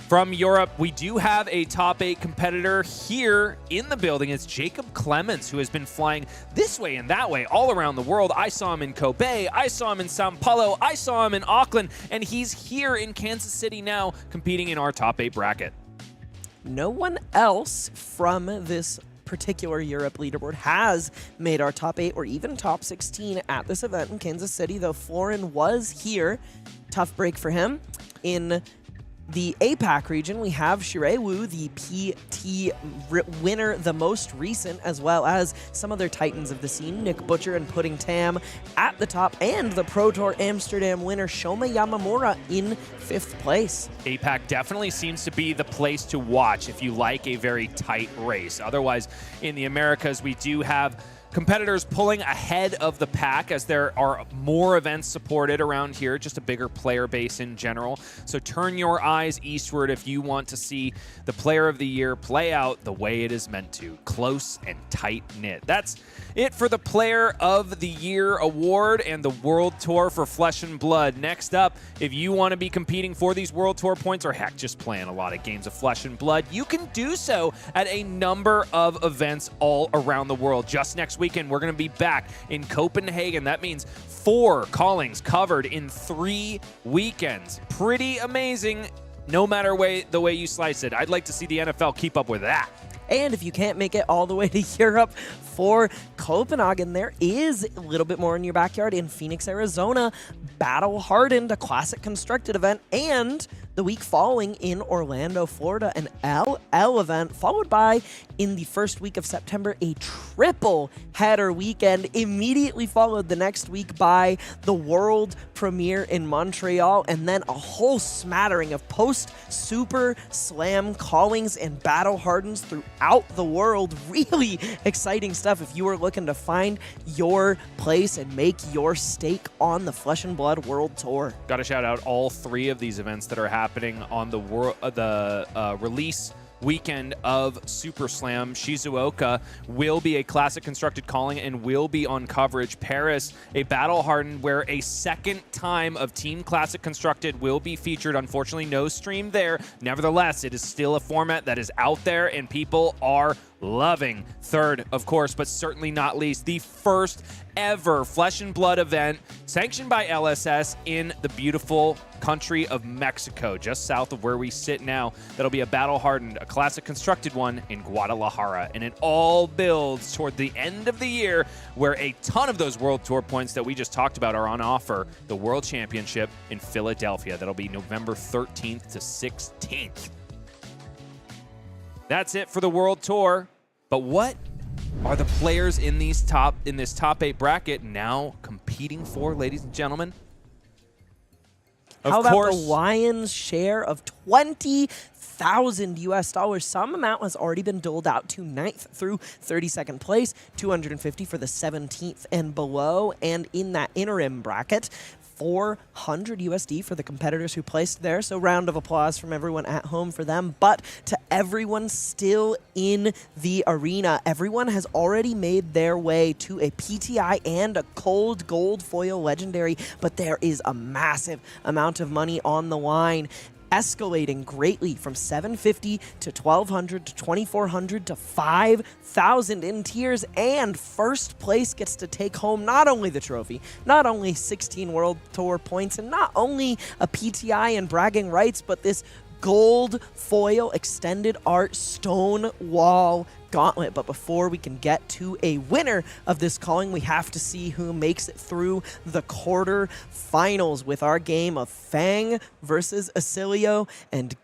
From Europe, we do have a top 8 competitor here in the building. It's Jacob Clements, who has been flying this way and that way all around the world. I saw him in Kobe, I saw him in Sao Paulo, I saw him in Auckland, and he's here in Kansas City now competing in our top 8 bracket. No one else from this particular Europe leaderboard has made our top 8 or even top 16 at this event in Kansas City, though Florin was here. Tough break for him. In the APAC region, we have Shirei Wu, the PT winner, the most recent, as well as some other titans of the scene, Nick Butcher and Pudding Tam at the top, and the Pro Tour Amsterdam winner, Shoma Yamamura, in 5th place. APAC definitely seems to be the place to watch if you like a very tight race. Otherwise, in the Americas, we do have competitors pulling ahead of the pack as there are more events supported around here, just a bigger player base in general. So turn your eyes eastward if you want to see the Player of the Year play out the way it is meant to, close and tight-knit. That's it for the Player of the Year award and the World Tour for Flesh and Blood. Next up, if you want to be competing for these World Tour points, or heck, just playing a lot of games of Flesh and Blood, you can do so at a number of events all around the world. Just next weekend, we're going to be back in Copenhagen. That means 4 callings covered in 3 weekends. Pretty amazing, no matter the way you slice it. I'd like to see the NFL keep up with that. And if you can't make it all the way to Europe for Copenhagen, there is a little bit more in your backyard in Phoenix, Arizona. Battle Hardened, a classic constructed event, and the week following in Orlando, Florida, an LL event, followed by, in the first week of September, a triple header weekend, immediately followed the next week by the world premiere in Montreal, and then a whole smattering of post-Super Slam callings and battle hardens throughout the world. Really exciting stuff if you are looking to find your place and make your stake on the Flesh and Blood World Tour. Got to shout out all 3 of these events that are happening happening on the release weekend of Super Slam. Shizuoka will be a classic constructed calling and will be on coverage. Paris, a battle hardened where a second time of Team Classic Constructed will be featured. Unfortunately, no stream there. Nevertheless, it is still a format that is out there and people are loving. Third, of course, but certainly not least, the first ever Flesh and Blood event sanctioned by LSS in the beautiful country of Mexico, just south of where we sit now. That'll be a battle-hardened, a classic constructed one in Guadalajara. And it all builds toward the end of the year where a ton of those World Tour points that we just talked about are on offer. The World Championship in Philadelphia. That'll be November 13th to 16th. That's it for the World Tour. But what are the players in this top 8 bracket now competing for, ladies and gentlemen? How about the Lions' share of $20,000 US? Some amount has already been doled out to 9th through 32nd place, 250 for the 17th and below, and in that interim bracket, 400 USD for the competitors who placed there. So round of applause from everyone at home for them. But to everyone still in the arena, everyone has already made their way to a PTI and a cold gold foil legendary, but there is a massive amount of money on the line, escalating greatly from 750 to 1200 to 2400 to 5000 in tiers, and first place gets to take home not only the trophy, not only 16 World Tour points, and not only a PTI and bragging rights, but this gold foil extended art stone wall gauntlet. But before we can get to a winner of this calling, we have to see who makes it through the quarter-finals with our game of Fang versus Oscilio, and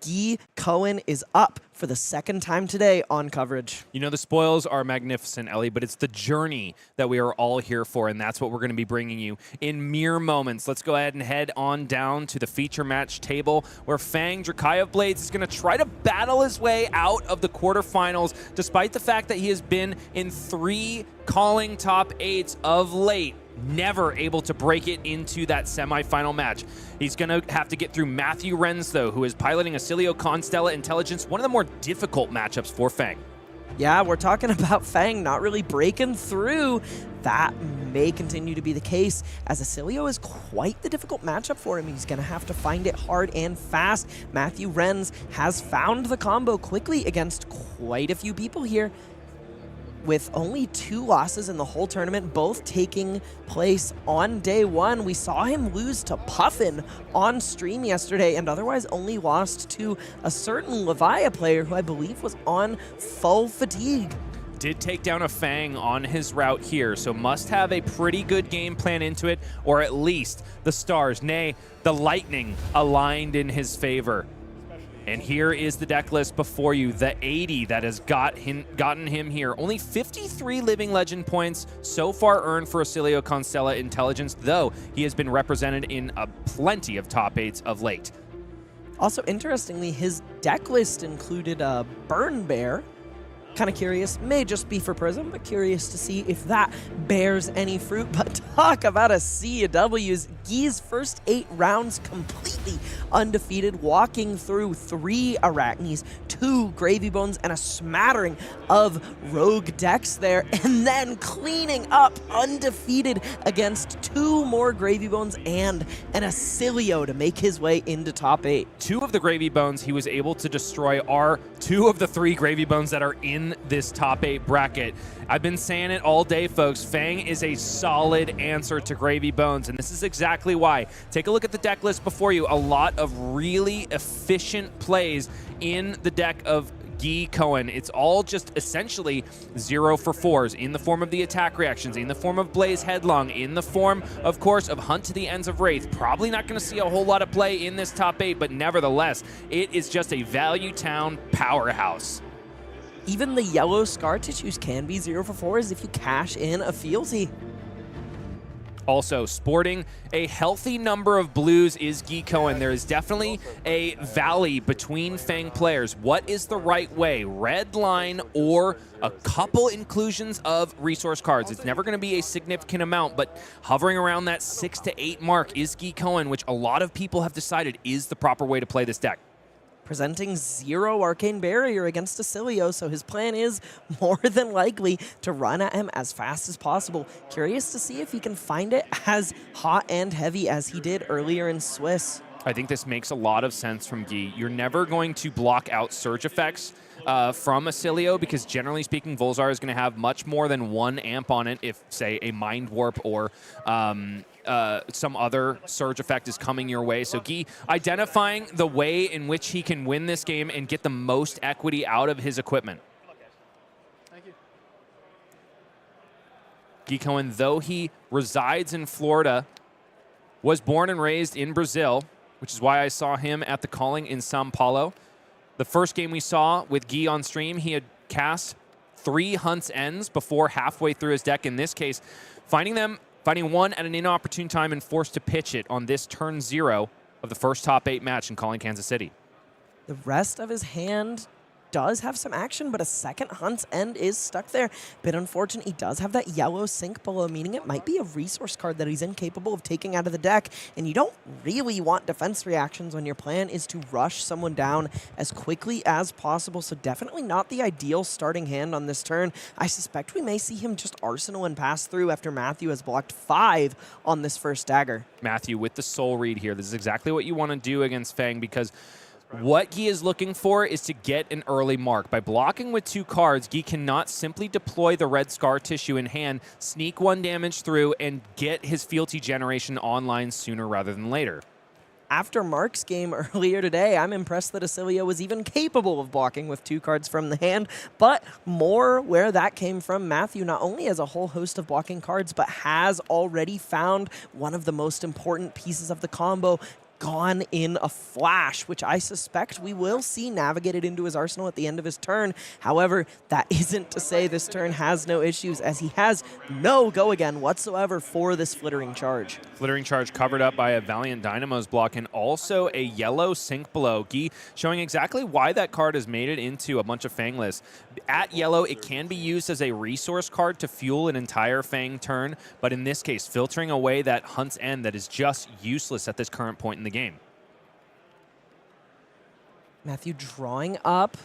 Cohen is up for the second time today on coverage. You know, the spoils are magnificent, Elly, but it's the journey that we are all here for, and that's what we're going to be bringing you in mere moments. Let's go ahead and head on down to the feature match table where Fang, Drakaev Blades, is going to try to battle his way out of the quarterfinals, despite the fact that he has been in 3 calling top 8s of late. Never able to break it into that semifinal match. He's going to have to get through Matthew Renz, though, who is piloting Oscilio Constella Intelligence, one of the more difficult matchups for Fang. Yeah, we're talking about Fang not really breaking through. That may continue to be the case, as Oscilio is quite the difficult matchup for him. He's going to have to find it hard and fast. Matthew Renz has found the combo quickly against quite a few people here, with only 2 losses in the whole tournament, both taking place on day 1. We saw him lose to Puffin on stream yesterday, and otherwise only lost to a certain Leviah player who I believe was on full fatigue. Did take down a Fang on his route here, so must have a pretty good game plan into it, or at least the stars, nay, the lightning aligned in his favor. And here is the deck list before you, the 80 that has gotten him here. Only 53 Living Legend points so far earned for Oscilio Constella Intelligence, though he has been represented in plenty of top 8s of late. Also, interestingly, his deck list included a Burn Bear. Kind of curious, may just be for Prism, but curious to see if that bears any fruit. But talk about a sea of W's. Guy's first 8 rounds completely undefeated, walking through 3 Arachnes, 2 Gravy Bones, and a smattering of rogue decks there, and then cleaning up undefeated against 2 more Gravy Bones and an Oscilio to make his way into top 8. 2 of the Gravy Bones he was able to destroy are 2 of the 3 Gravy Bones that are in this top 8 bracket. I've been saying it all day, folks. Fang is a solid answer to Gravy Bones, and this is exactly why. Take a look at the deck list before you. A lot of really efficient plays in the deck of Cohen. It's all just essentially 0 for 4s in the form of the attack reactions, in the form of Blaze Headlong, in the form, of course, of Hunt to the Ends of Rathe. Probably not going to see a whole lot of play in this top 8, but nevertheless, it is just a Value Town powerhouse. Even the yellow scar tissues can be 0 for 4s if you cash in a fealty. Also, sporting a healthy number of blues is Guy Cohen. There is definitely a valley between Fang players. What is the right way? Red line or a couple inclusions of resource cards. It's never going to be a significant amount, but hovering around that 6 to 8 mark is Guy Cohen, which a lot of people have decided is the proper way to play this deck. Presenting 0 Arcane Barrier against Oscilio, so his plan is more than likely to run at him as fast as possible. Curious to see if he can find it as hot and heavy as he did earlier in Swiss. I think this makes a lot of sense from Guy. You're never going to block out surge effects from Oscilio because generally speaking, Volzar is going to have much more than 1 amp on it if, say, a Mind Warp or some other surge effect is coming your way. So Guy identifying the way in which he can win this game and get the most equity out of his equipment. Thank you. Guy Cohen, though he resides in Florida, was born and raised in Brazil, which is why I saw him at the Calling in Sao Paulo. The first game we saw with Guy on stream, he had cast 3 Hunt's Ends before halfway through his deck. In this case, finding one at an inopportune time and forced to pitch it on this turn 0 of the first top 8 match in Calling Kansas City. The rest of his hand does have some action, but a second Hunt's End is stuck there. Bit unfortunate. He does have that yellow sink below, meaning it might be a resource card that he's incapable of taking out of the deck, and you don't really want defense reactions when your plan is to rush someone down as quickly as possible, so definitely not the ideal starting hand on this turn. I suspect we may see him just arsenal and pass through after Matthew has blocked 5 on this first dagger. Matthew with the soul read here. This is exactly what you want to do against Fang because what Guy is looking for is to get an early mark. By blocking with 2 cards, Guy cannot simply deploy the red scar tissue in hand, sneak 1 damage through, and get his fealty generation online sooner rather than later. After Mark's game earlier today, I'm impressed that Oscilio was even capable of blocking with 2 cards from the hand, but more where that came from. Matthew not only has a whole host of blocking cards, but has already found one of the most important pieces of the combo, gone in a flash, which I suspect we will see navigated into his arsenal at the end of his turn. However, that isn't to say this turn has no issues, as he has no go again whatsoever for this Flittering Charge. Flittering Charge covered up by a Valiant Dynamo's block and also a yellow Sink Below. Guy showing exactly why that card has made it into a bunch of Fang lists. At yellow, it can be used as a resource card to fuel an entire Fang turn, but in this case, filtering away that Hunt's End that is just useless at this current point in the game. Matthew drawing up.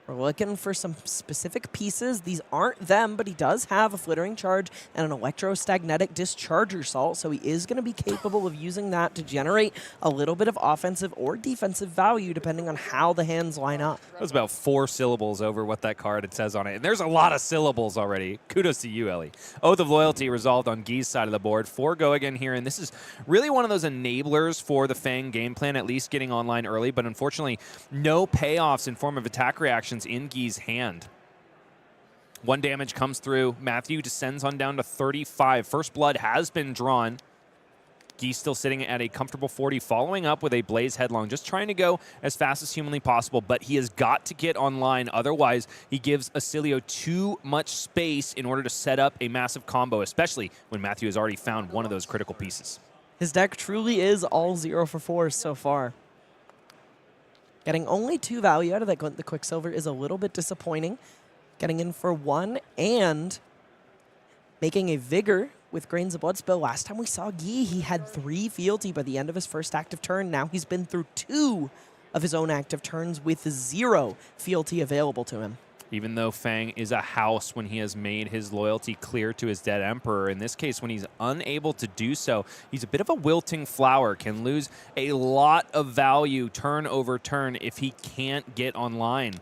We're looking for some specific pieces. These aren't them, but he does have a Flittering Charge and an Electrostagnetic Discharger Salt, so he is going to be capable of using that to generate a little bit of offensive or defensive value, depending on how the hands line up. That was about 4 syllables over what that card it says on it. And there's a lot of syllables already. Kudos to you, Elly. Oath of Loyalty resolved on Guy's side of the board. 4 go again here, and this is really one of those enablers for the Fang game plan, at least getting online early, but unfortunately, no payoffs in form of attack reactions in Guy's hand. 1 damage comes through. Matthew descends on down to 35. First blood has been drawn. Guy still sitting at a comfortable 40, following up with a Blaze Headlong, just trying to go as fast as humanly possible, but he has got to get online. Otherwise, he gives Oscilio too much space in order to set up a massive combo, especially when Matthew has already found one of those critical pieces. His deck truly is all 0 for 4 so far. Getting only 2 value out of that Glint the Quicksilver is a little bit disappointing. Getting in for 1 and making a Vigor with Grains of Blood Spill. Last time we saw Guy, he had 3 fealty by the end of his first active turn. Now he's been through 2 of his own active turns with 0 fealty available to him. Even though Fang is a house when he has made his loyalty clear to his dead Emperor, in this case, when he's unable to do so, he's a bit of a wilting flower, can lose a lot of value turn over turn if he can't get online.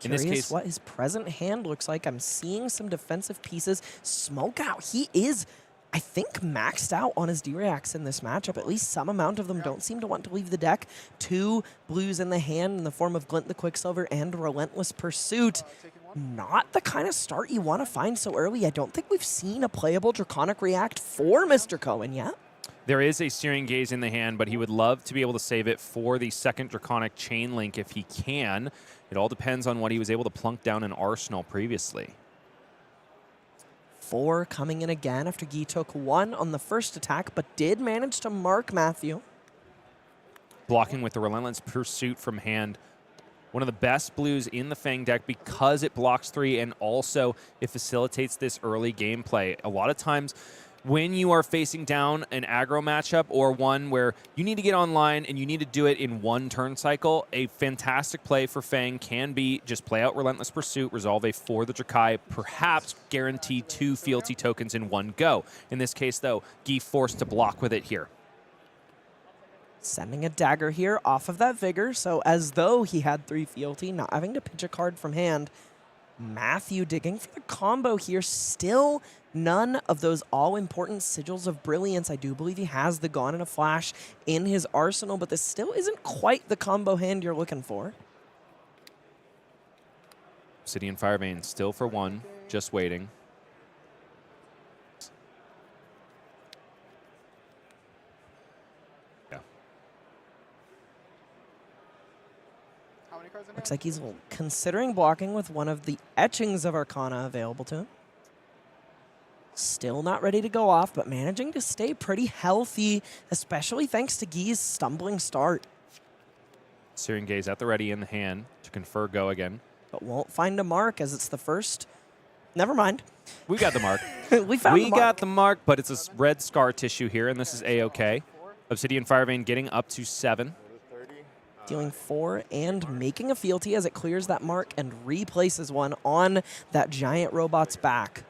Curious in this case, what his present hand looks like. I'm seeing some defensive pieces. Smoke Out. He is, I think, maxed out on his D-Reacts in this matchup. At least some amount of them don't seem to want to leave the deck. 2 blues in the hand in the form of Glint the Quicksilver and Relentless Pursuit. Not the kind of start you want to find so early. I don't think we've seen a playable Draconic React for Mr. Cohen yet. there is a Searing Gaze in the hand, but he would love to be able to save it for the second Draconic Chain Link if he can. It all depends on what he was able to plunk down in Arsenal previously. 4 coming in again after Guy took 1 on the first attack, but did manage to mark Matthew. Blocking with the Relentless Pursuit from hand. One of the best blues in the Fang deck because it blocks 3 and also it facilitates this early gameplay. A lot of times when you are facing down an aggro matchup or one where you need to get online and you need to do it in one turn cycle, a fantastic play for Fang can be just play out Relentless Pursuit, resolve a for the Drakai, perhaps guarantee 2 fealty tokens in one go. In this case, though, Guy forced to block with it here. Sending a dagger here off of that Vigor, so as though he had 3 fealty, not having to pitch a card from hand. Matthew digging for the combo here. Still none of those all-important Sigils of Brilliance. I do believe he has the Gone in a Flash in his arsenal, but this still isn't quite the combo hand you're looking for. Obsidian Firevein still for 1, just waiting. How many cards in Looks hand? like he's considering blocking with one of the etchings of Arcana available to him. Still not ready to go off, but managing to stay pretty healthy, especially thanks to Guy's stumbling start. Searing Gaze at the ready in the hand to confer go again. But won't find a mark as it's the first. Never mind. We got the mark. We found We the mark. got the mark, but it's a red scar tissue here, and this is A-OK. Obsidian Firevein getting up to 7. Dealing 4 and making a fealty as it clears that mark and replaces one on that giant robot's back.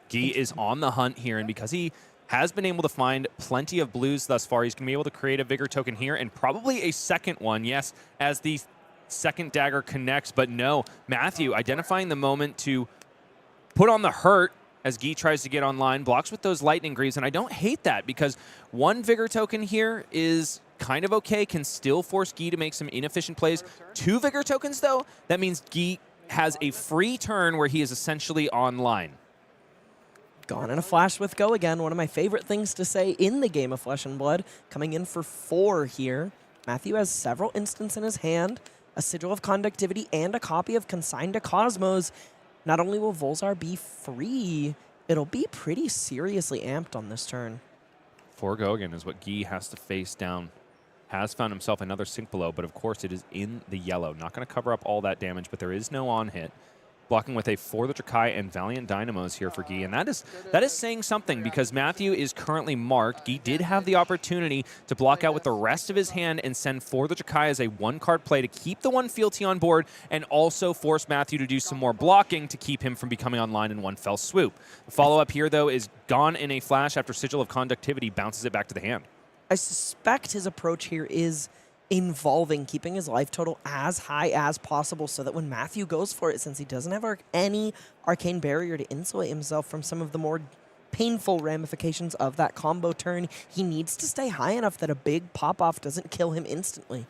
Guy is on the hunt here, and because he has been able to find plenty of blues thus far, he's going to be able to create a Vigor token here and probably a second one, yes, as the second dagger connects. But no, Matthew identifying the moment to put on the hurt as Guy tries to get online, blocks with those lightning greaves, and I don't hate that because 1 Vigor token here is kind of okay, can still force Guy to make some inefficient plays. 2 Vigor tokens, though, that means Guy has a free turn where he is essentially online. Gone in a Flash with Go again. One of my favorite things to say in the game of Flesh and Blood. Coming in for 4 here. Matthew has several instants in his hand, a Sigil of Conductivity, and a copy of Consigned to Cosmos. Not only will Volzar be free, it'll be pretty seriously amped on this turn. 4 go again is what Guy has to face down. Has found himself another sink below, but of course it is in the yellow. Not going to cover up all that damage, but there is no on hit. Blocking with a For the Drakai and Valiant Dynamos here for Guy, and that is saying something because Matthew is currently marked. Guy did have the opportunity to block out with the rest of his hand and send For the Drakai as a 1-card play to keep the 1 fealty on board and also force Matthew to do some more blocking to keep him from becoming online in one fell swoop. The follow-up here, though, is Gone in a Flash after Sigil of Conductivity bounces it back to the hand. I suspect his approach here is involving keeping his life total as high as possible so that when Matthew goes for it, since he doesn't have any Arcane Barrier to insulate himself from some of the more painful ramifications of that combo turn, he needs to stay high enough that a big pop-off doesn't kill him instantly.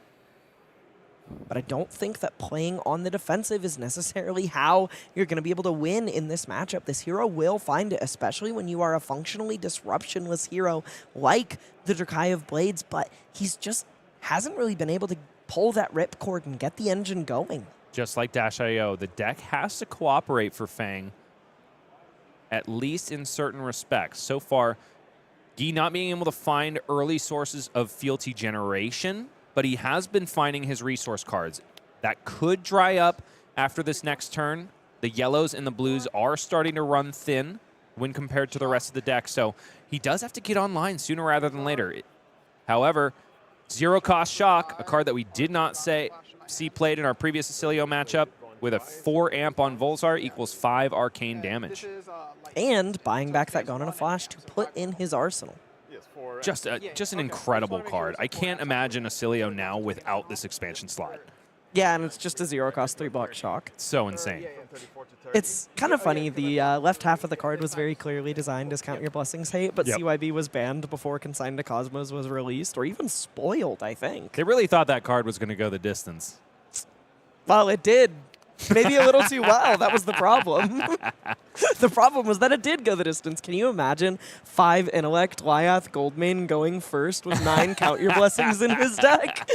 But I don't think that playing on the defensive is necessarily how you're going to be able to win in this matchup. This hero will find it, especially when you are a functionally disruptionless hero like the Drakai of Blades, but he's just hasn't really been able to pull that ripcord and get the engine going. Just like Dash.io, the deck has to cooperate for Fang, at least in certain respects. So far, Guy not being able to find early sources of fealty generation, but he has been finding his resource cards. That could dry up after this next turn. The yellows and the blues are starting to run thin when compared to the rest of the deck, so he does have to get online sooner rather than later. However, Zero-Cost Shock, a card that we did not see played in our previous Oscilio matchup, with a 4 amp on Volzar equals 5 arcane damage. And buying back that Gone in a Flash to put in his arsenal. Just an incredible card. I can't imagine Oscilio now without this expansion slot. Yeah, and it's just a 0-cost 3-block shock. So insane. It's kind of funny. The left half of the card was very clearly designed as Count Your Blessings hate, but Yep. CYB was banned before Consigned to Cosmos was released, or even spoiled, I think. They really thought that card was going to go the distance. Well, it did. Maybe a little too well. That was the problem. The problem was that it did go the distance. Can you imagine 5 Intellect, Lyath, Goldmane going first with 9 Count Your Blessings in his deck?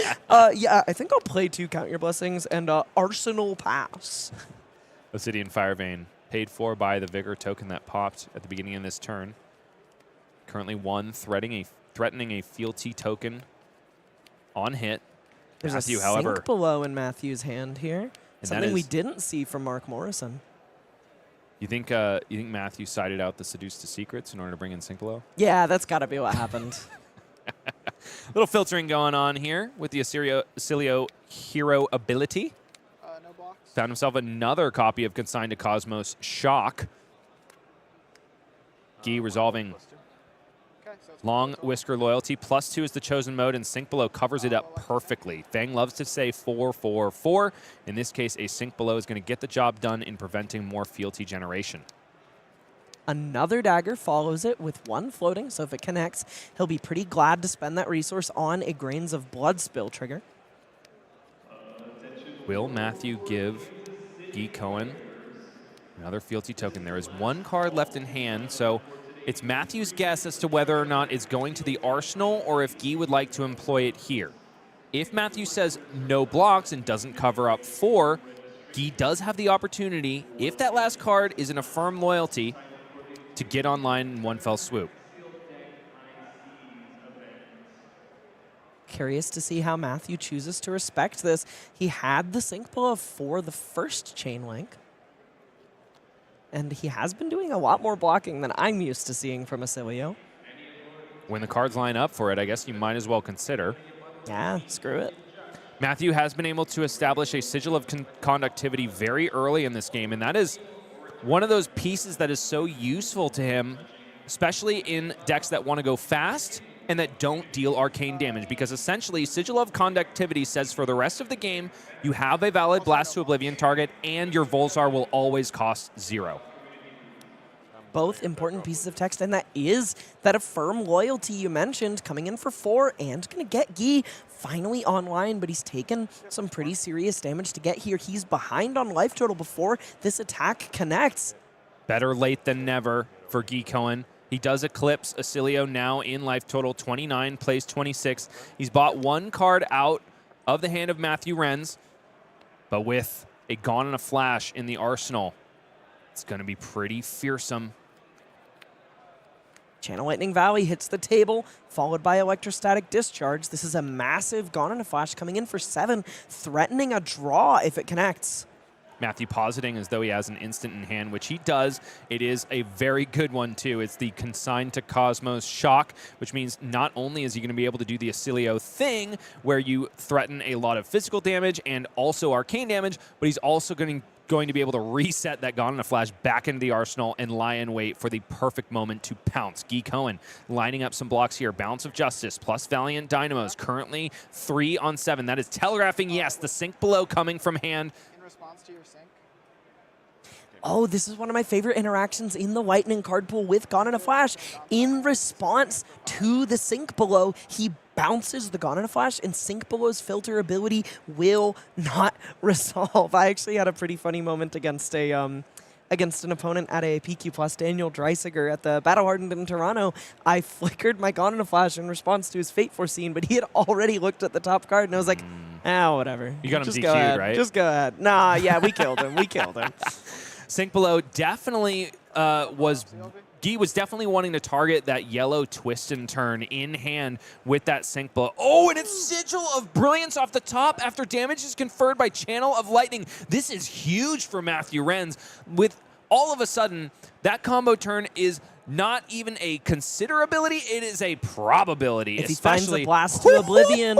Yeah, I think I'll play 2 Count Your Blessings and Arsenal Pass. Obsidian Firevein paid for by the Vigor token that popped at the beginning of this turn. Currently 1 threatening a fealty token on hit. There's Matthew, a however, sink below in Matthew's hand here. And Something we that is- didn't see from Mark Morrison. you think Matthew sided out the Seduce to Secrets in order to bring in Sink Below? Yeah, that's got to be what happened. Little filtering going on here with the Oscilio hero ability. No blocks. Found himself another copy of Consigned to Cosmos Shock. Guy resolving Okay, so it's Long Whisker Loyalty. +2 is the chosen mode, and Sink Below covers it up perfectly. Fang loves to say 4-4-4. In this case, a Sink Below is going to get the job done in preventing more fealty generation. Another dagger follows it with 1 floating, so if it connects, he'll be pretty glad to spend that resource on a Grains of Blood spill trigger. Will Matthew give Guy Cohen another fealty token? There is 1 card left in hand, so it's Matthew's guess as to whether or not it's going to the arsenal or if Guy would like to employ it here. If Matthew says no blocks and doesn't cover up 4, Guy does have the opportunity, if that last card is an affirm loyalty, to get online in 1 fell swoop. Curious to see how Matthew chooses to respect this. He had the sink below for the first chain link. And he has been doing a lot more blocking than I'm used to seeing from Oscilio. When the cards line up for it, I guess you might as well consider. Yeah, screw it. Matthew has been able to establish a sigil of conductivity very early in this game, and that is one of those pieces that is so useful to him, especially in decks that want to go fast and that don't deal arcane damage, because essentially Sigil of Conductivity says for the rest of the game, you have a valid Blast to Oblivion target and your Volsar will always cost 0. Both important pieces of text, and that is that affirm loyalty you mentioned, coming in for 4 and going to get Guy finally online, but he's taken some pretty serious damage to get here. He's behind on life total before this attack connects. Better late than never for Guy Cohen. He does eclipse Oscilio now in life total 29, plays 26. He's bought 1 card out of the hand of Matthew Renz, but with a Gone in a Flash in the arsenal, it's going to be pretty fearsome. Channel Lightning Valley hits the table, followed by Electrostatic Discharge. This is a massive Gone in a Flash coming in for 7, threatening a draw if it connects. Matthew positing as though he has an instant in hand, which he does. It is a very good one, too. It's the Consigned to Cosmos Shock, which means not only is he going to be able to do the Oscilio thing, where you threaten a lot of physical damage and also arcane damage, but he's also going to be able to reset that Gone in a Flash back into the arsenal and lie in wait for the perfect moment to pounce. Guy Cohen lining up some blocks here. Balance of Justice plus Valiant Dynamos, currently 3 on 7. That is telegraphing, yes, the Sink Below coming from hand. In response to your sink. Oh, this is one of my favorite interactions in the Lightning card pool with Gone in a Flash. In response to the Sink Below, he bounces the Gone in a Flash, and Sink Below's filter ability will not resolve. I actually had a pretty funny moment against an opponent at a PQ Plus, Daniel Dreisiger, at the Battle Hardened in Toronto. I flickered my Gone in a Flash in response to his Fate Foreseen, but he had already looked at the top card, and I was like, whatever. You got him Just DQ'd, go ahead. right? Just go ahead. Nah, yeah, we killed him. We killed him. Sink Below definitely Guy was definitely wanting to target that yellow twist and turn in hand with that Sink Below. Oh, and it's Sigil of Brilliance off the top after damage is conferred by Channel of Lightning. This is huge for Matthew Renz. With all of a sudden, that combo turn is not even a considerability, it is a probability. If he finds especially a Blast to Oblivion.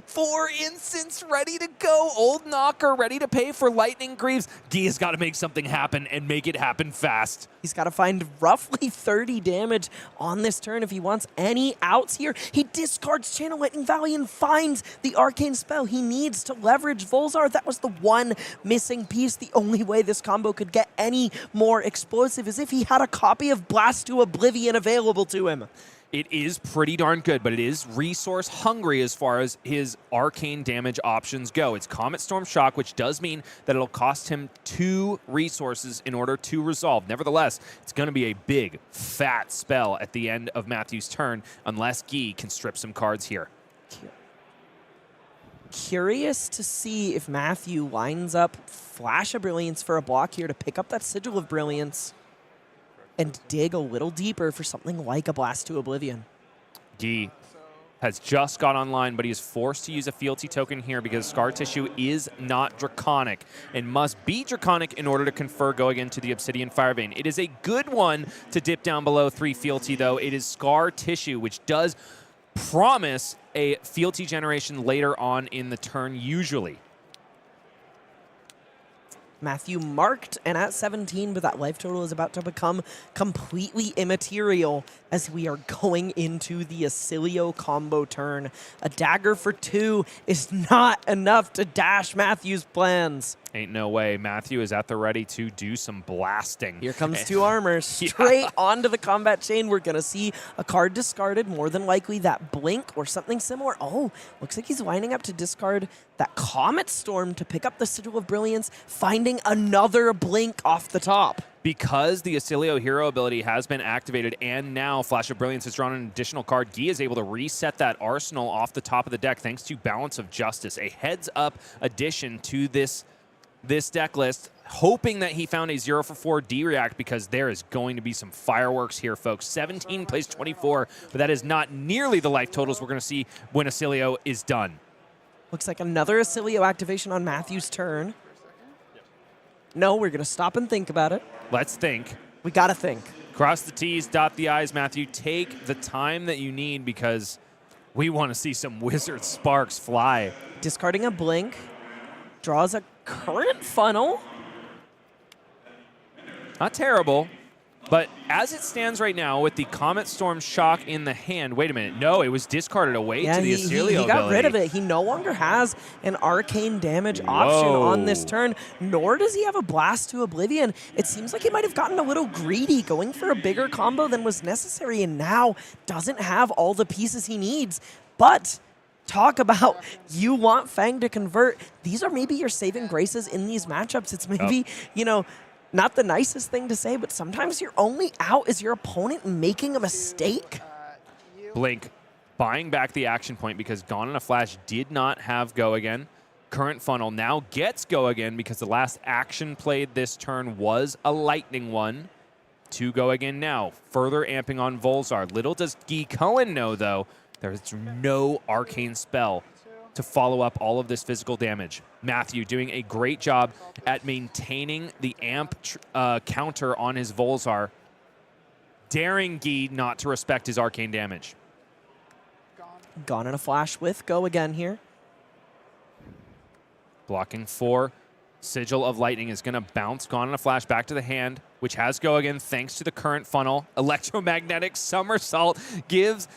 4 instants ready to go. Old Knocker ready to pay for Lightning Greaves. Guy has got to make something happen and make it happen fast. He's got to find roughly 30 damage on this turn if he wants any outs here. He discards Channel Lightning Valley and finds the arcane spell. He needs to leverage Volsar. That was the one missing piece. The only way this combo could get any more explosive is if he had a copy of Blast to Oblivion available to him. It is pretty darn good, but it is resource hungry as far as his arcane damage options go. It's Comet Storm Shock, which does mean that it'll cost him 2 resources in order to resolve. Nevertheless, it's going to be a big, fat spell at the end of Matthew's turn, unless Guy can strip some cards here. Curious to see if Matthew lines up Flash of Brilliance for a block here to pick up that Sigil of Brilliance and dig a little deeper for something like a Blast to Oblivion. Guy has just got online, but he is forced to use a fealty token here because Scar Tissue is not Draconic and must be Draconic in order to confer Go Again to the Obsidian Firevein. It is a good one to dip down below 3 fealty, though. It is Scar Tissue, which does promise a fealty generation later on in the turn, usually. Matthew marked and at 17, but that life total is about to become completely immaterial as we are going into the Oscilio combo turn. A dagger for 2 is not enough to dash Matthew's plans. Ain't no way. Matthew is at the ready to do some blasting. Here comes 2 armors straight onto the combat chain. We're going to see a card discarded, more than likely that Blink or something similar. Oh, looks like he's lining up to discard that Comet Storm to pick up the Sigil of Brilliance, finding another Blink off the top. Because the Oscilio hero ability has been activated and now Flash of Brilliance has drawn an additional card, Guy is able to reset that arsenal off the top of the deck thanks to Balance of Justice, a heads-up addition to this deck list, hoping that he found a 0 for 4 D-React because there is going to be some fireworks here, folks. 17 plays 24, but that is not nearly the life totals we're going to see when Oscilio is done. Looks like another Oscilio activation on Matthew's turn. No, we're going to stop and think about it. Let's think. We got to think. Cross the T's, dot the I's, Matthew. Take the time that you need because we want to see some Wizard Sparks fly. Discarding a Blink. Draws a Current Funnel. Not terrible, but as it stands right now with the Comet Storm Shock in the hand, wait a minute, no, it was discarded away to the Oscilio he got rid of it. He no longer has an arcane damage option on this turn, nor does he have a Blast to Oblivion. It seems like he might have gotten a little greedy, going for a bigger combo than was necessary, and now doesn't have all the pieces he needs. But talk about you want Fang to convert. These are maybe your saving graces in these matchups. It's maybe, you know, not the nicest thing to say, but sometimes your only out is your opponent making a mistake. Blink buying back the action point because Gone in a Flash did not have Go Again. Current Funnel now gets Go Again because the last action played this turn was a lightning one. 2 Go Again now, further amping on Volzar. Little does Guy Cohen know, though, there's no arcane spell to follow up all of this physical damage. Matthew doing a great job at maintaining the amp counter on his Volzar, daring Guy not to respect his arcane damage. Gone in a Flash with Go Again here. Blocking 4. Sigil of Lightning is going to bounce Gone in a Flash back to the hand, which has Go Again thanks to the Current Funnel. Electromagnetic Somersault gives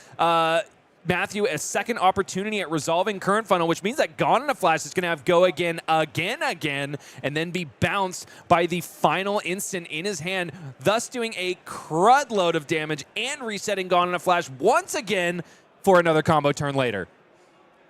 Matthew a second opportunity at resolving Current Funnel, which means that Gone in a Flash is going to have Go Again again, and then be bounced by the final instant in his hand, thus doing a crud load of damage and resetting Gone in a Flash once again for another combo turn later.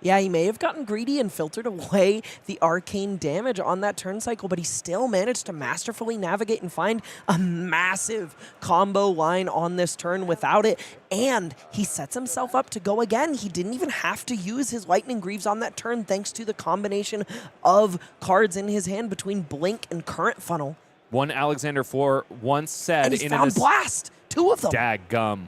Yeah, he may have gotten greedy and filtered away the arcane damage on that turn cycle, but he still managed to masterfully navigate and find a massive combo line on this turn without it, and he sets himself up to go again. He didn't even have to use his Lightning Greaves on that turn thanks to the combination of cards in his hand between Blink and Current Funnel. One Alexander Vor once said... And he's found Blast! 2 of them! Daggum.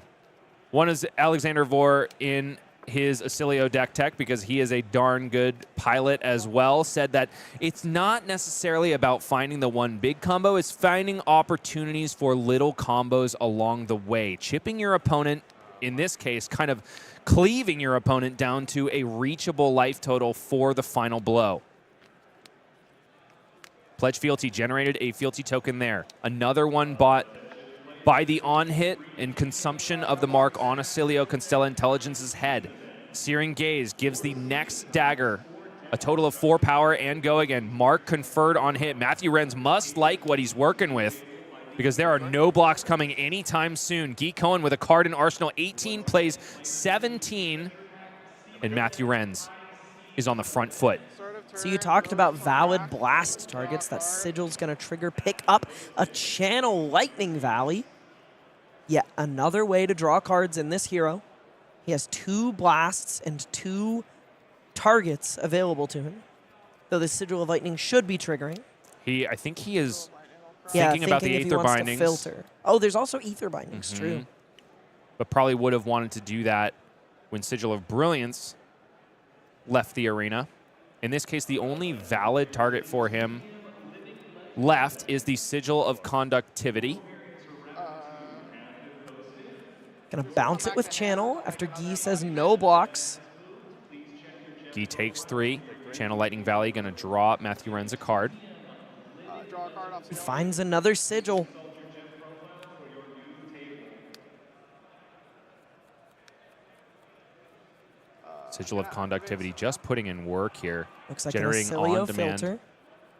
One is Alexander Vor in his Oscilio deck tech, because he is a darn good pilot as well, said that it's not necessarily about finding the one big combo, it's finding opportunities for little combos along the way. Chipping your opponent, in this case, kind of cleaving your opponent down to a reachable life total for the final blow. Pledge Fealty generated a Fealty token there. Another one bought by the on-hit and consumption of the mark on Oscilio Constella Intelligence's head. Searing Gaze gives the next dagger a total of 4 power and Go Again. Mark conferred on hit. Matthew Renz must like what he's working with because there are no blocks coming anytime soon. Guy Cohen with a card in Arsenal. 18 plays 17, and Matthew Renz is on the front foot. So you talked about valid blast targets that Sigil's going to trigger. Pick up a Channel Lightning Valley. Yet another way to draw cards in this hero. He has 2 blasts and 2 targets available to him, though the Sigil of Lightning should be triggering. I think he is Yeah, thinking about the if he Aether wants to Bindings. filter. Oh, there's also Aether Bindings, true. But probably would have wanted to do that when Sigil of Brilliance left the arena. In this case, the only valid target for him left is the Sigil of Conductivity. Gonna bounce it with Channel after Guy says no blocks. Guy takes 3. Channel Lightning Valley gonna draw Matthew Renz a card. Draw a card off. He finds another Sigil. Sigil of Conductivity just putting in work here. Looks like generating an Oscilio on-demand filter.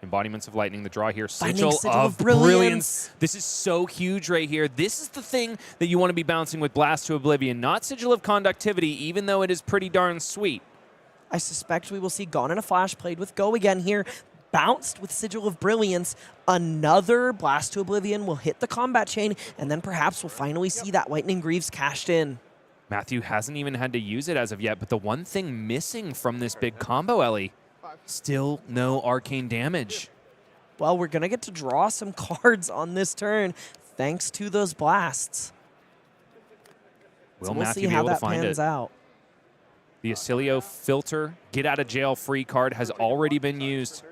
Embodiments of Lightning, the draw here. Finding Sigil of Brilliance. This is so huge right here. This is the thing that you want to be bouncing with Blast to Oblivion, not Sigil of Conductivity, even though it is pretty darn sweet. I suspect we will see Gone in a Flash played with Go again here. Bounced with Sigil of Brilliance. Another Blast to Oblivion will hit the combat chain, and then perhaps we'll finally see that Lightning Greaves cashed in. Matthew hasn't even had to use it as of yet, but the one thing missing from this big combo, Elly, still no arcane damage. Well, we're going to get to draw some cards on this turn thanks to those blasts. Will So we'll Matthew see be how able to that find pans it? out. The Oscilio filter, get out of jail free card has already been used.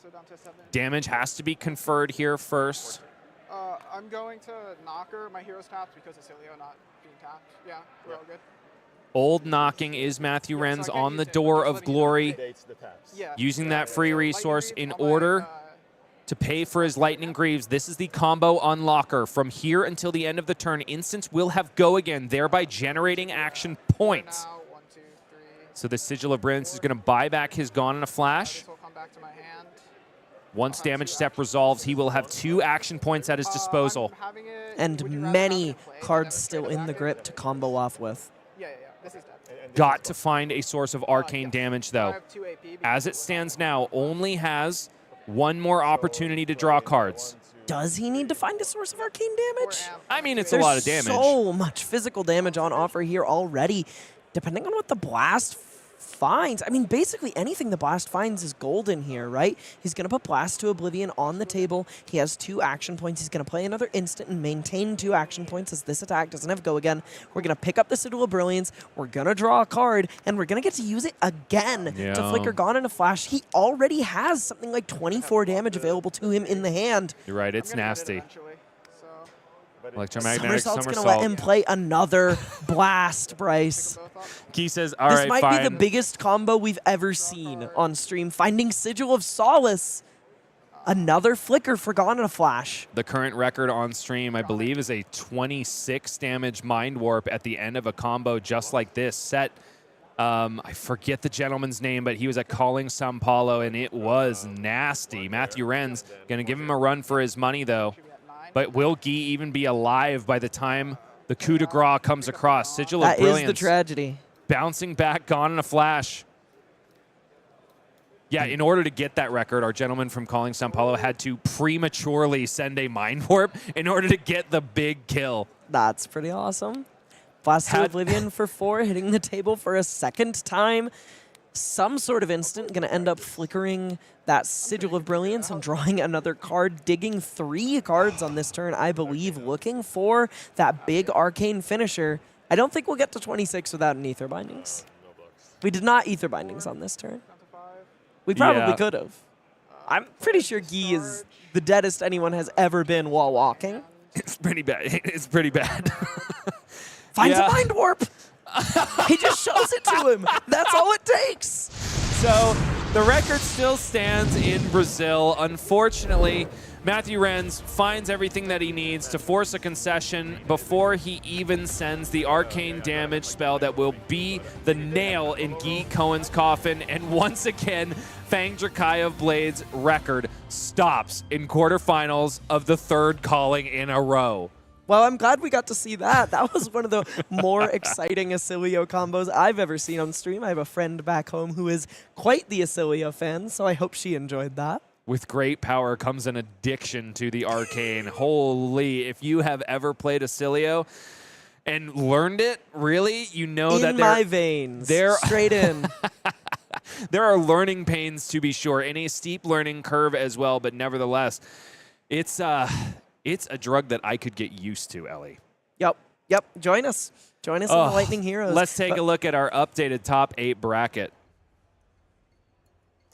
So down to 7. Damage has to be conferred here first. I'm going to Knocker. My hero's tapped because Oscilio not being tapped. Yeah, we're all good. Old knocking is Matthew Yeah, so I Renz can't on the use it, but door just of letting you know. glory, Yeah. using that free resource in Lightning Greaves, order I'll to pay for his Lightning Greaves. This is the combo unlocker. From here until the end of the turn, Instance will have Go again, thereby generating action points. now 1, 2, 3. So the Sigil of Brilliance is going to buy back his Gone in a Flash. This will come back to my hand. Once damage step resolves, he will have 2 action points at his disposal. I'm having it- And would you rather have many it in play and cards then still trade it in the back grip to combo off with. Yeah. This is dead. Got to find a source of arcane Yes. damage, I though. have 2 AP because As it it was stands on- now, only has one more opportunity to draw cards. Does he need to find a source of arcane damage? I mean, it's There's a lot of damage. so much physical damage on offer here already. Depending on what the blast finds, I mean, basically anything the blast finds is golden here, right? He's going to put Blast to Oblivion on the table. He has 2 action points. He's going to play another instant and maintain 2 action points as this attack doesn't have Go again. We're going to pick up the Sigil of Brilliance. We're going to draw a card, and we're going to get to use it again to Yeah. flicker Gone in a Flash. He already has something like 24 damage available to him in the hand. You're right, I'm it's gonna get it nasty. eventually, so Electromagnetic Somersault's going to somersault. let him play another Blast, Bryce. both up. Key says, all This right, might fine. be the biggest combo we've ever seen on stream. Finding Sigil of Solace. Another flicker for Gone in a Flash. The current record on stream, I believe, is a 26 damage Mind Warp at the end of a combo just like this. Set, I forget the gentleman's name, but he was at Calling Sao Paulo, and it was nasty. Matthew Renz going to give him a run for his money, though. Should be at 9. But will Guy even be alive by the time the coup de grace comes across? Sigil of That is Brilliance. the tragedy. Bouncing back, Gone in a Flash. Yeah, in order to get that record, our gentleman from Calling Sao Paulo had to prematurely send a Mind Warp in order to get the big kill. That's pretty awesome. Blast to Had- Oblivion for 4, hitting the table for a second time. Some sort of instant going to end up flickering that Sigil of Brilliance and drawing another card, digging 3 cards on this turn, I believe, looking for that big arcane finisher. I don't think we'll get to 26 without an Aether Bindings. We did not Aether Bindings on this turn. Down to 5. We probably Yeah. could have. I'm pretty sure Guy is the deadest anyone has ever been while walking. It's pretty bad. It's pretty bad. Finds Yeah. a Mind Warp. He just shows it to him. That's all it takes. So the record still stands in Brazil. Unfortunately, Matthew Renz finds everything that he needs to force a concession before he even sends the arcane damage spell that will be the nail in Guy Cohen's coffin. And once again, Fang Drakai Blade's record stops in quarterfinals of the 3rd calling in a row. Well, I'm glad we got to see that. That was one of the more exciting Oscilio combos I've ever seen on stream. I have a friend back home who is quite the Oscilio fan, so I hope she enjoyed that. With great power comes an addiction to the arcane. Holy, if you have ever played Oscilio and learned it, really, you know that In my veins. there- Straight in. There are learning pains, to be sure, and a steep learning curve as well, but nevertheless, it's a drug that I could get used to, Elly. Yep. Join us in the Lightning Heroes. Let's take a look at our updated top 8 bracket.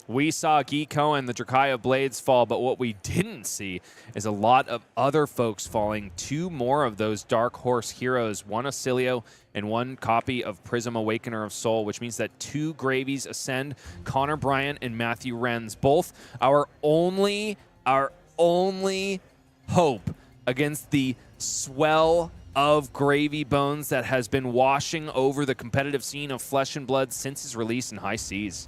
We saw Cohen, the Drakaya Blades, fall, but what we didn't see is a lot of other folks falling. 2 more of those Dark Horse heroes, 1 Oscilio and 1 copy of Prism Awakener of Soul, which means that 2 Gravies ascend, Connor Bryant and Matthew Renz, both our only hope against the swell of gravy bones that has been washing over the competitive scene of Flesh and Blood since his release in High Seas.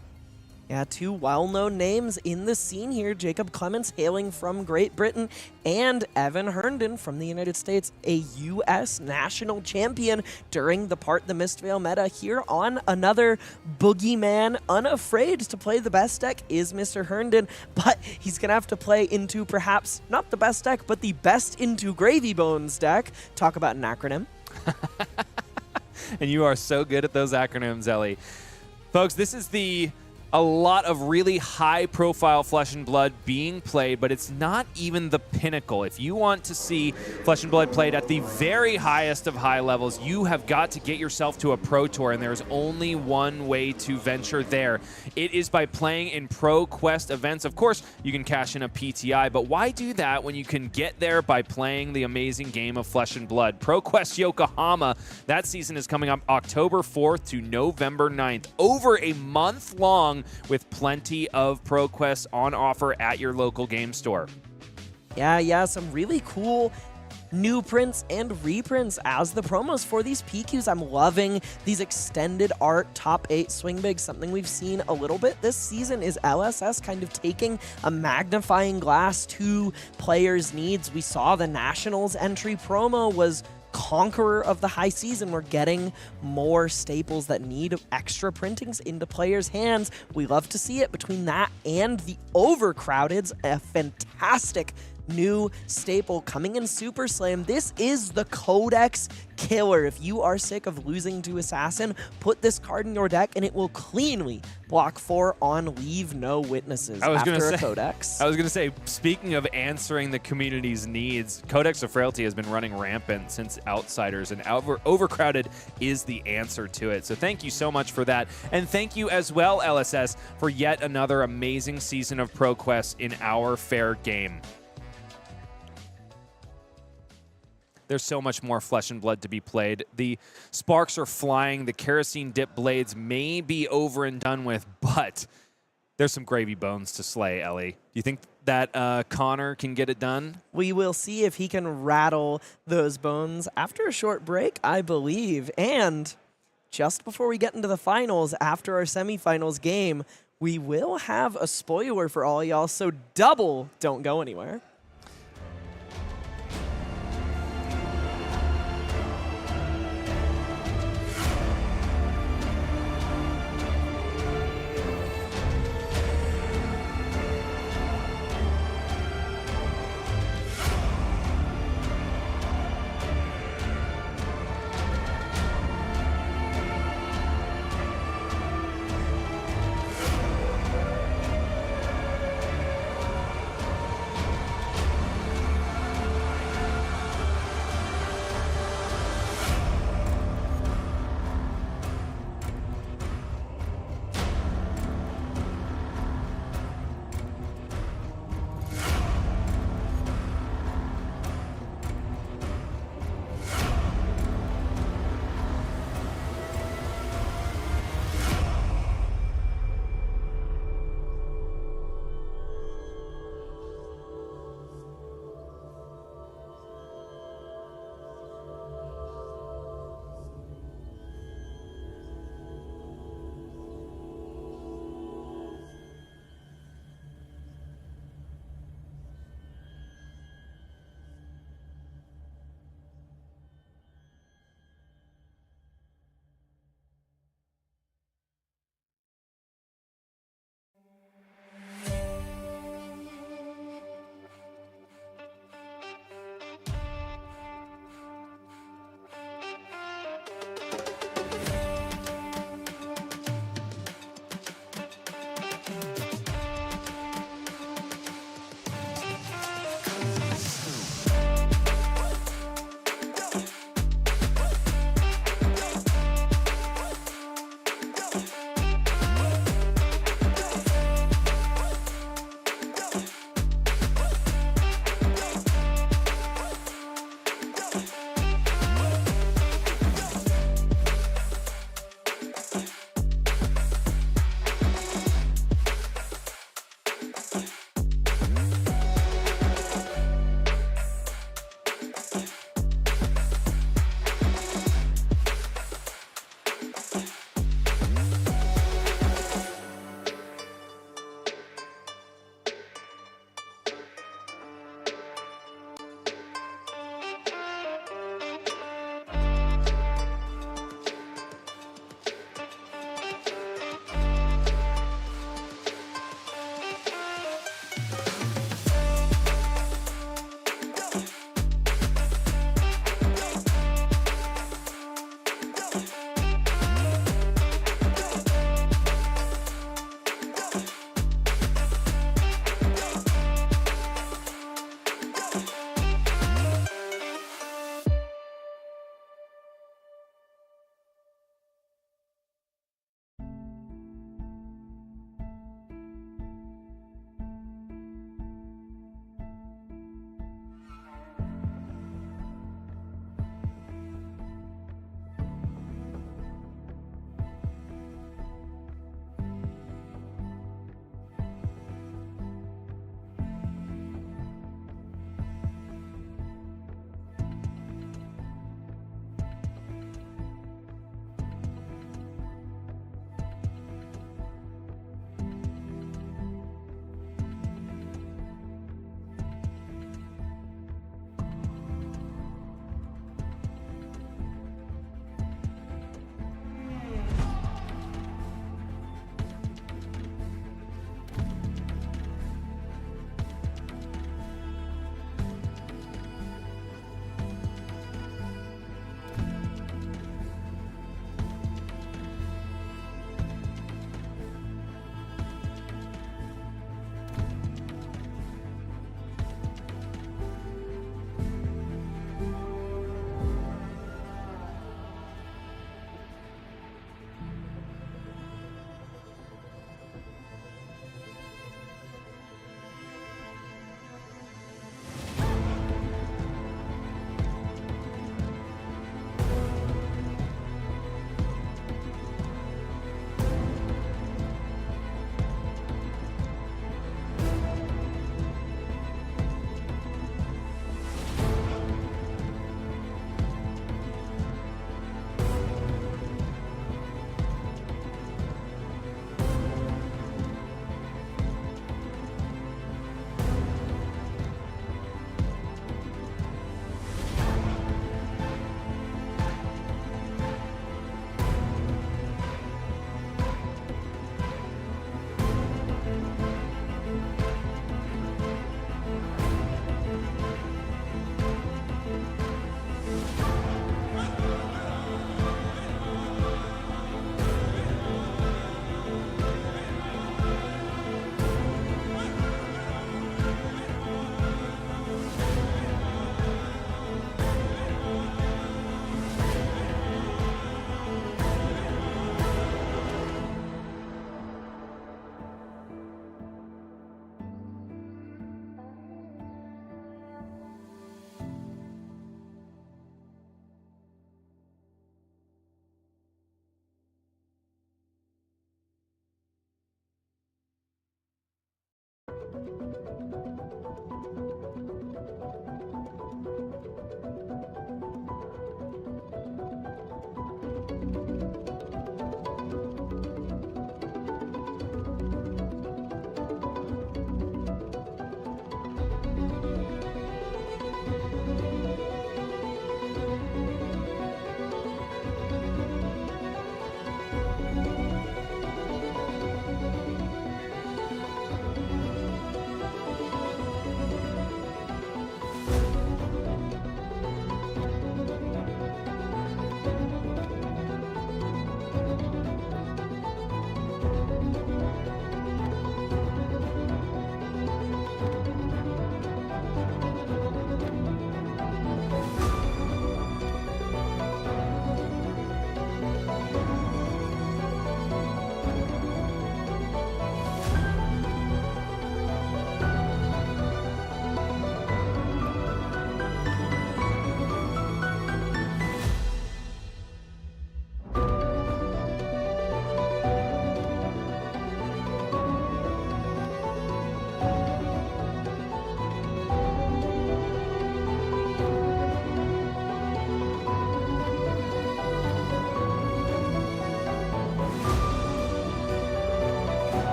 Yeah, 2 well-known names in the scene here. Jacob Clements hailing from Great Britain and Evan Herndon from the United States, a U.S. national champion during the Part the Mistveil meta here on another boogeyman. Unafraid to play the best deck is Mr. Herndon, but he's going to have to play into perhaps not the best deck, but the best into Gravy Bones deck. Talk about an acronym. And you are so good at those acronyms, Elly. Folks, this is a lot of really high-profile Flesh and Blood being played, but it's not even the pinnacle. If you want to see Flesh and Blood played at the very highest of high levels, you have got to get yourself to a Pro Tour, and there's only one way to venture there. It is by playing in Pro Quest events. Of course, you can cash in a PTI, but why do that when you can get there by playing the amazing game of Flesh and Blood? Pro Quest Yokohama, that season is coming up October 4th to November 9th. Over a month long, with plenty of Pro Quests on offer at your local game store. Yeah, some really cool new prints and reprints as the promos for these PQs. I'm loving these extended art top 8 swing bigs. Something we've seen a little bit this season is LSS kind of taking a magnifying glass to players' needs. We saw the Nationals entry promo was Conqueror of the High Season. We're getting more staples that need extra printings into players' hands. We love to see it. Between that and the Overcrowdeds, a fantastic new staple coming in Super Slam. This is the Codex Killer. If you are sick of losing to Assassin, put this card in your deck and it will cleanly block 4 on Leave No Witnesses after a Codex. I was going to say, speaking of answering the community's needs, Codex of Frailty has been running rampant since Outsiders, and Overcrowded is the answer to it. So thank you so much for that. And thank you as well, LSS, for yet another amazing season of Pro Quest in our fair game. There's so much more Flesh and Blood to be played. The sparks are flying. The kerosene dip blades may be over and done with, but there's some gravy bones to slay, Elly. Do you think that Connor can get it done? We will see if he can rattle those bones after a short break, I believe. And just before we get into the finals, after our semifinals game, we will have a spoiler for all y'all, so double don't go anywhere.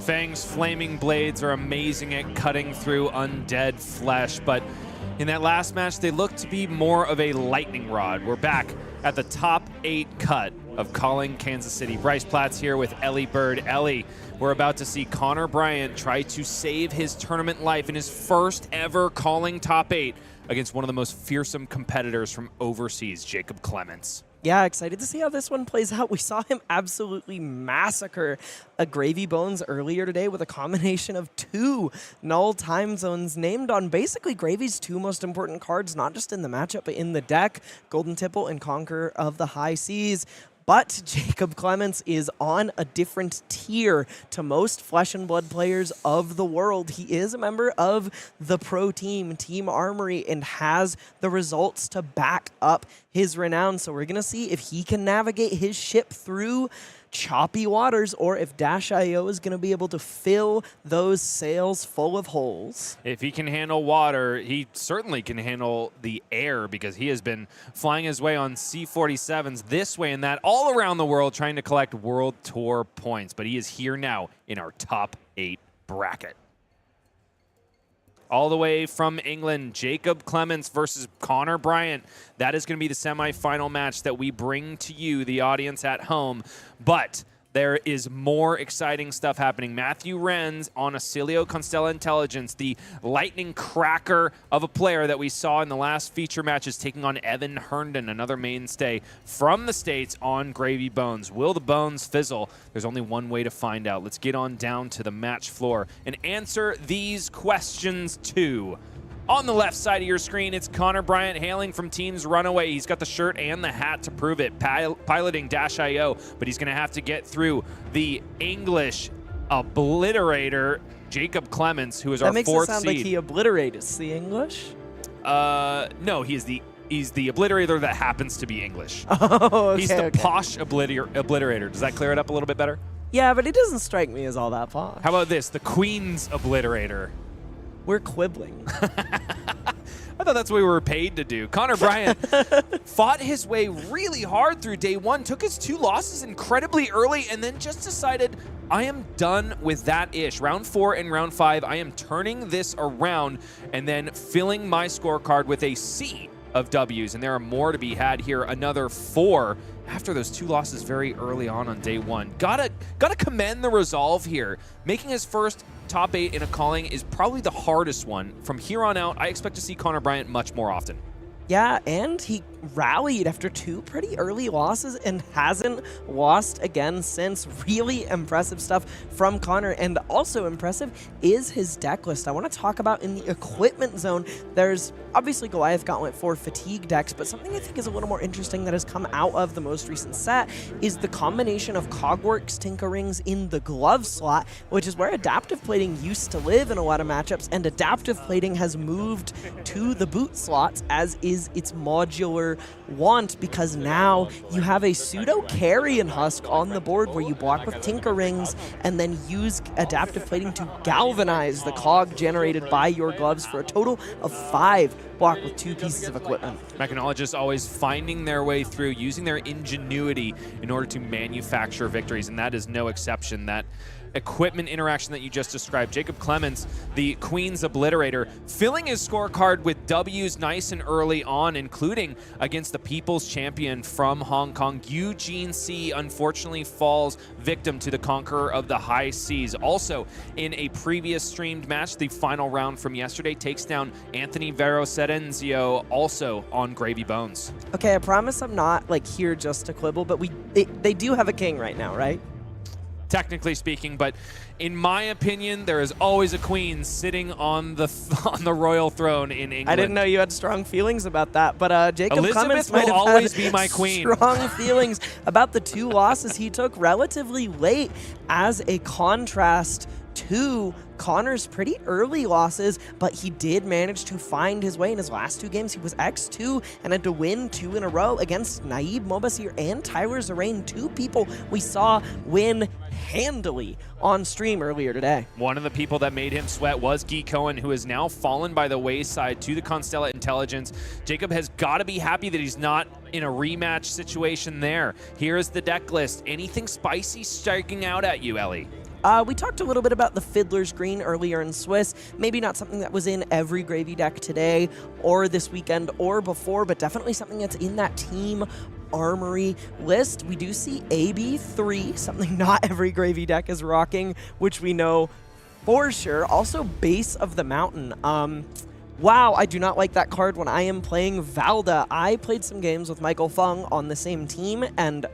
Fang's flaming blades are amazing at cutting through undead flesh, but in that last match, they looked to be more of a lightning rod. We're back at the top 8 cut of Calling Kansas City. Bryce Platz here with Elly Bird. Elly, we're about to see Connor Bryant try to save his tournament life in his first ever Calling top 8 against one of the most fearsome competitors from overseas, Jacob Clements. Yeah, excited to see how this one plays out. We saw him absolutely massacre a Gravy Bones earlier today with a combination of 2 null time zones named on basically Gravy's 2 most important cards, not just in the matchup, but in the deck, Golden Tipple and Conqueror of the High Seas. But Jacob Clements is on a different tier to most Flesh and Blood players of the world. He is a member of the pro team, Team Armory, and has the results to back up his renown. So we're going to see if he can navigate his ship through choppy waters, or if Dash.io is going to be able to fill those sails full of holes. If he can handle water, he certainly can handle the air, because he has been flying his way on C-47s this way and that all around the world trying to collect World Tour points. But he is here now in our top 8 bracket. All the way from England, Jacob Clements versus Connor Bryant. That is going to be the semifinal match that we bring to you, the audience at home. But there is more exciting stuff happening. Matthew Renz on Oscilio Constella Intelligence, the lightning cracker of a player that we saw in the last feature match, is taking on Evan Herndon, another mainstay from the States on Gravy Bones. Will the bones fizzle? There's only one way to find out. Let's get on down to the match floor and answer these questions too. On the left side of your screen, it's Connor Bryant hailing from Team's Runaway. He's got the shirt and the hat to prove it, piloting Dash.io, but he's going to have to get through the English obliterator, Jacob Clements, who is our 4th seed. That makes it sound like he obliterates the English? No, he's the obliterator that happens to be English. Oh, okay, He's the posh obliterator. Does that clear it up a little bit better? Yeah, but it doesn't strike me as all that posh. How about this? The Queen's obliterator. We're quibbling. I thought that's what we were paid to do. Connor Bryant fought his way really hard through day 1, took his 2 losses incredibly early, and then just decided, I am done with that ish. Round 4 and round 5, I am turning this around and then filling my scorecard with a sea of W's, and there are more to be had here. Another 4 after those 2 losses very early on day 1. Gotta commend the resolve here. Making his first top 8 in a Calling is probably the hardest one. From here on out, I expect to see Connor Bryant much more often. Yeah, and he rallied after 2 pretty early losses and hasn't lost again since. Really impressive stuff from Connor, and also impressive is his deck list. I want to talk about in the equipment zone, there's obviously Goliath Gauntlet for fatigue decks, but something I think is a little more interesting that has come out of the most recent set is the combination of Cogworks Tinkerings in the glove slot, which is where adaptive plating used to live in a lot of matchups, and adaptive plating has moved to the boot slots, as is its modular want, because now you have a pseudo Carrion Husk on the board where you block with Tinkerings and then use adaptive plating to galvanize the cog generated by your gloves for a total of 5 block with 2 pieces of equipment. Mechanologists always finding their way through, using their ingenuity in order to manufacture victories, and that is no exception. That equipment interaction that you just described. Jacob Clements, the Queen's obliterator, filling his scorecard with W's nice and early on, including against the People's Champion from Hong Kong. Eugene C. unfortunately falls victim to the Conqueror of the High Seas. Also, in a previous streamed match, the final round from yesterday takes down Anthony Vero Serenzio, also on Gravy Bones. Okay, I promise I'm not like here just to quibble, but they do have a king right now, right? Technically speaking, but in my opinion, there is always a queen sitting on the royal throne in England. I didn't know you had strong feelings about that, but Jacob Elizabeth Clements might will have always had be my queen. Strong feelings about the 2 losses he took relatively late, as a contrast to Connor's pretty early losses, but he did manage to find his way in his last 2 games. He was X2 and had to win 2 in a row against Naib, Mobassir, and Tyler Zeringue, 2 people we saw win handily on stream earlier today. One of the people that made him sweat was Cohen, who has now fallen by the wayside to the Constella Intelligence. Jacob has got to be happy that he's not in a rematch situation there. Here's the deck list. Anything spicy striking out at you, Elly? We talked a little bit about the Fiddler's Green earlier in Swiss. Maybe not something that was in every Gravy deck today or this weekend or before, but definitely something that's in that Team Armory list. We do see AB3, something not every Gravy deck is rocking, which we know for sure. Also, Base of the Mountain. Wow, I do not like that card when I am playing Valda. I played some games with Michael Fang on the same team, and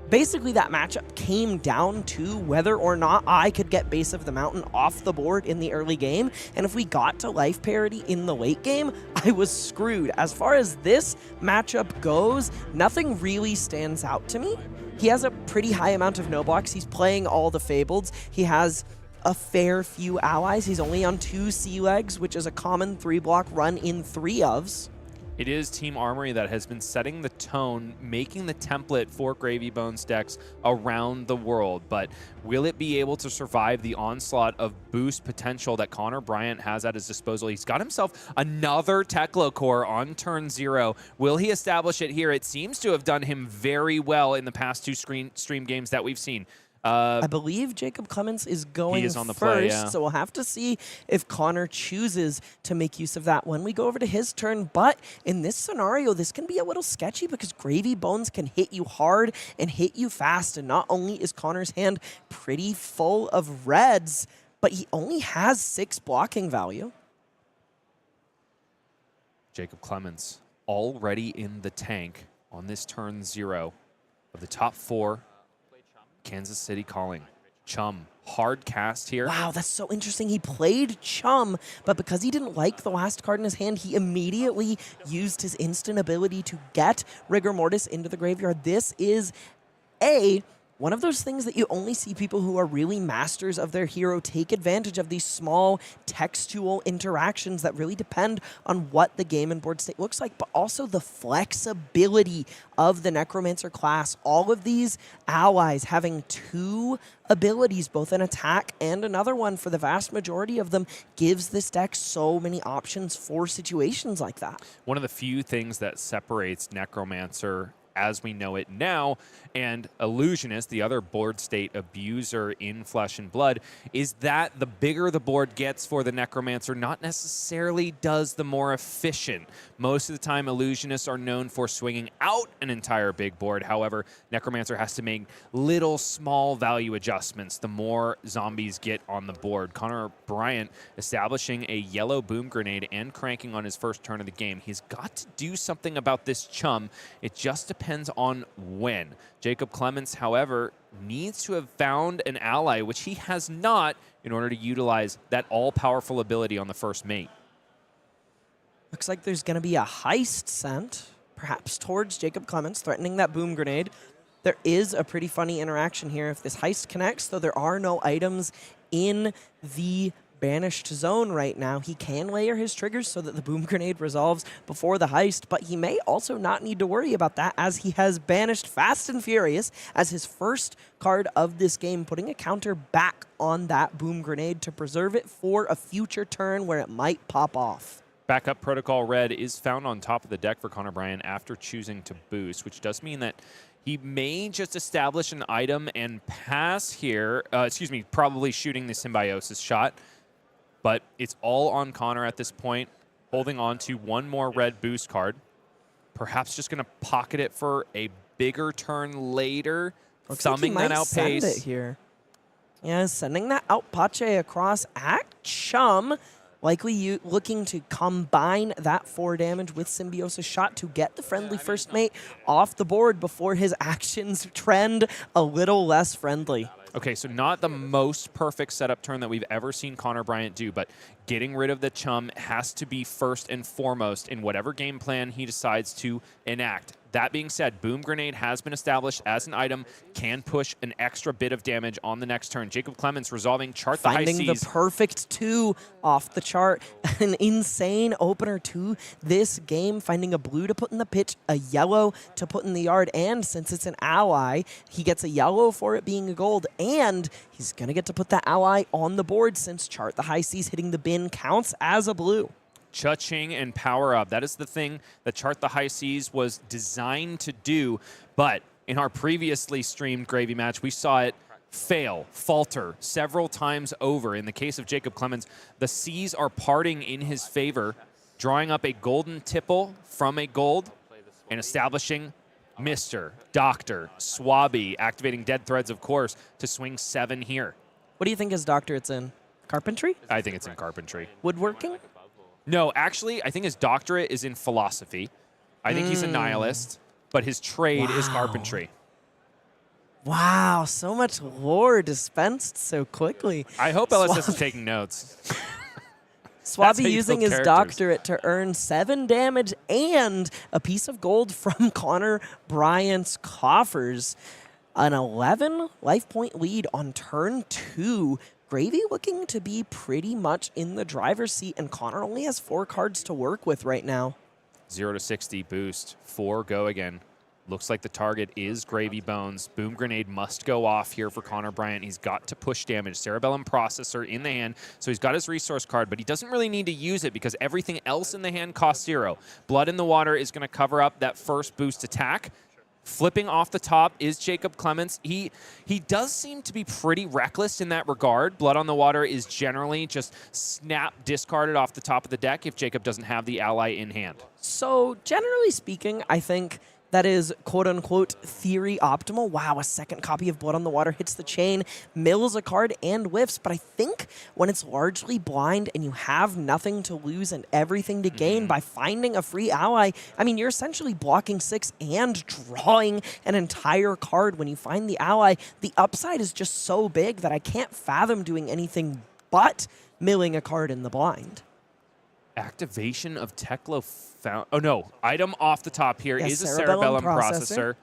basically that matchup came down to whether or not I could get Base of the Mountain off the board in the early game, and if we got to life parity in the late game, I was screwed. As far as this matchup goes, nothing really stands out to me. He has a pretty high amount of no blocks. He's playing all the Fableds. He has a fair few allies. He's only on 2 sea legs, which is a common 3-block run in 3 ofs. It is Team Armory that has been setting the tone, making the template for Gravy Bones decks around the world. But will it be able to survive the onslaught of boost potential that Connor Bryant has at his disposal? He's got himself another Tekla core on turn 0. Will he establish it here? It seems to have done him very well in the past 2 stream games that we've seen. I believe Jacob Clements is going on the first, play, yeah. So we'll have to see if Connor chooses to make use of that when we go over to his turn. But in this scenario, this can be a little sketchy because Gravy Bones can hit you hard and hit you fast. And not only is Connor's hand pretty full of reds, but he only has 6 blocking value. Jacob Clements already in the tank on this turn 0 of the top 4. Kansas City calling. Chum, hard cast here. Wow, that's so interesting. He played Chum, but because he didn't like the last card in his hand, he immediately used his instant ability to get Rigor Mortis into the graveyard. This is one of those things that you only see people who are really masters of their hero take advantage of, these small textual interactions that really depend on what the game and board state looks like, but also the flexibility of the Necromancer class. All of these allies having 2 abilities, both an attack and another one for the vast majority of them, gives this deck so many options for situations like that. One of the few things that separates Necromancer as we know it now, and Illusionist, the other board state abuser in Flesh and Blood, is that the bigger the board gets for the Necromancer, not necessarily does the more efficient. Most of the time, Illusionists are known for swinging out an entire big board. However, Necromancer has to make little small value adjustments the more zombies get on the board. Connor Bryant establishing a yellow boom grenade and cranking on his first turn of the game. He's got to do something about this Chum. It just depends on when. Jacob Clements, however, needs to have found an ally, which he has not, in order to utilize that all-powerful ability on the first mate. Looks like there's going to be a heist sent, perhaps towards Jacob Clements, threatening that boom grenade. There is a pretty funny interaction here. If this heist connects, though there are no items in the banished zone right now, he can layer his triggers so that the boom grenade resolves before the heist, but he may also not need to worry about that, as he has banished Fast and Furious as his first card of this game, putting a counter back on that boom grenade to preserve it for a future turn where it might pop off. Backup Protocol Red is found on top of the deck for Connor Bryant after choosing to boost, which does mean that he may just establish an item and pass here, probably shooting the Symbiosis shot. But it's all on Connor at this point, holding on to one more red boost card. Perhaps just going to pocket it for a bigger turn later, thumbing that out pace. Send it here. Yeah, sending that out Pache across at Chum. Likely looking to combine that 4 damage with Symbiosis shot to get the friendly first mate off the board before his actions trend a little less friendly. Okay, so not the most perfect setup turn that we've ever seen Connor Bryant do, but getting rid of the Chum has to be first and foremost in whatever game plan he decides to enact. That being said, Boom Grenade has been established as an item, can push an extra bit of damage on the next turn. Jacob Clements resolving Chart the High Seas. Finding the perfect 2 off the chart. An insane opener to this game. Finding a blue to put in the pitch, a yellow to put in the yard, and since it's an ally, he gets a yellow for it being a gold, and he's going to get to put that ally on the board since Chart the High Seas hitting the bin counts as a blue. Cha-ching and power up. That is the thing that Chart the High Seas was designed to do. But in our previously streamed Gravy match, we saw it fail, falter several times over. In the case of Jacob Clements, the seas are parting in his favor, drawing up a golden tipple from a gold and establishing Mr., Dr., Swabby, activating Dead Threads, of course, to swing 7 here. What do you think his doctorate's in? Carpentry? I think it's in carpentry. Woodworking? No, actually, I think his doctorate is in philosophy. I think he's a nihilist, but his trade is carpentry. Wow, so much lore dispensed so quickly. I hope LSS is taking notes. Swabby how you using build his characters. doctorate to earn 7 damage and a piece of gold from Connor Bryant's coffers. An 11 life point lead on turn 2. Gravy looking to be pretty much in the driver's seat, and Connor only has 4 cards to work with right now. 0 to 60 boost. 4 go again. Looks like the target is Gravy Bones. Boom Grenade must go off here for Connor Bryant. He's got to push damage. Cerebellum Processor in the hand, so he's got his resource card, but he doesn't really need to use it because everything else in the hand costs 0. Blood in the Water is going to cover up that first boost attack. Flipping off the top is Jacob Clements. He does seem to be pretty reckless in that regard. Blood on the Water is generally just snap discarded off the top of the deck if Jacob doesn't have the ally in hand. So generally speaking, I think that is quote-unquote theory optimal. Wow, a second copy of Blood on the Water hits the chain, mills a card and whiffs, but I think when it's largely blind and you have nothing to lose and everything to gain by finding a free ally, I mean, you're essentially blocking 6 and drawing an entire card when you find the ally. The upside is just so big that I can't fathom doing anything but milling a card in the blind. Activation of Teklo found. Oh no, item off the top here Yeah, is a Cerebellum Cerebellum processor.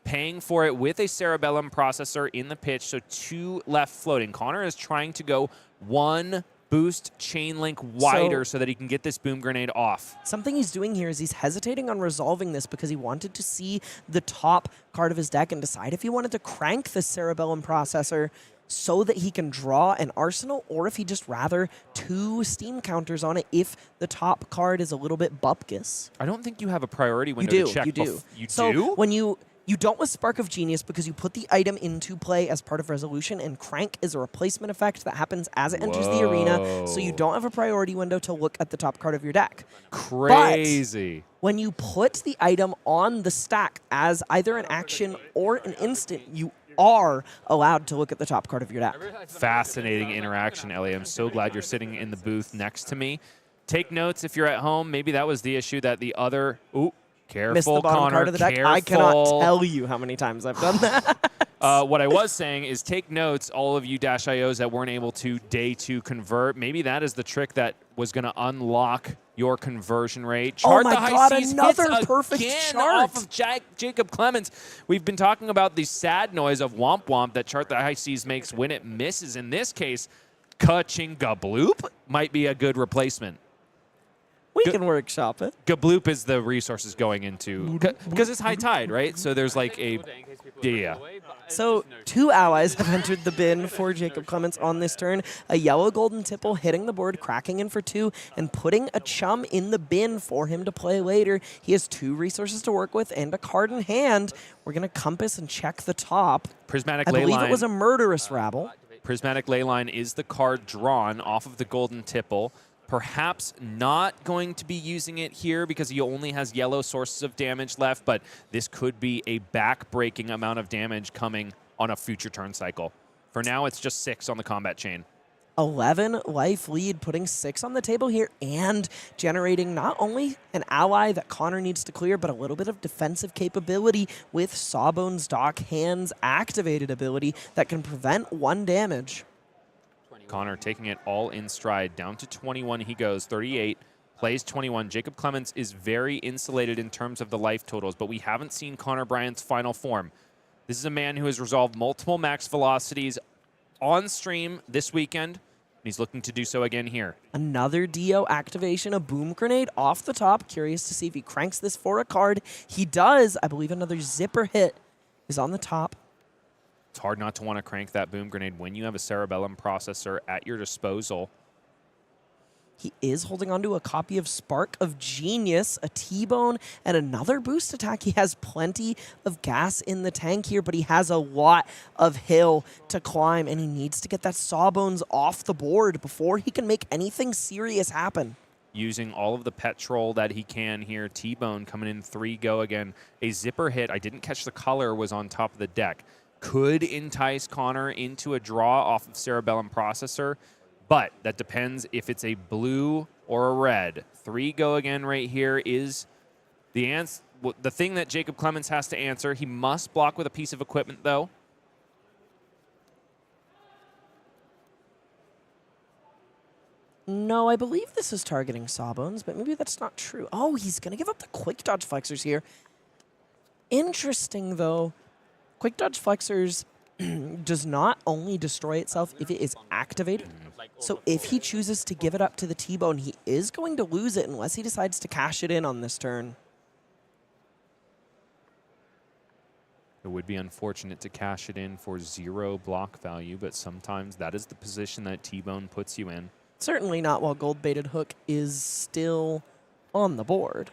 Paying for it with a Cerebellum processor in the pitch, so 2 left floating. Connor is trying to go 1 boost chain link wider so that he can get this Boom Grenade off. Something he's doing here is he's hesitating on resolving this because he wanted to see the top card of his deck and decide if he wanted to crank the Cerebellum processor so that he can draw an arsenal, or if he'd just rather 2 steam counters on it if the top card is a little bit bupkis. I don't think you have a priority window You do, to check. you do. You so do? when you don't with Spark of Genius because you put the item into play as part of resolution, and Crank is a replacement effect that happens as it enters the arena, so you don't have a priority window to look at the top card of your deck. Crazy. But when you put the item on the stack as either an action or an instant, you are allowed to look at the top card of your deck. Fascinating interaction, Elly. I'm so glad you're sitting in the booth next to me. Take notes if you're at home. Maybe that was the issue that the other... Ooh, careful, Missed the bottom Connor, card of the deck. careful. I cannot tell you how many times I've done that. What I was saying is take notes, all of you -IOs that weren't able to day 2 convert. Maybe that is the trick that was going to unlock your conversion rate. Chart my the high God, seas another hits perfect again chart. off of Jacob Clements. We've been talking about the sad noise of Womp Womp that Chart the High Seas makes when it misses. In this case, Ka-ching Gabloop might be a good replacement. We can workshop it. Gabloop is the resources going into, because it's high tide, right? So there's like a, yeah. So 2 allies have entered the bin for Jacob Clements on this turn. A yellow golden tipple hitting the board, cracking in for 2, and putting a chum in the bin for him to play later. He has 2 resources to work with and a card in hand. We're going to compass and check the top. Prismatic I believe Leyline. it was a murderous rabble. Prismatic Leyline is the card drawn off of the golden tipple. Perhaps not going to be using it here because he only has yellow sources of damage left, but this could be a back-breaking amount of damage coming on a future turn cycle. For now, it's just 6 on the combat chain. 11 life lead, putting 6 on the table here and generating not only an ally that Connor needs to clear, but a little bit of defensive capability with Sawbones Dock Hand's activated ability that can prevent 1 damage. Connor taking it all in stride. Down to 21 he goes, 38, plays 21. Jacob Clements is very insulated in terms of the life totals, but we haven't seen Connor Bryant's final form. This is a man who has resolved multiple max velocities on stream this weekend. He's looking to do so again here. Another Dio activation, a Boom Grenade off the top. Curious to see if he cranks this for a card. He does. I believe another Zipper hit is on the top. It's hard not to want to crank that Boom Grenade when you have a Cerebellum processor at your disposal. He is holding on to a copy of Spark of Genius, a T-Bone, and another boost attack. He has plenty of gas in the tank here, but he has a lot of hill to climb, and he needs to get that Sawbones off the board before he can make anything serious happen. Using all of the petrol that he can here. T-Bone coming in 3 go again. A zipper hit. I didn't catch the color, was on top of the deck. Could entice Connor into a draw off of Cerebellum Processor, but that depends if it's a blue or a red. 3 go again right here is the thing that Jacob Clements has to answer. He must block with a piece of equipment, though. No, I believe this is targeting Sawbones, but maybe that's not true. Oh, he's going to give up the quick dodge flexors here. Interesting, though. Quick dodge flexors does not only destroy itself if it is activated. So if he chooses to give it up to the T-Bone, he is going to lose it unless he decides to cash it in on this turn. It would be unfortunate to cash it in for 0 block value, but sometimes that is the position that T-Bone puts you in. Certainly not while Gold-Baited Hook is still on the board.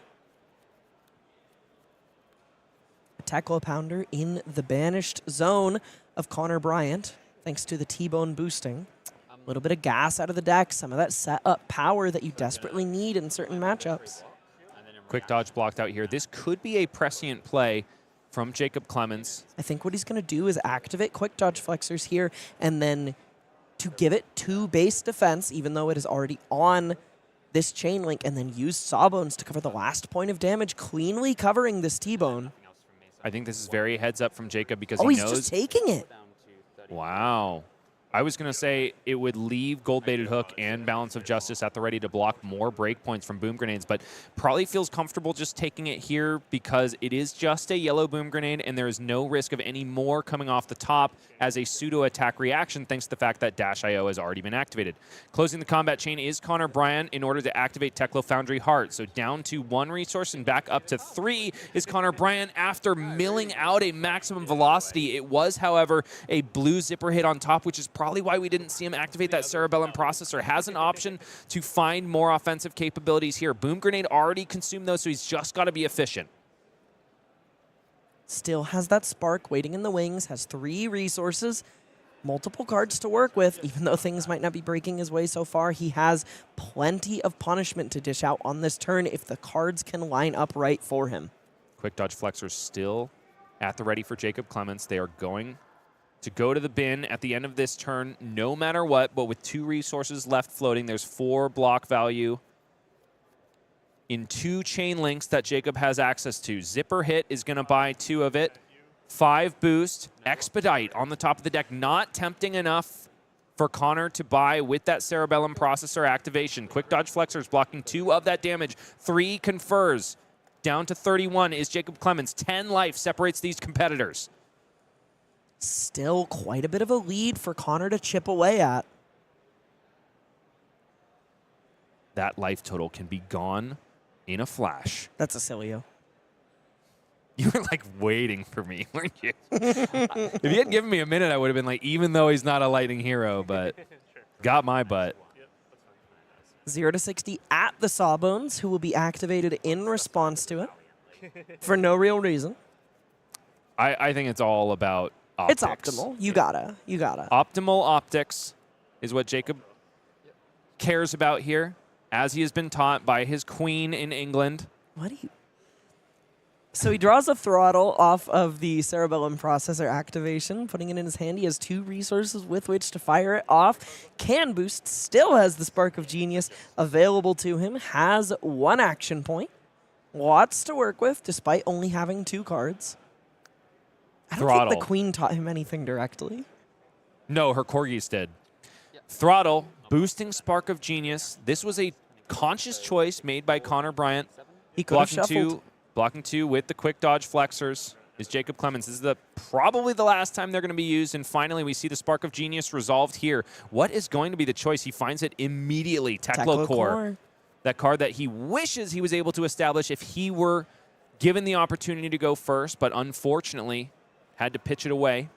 A Tackle Pounder in the banished zone of Connor Bryant, thanks to the T-Bone boosting. A little bit of gas out of the deck, some of that set-up power that you desperately need in certain matchups. Quick dodge blocked out here. This could be a prescient play from Jacob Clements. I think what he's going to do is activate quick dodge flexors here, and then to give it 2 base defense, even though it is already on this chain link, and then use Sawbones to cover the last point of damage, cleanly covering this T-Bone. I think this is very heads up from Jacob because Oh, he he's knows. just taking it. Wow. I was going to say it would leave Gold-Baited Hook and Balance of Justice at the ready to block more breakpoints from boom grenades, but probably feels comfortable just taking it here because it is just a yellow boom grenade and there is no risk of any more coming off the top as a pseudo-attack reaction thanks to the fact that Dash IO has already been activated. Closing the combat chain is Connor Bryant in order to activate Teklo Foundry Heart. So down to 1 resource and back up to 3 is Connor Bryant after milling out a maximum velocity. It was, however, a blue zipper hit on top, which is probably why we didn't see him activate that Cerebellum Processor. Has an option to find more offensive capabilities here. Boom Grenade already consumed those, so he's just got to be efficient. Still has that spark waiting in the wings, has 3 resources, multiple cards to work with. Even though things might not be breaking his way so far, he has plenty of punishment to dish out on this turn if the cards can line up right for him. Quick Dodge Flexor still at the ready for Jacob Clements. They are going to go to the bin at the end of this turn, no matter what, but with 2 resources left floating, there's 4 block value in 2 chain links that Jacob has access to. Zipper Hit is going to buy 2 of it. 5 boost, Expedite on the top of the deck, not tempting enough for Connor to buy with that Cerebellum Processor activation. Quick Dodge Flexors blocking 2 of that damage. 3 confers. Down to 31 is Jacob Clements. 10 life separates these competitors. Still quite a bit of a lead for Connor to chip away at. That life total can be gone in a flash. That's Oscilio. You were like waiting for me, weren't you? If you hadn't given me a minute, I would have been like, even though he's not a lightning hero, but got my butt. 0 to 60 at the Sawbones, who will be activated in response to it for no real reason. I think it's all about optics. It's optimal. You gotta. Optimal optics is what Jacob cares about here, as he has been taught by his queen in England. What do you... So he draws a throttle off of the Cerebellum Processor activation, putting it in his hand. He has 2 resources with which to fire it off. Can boost, still has the Spark of Genius available to him, has 1 action point. Lots to work with, despite only having 2 cards. I don't think the queen taught him anything directly. No, her corgis did. Throttle, boosting Spark of Genius. This was a conscious choice made by Connor Bryant. He could have shuffled. Blocking 2 with the quick dodge flexors is Jacob Clements. This is probably the last time they're going to be used, and finally we see the Spark of Genius resolved here. What is going to be the choice? He finds it immediately. Teklo Core. That card that he wishes he was able to establish if he were given the opportunity to go first, but unfortunately had to pitch it away.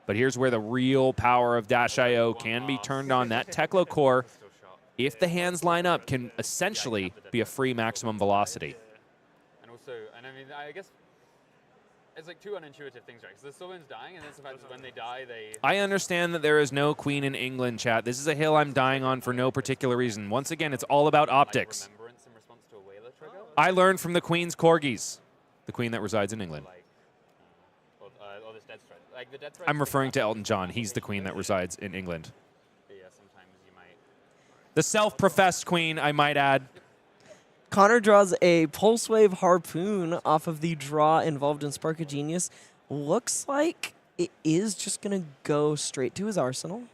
But here's where the real power of Dash.io can be turned on. That Teklo core, if the hands line up, can essentially be a free maximum velocity. And also, and I mean, I guess it's like two unintuitive things, right? Because the Sylvan's dying, and then sometimes when they die, they... I understand that there is no queen in England, chat. This is a hill I'm dying on for no particular reason. Once again, it's all about optics. Like remembrance in response to a whaler trigger? I learned from the queen's corgis, the queen that resides in England. Or this dead thread. Like the dead thread. I'm referring to Elton John. He's the queen that resides in England. Yeah, sometimes you might... The self-professed queen, I might add. Connor draws a Pulse Wave Harpoon off of the draw involved in Spark of Genius. Looks like it is just going to go straight to his arsenal,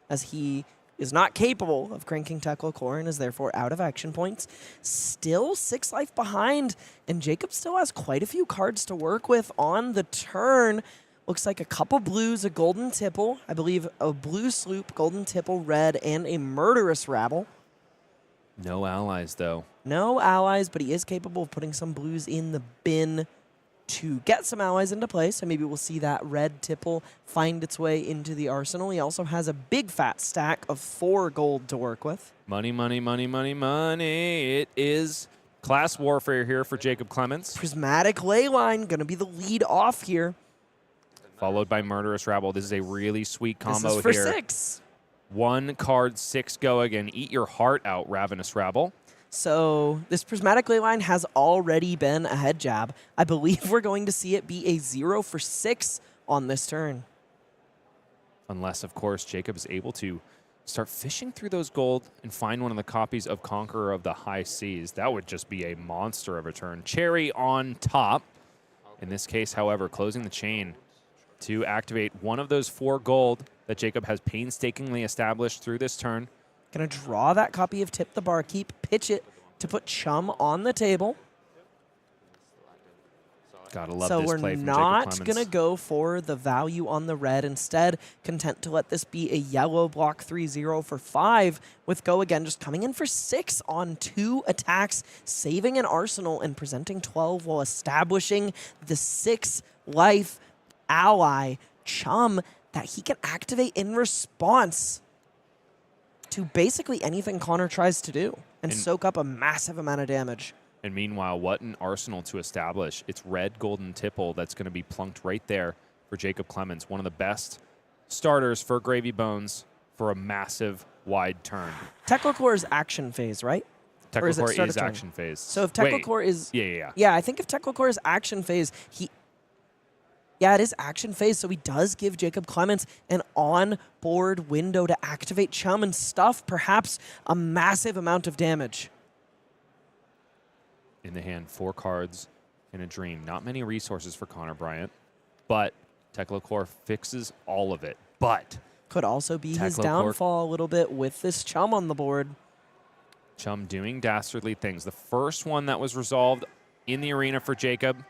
as he is not capable of cranking Teklo Core and is therefore out of action points. Still 6 life behind, and Jacob still has quite a few cards to work with on the turn. Looks like a couple blues, a golden tipple, I believe a blue sloop, golden tipple, red, and a murderous rabble. No allies, though. No allies, but he is capable of putting some blues in the bin to get some allies into play. So maybe we'll see that red tipple find its way into the arsenal. He also has a big fat stack of 4 gold to work with. Money, money, money, money, money. It is class warfare here for Jacob Clements. Prismatic Leyline going to be the lead off here. Followed by Murderous Rabble. This is a really sweet combo This is for here. 6. 1 card, 6 go again. Eat your heart out, Ravenous Rabble. So this Prismatic Leyline has already been a head jab. I believe we're going to see it be a 0 for 6 on this turn. Unless, of course, Jacob is able to start fishing through those gold and find one of the copies of Conqueror of the High Seas. That would just be a monster of a turn. Cherry on top. In this case, however, closing the chain to activate one of those 4 gold that Jacob has painstakingly established through this turn. Going to draw that copy of Tip the Barkeep, pitch it to put Chum on the table. Gotta love So this we're play from not Jacob going Clements. to go for the value on the red. Instead, content to let this be a yellow block 3-0 for 5 with Go again just coming in for 6 on 2 attacks, saving an arsenal and presenting 12 while establishing the 6 life ally Chum that he can activate in response to basically anything Connor tries to do and soak up a massive amount of damage. And meanwhile, what an arsenal to establish. It's red golden tipple that's going to be plunked right there for Jacob Clements, one of the best starters for Gravy Bones for a massive wide turn. Teklo Core is action phase, right? Or is it Teklo start Core is of turn? action phase. So if Teklo Wait, Core is... Yeah. Yeah, I think if Teklo Core is action phase, Yeah, it is action phase, so he does give Jacob Clements an on-board window to activate Chum and stuff perhaps a massive amount of damage. In the hand, 4 cards in a dream. Not many resources for Connor Bryant, but Teklo Core fixes all of it. But Could also be his Teklo Core- downfall a little bit with this Chum on the board. Chum doing dastardly things. The first one that was resolved in the arena for Jacob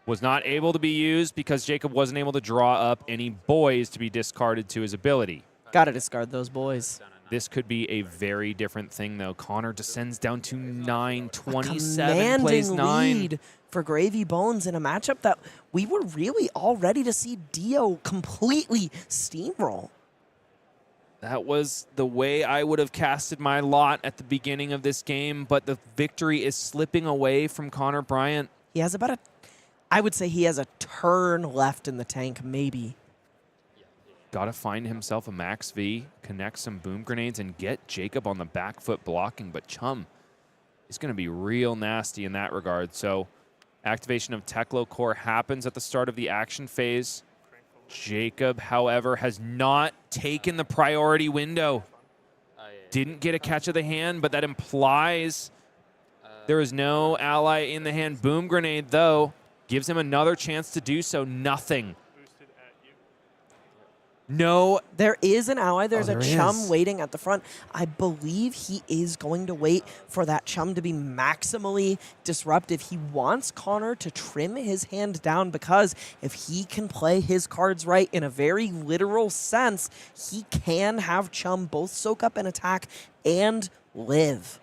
was not able to be used because Jacob wasn't able to draw up any boys to be discarded to his ability. Gotta discard those boys. This could be a very different thing, though. Connor descends down to 9, 27, Commanding plays 9. lead for Gravy Bones in a matchup that we were really all ready to see Dio completely steamroll. That was the way I would have casted my lot at the beginning of this game, but the victory is slipping away from Connor Bryant. He has about I would say he has a turn left in the tank, maybe. Got to find himself a max V, connect some boom grenades, and get Jacob on the back foot blocking. But Chum is going to be real nasty in that regard. So activation of Teklo Core happens at the start of the action phase. Jacob, however, has not taken the priority window. Didn't get a catch of the hand, but that implies there is no ally in the hand. Boom grenade, though, gives him another chance to do so. Nothing. No. There is an ally. There's there a Chum is. waiting at the front. I believe he is going to wait for that Chum to be maximally disruptive. He wants Connor to trim his hand down because if he can play his cards right in a very literal sense, he can have Chum both soak up an attack and live.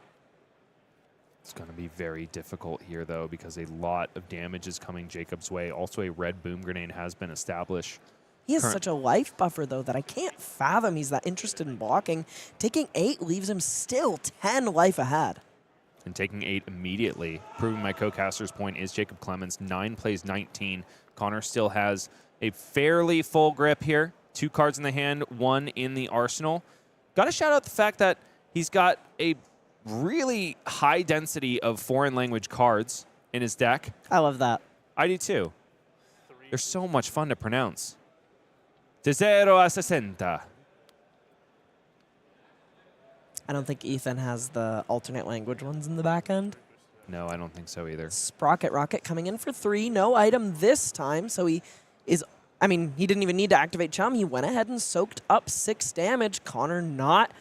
It's going to be very difficult here, though, because a lot of damage is coming Jacob's way. Also, a red boom grenade has been established He has such a life buffer, though, that I can't fathom he's that interested in blocking. Taking 8 leaves him still 10 life ahead. And taking 8 immediately, proving my co-caster's point, is Jacob Clements. 9 plays 19. Connor still has a fairly full grip here. 2 cards in the hand, 1 in the arsenal. Got to shout out the fact that he's got a really high density of foreign language cards in his deck. I love that. I do too. They're so much fun to pronounce. De 0 a 60. I don't think Ethan has the alternate language ones in the back end. No, I don't think so either. Sprocket Rocket coming in for 3. No item this time, so he is... I mean, he didn't even need to activate Chum. He went ahead and soaked up 6 damage. Connor not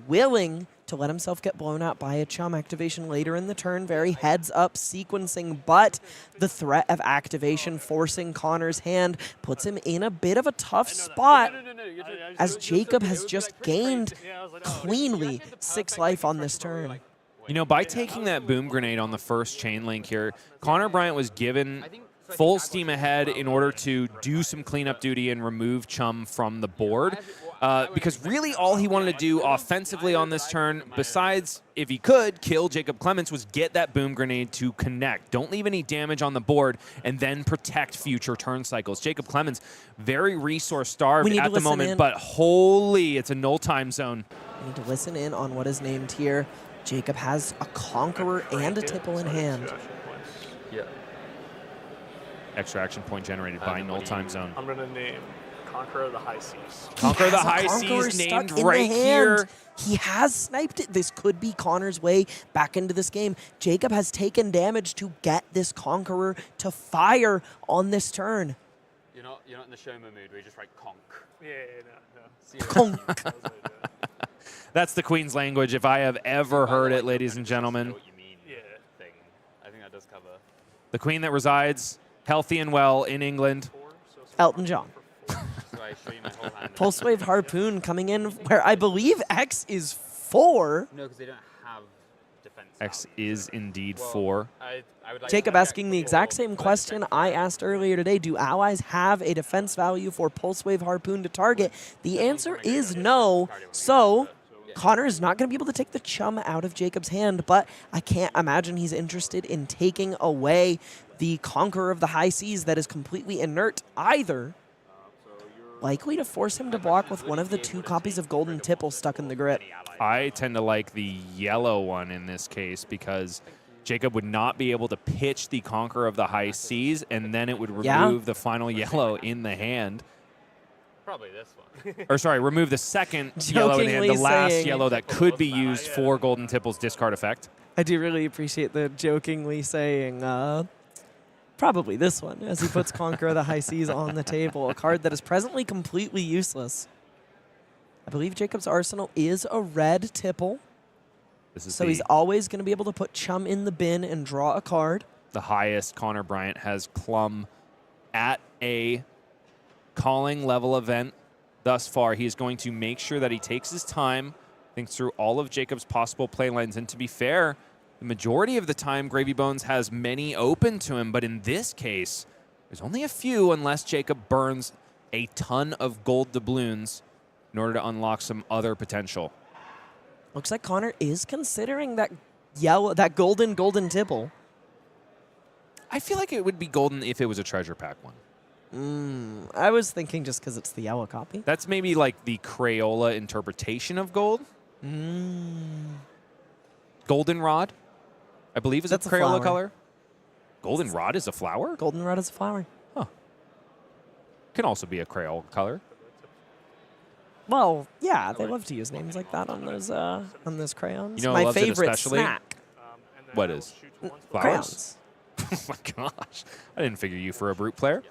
willing to let himself get blown out by a Chum activation later in the turn. Very heads-up sequencing, but the threat of activation forcing Connor's hand puts him in a bit of a tough spot as Jacob has just gained cleanly 6 life on this turn. You know, by taking that boom grenade on the first chain link here, Connor Bryant was given full steam ahead in order to do some cleanup duty and remove Chum from the board. Because really all he wanted to do offensively on this turn, besides, if he could, kill Jacob Clements, was get that boom grenade to connect. Don't leave any damage on the board, and then protect future turn cycles. Jacob Clements, very resource-starved at the moment, but holy, it's a null time zone. We need to listen in on what is named here. Jacob has a Conqueror and a Tipple in hand. Yeah. Extra action point generated by null time zone. I'm going to name Conqueror of the High Seas. Conqueror of the High Seas named right here. He has sniped it. This could be Connor's way back into this game. Jacob has taken damage to get this Conqueror to fire on this turn. You're not in the Shoma mood where you just write conk. Yeah, no. Conk. That's the Queen's language, if I have ever heard it, ladies and gentlemen. What you mean thing. I think that does cover. The Queen that resides healthy and well in England. Elton John. So I show you my whole hand. Pulse Wave Harpoon coming in where I believe X is 4. No, because they don't have defense. X value. is indeed 4. I would like Jacob to asking the exact same question I asked earlier today. Do allies have a defense value for Pulse Wave Harpoon to target? The answer is no. So Connor is not going to be able to take the Chum out of Jacob's hand, but I can't imagine he's interested in taking away the Conqueror of the High Seas that is completely inert either. Likely to force him to block with one of the 2 copies of Golden Tipple stuck in the grip. I tend to like the yellow one in this case because Jacob would not be able to pitch the Conqueror of the High Seas, and then it would remove the final yellow in the hand. Probably this one. Or sorry, remove the second yellow in the hand, the last yellow that could be used for Golden Tipple's discard effect. I do really appreciate the jokingly saying, probably this one, as he puts Conqueror of the High Seas on the table, a card that is presently completely useless. I believe Jacob's arsenal is a red Tipple, so he's always going to be able to put Chum in the bin and draw a card. The highest Connor Bryant has clum at a calling level event thus far. He is going to make sure that he takes his time, thinks through all of Jacob's possible play lines, and to be fair, the majority of the time, Gravy Bones has many open to him, but in this case, there's only a few unless Jacob burns a ton of gold doubloons in order to unlock some other potential. Looks like Connor is considering that golden Tipple. I feel like it would be golden if it was a treasure pack one. I was thinking just because it's the yellow copy. That's maybe like the Crayola interpretation of gold. Goldenrod, I believe, is That's a a Crayola flower. color. Goldenrod is a flower? Goldenrod is a flower. Huh. Can also be a Crayola color. Well, yeah, they love to use names like that on those crayons. You know, my who loves it favorite especially? snack. What is? Flowers? Crayons. Oh my gosh. I didn't figure you for a brute player.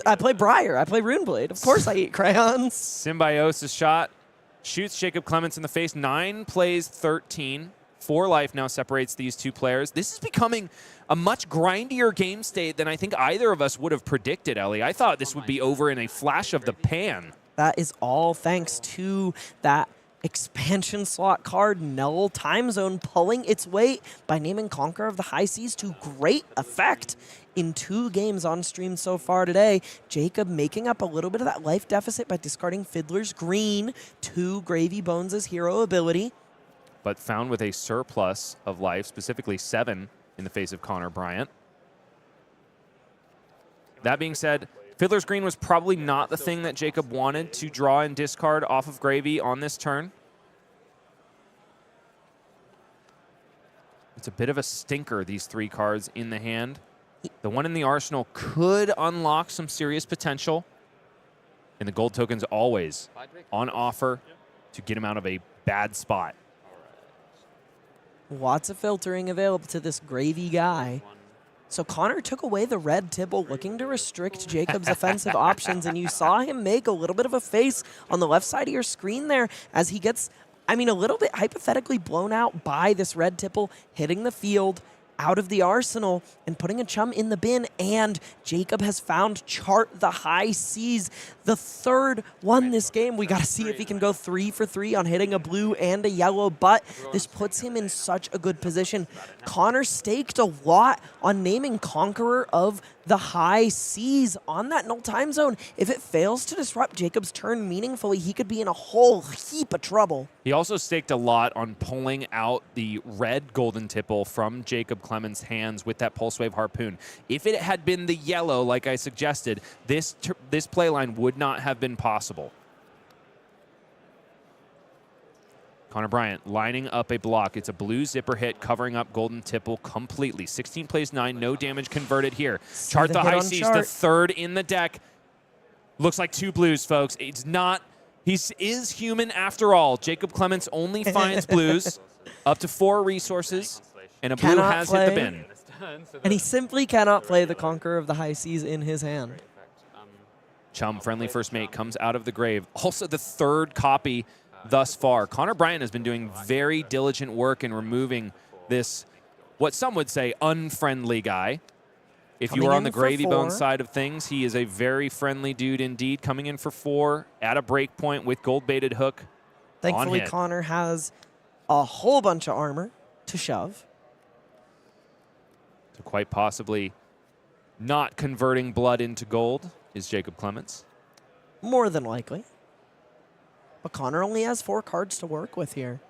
I play Briar. I play Runeblade. Of course I eat crayons. Symbiosis shot. Shoots Jacob Clements in the face. 9 plays 13. 4 life now separates these 2 players. This is becoming a much grindier game state than I think either of us would have predicted, Elly. I thought this would be over in a flash of the pan. That is all thanks to that expansion slot card, Null Time Zone, pulling its weight by naming Conqueror of the High Seas to great effect in 2 games on stream so far today. Jacob making up a little bit of that life deficit by discarding Fiddler's Green, 2 Gravy Bones' hero ability. But found with a surplus of life, specifically 7 in the face of Connor Bryant. That being said, Fiddler's Green was probably not the thing that Jacob wanted to draw and discard off of Gravy on this turn. It's a bit of a stinker, these 3 cards in the hand. The one in the arsenal could unlock some serious potential. And the gold token's always on offer to get him out of a bad spot. Lots of filtering available to this Gravy guy. So Connor took away the red Tibble, looking to restrict Jacob's offensive options, and you saw him make a little bit of a face on the left side of your screen there as he gets, I mean, a little bit hypothetically blown out by this red Tibble hitting the field out of the arsenal and putting a chum in the bin, and Jacob has found Chart the High Seas, the 3rd one this game. We got to see if he can go 3 for 3 on hitting a blue and a yellow, but this puts him in such a good position. Connor staked a lot on naming Conqueror of the High Seas on that Null Time Zone. If it fails to disrupt Jacob's turn meaningfully, he could be in a whole heap of trouble. He also staked a lot on pulling out the red golden tipple from Jacob Clements' hands with that Pulse Wave Harpoon. If it had been the yellow, like I suggested, this playline would not have been possible. Connor Bryant lining up a block. It's a blue zipper hit covering up golden tipple completely. 16 plays 9, no damage converted here. Chart the High Seas, the 3rd in the deck. Looks like 2 blues, folks. It's not, he is human after all. Jacob Clements only finds blues up to 4 resources, and a blue has hit the bin. And he simply cannot play the Conqueror of the High Seas in his hand. Chum, friendly first mate, comes out of the grave. Also the 3rd copy thus far. Connor Bryant has been doing very diligent work in removing this, what some would say, unfriendly guy. If you are on the Gravy Bone side of things, he is a very friendly dude indeed, coming in for 4 at a break point with gold-baited hook. Thankfully, Connor has a whole bunch of armor to shove. So quite possibly not converting blood into gold is Jacob Clements. More than likely. But Connor only has 4 cards to work with here.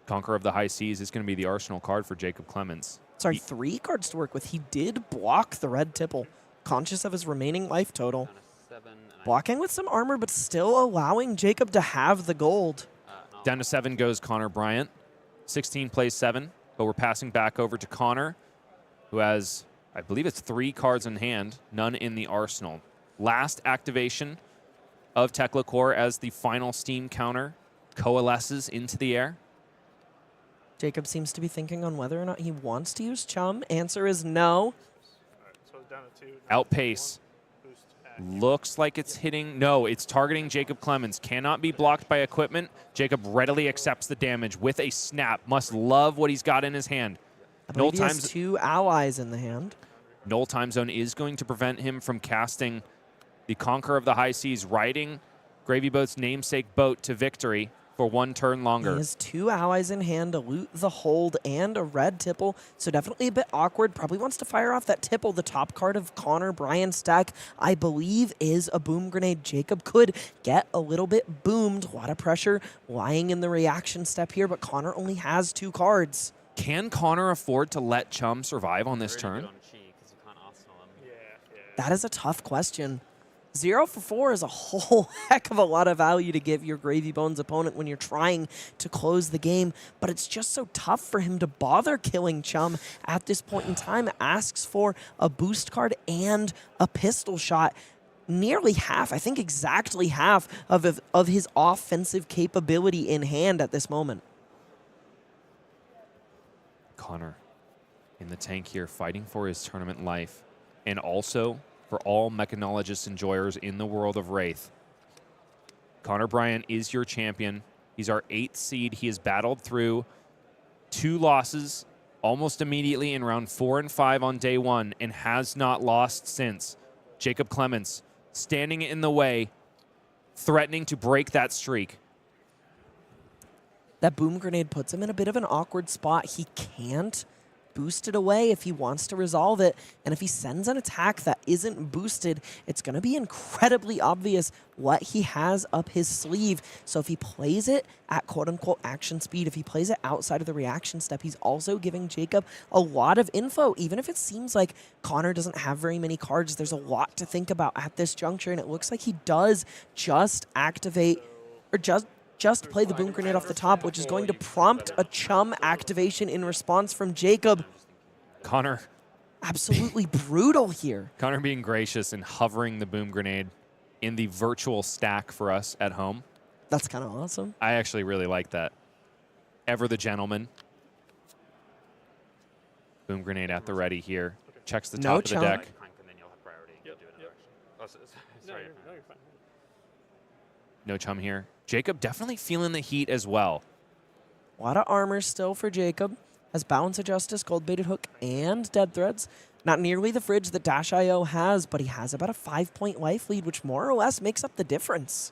Conqueror of the High Seas is going to be the arsenal card for Jacob Clements. Sorry, 3 cards to work with. He did block the red Tipple, conscious of his remaining life total. Blocking with some armor, but still allowing Jacob to have the gold. Down to 7 goes Connor Bryant. 16 plays 7, but we're passing back over to Connor, who has, I believe it's 3 cards in hand, none in the arsenal. Last activation of Tekla Core as the final steam counter coalesces into the air. Jacob seems to be thinking on whether or not he wants to use Chum. Answer is no. So it's down to 2. Outpace. Looks like it's hitting. No, it's targeting Jacob Clements. Cannot be blocked by equipment. Jacob readily accepts the damage with a snap. Must love what he's got in his hand. I believe he has 2 allies in the hand. Null Time Zone is going to prevent him from casting the Conqueror of the High Seas, riding Gravy Boat's namesake boat to victory for 1 turn longer. He has 2 allies in hand, a loot the hold, and a red Tipple, so definitely a bit awkward. Probably wants to fire off that Tipple. The top card of Connor Bryant's deck, I believe, is a boom grenade. Jacob could get a little bit boomed. A lot of pressure lying in the reaction step here, but Connor only has 2 cards. Can Connor afford to let Chum survive on this turn? That is a tough question. 0 for 4 is a whole heck of a lot of value to give your Gravy Bones opponent when you're trying to close the game, but it's just so tough for him to bother killing Chum at this point in time. Asks for a boost card and a pistol shot. Nearly half, I think exactly half of his offensive capability in hand at this moment. Connor in the tank here, fighting for his tournament life, and also for all mechanologist enjoyers in the world of Rathe. Connor Bryant is your champion. He's our 8th seed. He has battled through 2 losses almost immediately in round 4 and 5 on day 1 and has not lost since. Jacob Clements standing in the way threatening to break that streak. That boom grenade puts him in a bit of an awkward spot. He can't boost it away if he wants to resolve it. And if he sends an attack that isn't boosted, it's going to be incredibly obvious what he has up his sleeve. So if he plays it at quote-unquote action speed, if he plays it outside of the reaction step, he's also giving Jacob a lot of info. Even if it seems like Connor doesn't have very many cards, there's a lot to think about at this juncture, and it looks like he does just activate, or just play the boom grenade off the top, which is going to prompt a chum activation in response from Jacob. Connor. Absolutely brutal here. Connor being gracious and hovering the boom grenade in the virtual stack for us at home. That's kind of awesome. I actually really like that. Ever the gentleman. Boom grenade at the ready here. Checks the top of the chum. deck. Sorry. No, you're fine. No chum here. Jacob definitely feeling the heat as well. A lot of armor still for Jacob. Has Balance of Justice, Gold Baited Hook, and Dead Threads. Not nearly the fridge that Dash.io has, but he has about a 5-point life lead, which more or less makes up the difference.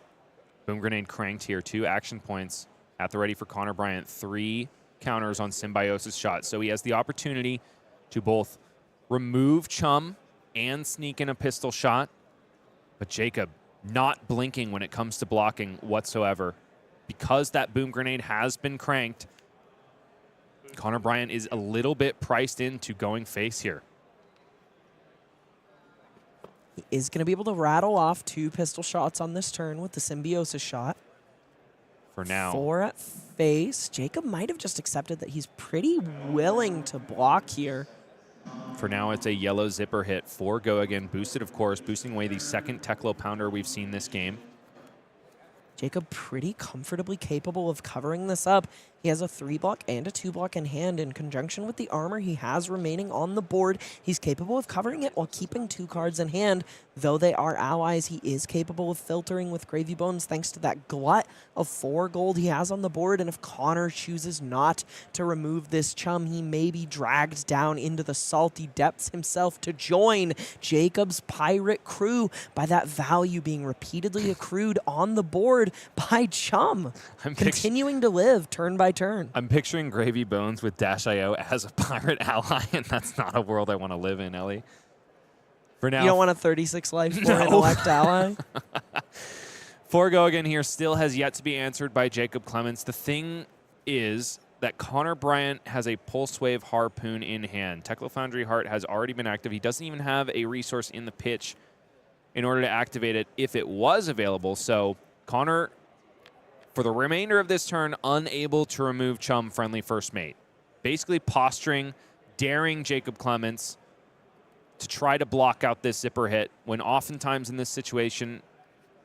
Boom grenade cranked here. 2 action points at the ready for Connor Bryant. 3 counters on Symbiosis shot. So he has the opportunity to both remove chum and sneak in a pistol shot. But Jacob not blinking when it comes to blocking whatsoever. Because that boom grenade has been cranked, Connor Bryant is a little bit priced into going face here. He is going to be able to rattle off 2 pistol shots on this turn with the Symbiosis shot. For now. 4 at face. Jacob might have just accepted that he's pretty willing to block here. For now, it's a yellow zipper hit for Go again. Boosted, of course, boosting away the second Teklo Pounder we've seen this game. Jacob pretty comfortably capable of covering this up. He has a 3-block and a 2-block in hand. In conjunction with the armor he has remaining on the board, he's capable of covering it while keeping 2 cards in hand. Though they are allies, he is capable of filtering with Gravy Bones thanks to that glut of 4 gold he has on the board. And if Connor chooses not to remove this chum, he may be dragged down into the salty depths himself to join Jacob's pirate crew by that value being repeatedly accrued on the board by chum. Continuing to live turn by turn. I'm picturing Gravy Bones with Dash.io as a pirate ally, and that's not a world I want to live in, Elly. For now, you don't want a 36 life for an elect ally? For Go again here still has yet to be answered by Jacob Clements. The thing is that Connor Bryant has a Pulse Wave Harpoon in hand. Teklo Foundry Heart has already been active. He doesn't even have a resource in the pitch in order to activate it if it was available. So Connor, for the remainder of this turn, unable to remove chum friendly first mate. Basically posturing, daring Jacob Clements to try to block out this zipper hit, when oftentimes in this situation,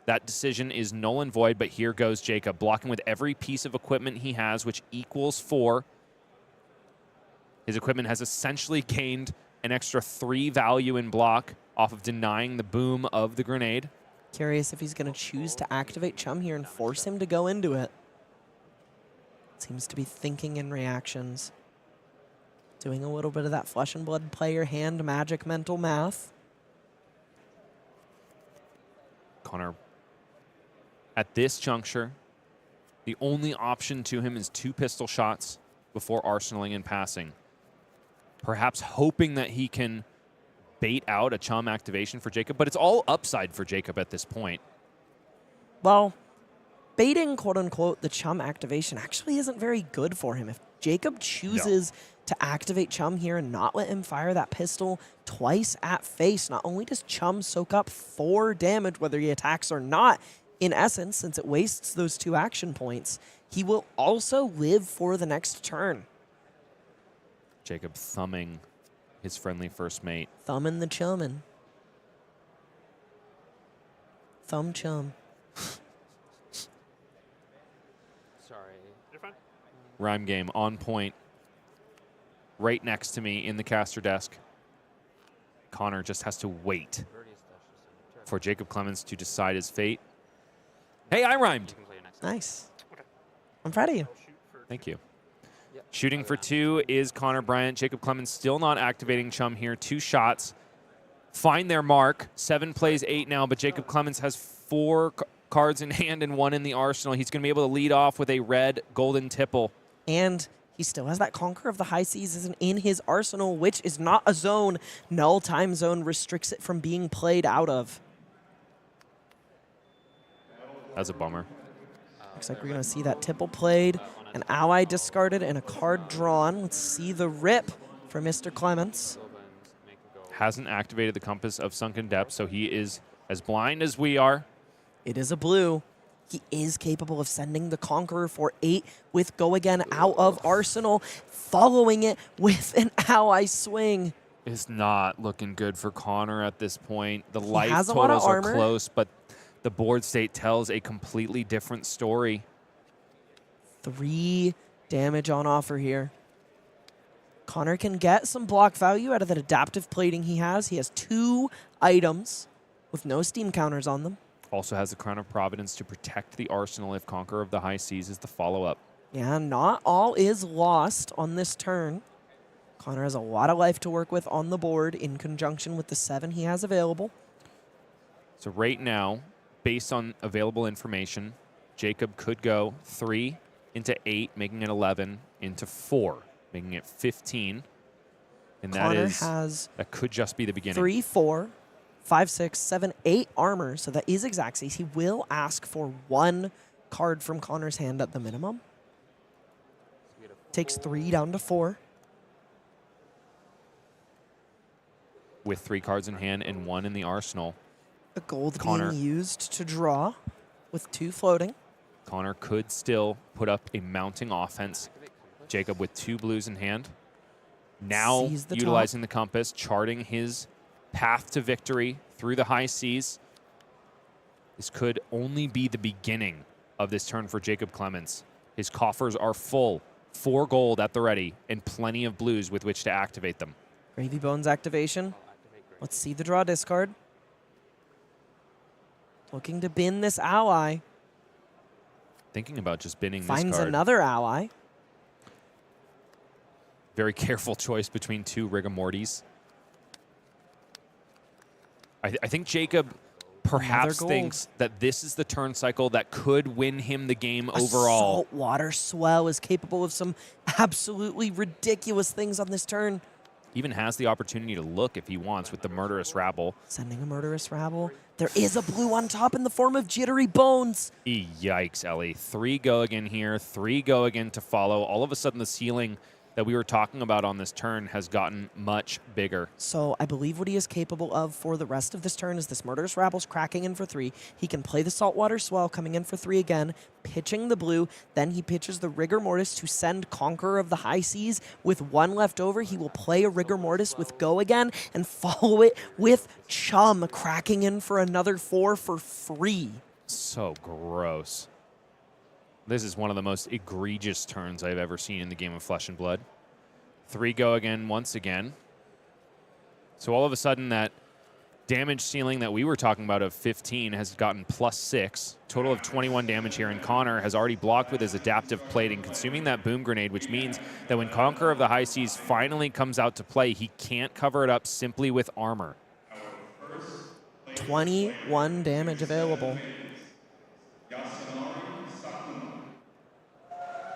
that decision is null and void. But here goes Jacob, blocking with every piece of equipment he has, which equals 4. His equipment has essentially gained an extra 3 value in block off of denying the boom of the grenade. Curious if he's going to choose to activate chum here and force him to go into it. Seems to be thinking in reactions. Doing a little bit of that flesh and blood player hand magic mental math. Connor, at this juncture, the only option to him is 2 pistol shots before arsenaling and passing. Perhaps hoping that he can bait out a chum activation for Jacob, but it's all upside for Jacob at this point. Well, baiting, quote-unquote, the chum activation actually isn't very good for him. If Jacob chooses to activate chum here and not let him fire that pistol twice at face, not only does chum soak up 4 damage, whether he attacks or not, in essence, since it wastes those 2 action points, he will also live for the next turn. Jacob thumbing his friendly first mate. Thumbing the chummin'. Thumb chum. Sorry. You're fine. Rhyme game on point. Right next to me in the caster desk. Connor just has to wait for Jacob Clements to decide his fate. Hey, I rhymed. Nice. I'm proud of you. Thank you. Shooting for 2 is Connor Bryant. Jacob Clements still not activating chum here. 2 shots. Find their mark. 7 plays 8 now, but Jacob Clements has 4 cards in hand and 1 in the arsenal. He's going to be able to lead off with a red golden tipple. And he still has that Conqueror of the High Seas in his arsenal, which is not a zone. Null time zone restricts it from being played out of. That's a bummer. Looks like we're going to see that tipple played, an ally discarded, and a card drawn. Let's see the rip for Mr. Clements. Hasn't activated the Compass of Sunken Depth, so he is as blind as we are. It is a blue. He is capable of sending the Conqueror for 8 with Go Again out of Arsenal, following it with an ally swing. It's not looking good for Connor at this point. The life has a lot of totals are armor. close, but the board state tells a completely different story. 3 damage on offer here. Connor can get some block value out of that adaptive plating he has. He has 2 items with no steam counters on them. Also has the Crown of Providence to protect the arsenal if Conqueror of the High Seas is the follow-up. Yeah, not all is lost on this turn. Connor has a lot of life to work with on the board in conjunction with the 7 he has available. So right now, based on available information, Jacob could go 3 into 8, making it 11, into 4, making it 15. And Connor has that could just be the beginning. 3, 4, 5, 6, 7, 8 armor, so that is exact stays. He will ask for 1 card from Connor's hand at the minimum. Takes 3 down to 4. With 3 cards in hand and 1 in the arsenal. A gold Connor. being used to draw with 2 floating. Connor could still put up a mounting offense. Jacob with 2 blues in hand. Now Sees the utilizing the compass, charting his path to victory through the high seas. This could only be the beginning of this turn for Jacob Clements. His coffers are full, 4 gold at the ready, and plenty of blues with which to activate them. Gravy Bones activation. Let's see the draw discard. Looking to bin this ally. Thinking about just binning this Finds card. another ally. Very careful choice between 2 rigor mortis. I think Jacob perhaps gold. thinks that this is the turn cycle that could win him the game overall. Saltwater Swell is capable of some absolutely ridiculous things on this turn. Even has the opportunity to look if he wants with the Murderous Rabble. Sending a Murderous Rabble. There is a blue on top in the form of Jittery Bones. Yikes, Elly. 3 go again here, 3 go again to follow. All of a sudden, the ceiling that we were talking about on this turn has gotten much bigger. So I believe what he is capable of for the rest of this turn is this Murderous Rabble's cracking in for 3. He can play the Saltwater Swell, coming in for 3 again, pitching the blue. Then he pitches the Rigor Mortis to send Conqueror of the High Seas. With 1 left over, he will play a Rigor Mortis with Go Again and follow it with Chum, cracking in for another 4 for free. So gross. This is one of the most egregious turns I've ever seen in the game of Flesh and Blood. 3 go again once again. So all of a sudden that damage ceiling that we were talking about of 15 has gotten +6. Total of 21 damage here, and Connor has already blocked with his adaptive plating, consuming that boom grenade, which means that when Conqueror of the High Seas finally comes out to play, he can't cover it up simply with armor. 21 damage available.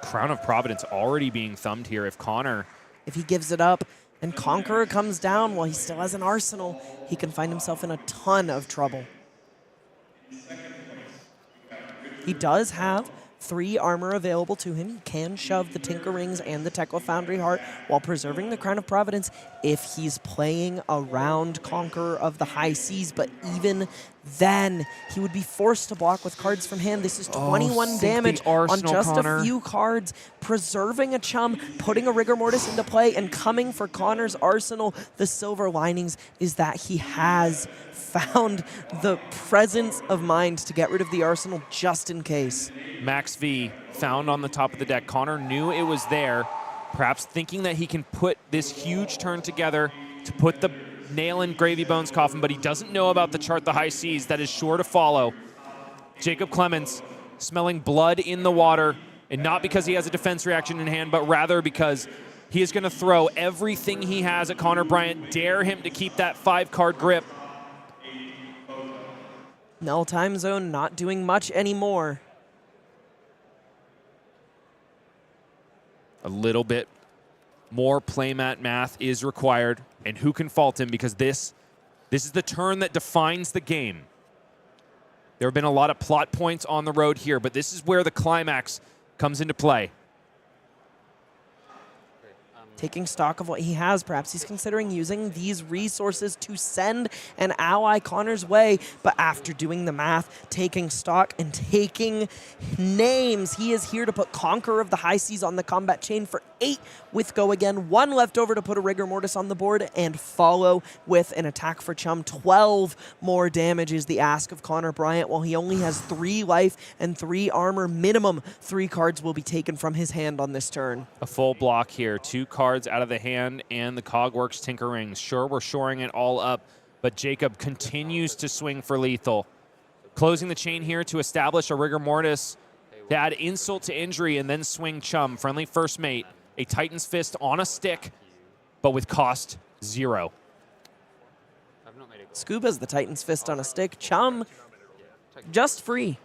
Crown of Providence already being thumbed here. If Connor... If he gives it up and Conqueror comes down while he still has an arsenal, he can find himself in a ton of trouble. He does have 3 armor available to him. He can shove the Tinker Rings and the Tekla Foundry Heart while preserving the Crown of Providence if he's playing around Conqueror of the High Seas, but even then, he would be forced to block with cards from hand. This is 21 damage on just a few cards, preserving a Chum, putting a Rigor Mortis into play, and coming for Connor's arsenal. The silver linings is that he has found the presence of mind to get rid of the arsenal just in case. Max V found on the top of the deck. Connor knew it was there, perhaps thinking that he can put this huge turn together to put the nail in Gravy Bones' coffin, but he doesn't know about the chart the High Seas that is sure to follow. Jacob Clements smelling blood in the water, and not because he has a defense reaction in hand, but rather because he is going to throw everything he has at Connor Bryant, dare him to keep that 5-card grip. Null time zone not doing much anymore. A little bit more playmat math is required, and who can fault him, because this is the turn that defines the game. There have been a lot of plot points on the road here, but this is where the climax comes into play. Taking stock of what he has, perhaps he's considering using these resources to send an ally Connor's way, but after doing the math, taking stock and taking names, he is here to put Conqueror of the High Seas on the combat chain for 8 with Go Again, 1 left over to put a Rigor Mortis on the board, and follow with an attack for Chum. 12 more damage is the ask of Connor Bryant, while he only has 3 life and 3 armor. Minimum 3 cards will be taken from his hand on this turn. A full block here, 2 cards out of the hand, and the Cogworks tinkering. Sure, we're shoring it all up, but Jacob continues to swing for lethal. Closing the chain here to establish a Rigor Mortis, to add insult to injury, and then swing Chum. Friendly first mate, a Titan's Fist on a stick, but with cost 0. Scuba's the Titan's Fist on a stick. Chum, just free.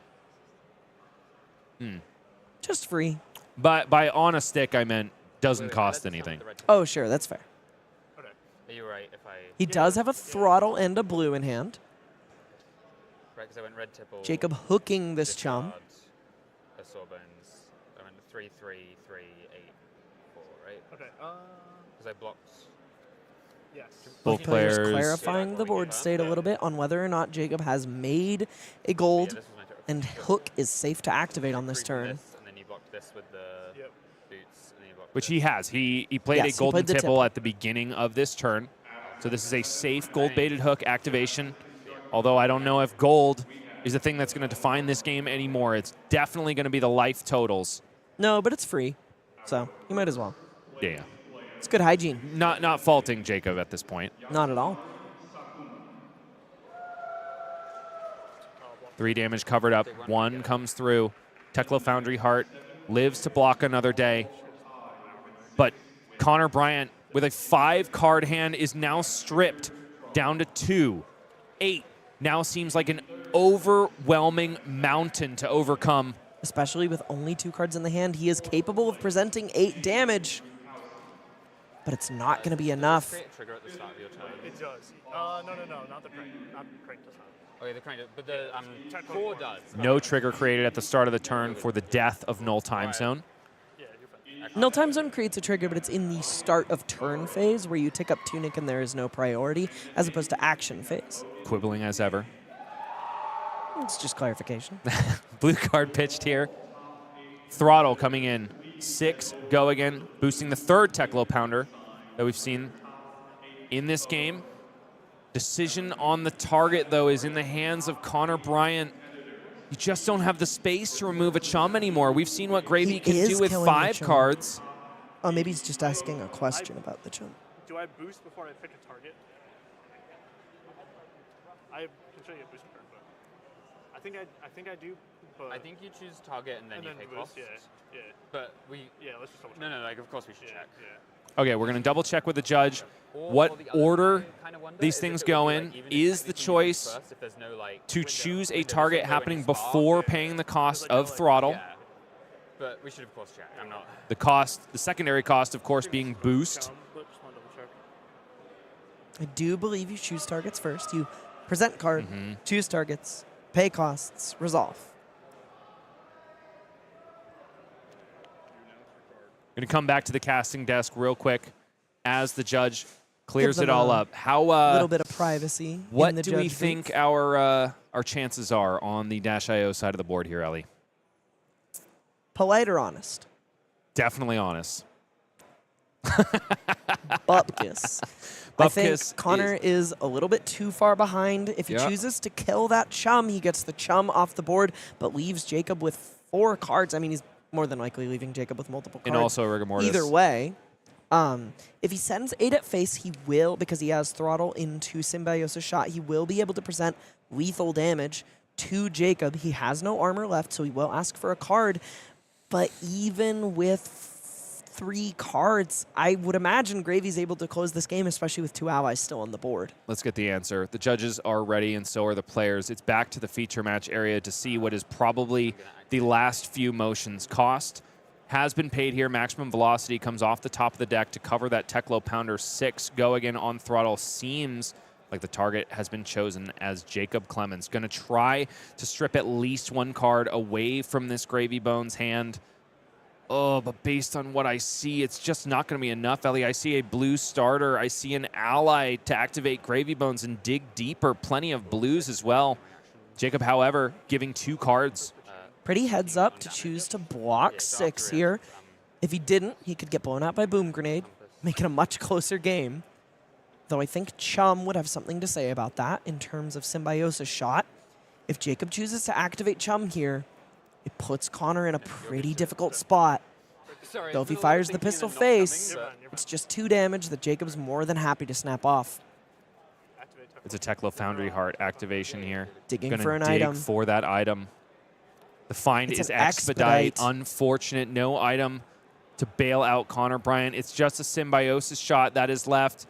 Just free. But by on a stick, I meant doesn't cost anything. Oh, sure, that's fair. Okay. Are you right if I... He does have a throttle and a blue in hand. Right, because I went red tipple. Jacob hooking this Chum. A Sawbones. I went 3, 3, 3, 8, 4, right? Okay. Because I blocked... Yes. Both Players players. clarifying the board state a little bit on whether or not Jacob has made a gold, this was my turn. and hook is safe to activate on this turn. And then you blocked this with the boots. And then you blocked Which this. he has. He played Yes, a he golden played the tipple tipple. at the beginning of this turn. So this is a safe gold-baited hook activation. Although I don't know if gold is the thing that's going to define this game anymore. It's definitely going to be the life totals. No, but it's free, so you might as well. Yeah. It's good hygiene. Not faulting Jacob at this point. Not at all. 3 damage covered up. 1 comes through. Tekla Foundry Heart lives to block another day. But Connor Bryant, with a 5-card hand, is now stripped down to 2. 8 now seems like an overwhelming mountain to overcome. Especially with only 2 cards in the hand, he is capable of presenting 8 damage. But it's not going to be enough. Create a trigger at the start of your turn. It does. No, not the crank. Not crank does not. Okay, the crank, but the core does. No trigger created at the start of the turn for the death of Null Time Zone. Yeah, you're fine. Null Time Zone creates a trigger, but it's in the start of turn phase where you tick up Tunic and there is no priority, as opposed to action phase. Quibbling as ever. It's just clarification. Blue card pitched here. Throttle coming in. 6, Go Again, boosting the 3rd Teklo Pounder that we've seen in this game. Decision on the target, though, is in the hands of Connor Bryant. You just don't have the space to remove a Chum anymore. We've seen what Gravy He can is do with killing the 5 Chum. cards. Oh, maybe he's just asking a question about the Chum. Do I boost before I pick a target? I can show you a boost card, but I think I do. But I think you choose target and then you pick off. Yeah. But Let's just double check. No, like of course we should check. Yeah. Okay, we're going to double check with the judge what order these things go in. Is the choice to choose a target happening before paying the cost of throttle? Yeah. But we should of course check. I'm not. The cost, the secondary cost, of course, being boost. Just want to double check. I do believe you choose targets first. You present card, choose targets, pay costs, resolve. Going to come back to the casting desk real quick as the judge clears Give it them all a up. How? little bit of privacy. What in the do we judge think booth. our chances are on the Dash.io side of the board here, Elly? Polite or honest? Definitely honest. Bupkis. I think Bupkis Connor is a little bit too far behind. If he Yeah. chooses to kill that Chum, he gets the Chum off the board, but leaves Jacob with 4 cards. I mean, he's more than likely leaving Jacob with multiple cards. And also a rigor mortis. Either way, if he sends 8 at face, he will, because he has throttle into Symbiosis Shot, he will be able to present lethal damage to Jacob. He has no armor left, so he will ask for a card. But even with 3 cards. I would imagine Gravy's able to close this game, especially with 2 allies still on the board. Let's get the answer. The judges are ready, and so are the players. It's back to the feature match area to see what is probably the last few motions. Cost has been paid here. Maximum velocity comes off the top of the deck to cover that Teklo Pounder 6. Go again on throttle. Seems like the target has been chosen as Jacob Clements. Going to try to strip at least 1 card away from this Gravy Bones hand. Oh, but based on what I see, it's just not going to be enough, Elly. I see a blue starter. I see an ally to activate Gravy Bones and dig deeper. Plenty of blues as well. Jacob, however, giving 2 cards. Pretty heads up to choose to block 6 here. If he didn't, he could get blown out by Boom Grenade, making a much closer game. Though I think Chum would have something to say about that in terms of Symbiosis Shot. If Jacob chooses to activate Chum here, it puts Connor in a pretty difficult spot. Though if he fires the pistol face, it's just 2 damage that Jacob's more than happy to snap off. It's a Teklo Foundry Heart activation here. Digging for an dig item. for that item. The find It's is an expedite. expedite. Unfortunate. No item to bail out Connor Bryant. It's just a Symbiosis Shot that is left.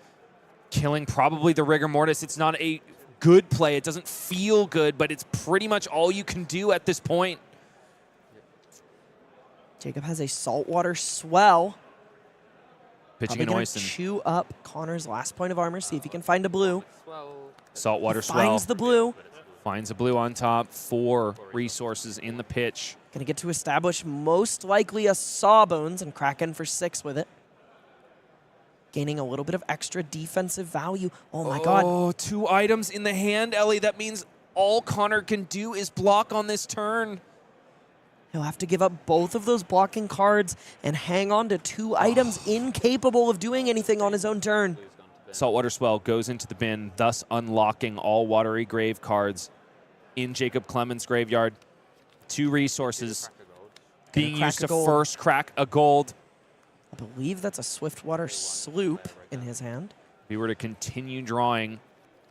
Killing probably the Rigor Mortis. It's not a good play. It doesn't feel good, but it's pretty much all you can do at this point. Jacob has a Saltwater Swell. Pitching Probably an gonna Oison. chew up Connor's last point of armor, see if he can find a blue. Saltwater Swell. Finds the blue. Finds a blue on top. 4 resources in the pitch. Gonna get to establish most likely a Sawbones and crack in for 6 with it. Gaining a little bit of extra defensive value. Oh my god. Oh, 2 items in the hand, Elly. That means all Connor can do is block on this turn. He'll have to give up both of those blocking cards and hang on to 2 items incapable of doing anything on his own turn. Saltwater Swell goes into the bin, thus unlocking all Watery Grave cards in Jacob Clements' graveyard. 2 resources being crack used a to gold. first crack a gold. I believe that's a Swiftwater Sloop in his hand. If he were to continue drawing,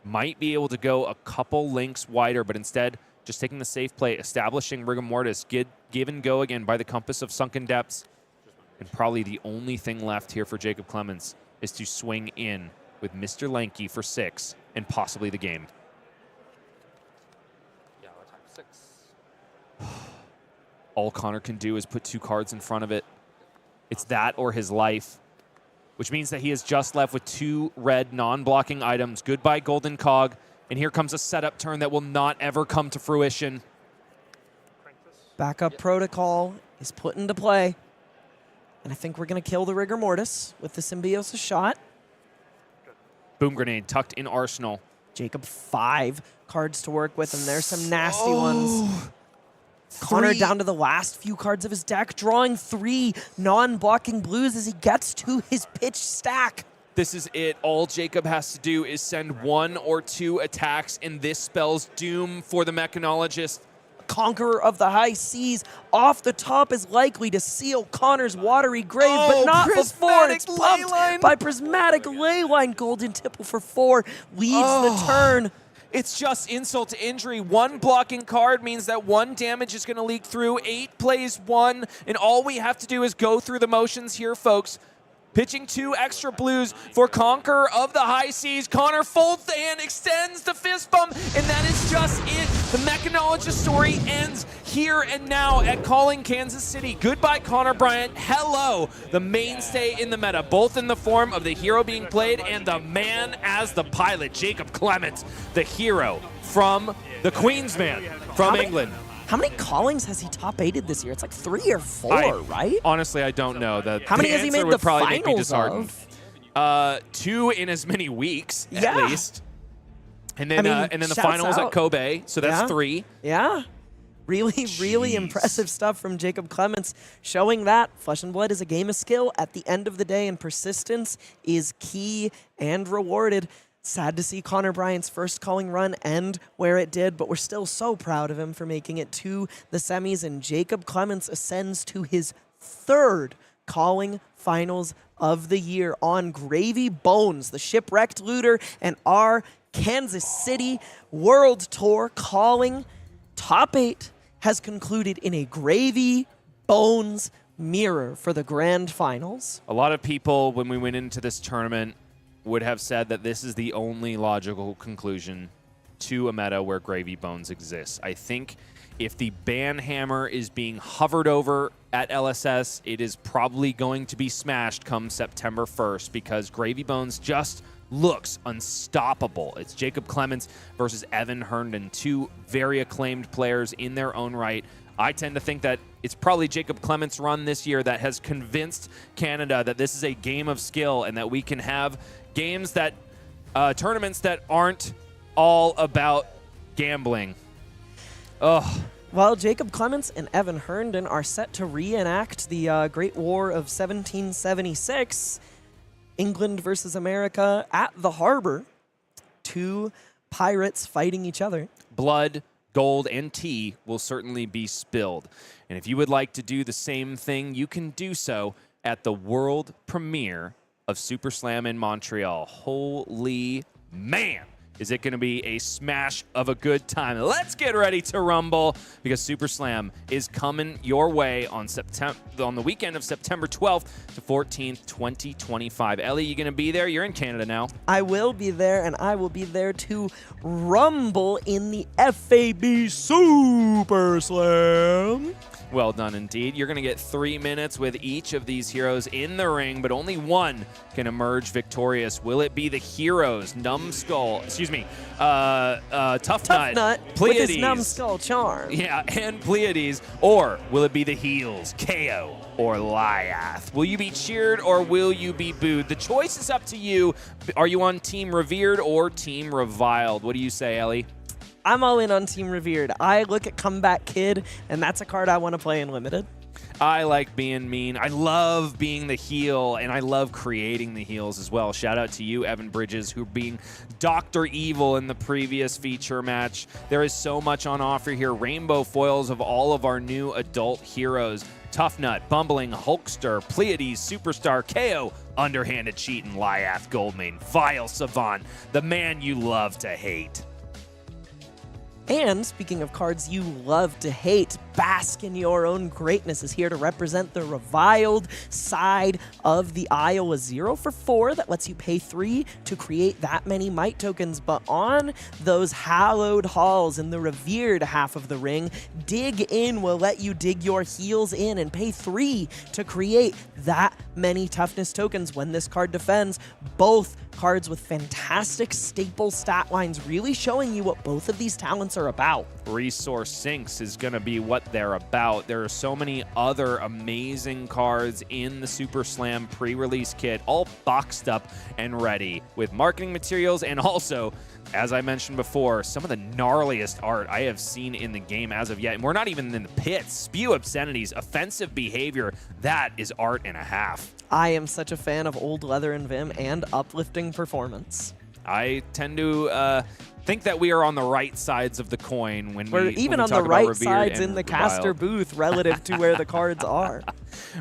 might be able to go a couple links wider, but instead just taking the safe play, establishing Rigor Mortis, give and go again by the compass of Sunken Depths. And probably the only thing left here for Jacob Clements is to swing in with Mr. Lanky for 6 and possibly the game. Yeah, we'll attack 6. All Connor can do is put 2 cards in front of it. It's that or his life, which means that he is just left with 2 red non-blocking items. Goodbye, Golden Cog. And here comes a setup turn that will not ever come to fruition. Backup protocol is put into play. And I think we're going to kill the Rigor Mortis with the Symbiosis Shot. Boom Grenade tucked in Arsenal. Jacob 5 cards to work with, and there's some nasty ones. Connor 3. down to the last few cards of his deck, drawing 3 non-blocking blues as he gets to his pitch stack. This is it. All Jacob has to do is send 1 or 2 attacks, and this spells doom for the Mechanologist. Conqueror of the High Seas off the top is likely to seal Connor's Watery Grave, but not before it's pumped Leyline. by Prismatic Leyline. Golden Tipple for 4 leads the turn. It's just insult to injury. 1 blocking card means that 1 damage is going to leak through. 8 plays 1, and all we have to do is go through the motions here, folks. Pitching 2 extra blues for Conqueror of the High Seas. Connor folds the hand, extends the fist bump, and that is just it. The Mechanologist story ends here and now at Calling Kansas City. Goodbye, Connor Bryant. Hello, the mainstay in the meta, both in the form of the hero being played and the man as the pilot, Jacob Clements, the hero from the Queensman from England. How many callings has he top 8'd this year? It's like 3 or 4, right? Honestly, I don't know. How many has he made would the probably make me finals disheartened. of? 2 in as many weeks, Yeah. at least. And then, I mean, and then the shouts finals out. at Kobe, so that's Yeah. 3. Yeah. Really, really Jeez. impressive stuff from Jacob Clements, showing that Flesh and Blood is a game of skill at the end of the day, and persistence is key and rewarded. Sad to see Connor Bryant's first calling run end where it did, but we're still so proud of him for making it to the semis, and Jacob Clements ascends to his 3rd calling finals of the year on Gravy Bones, the Shipwrecked Looter, and our Kansas City World Tour calling top 8 has concluded in a Gravy Bones mirror for the grand finals. A lot of people, when we went into this tournament, would have said that this is the only logical conclusion to a meta where Gravy Bones exists. I think if the ban hammer is being hovered over at LSS, it is probably going to be smashed come September 1st because Gravy Bones just looks unstoppable. It's Jacob Clements versus Evan Herndon, two very acclaimed players in their own right. I tend to think that it's probably Jacob Clements' run this year that has convinced Canada that this is a game of skill and that we can have games that, tournaments that aren't all about gambling. Ugh. While Jacob Clements and Evan Herndon are set to reenact the Great War of 1776, England versus America at the harbor, two pirates fighting each other. Blood, gold, and tea will certainly be spilled. And if you would like to do the same thing, you can do so at the world premiere of Super Slam in Montreal. Holy man! Is it going to be a smash of a good time? Let's get ready to rumble because Super Slam is coming your way on the weekend of September 12th to 14th, 2025. Elly, you going to be there? You're in Canada now. I will be there, and I will be there to rumble in the FAB Super Slam. Well done indeed. You're going to get 3 minutes with each of these heroes in the ring, but only one can emerge victorious. Will it be the heroes, Tough Nut, with Pleiades, his numbskull charm. yeah, and Pleiades, or will it be the heels, KO or Lyeth? Will you be cheered or will you be booed? The choice is up to you. Are you on Team Revered or Team Reviled? What do you say, Elly? I'm all in on Team Revered. I look at Comeback Kid, and that's a card I want to play in Limited. I like being mean. I love being the heel, and I love creating the heels as well. Shout out to you, Evan Bridges, who being Dr. Evil in the previous feature match. There is so much on offer here. Rainbow foils of all of our new adult heroes. Tough Nut, Bumbling, Hulkster, Pleiades, Superstar, KO, Underhanded Cheat, and Lyeth Goldmane. Vile Savant, the man you love to hate. And speaking of cards you love to hate, Bask in Your Own Greatness is here to represent the reviled side of the Iowa 0 for 4 that lets you pay 3 to create that many might tokens. But on those hallowed halls in the revered half of the ring, Dig In will let you dig your heels in and pay 3 to create that many toughness tokens when this card defends. Both cards with fantastic staple stat lines, really showing you what both of these talents are about. Resource Sinks is going to be what they're about. There are so many other amazing cards in the Super Slam pre-release kit, all boxed up and ready with marketing materials and also, as I mentioned before, some of the gnarliest art I have seen in the game as of yet. And we're not even in the pits. Spew obscenities, offensive behavior, that is art and a half. I am such a fan of Old Leather and Vim and uplifting performance. I tend to think that we are on the right sides of the coin when We're we even when we on the talk about right Revered sides and in the Reviled. caster booth relative to where the cards are.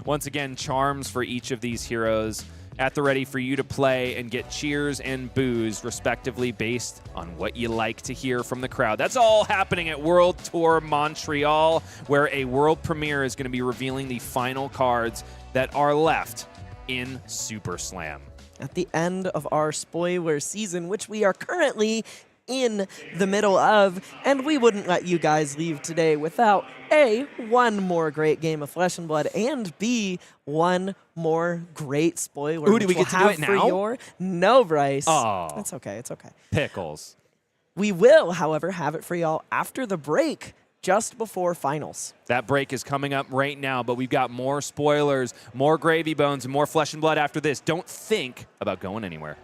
Once again, charms for each of these heroes at the ready for you to play and get cheers and boos, respectively, based on what you like to hear from the crowd. That's all happening at World Tour Montreal, where a world premiere is going to be revealing the final cards that are left in Super Slam. At the end of our spoiler season, which we are currently in the middle of, and we wouldn't let you guys leave today without A, one more great game of Flesh and Blood, and B, one more great spoiler. Ooh, do we get to do it now? No, Bryce. Oh. It's okay, it's okay. Pickles. We will, however, have it for y'all after the break, just before finals. That break is coming up right now, but we've got more spoilers, more Gravy Bones, and more Flesh and Blood after this. Don't think about going anywhere.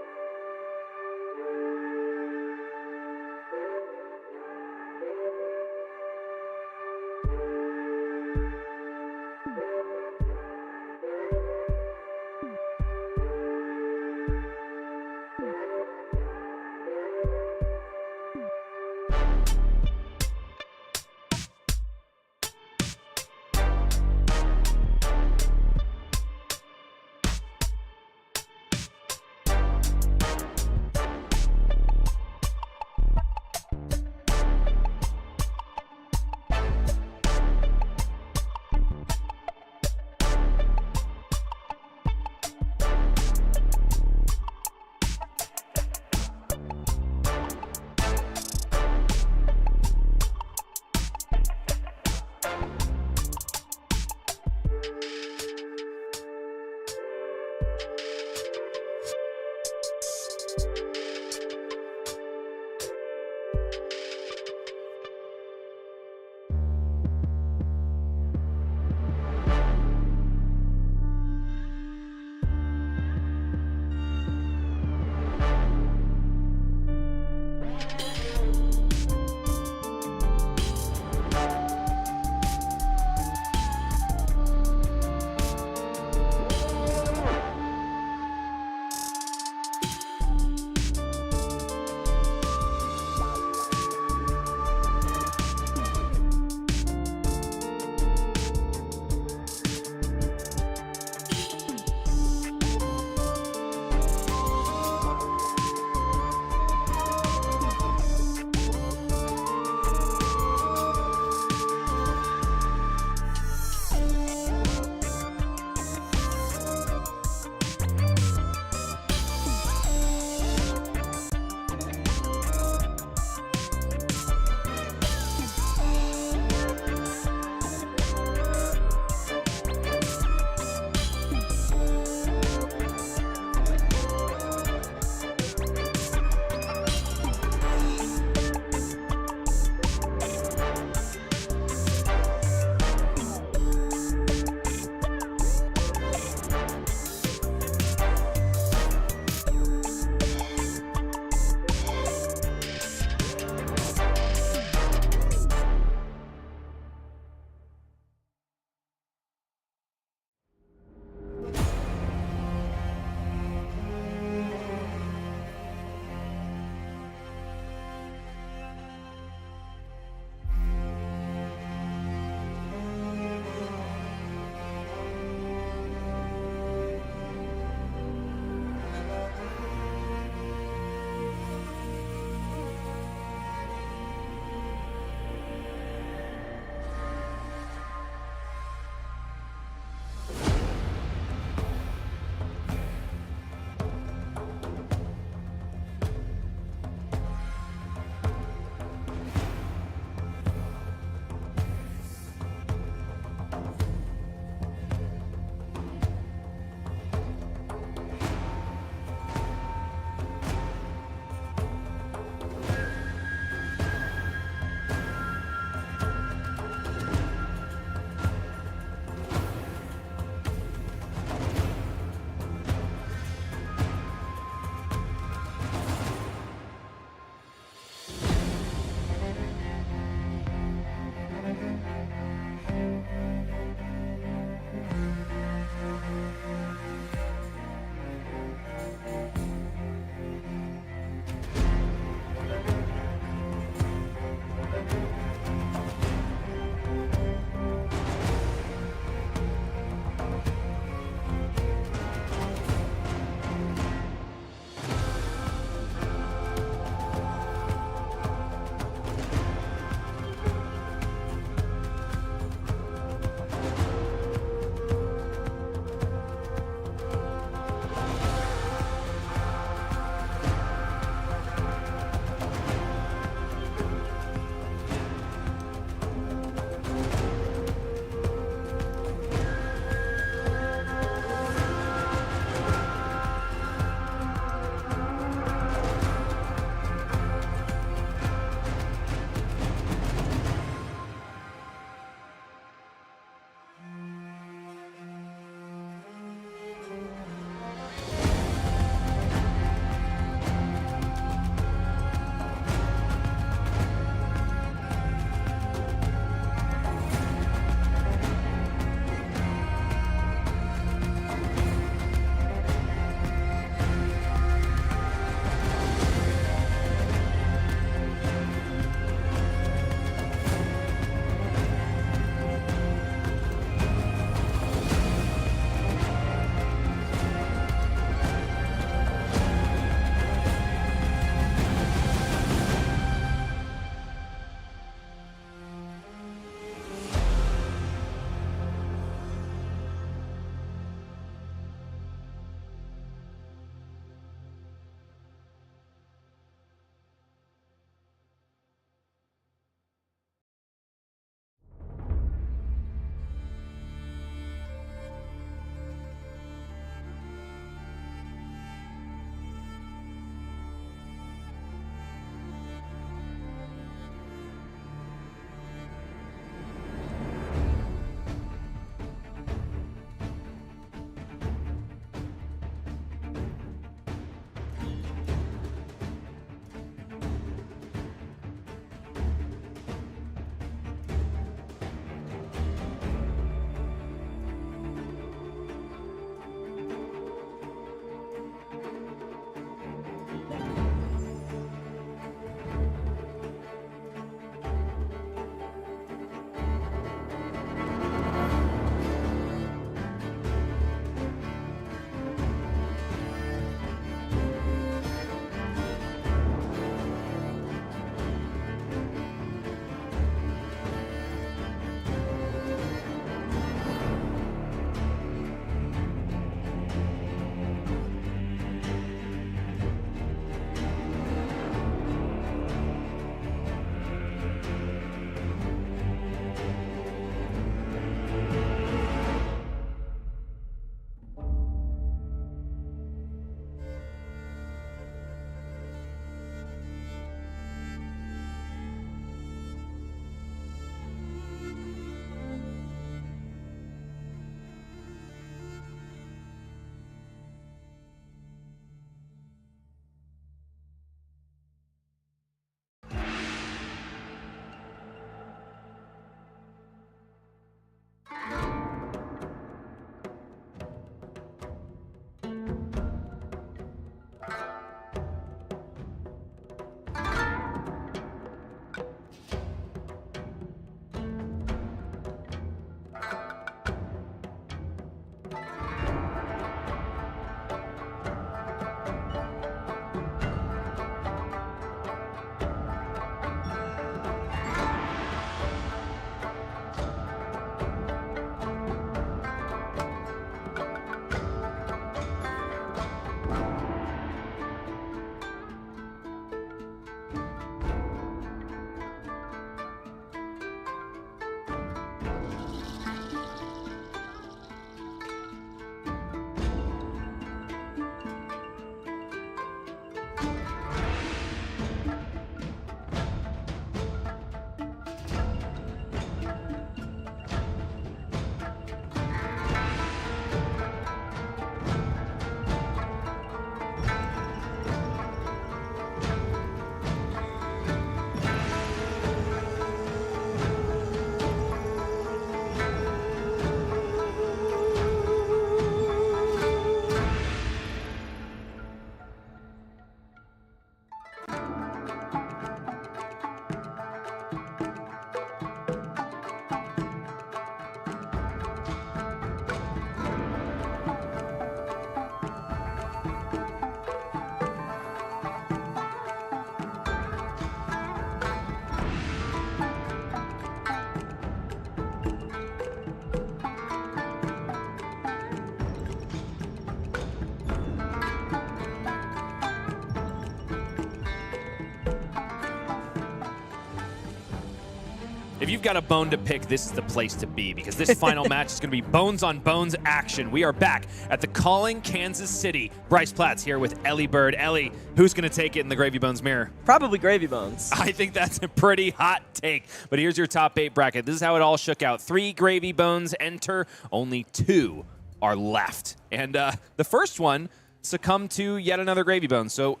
If you've got a bone to pick, this is the place to be because this final match is going to be bones on bones action. We are back at the Calling Kansas City. Bryce Platz here with Elly Bird. Elly, who's going to take it in the Gravy Bones mirror? Probably Gravy Bones. I think that's a pretty hot take. But here's your top 8 bracket. This is how it all shook out. 3 Gravy Bones enter. Only 2 are left. And the first one succumbed to yet another Gravy Bone. So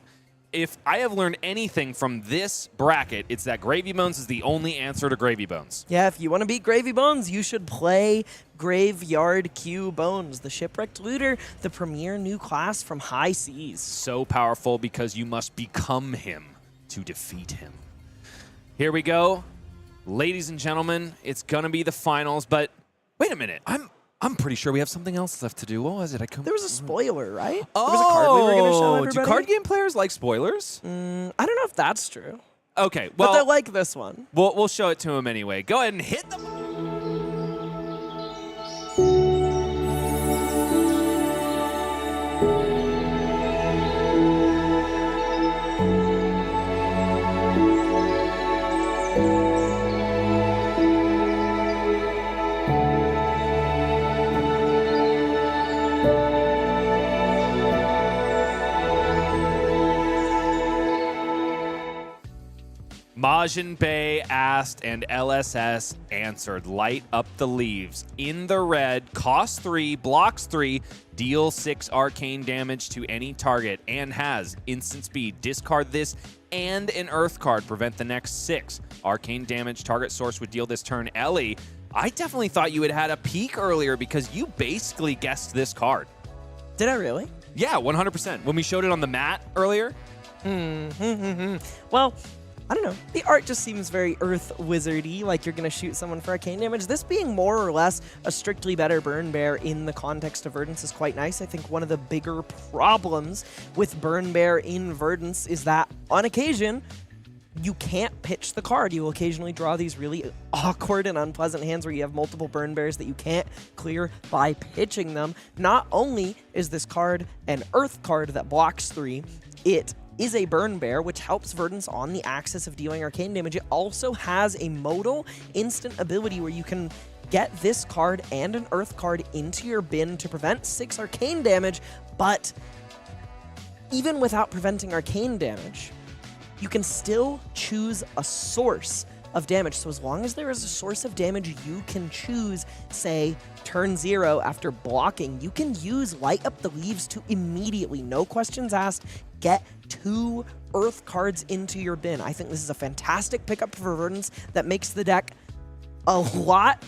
if I have learned anything from this bracket, it's that Gravy Bones is the only answer to Gravy Bones. Yeah, if you want to beat Gravy Bones, you should play Graveyard Q Bones, the Shipwrecked Looter, the premier new class from High Seas. So powerful because you must become him to defeat him. Here we go. Ladies and gentlemen, it's going to be the finals, but wait a minute. I'm pretty sure we have something else left to do. What was it? There was a spoiler, right? Oh, there was a card we were going to show everybody. Do card game players like spoilers? I don't know if that's true. Okay, But they well, like this one. we'll show it to him anyway. Go ahead and hit them. Majin Bay asked and LSS answered. Light up the leaves. In the red, costs 3, blocks 3, deal 6 arcane damage to any target, and has instant speed. Discard this and an earth card. Prevent the next 6 arcane damage target source would deal this turn. Elly, I definitely thought you had a peek earlier because you basically guessed this card. Did I really? Yeah, 100%. When we showed it on the mat earlier. Well, I don't know. The art just seems very Earth Wizardy, like you're going to shoot someone for arcane damage. This being more or less a strictly better Burn Bear in the context of Verdance is quite nice. I think one of the bigger problems with Burn Bear in Verdance is that, on occasion, you can't pitch the card. You will occasionally draw these really awkward and unpleasant hands where you have multiple Burn Bears that you can't clear by pitching them. Not only is this card an Earth card that blocks 3, it is a Burn Bear, which helps Verdance on the axis of dealing arcane damage. It also has a modal instant ability where you can get this card and an Earth card into your bin to prevent 6 arcane damage, but even without preventing arcane damage, you can still choose a source of damage. So as long as there is a source of damage you can choose, say, turn 0 after blocking, you can use Light Up the Leaves to immediately, no questions asked, get 2 Earth cards into your bin. I think this is a fantastic pickup for Verdance that makes the deck a lot,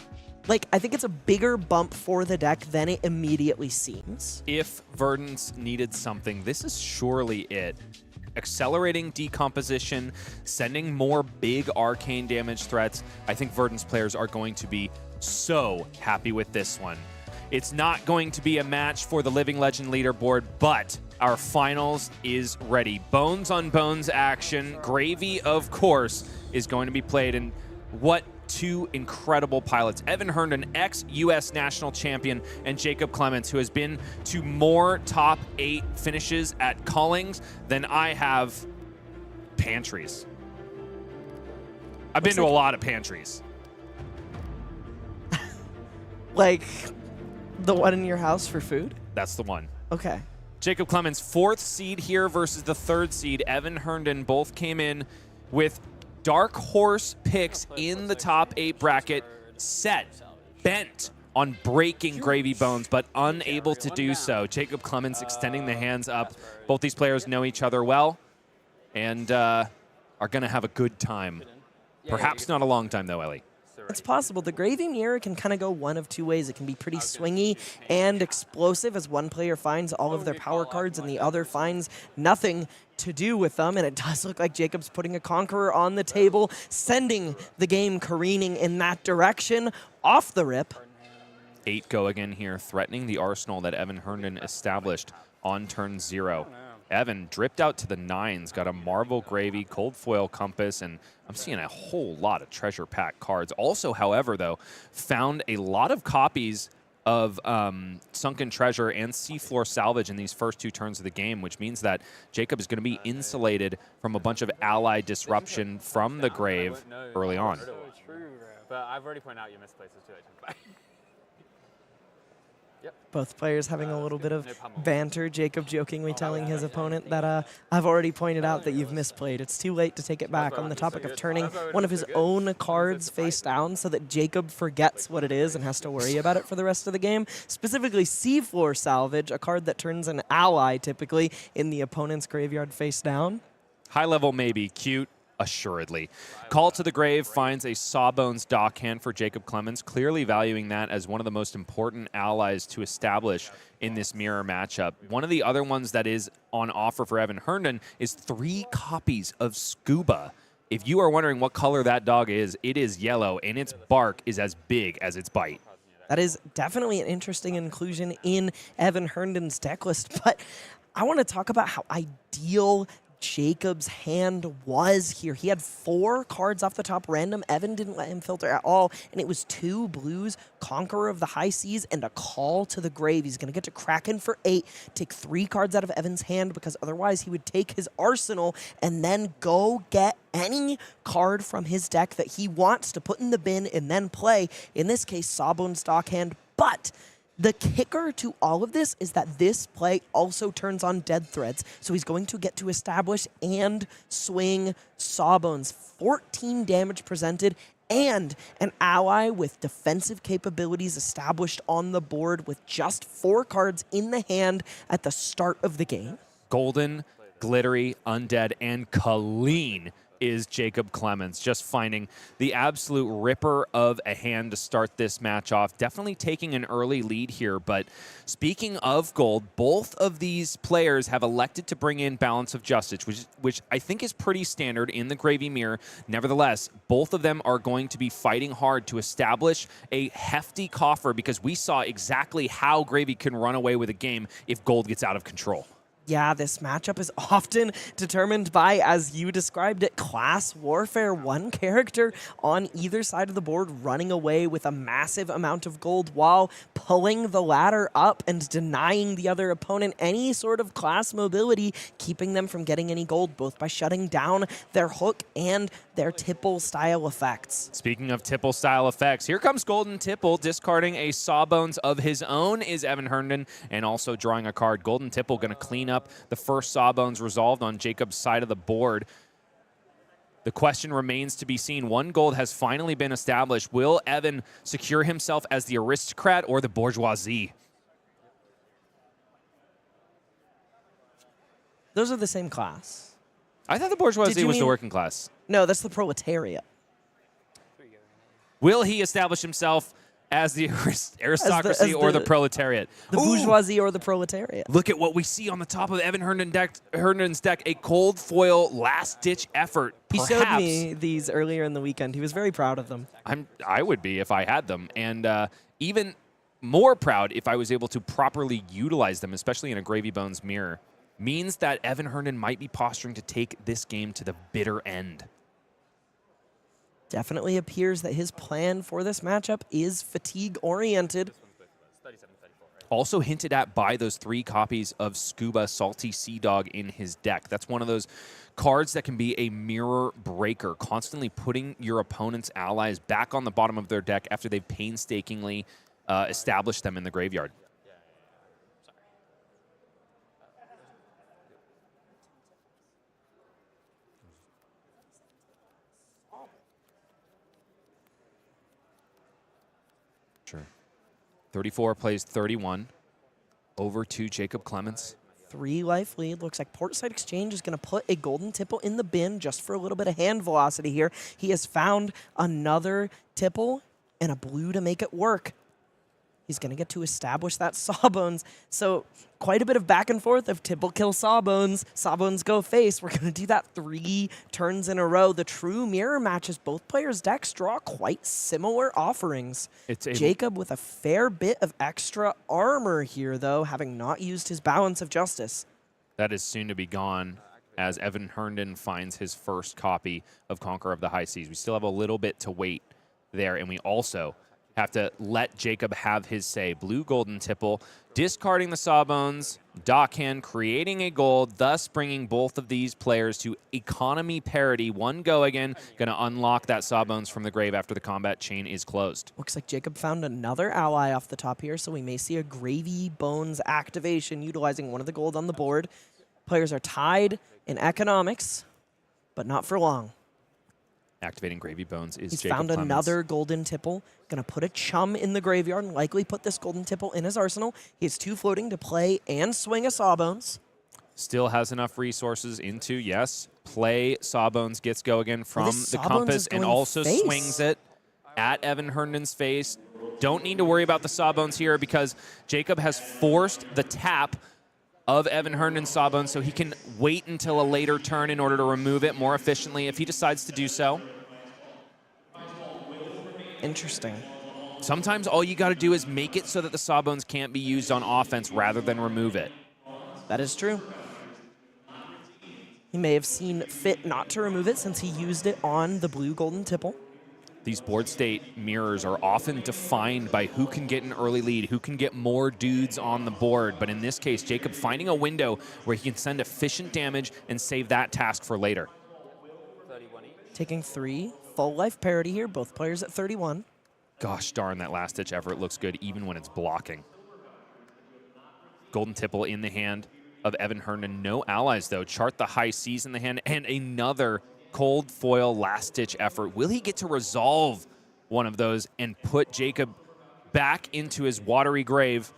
like, I think it's a bigger bump for the deck than it immediately seems. If Verdance needed something, this is surely it. Accelerating decomposition, sending more big arcane damage threats. I think Verdance players are going to be so happy with this one. It's not going to be a match for the Living Legend leaderboard, but our finals is ready. Bones on bones action. Gravy, of course, is going to be played. And what 2 incredible pilots. Evan Herndon, ex-U.S. national champion, and Jacob Clements, who has been to more top 8 finishes at Callings than I have pantries. I've been to a lot of pantries. Like, the one in your house for food? That's the one. Okay. Jacob Clements, 4th seed here versus the 3rd seed. Evan Herndon both came in with dark horse picks in the top 8 bracket, set, bent on breaking Gravy Bones, but unable to do so. Jacob Clements extending the hands up. Both these players know each other well and are going to have a good time. Perhaps not a long time, though, Elly. It's possible. The Gravy Mirror can kind of go one of 2 ways. It can be pretty swingy and explosive as one player finds all of their power cards and the other finds nothing to do with them. And it does look like Jacob's putting a Conqueror on the table, sending the game careening in that direction off the rip. 8 go again here, threatening the arsenal that Evan Herndon established on turn 0. Evan dripped out to the 9s, got a Marvel Gravy, Cold Foil Compass, and I'm seeing a whole lot of treasure pack cards. Also, however, though, found a lot of copies of Sunken Treasure and Seafloor Salvage in these first 2 turns of the game, which means that Jacob is going to be insulated from a bunch of ally disruption from the grave early on. But I've already pointed out your misplaces too. Yep. Both players having a that's little good. bit of No pummel. banter. Jacob jokingly telling his opponent that I've already pointed out that you've misplayed. It's too late to take it back on the topic of turning one of his own cards face down so that Jacob forgets what it is and has to worry about it for the rest of the game. Specifically, Seafloor Salvage, a card that turns an ally typically in the opponent's graveyard face down. High level maybe, cute, assuredly. Call to the Grave finds a Sawbones Dockhand for Jacob Clements, clearly valuing that as one of the most important allies to establish in this mirror matchup. One of the other ones that is on offer for Evan Herndon is 3 copies of Scuba. If you are wondering what color that dog is, it is yellow, and its bark is as big as its bite. That is definitely an interesting inclusion in Evan Herndon's deck list, but I want to talk about how ideal Jacob's hand was here. He had 4 cards off the top random. Evan didn't let him filter at all, and it was 2 blues, Conqueror of the High Seas, and a Call to the Grave. He's going to get to Kraken for 8, take 3 cards out of Evan's hand because otherwise he would take his arsenal and then go get any card from his deck that he wants to put in the bin and then play. In this case, Sawbones Dockhand, but the kicker to all of this is that this play also turns on Dead Threads. So he's going to get to establish and swing Sawbones. 14 damage presented and an ally with defensive capabilities established on the board with just 4 cards in the hand at the start of the game. Golden, glittery, undead, and clean is Jacob Clements, just finding the absolute ripper of a hand to start this match off. Definitely taking an early lead here, but speaking of gold, both of these players have elected to bring in Balance of Justice, which I think is pretty standard in the Gravy Mirror. Nevertheless, both of them are going to be fighting hard to establish a hefty coffer because we saw exactly how Gravy can run away with a game if gold gets out of control. Yeah, this matchup is often determined by, as you described it, class warfare. One character on either side of the board running away with a massive amount of gold while pulling the ladder up and denying the other opponent any sort of class mobility, keeping them from getting any gold, both by shutting down their hook and their Tipple-style effects. Speaking of Tipple-style effects, here comes Golden Tipple, discarding a Sawbones of his own is Evan Herndon, and also drawing a card. Golden Tipple going to clean up the first Sawbones resolved on Jacob's side of the board. The question remains to be seen. 1 gold has finally been established. Will Evan secure himself as the aristocrat or the bourgeoisie? Those are the same class. I thought the bourgeoisie was the mean working class. No, that's the proletariat. Will he establish himself as the aristocracy or the proletariat? The bourgeoisie or the proletariat. Look at what we see on the top of Evan Herndon's deck, a cold foil last-ditch effort. He showed me these earlier in the weekend. He was very proud of them. I would be if I had them, and even more proud if I was able to properly utilize them, especially in a Gravy Bones mirror. Means that Evan Herndon might be posturing to take this game to the bitter end. Definitely appears that his plan for this matchup is fatigue-oriented. Also hinted at by those 3 copies of Scuba Salty Sea Dog in his deck. That's one of those cards that can be a mirror breaker, constantly putting your opponent's allies back on the bottom of their deck after they've painstakingly established them in the graveyard. Sure. 34 plays 31 over to Jacob Clements. 3 life lead. Looks like Portside Exchange is going to put a Golden Tipple in the bin just for a little bit of hand velocity here. He has found another Tipple and a blue to make it work. He's going to get to establish that Sawbones. So quite a bit of back and forth of Tipple kill Sawbones, Sawbones go face. We're going to do that 3 turns in a row. The true mirror matches, both players' decks draw quite similar offerings. Jacob with a fair bit of extra armor here, though, having not used his Balance of Justice. That is soon to be gone as Evan Herndon finds his first copy of Conqueror of the High Seas. We still have a little bit to wait there, and we also have to let Jacob have his say. Blue golden tipple, discarding the Sawbones, dockhand, creating a gold, thus bringing both of these players to economy parity. One go again, going to unlock that Sawbones from the grave after the combat chain is closed. Looks like Jacob found another ally off the top here, so we may see a Gravy Bones activation utilizing one of the gold on the board. Players are tied in economics, but not for long. Activating Gravy Bones is He's Jacob found Clements. another golden tipple. Going to put a chum in the graveyard and likely put this golden tipple in his arsenal. He has 2 floating to play and swing a Sawbones. Still has enough resources into, yes, play Sawbones, gets go again from this the Sawbones compass is and going also face. swings it at Evan Herndon's face. Don't need to worry about the Sawbones here because Jacob has forced the tap of Evan Herndon's Sawbones so he can wait until a later turn in order to remove it more efficiently if he decides to do so. Interesting. Sometimes all you got to do is make it so that the Sawbones can't be used on offense rather than remove it. That is true. He may have seen fit not to remove it since he used it on the blue golden tipple. These board state mirrors are often defined by who can get an early lead, who can get more dudes on the board. But in this case, Jacob finding a window where he can send efficient damage and save that task for later. 31 each. Taking 3, full life parity here, both players at 31. Gosh darn, that last-ditch effort looks good even when it's blocking. Golden tipple in the hand of Evan Herndon. No allies, though. Chart the high seas in the hand, and another cold foil last-ditch effort. Will he get to resolve one of those and put Jacob back into his watery grave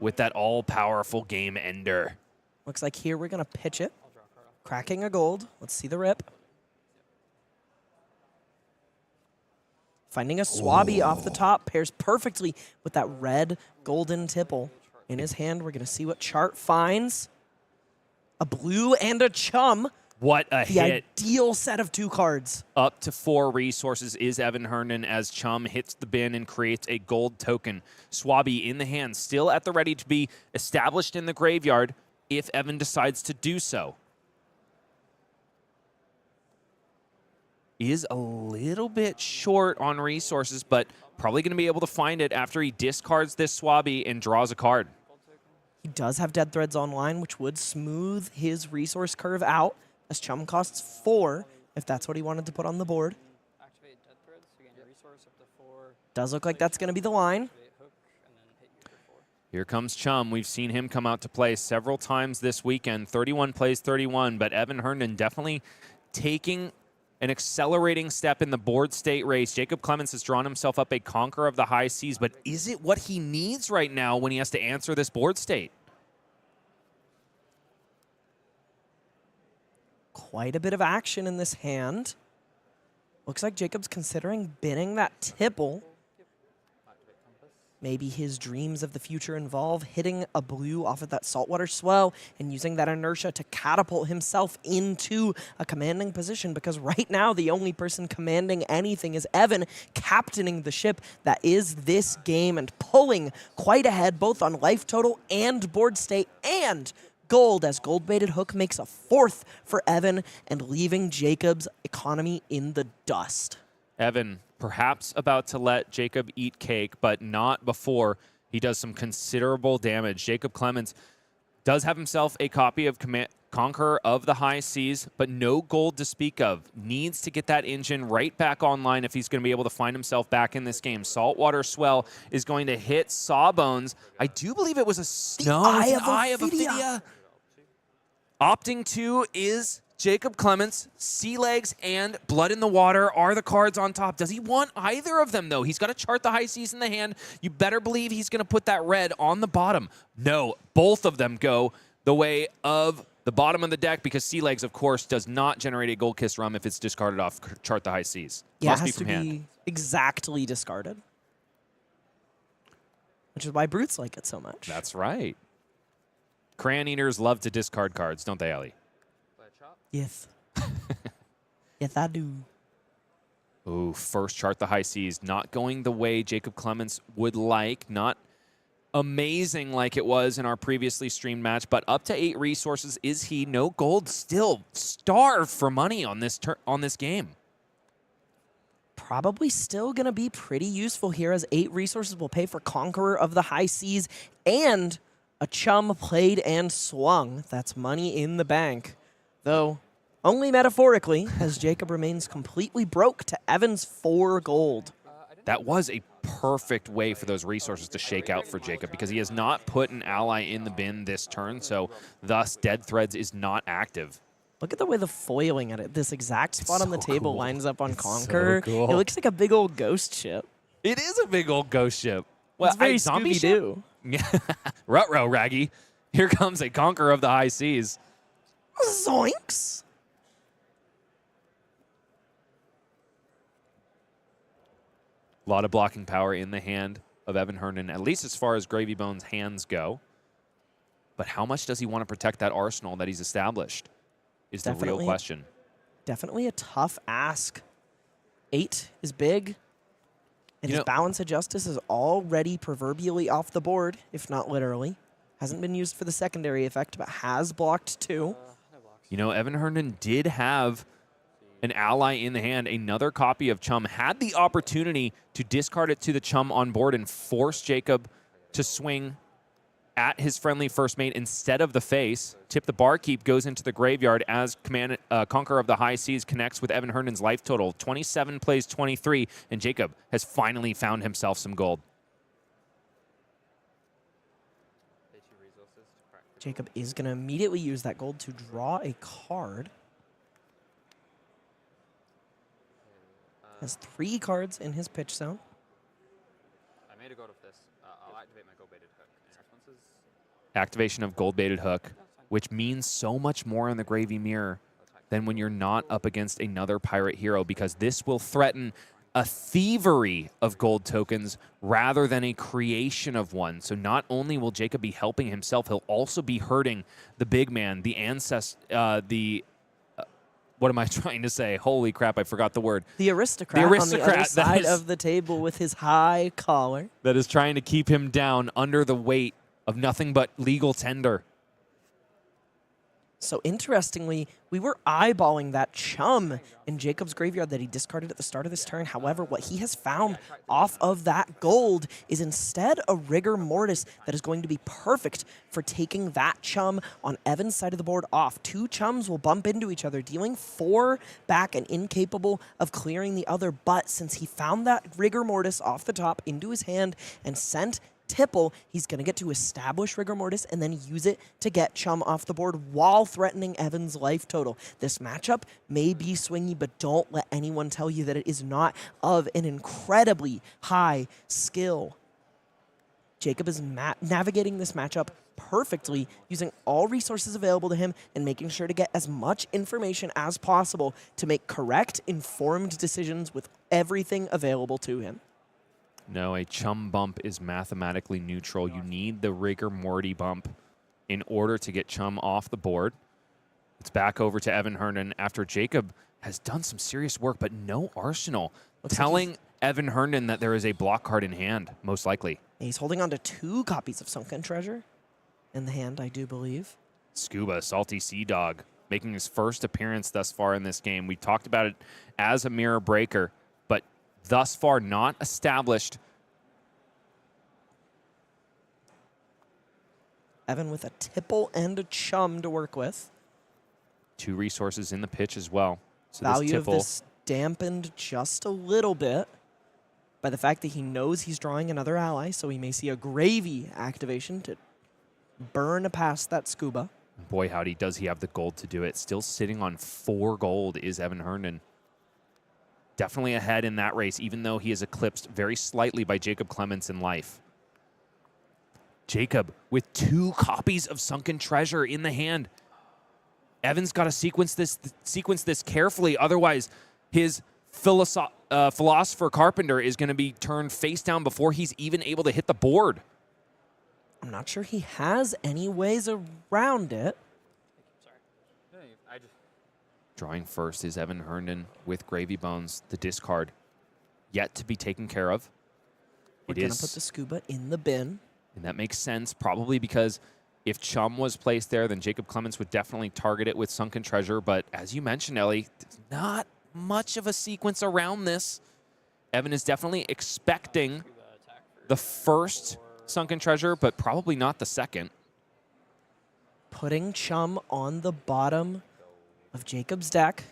with that all-powerful game ender? Looks like here we're going to pitch it. Cracking a gold. Let's see the rip. Finding a Swabby off the top. Pairs perfectly with that red golden tipple in his hand. We're going to see what Chart finds. A blue and a chum. What a The hit. ideal set of 2 cards. Up to 4 resources is Evan Herndon as Chum hits the bin and creates a gold token. Swabby in the hand, still at the ready to be established in the graveyard if Evan decides to do so. Is a little bit short on resources, but probably going to be able to find it after he discards this Swabby and draws a card. He does have Dead Threads online, which would smooth his resource curve out, as Chum costs 4, if that's what he wanted to put on the board. Activate dead threads to gain a resource up to 4. Does look like that's going to be the line. Activate hook and then hit you for 4. Here comes Chum. We've seen him come out to play several times this weekend. 31 plays 31, but Evan Herndon definitely taking an accelerating step in the board state race. Jacob Clements has drawn himself up a Conqueror of the High Seas, but is it what he needs right now when he has to answer this board state? Quite a bit of action in this hand. Looks like Jacob's considering binning that tipple. Maybe his dreams of the future involve hitting a blue off of that saltwater swell and using that inertia to catapult himself into a commanding position, because right now the only person commanding anything is Evan, captaining the ship that is this game and pulling quite ahead both on life total and board state and gold, as gold-baited hook makes a 4th for Evan and leaving Jacob's economy in the dust. Evan perhaps about to let Jacob eat cake, but not before he does some considerable damage. Jacob Clements does have himself a copy of Conqueror of the High Seas, but no gold to speak of. Needs to get that engine right back online if he's going to be able to find himself back in this game. Saltwater Swell is going to hit Sawbones. I do believe it was a Eye of Ophidia. Opting to is Jacob Clements. Sea Legs and Blood in the Water are the cards on top. Does he want either of them, though? He's got to chart the high seas in the hand. You better believe he's going to put that red on the bottom. No, both of them go the way of the bottom of the deck, because Sea Legs, of course, does not generate a Gold Kiss Rum if it's discarded off Chart the High Seas. Yeah, Must it be has from to hand. be exactly discarded, which is why Brutes like it so much. That's right. Crayon Eaters love to discard cards, don't they, Elly? Play a chop. Yes. Yes, I do. Ooh, first Chart the High Seas. Not going the way Jacob Clements would like. Not amazing like it was in our previously streamed match, but up to 8 resources is he. No gold, still starved for money on this game. probably still going to be pretty useful here, as 8 resources will pay for Conqueror of the High Seas and a chum played and swung. That's money in the bank. Though, only metaphorically, as Jacob remains completely broke to Evan's 4 gold. That was a perfect way for those resources to shake out for Jacob, because he has not put an ally in the bin this turn, so thus Dead Threads is not active. Look at the way the foiling at it. This exact spot on the so table cool. lines up on It's so Conqueror. cool. It looks like a big old ghost ship. It is a big old ghost ship. Well, It's very zombie ship? Scooby-Doo. Yeah. Ruh-roh, Raggy. Here comes a Conqueror of the High Seas. Zoinks! A lot of blocking power in the hand of Evan Herndon, at least as far as Gravy Bones' hands go. But how much does he want to protect that arsenal that he's established is the real question. Definitely a tough ask. 8 is big, and his balance of justice is already proverbially off the board, if not literally. Hasn't been used for the secondary effect, but has blocked 2. You know, Evan Herndon did have an ally in the hand, another copy of Chum, had the opportunity to discard it to the Chum on board and force Jacob to swing at his friendly first mate instead of the face. Tip the Barkeep goes into the graveyard as Conqueror of the High Seas connects with Evan Herndon's life total. 27 plays 23, and Jacob has finally found himself some gold. Jacob is going to immediately use that gold to draw a card. Has 3 cards in his pitch zone. I made a gold of this. I'll activate my gold-baited hook. Any responses? Activation of gold-baited hook, which means so much more in the Gravy Mirror than when you're not up against another pirate hero, because this will threaten a thievery of gold tokens rather than a creation of one. So not only will Jacob be helping himself, he'll also be hurting the big man, the ancestor, what am I trying to say? Holy crap, I forgot the word. The aristocrat, on the other side of the table with his high collar. That is trying to keep him down under the weight of nothing but legal tender. So interestingly, we were eyeballing that Chum in Jacob's graveyard that he discarded at the start of this turn. However, what he has found off of that gold is instead a Rigor Mortis that is going to be perfect for taking that Chum on Evan's side of the board off. 2 Chums will bump into each other, dealing 4 back and incapable of clearing the other. But since he found that Rigor Mortis off the top into his hand and sent Tipple, he's going to get to establish Rigor Mortis and then use it to get Chum off the board while threatening Evan's life total. This matchup may be swingy, but don't let anyone tell you that it is not of an incredibly high skill. Jacob is navigating this matchup perfectly, using all resources available to him and making sure to get as much information as possible to make correct, informed decisions with everything available to him. No, a Chum bump is mathematically neutral. You need the Rigor Morty bump in order to get Chum off the board. It's back over to Evan Herndon after Jacob has done some serious work, but no arsenal. Telling Evan Herndon that there is a block card in hand, most likely. He's holding on to 2 copies of Sunken Treasure in the hand, I do believe. Scuba, Salty Sea Dog, making his first appearance thus far in this game. We talked about it as a mirror breaker, but thus far not established. Evan with a Tipple and a Chum to work with. 2 resources in the pitch as well. So Value this of this dampened just a little bit by the fact that he knows he's drawing another ally, so he may see a Gravy activation to burn past that Scuba. Boy, howdy, does he have the gold to do it. Still sitting on 4 gold is Evan Herndon. Definitely ahead in that race, even though he is eclipsed very slightly by Jacob Clements in life. Jacob with 2 copies of Sunken Treasure in the hand. Evan's got to sequence this carefully, otherwise his Philosopher Carpenter is going to be turned face down before he's even able to hit the board. I'm not sure he has any ways around it. Drawing first is Evan Herndon with Gravy Bones, the discard yet to be taken care of. We're going to put the Scuba in the bin. And that makes sense, probably because if Chum was placed there, then Jacob Clements would definitely target it with Sunken Treasure. But as you mentioned, Elly, not much of a sequence around this. Evan is definitely expecting the first sunken treasure, but probably not the second. Putting Chum on the bottom of Jacob's deck,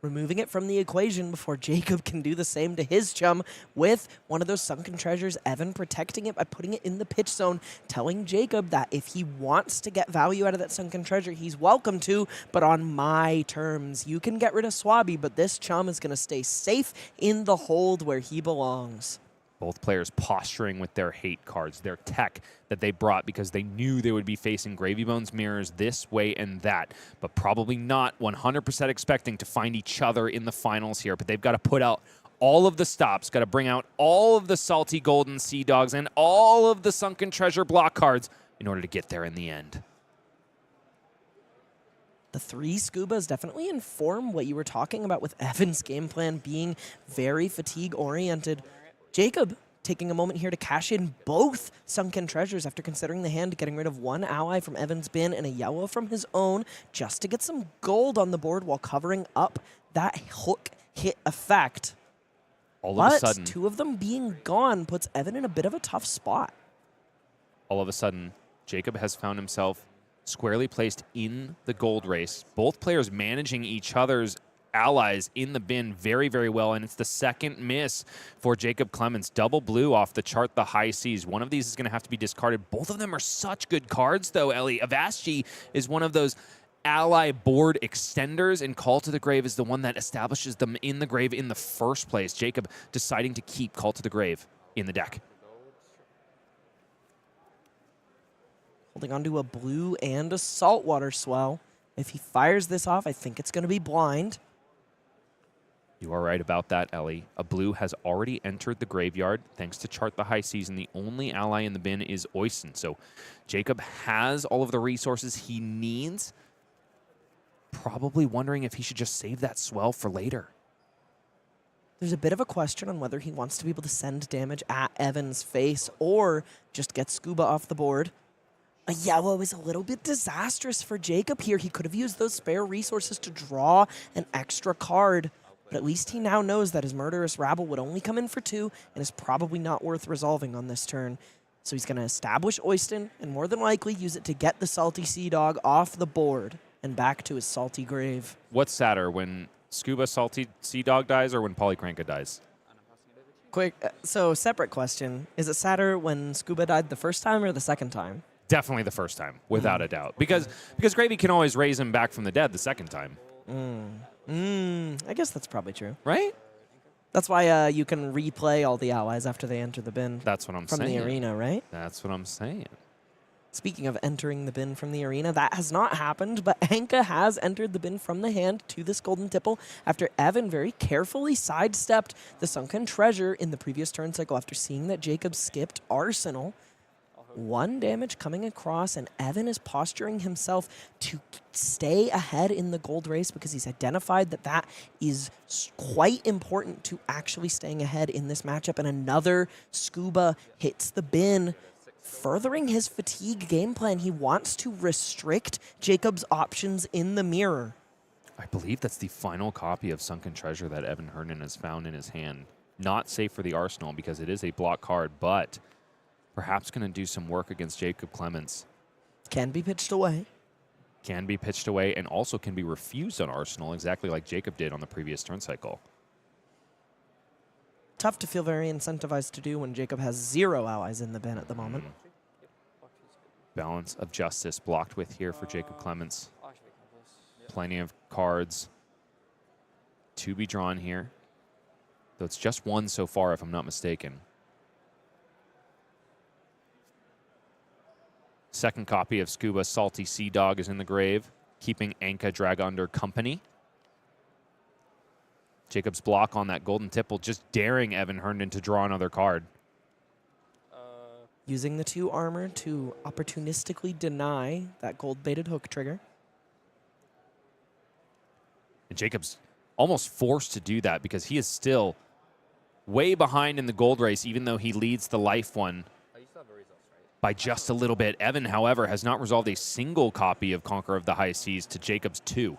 removing it from the equation before Jacob can do the same to his Chum with one of those sunken treasures. Evan protecting it by putting it in the pitch zone, telling Jacob that if he wants to get value out of that sunken treasure, he's welcome to, but on my terms. You can get rid of Swabby, but this Chum is going to stay safe in the hold where he belongs. Both players posturing with their hate cards, their tech that they brought because they knew they would be facing Gravy Bones mirrors this way and that, but probably not 100% expecting to find each other in the finals here. But they've got to put out all of the stops, got to bring out all of the salty golden sea dogs and all of the sunken treasure block cards in order to get there in the end. The 3 Scubas definitely inform what you were talking about with Evan's game plan being very fatigue-oriented. Jacob taking a moment here to cash in both sunken treasures after considering the hand, getting rid of 1 ally from Evan's bin and a yellow from his own just to get some gold on the board while covering up that hook hit effect. All of a sudden, 2 of them being gone puts Evan in a bit of a tough spot. All of a sudden, Jacob has found himself squarely placed in the gold race. Both players managing each other's allies in the bin very, very well, and it's the second miss for Jacob Clements. Double blue off the chart, the high seas. One of these is going to have to be discarded. Both of them are such good cards, though, Elly. Avaschi is one of those ally board extenders, and Call to the Grave is the one that establishes them in the grave in the first place. Jacob deciding to keep Call to the Grave in the deck. Holding onto a blue and a saltwater swell. If he fires this off, I think it's going to be blind. You are right about that, Elly. A blue has already entered the graveyard thanks to Chart the High Seas, and the only ally in the bin is Oisin. So Jacob has all of the resources he needs. Probably wondering if he should just save that swell for later. There's a bit of a question on whether he wants to be able to send damage at Evan's face or just get Scuba off the board. A yellow is a little bit disastrous for Jacob here. He could have used those spare resources to draw an extra card. But at least he now knows that his Murderous Rabble would only come in for 2 and is probably not worth resolving on this turn. So he's going to establish Oyston and more than likely use it to get the Salty Sea Dog off the board and back to his salty grave. What's sadder, when Scuba Salty Sea Dog dies or when Polycranka dies? Quick, so separate question. Is it sadder when Scuba died the first time or the second time? Definitely the first time, without a doubt. Because Gravy can always raise him back from the dead the second time. I guess that's probably true. Right? That's why you can replay all the allies after they enter the bin. That's what I'm from saying. the arena, right? That's what I'm saying. Speaking of entering the bin from the arena, that has not happened, but Anka has entered the bin from the hand to this golden tipple after Evan very carefully sidestepped the sunken treasure in the previous turn cycle after seeing that Jacob skipped Arsenal. 1 damage coming across, and Evan is posturing himself to stay ahead in the gold race because he's identified that that is quite important to actually staying ahead in this matchup. And another Scuba hits the bin, furthering his fatigue game plan. He wants to restrict Jacob's options in the mirror. I believe that's the final copy of Sunken Treasure that Evan Hernan has found in his hand. Not safe for the Arsenal because it is a block card, but perhaps going to do some work against Jacob Clements. Can be pitched away. Can be pitched away and also can be refused on Arsenal, exactly like Jacob did on the previous turn cycle. Tough to feel very incentivized to do when Jacob has 0 allies in the bin at the moment. Balance of Justice blocked with here for Jacob Clements. Plenty of cards to be drawn here. Though it's just 1 so far, if I'm not mistaken. Second copy of Scuba Salty Sea Dog is in the grave, keeping Anka Drag under company. Jacob's block on that golden tipple, just daring Evan Herndon to draw another card. Using the 2 armor to opportunistically deny that gold-baited hook trigger. And Jacob's almost forced to do that because he is still way behind in the gold race, even though he leads the life one by just a little bit. Evan, however, has not resolved a single copy of Conqueror of the High Seas to Jacob's 2.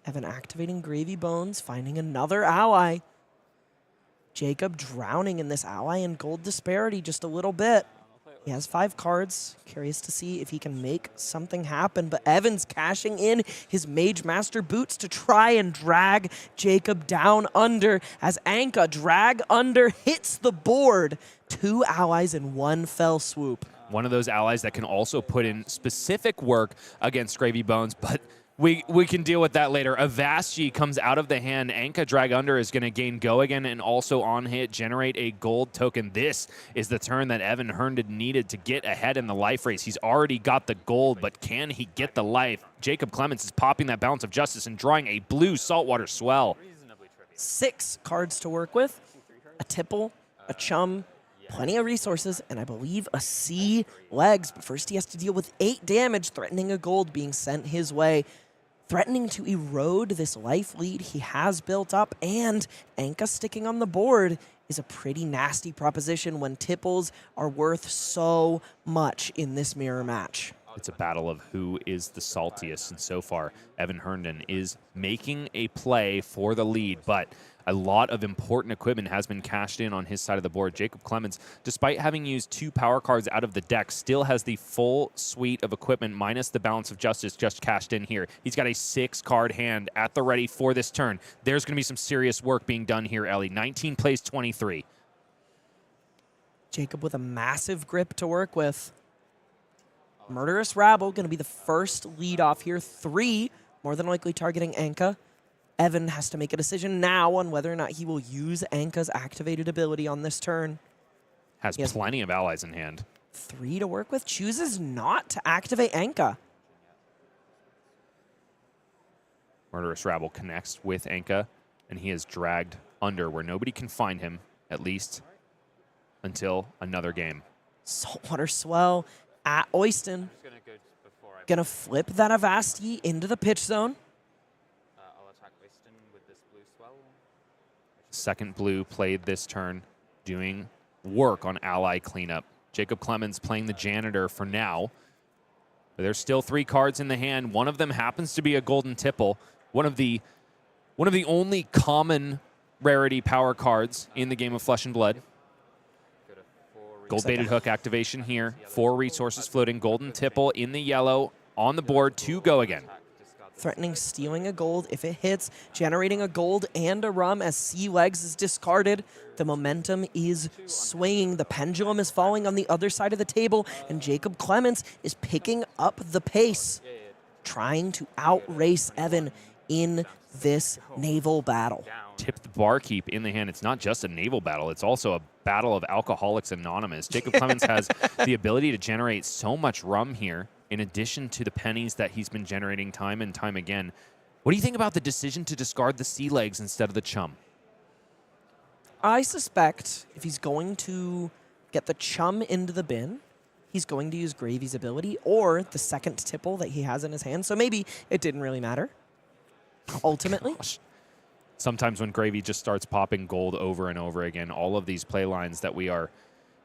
Evan activating Gravy Bones, finding another ally. Jacob drowning in this ally and gold disparity just a little bit. He has 5 cards. Curious to see if he can make something happen. But Evan's cashing in his Mage Master boots to try and drag Jacob down under as Anka drag under hits the board. 2 allies in one fell swoop. One of those allies that can also put in specific work against Gravy Bones, but we can deal with that later. Avasji comes out of the hand. Anka drag under is going to gain go again and also on hit generate a gold token. This is the turn that Evan Herndon needed to get ahead in the life race. He's already got the gold, but can he get the life? Jacob Clements is popping that Balance of Justice and drawing a blue Saltwater Swell. 6 cards to work with. A Tipple, a Chum, plenty of resources, and I believe a C legs. But first he has to deal with 8 damage, threatening a gold being sent his way. Threatening to erode this life lead he has built up, and Anka sticking on the board is a pretty nasty proposition when Tipples are worth so much in this mirror match. It's a battle of who is the saltiest, and so far, Evan Herndon is making a play for the lead, but a lot of important equipment has been cashed in on his side of the board. Jacob Clements, despite having used 2 power cards out of the deck, still has the full suite of equipment minus the Balance of Justice just cashed in here. He's got a 6-card hand at the ready for this turn. There's going to be some serious work being done here, Elly. 19 plays 23. Jacob with a massive grip to work with. Murderous Rabble going to be the first lead off here. 3, more than likely targeting Anka. Evan has to make a decision now on whether or not he will use Anka's activated ability on this turn. Has plenty of allies in hand. 3 to work with. Chooses not to activate Anka. Murderous Rabble connects with Anka, and he is dragged under where nobody can find him, at least until another game. Saltwater Swell at Oyston. Gonna flip that Avasti into the pitch zone. Second blue played this turn, doing work on ally cleanup. Jacob Clements playing the janitor for now. But there's still 3 cards in the hand. One of them happens to be a golden tipple. One of the only common rarity power cards in the game of Flesh and Blood. Gold baited hook activation here. 4 resources floating. Golden tipple in the yellow on the board to go again. Threatening stealing a gold if it hits, generating a gold and a rum as C legs is discarded. The momentum is swinging. The pendulum is falling on the other side of the table, and Jacob Clements is picking up the pace, trying to outrace Evan in this naval battle. Tip the barkeep in the hand. It's not just a naval battle, it's also a battle of Alcoholics Anonymous. Jacob Clements has the ability to generate so much rum here, in addition to the pennies that he's been generating time and time again. What do you think about the decision to discard the sea legs instead of the chum? I suspect if he's going to get the chum into the bin, he's going to use Gravy's ability or the second tipple that he has in his hand. So maybe it didn't really matter, ultimately. Gosh. Sometimes when Gravy just starts popping gold over and over again, all of these play lines that we are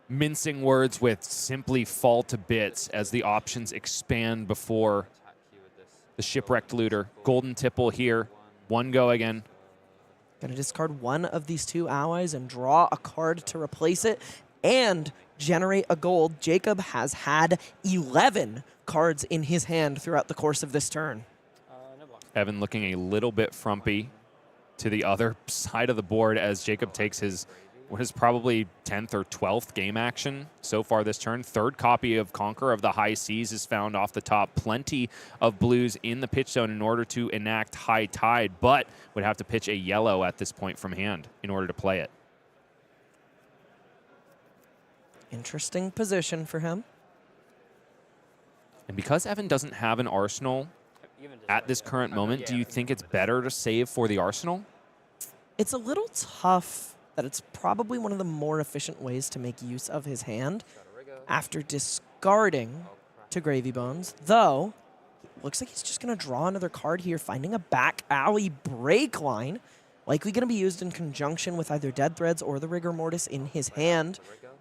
mincing words with simply fall to bits as the options expand before the shipwrecked looter. Golden tipple here. 1 go again. Gonna discard one of these 2 allies and draw a card to replace it and generate a gold. Jacob has had 11 cards in his hand throughout the course of this turn. Evan looking a little bit frumpy to the other side of the board as Jacob takes his what is probably 10th or 12th game action so far this turn. 3rd copy of Conqueror of the High Seas is found off the top. Plenty of blues in the pitch zone in order to enact High Tide, but would have to pitch a yellow at this point from hand in order to play it. Interesting position for him. And because Evan doesn't have an arsenal at this current moment, do you think it's better to save for the arsenal? It's a little tough that it's probably one of the more efficient ways to make use of his hand after discarding to Gravy Bones, though looks like he's just going to draw another card here, finding a back alley break line, likely going to be used in conjunction with either Dead Threads or the Rigor Mortis in his hand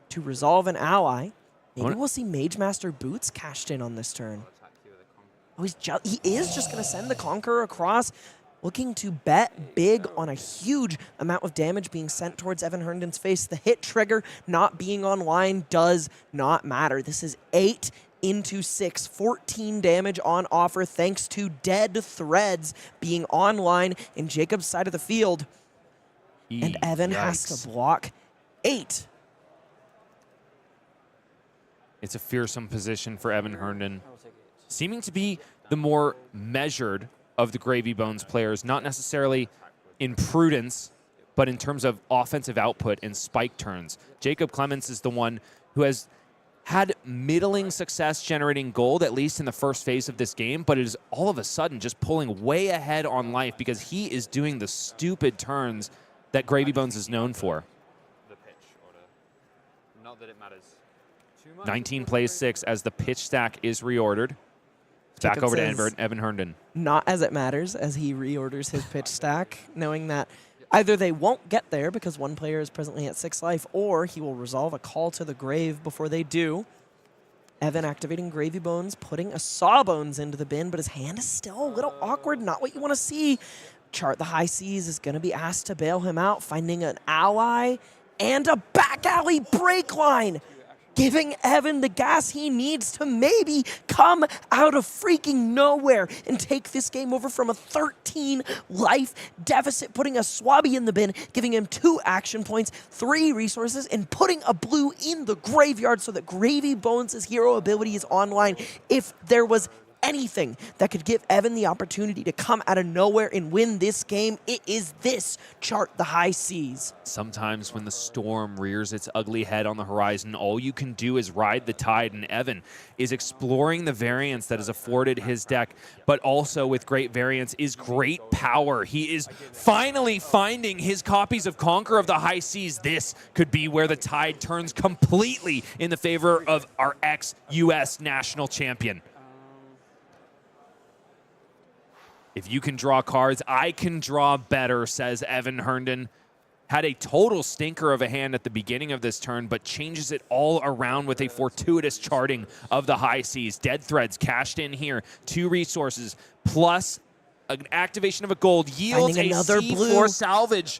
to resolve an ally. Maybe we'll see Mage Master Boots cashed in on this turn. Oh, he is just going to send the Conqueror across. looking to bet big on a huge amount of damage being sent towards Evan Herndon's face. The hit trigger not being online does not matter. This is 8 into 6, 14 damage on offer thanks to dead threads being online in Jacob's side of the field. And Evan has to block 8. It's a fearsome position for Evan Herndon, seeming to be the more measured of the Gravy Bones players, not necessarily in prudence, but in terms of offensive output and spike turns. Jacob Clements is the one who has had middling success generating gold, at least in the first phase of this game, but it is all of a sudden just pulling way ahead on life because he is doing the stupid turns that Gravy Bones is known for. The pitch order. Not that it matters too much. 19 plays 6 as the pitch stack is reordered. Back Jacob over to says, Evan Herndon. Not as it matters as he reorders his pitch stack, knowing that either they won't get there because one player is presently at 6 life, or he will resolve a call to the grave before they do. Evan activating Gravy Bones, putting a Sawbones into the bin, but his hand is still a little awkward, not what you want to see. Chart the High Seas is going to be asked to bail him out, finding an ally and a back alley break line, giving Evan the gas he needs to maybe come out of freaking nowhere and take this game over from a 13 life deficit, putting a Swabby in the bin, giving him 2 action points, 3 resources, and putting a blue in the graveyard so that Gravy Bones' hero ability is online. If there was anything that could give Evan the opportunity to come out of nowhere and win this game, it is this. Chart the High Seas. Sometimes when the storm rears its ugly head on the horizon, all you can do is ride the tide, and Evan is exploring the variance that is afforded his deck, but also with great variance is great power. He is finally finding his copies of Conquer of the High Seas. This could be where the tide turns completely in the favor of our ex-US national champion. If you can draw cards, I can draw better, says Evan Herndon. Had a total stinker of a hand at the beginning of this turn, but changes it all around with a fortuitous charting of the High Seas. Dead Threads cashed in here. 2 resources, plus an activation of a gold. Yields Finding a another C4 blue. salvage.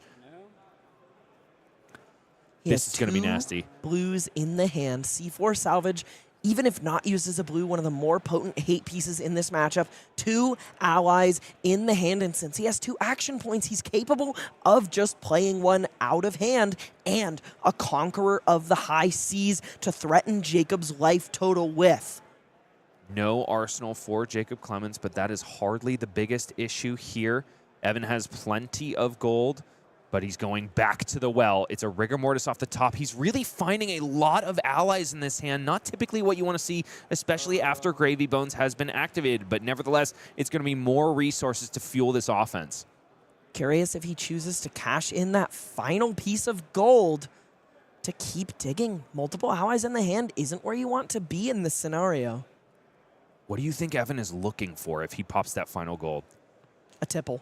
This is going to be nasty. Blues in the hand. C4 salvage, even if not used as a blue, one of the more potent hate pieces in this matchup. 2 allies in the hand, and since he has 2 action points, he's capable of just playing one out of hand and a Conqueror of the High Seas to threaten Jacob's life total with. No arsenal for Jacob Clements, but that is hardly the biggest issue here. Evan has plenty of gold, but he's going back to the well. It's a Rigor Mortis off the top. He's really finding a lot of allies in this hand, not typically what you want to see, especially after Gravy Bones has been activated, but nevertheless, it's going to be more resources to fuel this offense. Curious if he chooses to cash in that final piece of gold to keep digging. Multiple allies in the hand isn't where you want to be in this scenario. What do you think Evan is looking for if he pops that final gold? A tipple.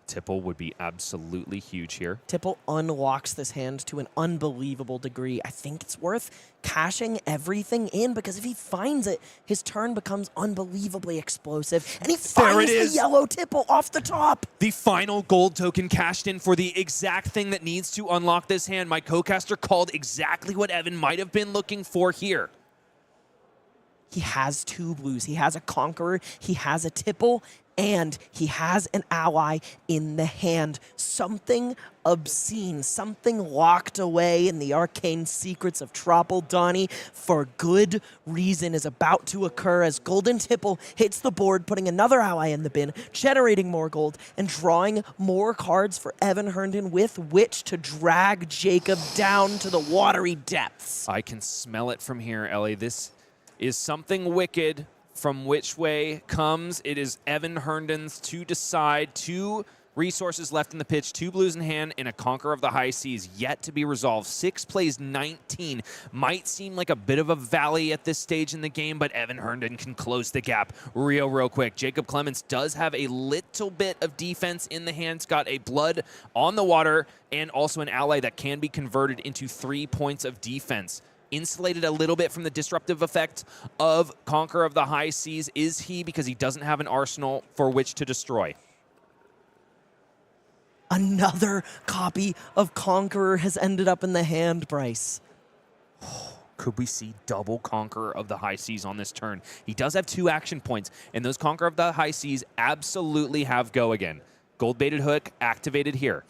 Tipple would be absolutely huge here. Tipple unlocks this hand to an unbelievable degree. I think it's worth cashing everything in because if he finds it, his turn becomes unbelievably explosive. And he finds the yellow tipple off the top. The final gold token cashed in for the exact thing that needs to unlock this hand. My co-caster called exactly what Evan might have been looking for here. He has 2 blues. He has a Conqueror. He has a tipple. And he has an ally in the hand. Something obscene, something locked away in the arcane secrets of Tropple Donnie for good reason is about to occur as Golden Tipple hits the board, putting another ally in the bin, generating more gold, and drawing more cards for Evan Herndon with which to drag Jacob down to the watery depths. I can smell it from here, Elly. This is something wicked. From which way comes, it is Evan Herndon's to decide. 2 resources left in the pitch, 2 blues in hand, and a Conqueror of the High Seas yet to be resolved. 6 plays 19. Might seem like a bit of a valley at this stage in the game, but Evan Herndon can close the gap real quick. Jacob Clements does have a little bit of defense in the hands, got a blood on the water, and also an ally that can be converted into 3 points of defense. Insulated a little bit from the disruptive effect of Conqueror of the High Seas. Is he? Because he doesn't have an arsenal for which to destroy. Another copy of Conqueror has ended up in the hand, Bryce. Could we see double Conqueror of the High Seas on this turn? He does have 2 action points, and those Conqueror of the High Seas absolutely have go again. Gold-baited hook activated here.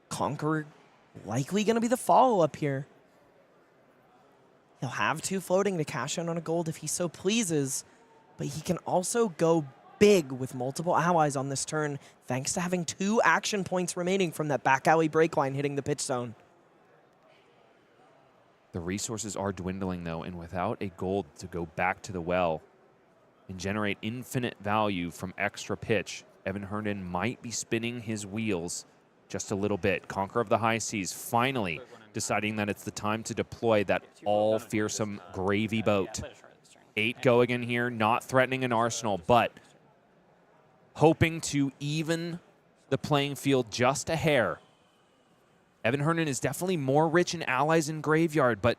Conqueror likely going to be the follow-up here. He'll have 2 floating to cash in on a gold if he so pleases, but he can also go big with multiple allies on this turn, thanks to having 2 action points remaining from that back alley break line hitting the pitch zone. The resources are dwindling, though, and without a gold to go back to the well and generate infinite value from extra pitch, Evan Herndon might be spinning his wheels just a little bit. Conqueror of the High Seas finally deciding that it's the time to deploy that all-fearsome gravy boat. 8 go again here, not threatening an arsenal, but hoping to even the playing field just a hair. Evan Herndon is definitely more rich in allies in Graveyard, but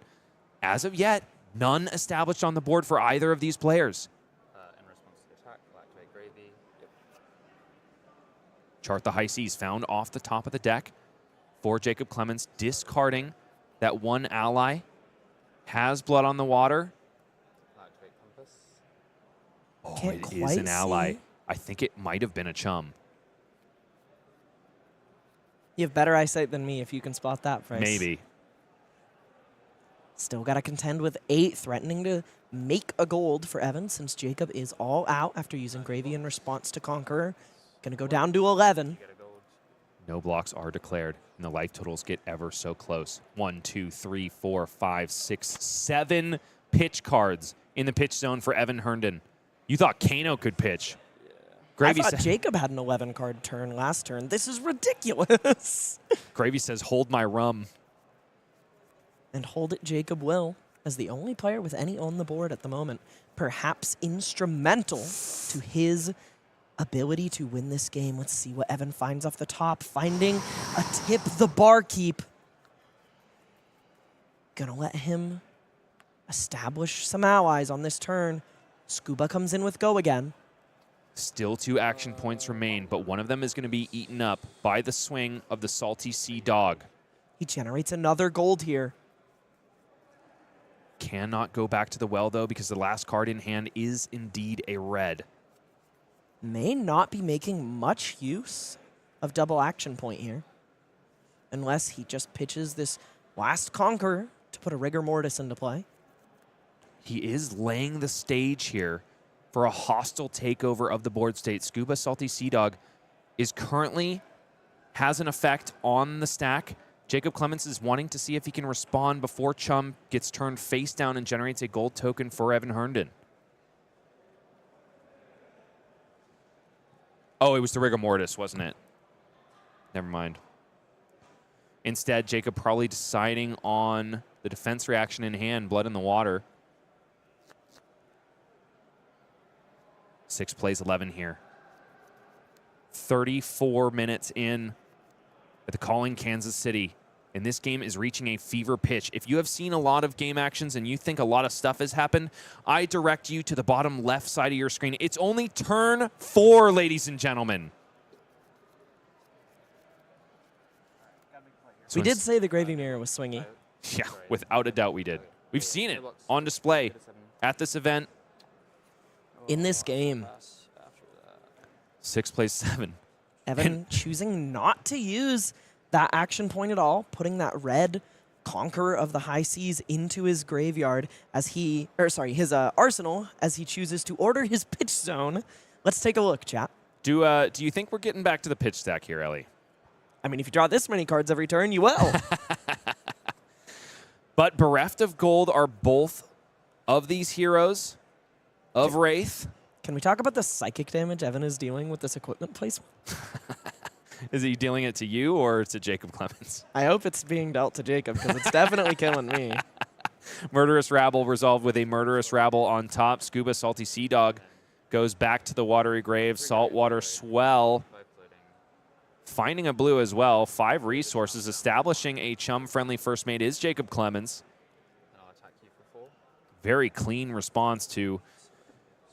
as of yet, none established on the board for either of these players. In response to the attack, we'll activate Gravy. Yep. Chart the High Seas found off the top of the deck for Jacob Clements, discarding that 1 ally. Has blood on the water. We'll activate Compass. Oh, Can't it is quite an ally. see. I think it might have been a chum. You have better eyesight than me if you can spot that, Bryce. Maybe. Still got to contend with 8, threatening to make a gold for Evan since Jacob is all out after using Gravy in response to Conqueror. Going to go down to 11. Get a gold. No blocks are declared, and the life totals get ever so close. 1, 2, 3, 4, 5, 6, 7 pitch cards in the pitch zone for Evan Herndon. You thought Kano could pitch. Gravy I thought said, Jacob had an 11-card turn last turn. This is ridiculous. Gravy says, hold my rum. And hold it Jacob will, as the only player with any on the board at the moment, perhaps instrumental to his ability to win this game. Let's see what Evan finds off the top. Finding a tip the barkeep. Gonna let him establish some allies on this turn. Scuba comes in with go again. Still 2 action points remain, but one of them is going to be eaten up by the swing of the Salty Sea Dog. He generates another gold here. Cannot go back to the well, though, because the last card in hand is indeed a red. May not be making much use of double action point here, unless he just pitches this last Conqueror to put a Rigor Mortis into play. He is laying the stage here for a hostile takeover of the board state. Scuba Salty Sea Dog is currently has an effect on the stack. Jacob Clements is wanting to see if he can respond before Chum gets turned face down and generates a gold token for Evan Herndon. Oh, it was the Rigor Mortis, wasn't it? Never mind. Instead, Jacob probably deciding on the defense reaction in hand, Blood in the Water. 6 plays 11 here. 34 minutes in at the Calling Kansas City. And this game is reaching a fever pitch. If you have seen a lot of game actions and you think a lot of stuff has happened, I direct you to the bottom left side of your screen. It's only turn 4, ladies and gentlemen. We did say the Gravy Mirror was swingy. Yeah, without a doubt we did. We've seen it on display at this event. In this game, 6 plays 7. Evan choosing not to use that action point at all, putting that red Conqueror of the High Seas into his graveyard as he, his arsenal as he chooses to order his pitch zone. Let's take a look, chat. Do you think we're getting back to the pitch stack here, Elly? I mean, if you draw this many cards every turn, you will. But bereft of gold are both of these heroes of Rathe. Can we talk about the psychic damage Evan is dealing with this equipment placement? Is he dealing it to you or to Jacob Clements? I hope it's being dealt to Jacob because it's definitely killing me. Murderous Rabble resolved with a Murderous Rabble on top. Scuba Salty Sea Dog goes back to the Watery Grave. Saltwater Swell finding a blue as well. 5 resources. Establishing a chum-friendly first mate is Jacob Clements. I'll attack you for 4. Very clean response to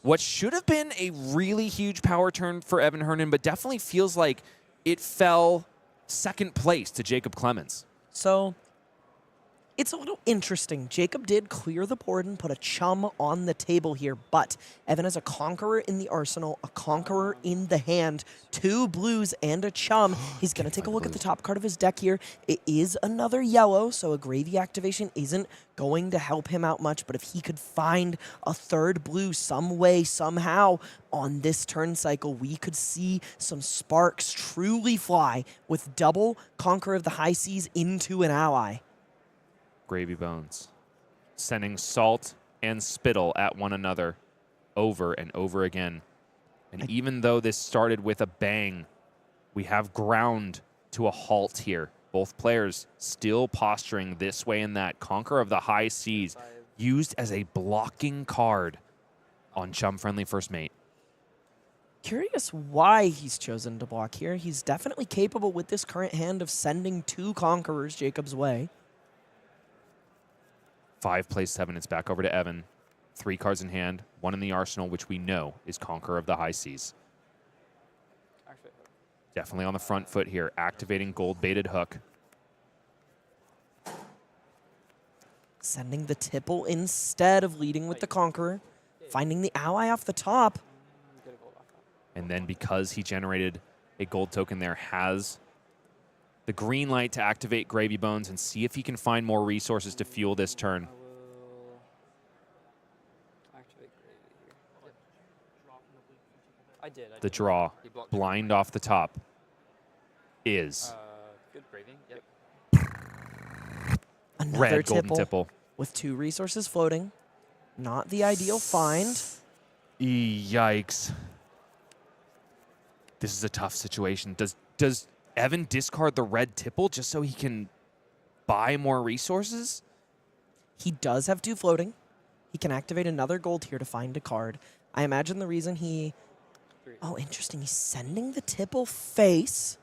what should have been a really huge power turn for Evan Herndon, but definitely feels like it fell second place to Jacob Clements. So it's a little interesting. Jacob did clear the board and put a chum on the table here, but Evan has a Conqueror in the arsenal, a Conqueror in the hand, 2 blues and a chum. He's going to take a look at the top card of his deck here. It is another yellow, so a gravy activation isn't going to help him out much, but if he could find a third blue some way, somehow, on this turn cycle, we could see some sparks truly fly with double Conqueror of the High Seas into an ally. Gravy Bones, sending salt and spittle at one another over and over again. And even though this started with a bang, we have ground to a halt here. Both players still posturing this way and that. Conqueror of the High Seas used as a blocking card on chum-friendly first mate. Curious why he's chosen to block here. He's definitely capable with this current hand of sending 2 Conquerors Jacob's way. 5 plays 7. It's back over to Evan. 3 cards in hand, 1 in the arsenal, which we know is Conqueror of the High Seas. Definitely on the front foot here, activating gold-baited hook. Sending the tipple instead of leading with the Conqueror. Finding the ally off the top. And then because he generated a gold token there, has the green light to activate Gravy Bones and see if he can find more resources to fuel this turn. I did. The draw, blind off the top, is Good gravy. Yep. Another red golden tipple. with 2 resources floating. Not the ideal find. Yikes. This is a tough situation. Does Evan discard the red tipple just so he can buy more resources? He does have 2 floating. He can activate another gold here to find a card. I imagine the reason he... Oh, interesting. He's sending the tipple face.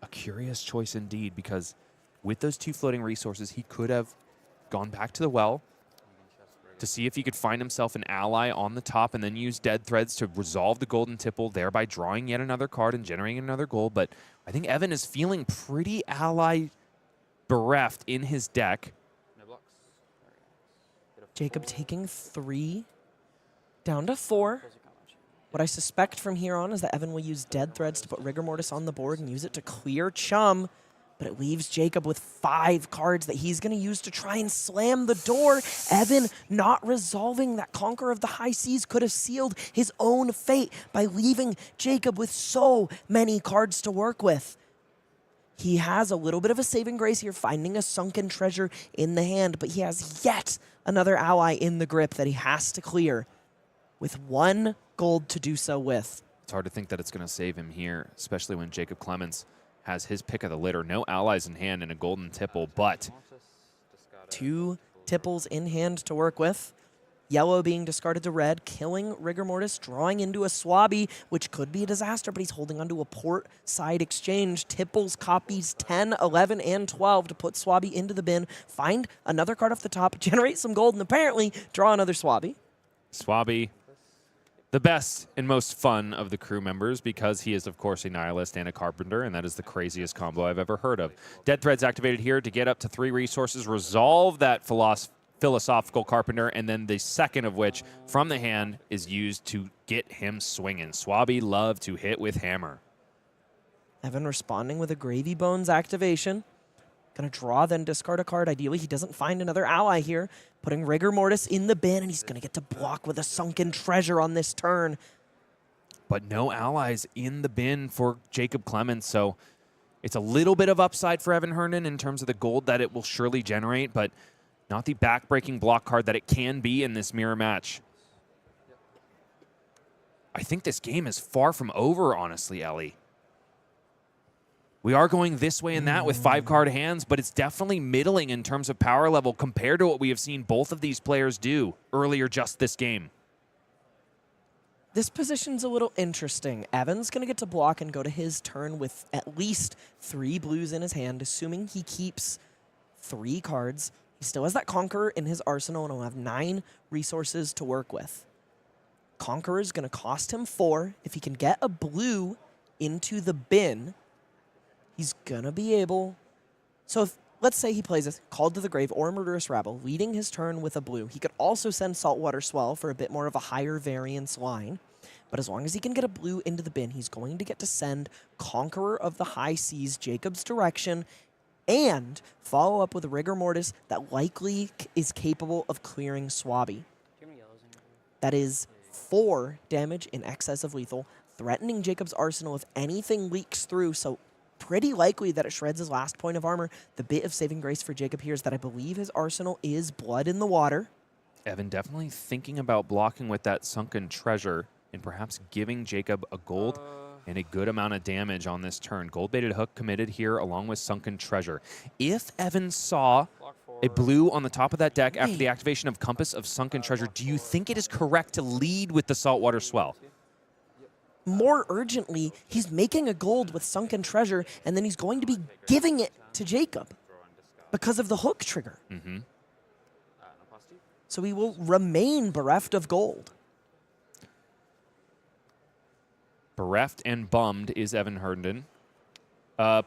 A curious choice indeed, because with those 2 floating resources, he could have gone back to the well to see if he could find himself an ally on the top and then use dead threads to resolve the golden tipple, thereby drawing yet another card and generating another gold. But I think Evan is feeling pretty ally bereft in his deck. No blocks. Jacob taking 3 down to 4. What I suspect from here on is that Evan will use dead threads to put Rigor Mortis on the board and use it to clear chum, but it leaves Jacob with 5 cards that he's going to use to try and slam the door. Evan not resolving that Conqueror of the High Seas could have sealed his own fate by leaving Jacob with so many cards to work with. He has a little bit of a saving grace here, finding a sunken treasure in the hand, but he has yet another ally in the grip that he has to clear with 1 gold to do so with. It's hard to think that it's going to save him here, especially when Jacob Clements has his pick of the litter. No allies in hand and a golden tipple, but 2 tipples in hand to work with. Yellow being discarded to red, killing Rigor Mortis, drawing into a Swabby, which could be a disaster, but he's holding onto a port side exchange. Tipples copies 10, 11, and 12 to put Swabby into the bin, find another card off the top, generate some gold, and apparently draw another Swabby. Swabby, the best and most fun of the crew members, because he is, of course, a nihilist and a carpenter, and that is the craziest combo I've ever heard of. Dead Threads activated here to get up to 3 resources, resolve that philosophical carpenter, and then the second of which, from the hand, is used to get him swinging. Swabby love to hit with hammer. Evan responding with a Gravy Bones activation. Gonna draw, then discard a card. Ideally, he doesn't find another ally here. Putting Rigor Mortis in the bin, and he's gonna get to block with a sunken treasure on this turn. But no allies in the bin for Jacob Clements, so it's a little bit of upside for Evan Herndon in terms of the gold that it will surely generate, but not the back-breaking block card that it can be in this mirror match. I think this game is far from over, honestly, Elly. We are going this way and that with 5-card hands, but it's definitely middling in terms of power level compared to what we have seen both of these players do earlier just this game. This position's a little interesting. Evan's going to get to block and go to his turn with at least 3 blues in his hand, assuming he keeps 3 cards. He still has that Conqueror in his arsenal and will have 9 resources to work with. Conqueror's going to cost him 4. If he can get a blue into the bin, he's going to be able... So if, let's say he plays a Called to the Grave or Murderous Rabble, leading his turn with a blue. He could also send Saltwater Swell for a bit more of a higher variance line. But as long as he can get a blue into the bin, he's going to get to send Conqueror of the High Seas Jacob's direction and follow up with a Rigor Mortis that likely is capable of clearing Swabby. Do you have any yellows in your hand? That is 4 damage in excess of lethal, threatening Jacob's arsenal if anything leaks through, so pretty likely that it shreds his last point of armor. The bit of saving grace for Jacob here is that I believe his arsenal is Blood in the Water. Evan definitely thinking about blocking with that Sunken Treasure and perhaps giving Jacob a gold and a good amount of damage on this turn. Gold-baited hook committed here along with Sunken Treasure. If Evan saw a blue on the top of that deck after the activation of Compass of Sunken Treasure, do you think it is correct to lead with the Saltwater Swell? More urgently, he's making a gold with Sunken Treasure, and then he's going to be giving it to Jacob because of the hook trigger. So he will remain bereft of gold. Bereft and bummed is Evan Herndon.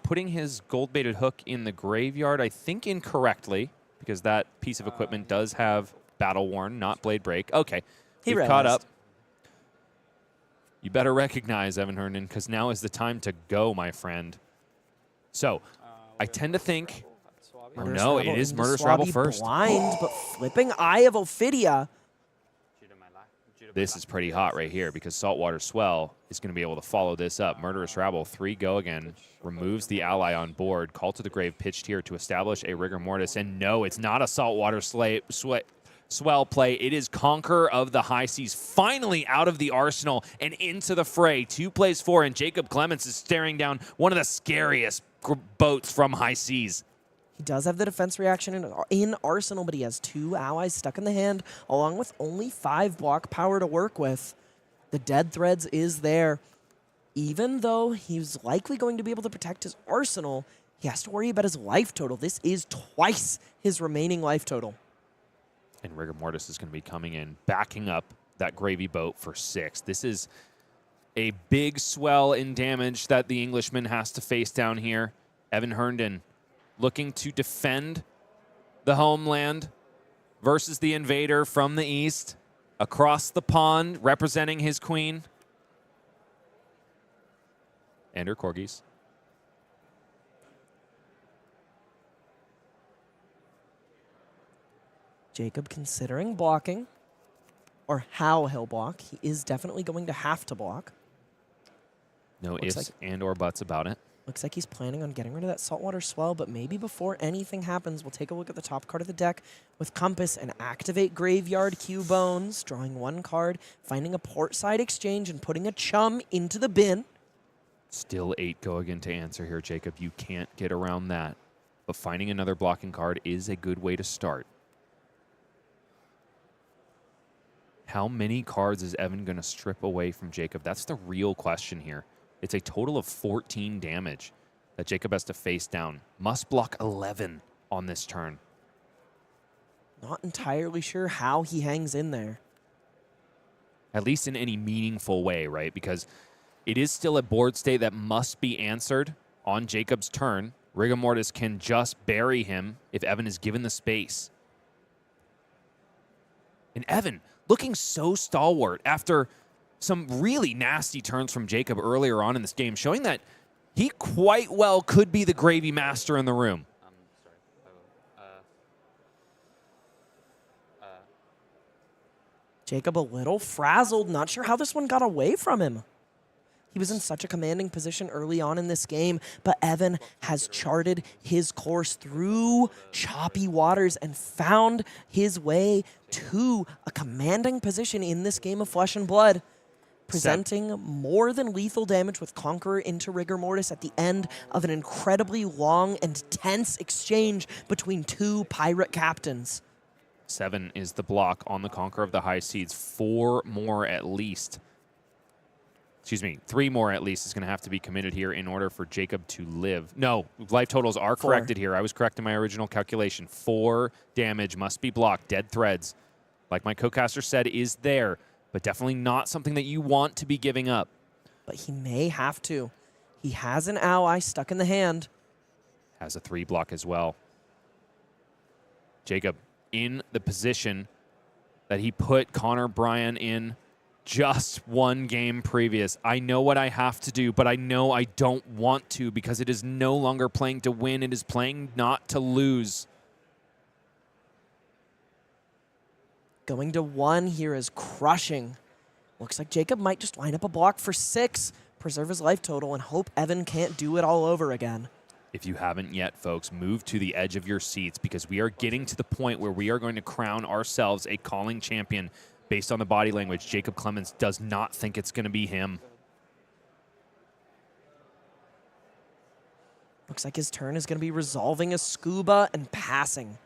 Putting his gold-baited hook in the graveyard, I think incorrectly, because that piece of equipment does have Battle Worn, not Blade Break. Okay, He we've caught up. realized. You better recognize, Evan Herndon, because now is the time to go, my friend. So, I tend to think... Oh, Murderous no, Rabble it is into Murderous Rabble Swabby first. Blind, but flipping Eye of Ophidia. This is pretty hot right here because Saltwater Swell is going to be able to follow this up. Murderous Rabble, 3 go again, removes the ally on board. Call to the Grave pitched here to establish a Rigor Mortis. And no, it's not a Saltwater Swell play. It is Conqueror of the High Seas finally out of the arsenal and into the fray. 2 plays 4, and Jacob Clements is staring down one of the scariest boats from High Seas. He does have the defense reaction in Arsenal, but he has 2 allies stuck in the hand, along with only 5 block power to work with. The Dead Threads is there. Even though he's likely going to be able to protect his arsenal, he has to worry about his life total. This is twice his remaining life total. And Rigor Mortis is going to be coming in, backing up that gravy boat for 6. This is a big swell in damage that the Englishman has to face down here. Evan Herndon looking to defend the homeland versus the invader from the east, across the pond, representing his queen. And her corgis. Jacob considering blocking, or how he'll block. He is definitely going to have to block. No Looks ifs and or buts about it. Looks like he's planning on getting rid of that Saltwater Swell, but maybe before anything happens, we'll take a look at the top card of the deck with Compass and activate Graveyard Q-Bones, drawing 1 card, finding a portside exchange, and putting a chum into the bin. Still 8 go again to answer here, Jacob. You can't get around that. But finding another blocking card is a good way to start. How many cards is Evan going to strip away from Jacob? That's the real question here. It's a total of 14 damage that Jacob has to face down. Must block 11 on this turn. Not entirely sure how he hangs in there. At least in any meaningful way, right? Because it is still a board state that must be answered on Jacob's turn. Rigor Mortis can just bury him if Evan is given the space. And Evan looking so stalwart after some really nasty turns from Jacob earlier on in this game, showing that he quite well could be the gravy master in the room. Jacob a little frazzled, not sure how this one got away from him. He was in such a commanding position early on in this game, but Evan has charted his course through choppy waters and found his way to a commanding position in this game of Flesh and Blood, presenting more than lethal damage with Conqueror into Rigor Mortis at the end of an incredibly long and tense exchange between 2 pirate captains. 7 is the block on the Conqueror of the High Seas. 4 more at least. Excuse me, 3 more at least is going to have to be committed here in order for Jacob to live. No, life totals are 4. corrected here. I was correct in my original calculation. 4 damage must be blocked. Dead Threads, like my co-caster said, is there, but definitely not something that you want to be giving up. But he may have to. He has an ally stuck in the hand. Has a 3 block as well. Jacob in the position that he put Connor Bryant in just one game previous. I know what I have to do, but I know I don't want to because it is no longer playing to win. It is playing not to lose. Going to 1 here is crushing. Looks like Jacob might just line up a block for 6, preserve his life total, and hope Evan can't do it all over again. If you haven't yet, folks, move to the edge of your seats because we are getting to the point where we are going to crown ourselves a calling champion based on the body language. Jacob Clements does not think it's going to be him. Looks like his turn is going to be resolving a scuba and passing.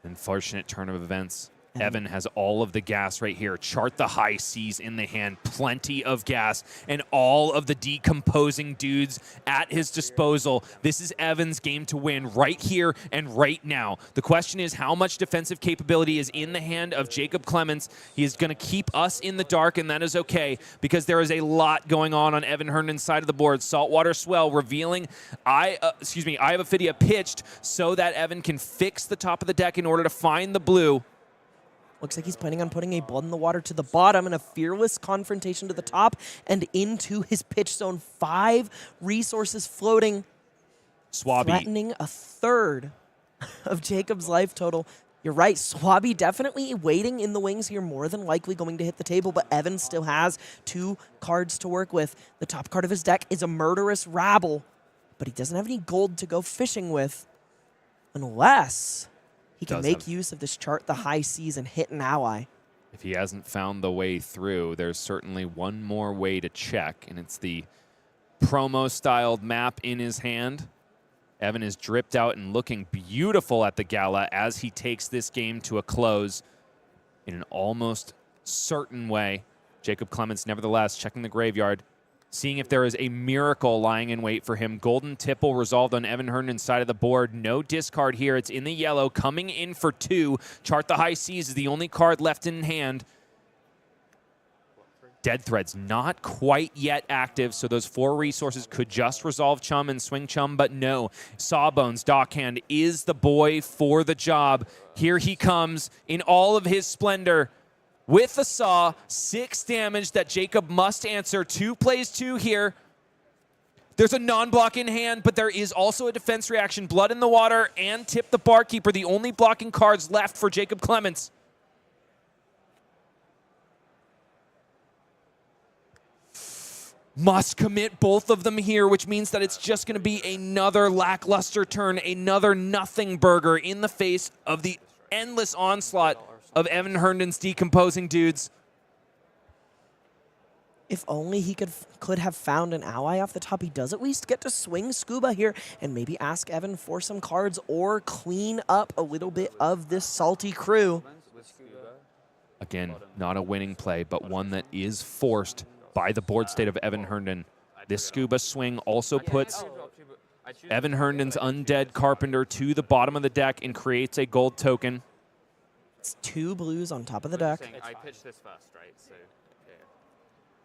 Unfortunate turn of events. Evan has all of the gas right here. Chart the high seas in the hand. Plenty of gas and all of the decomposing dudes at his disposal. This is Evan's game to win right here and right now. The question is how much defensive capability is in the hand of Jacob Clements. He is going to keep us in the dark, and that is okay because there is a lot going on Evan Herndon's side of the board. Saltwater Swell revealing Eye of Ophidia pitched so that Evan can fix the top of the deck in order to find the blue. Looks like he's planning on putting a Blood in the Water to the bottom and a Fearless Confrontation to the top and into his pitch zone. 5 resources floating, Swabby threatening a third of Jacob's life total. You're right, Swabby definitely waiting in the wings here, more than likely going to hit the table, but Evan still has 2 cards to work with. The top card of his deck is a Murderous Rabble, but he doesn't have any gold to go fishing with unless he can make use of this Chart the High Seas and hit an ally. If he hasn't found the way through, there's certainly one more way to check, and it's the promo-styled map in his hand. Evan is dripped out and looking beautiful at the gala as he takes this game to a close in an almost certain way. Jacob Clements, nevertheless, checking the graveyard, seeing if there is a miracle lying in wait for him. Golden Tipple resolved on Evan Herndon's side of the board. No discard here. It's in the yellow, coming in for 2. Chart the High Seas is the only card left in hand. Dead Thread's not quite yet active, so those 4 resources could just resolve Chum and swing Chum, but no. Sawbones, Dockhand, is the boy for the job. Here he comes in all of his splendor. With the saw, 6 damage that Jacob must answer. 2 plays 2 here. There's a non-block in hand, but there is also a defense reaction. Blood in the Water and Tip the Barkeeper, the only blocking cards left for Jacob Clements. Must commit both of them here, which means that it's just going to be another lackluster turn, another nothing burger in the face of the endless onslaught of Evan Herndon's decomposing dudes. If only he could have found an ally off the top. He does at least get to swing Scuba here and maybe ask Evan for some cards or clean up a little bit of this salty crew. Again, not a winning play, but one that is forced by the board state of Evan Herndon. This Scuba swing also puts Evan Herndon's Undead Carpenter to the bottom of the deck and creates a gold token. It's 2 blues on top of the deck. I pitched this first, right? So, yeah.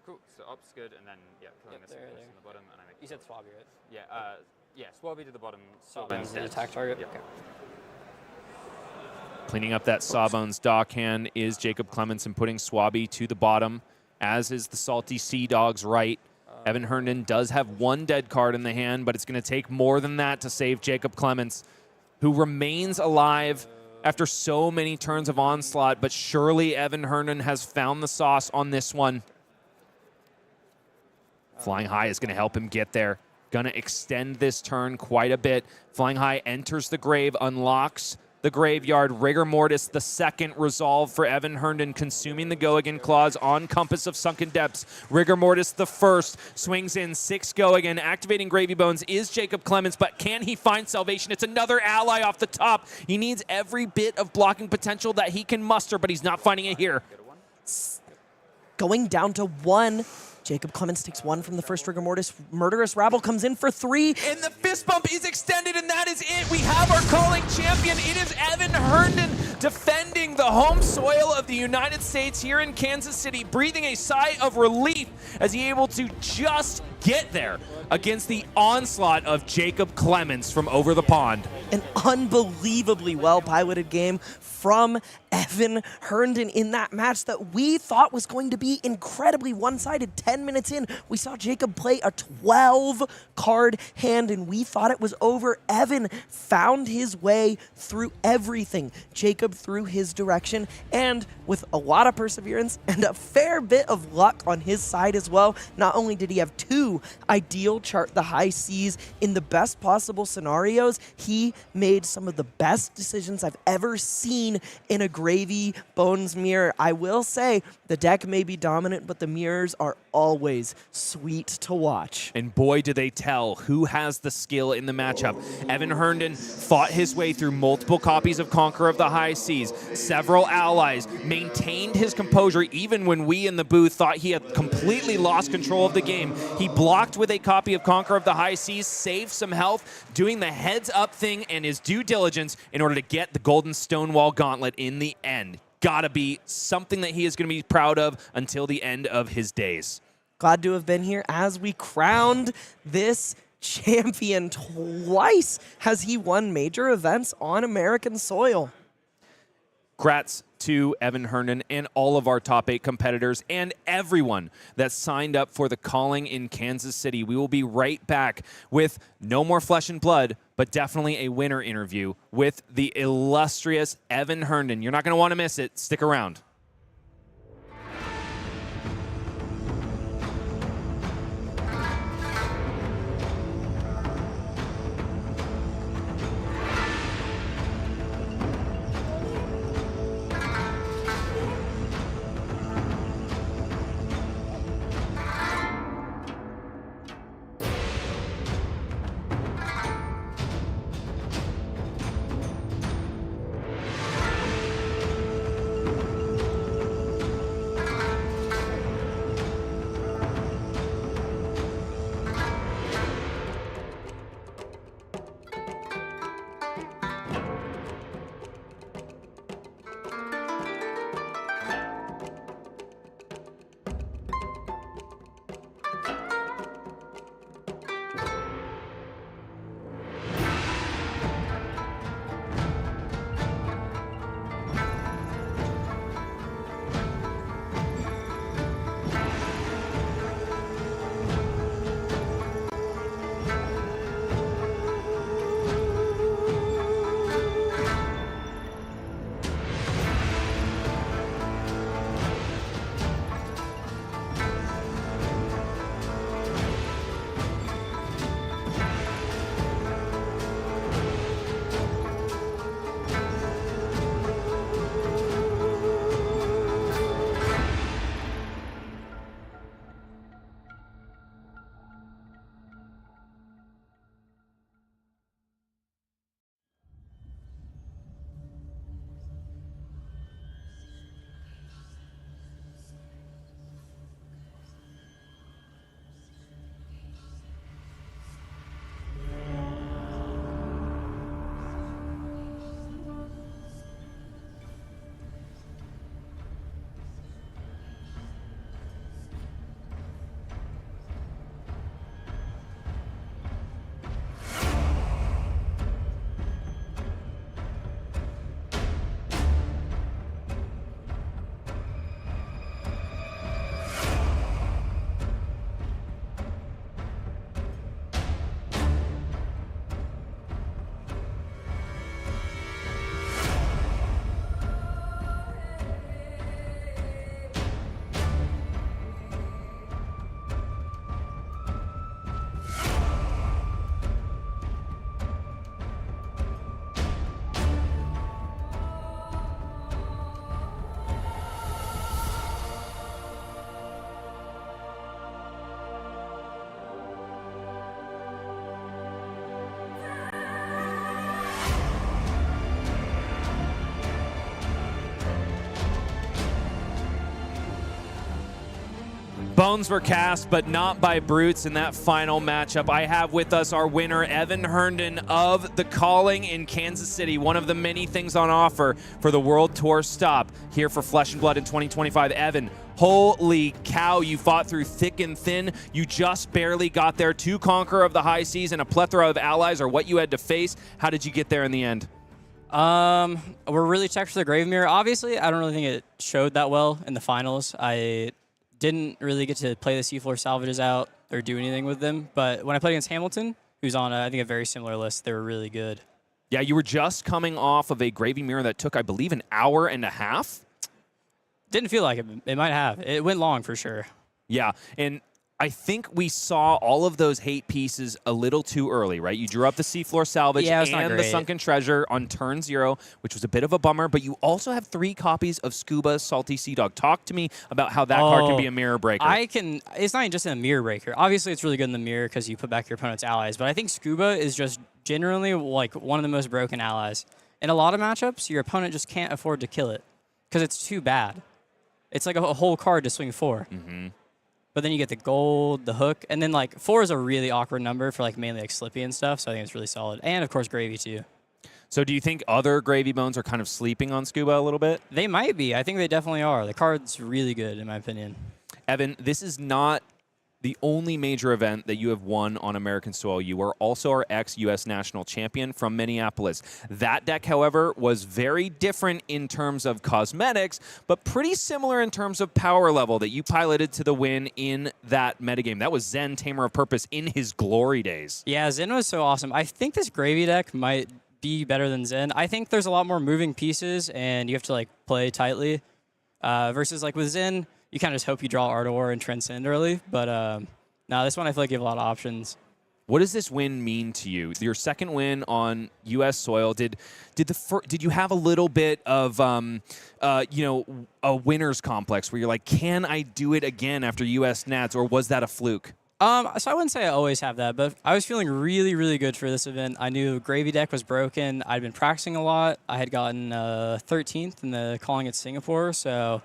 Cool. So up's good, and then killing this in the bottom, and I make. You said Swabby, right? Yeah. Swabby to the bottom. Sawbones the attack target. Yep. Okay. Cleaning up that Sawbones Dockhand is Jacob Clements and putting Swabby to the bottom, as is the Salty Sea Dogs right. Evan Herndon does have 1 dead card in the hand, but it's going to take more than that to save Jacob Clements, who remains alive after so many turns of onslaught, but surely Evan Herndon has found the sauce on this one. Flying High is going to help him get there. Going to extend this turn quite a bit. Flying High enters the grave, unlocks the graveyard. Rigor Mortis, the second resolve for Evan Herndon, consuming the Go Again clause on Compass of Sunken Depths. Rigor Mortis, the first, swings in 6 Go Again. Activating Gravy Bones is Jacob Clements, but can he find salvation? It's another ally off the top. He needs every bit of blocking potential that he can muster, but he's not finding it here. Going down to 1. Jacob Clements takes 1 from the first rigor mortis. Murderous Rabble comes in for 3. And the fist bump is extended, and that is it. We have our calling champion. It is Evan Herndon defending the home soil of the United States here in Kansas City, breathing a sigh of relief as he able to just get there against the onslaught of Jacob Clements from over the pond. An unbelievably well-piloted game from Evan Herndon in that match that we thought was going to be incredibly one-sided. 10 minutes in, we saw Jacob play a 12-card hand, and we thought it was over. Evan found his way through everything. Jacob threw his direction, and with a lot of perseverance and a fair bit of luck on his side as well, not only did he have 2 ideal chart the high Cs in the best possible scenarios, he made some of the best decisions I've ever seen in a Gravy Bones mirror. I will say the deck may be dominant, but the mirrors are always sweet to watch. And boy, do they tell who has the skill in the matchup. Evan Herndon fought his way through multiple copies of Conqueror of the High Seas, several allies, maintained his composure even when we in the booth thought he had completely lost control of the game. He blocked with a copy of Conqueror of the High Seas, saved some health, doing the heads up thing and his due diligence in order to get the Golden Stonewall Gauntlet in the end. Gotta be something that he is going to be proud of until the end of his days. Glad to have been here as we crowned this champion. Twice has he won major events on American soil. Congrats to Evan Herndon and all of our top 8 competitors and everyone that signed up for the calling in Kansas City. We will be right back with no more flesh and blood, but definitely a winner interview with the illustrious Evan Herndon. You're not going to want to miss it. Stick around. Bones were cast, but not by brutes in that final matchup. I have with us our winner, Evan Herndon of The Calling in Kansas City. One of the many things on offer for the World Tour stop here for Flesh and Blood in 2025. Evan, holy cow, you fought through thick and thin. You just barely got there. 2 Conqueror of the High Seas and a plethora of allies are what you had to face. How did you get there in the end? We're really checked for the Grave Mirror. Obviously, I don't really think it showed that well in the finals. I didn't really get to play the seafloor salvages out or do anything with them. But when I played against Hamilton, who's on, I think, a very similar list, they were really good. Yeah, you were just coming off of a Gravy Mirror that took, I believe, an hour and a half. Didn't feel like it. It might have. It went long for sure. Yeah, and I think we saw all of those hate pieces a little too early, right? You drew up the seafloor salvage and the sunken treasure on turn 0, which was a bit of a bummer, but you also have 3 copies of Scuba Salty Sea Dog. Talk to me about how that card can be a mirror breaker. It's not even just a mirror breaker. Obviously, it's really good in the mirror because you put back your opponent's allies, but I think Scuba is just generally like one of the most broken allies. In a lot of matchups, your opponent just can't afford to kill it because it's too bad. It's like a whole card to swing 4. Mm-hmm. But then you get the gold, the hook, and then like 4 is a really awkward number for like mainly like Slippy and stuff, so I think it's really solid. And of course Gravy too. So do you think other Gravy Bones are kind of sleeping on Scuba a little bit? They might be. I think they definitely are. The card's really good in my opinion. Evan, this is not the only major event that you have won on American soil. You are also our ex-U.S. national champion from Minneapolis. That deck, however, was very different in terms of cosmetics, but pretty similar in terms of power level that you piloted to the win in that metagame. That was Zen, Tamer of Purpose, in his glory days. Yeah, Zen was so awesome. I think this Gravy deck might be better than Zen. I think there's a lot more moving pieces, and you have to like play tightly. Versus like with Zen, you kind of just hope you draw Art of War and Transcend early. But no, this one I feel like you have a lot of options. What does this win mean to you? Your second win on U.S. soil. Did you have a little bit of a winner's complex where you're like, can I do it again after U.S. Nats, or was that a fluke? So I wouldn't say I always have that, but I was feeling really, really good for this event. I knew Gravy deck was broken. I'd been practicing a lot. I had gotten 13th in the Calling at Singapore, so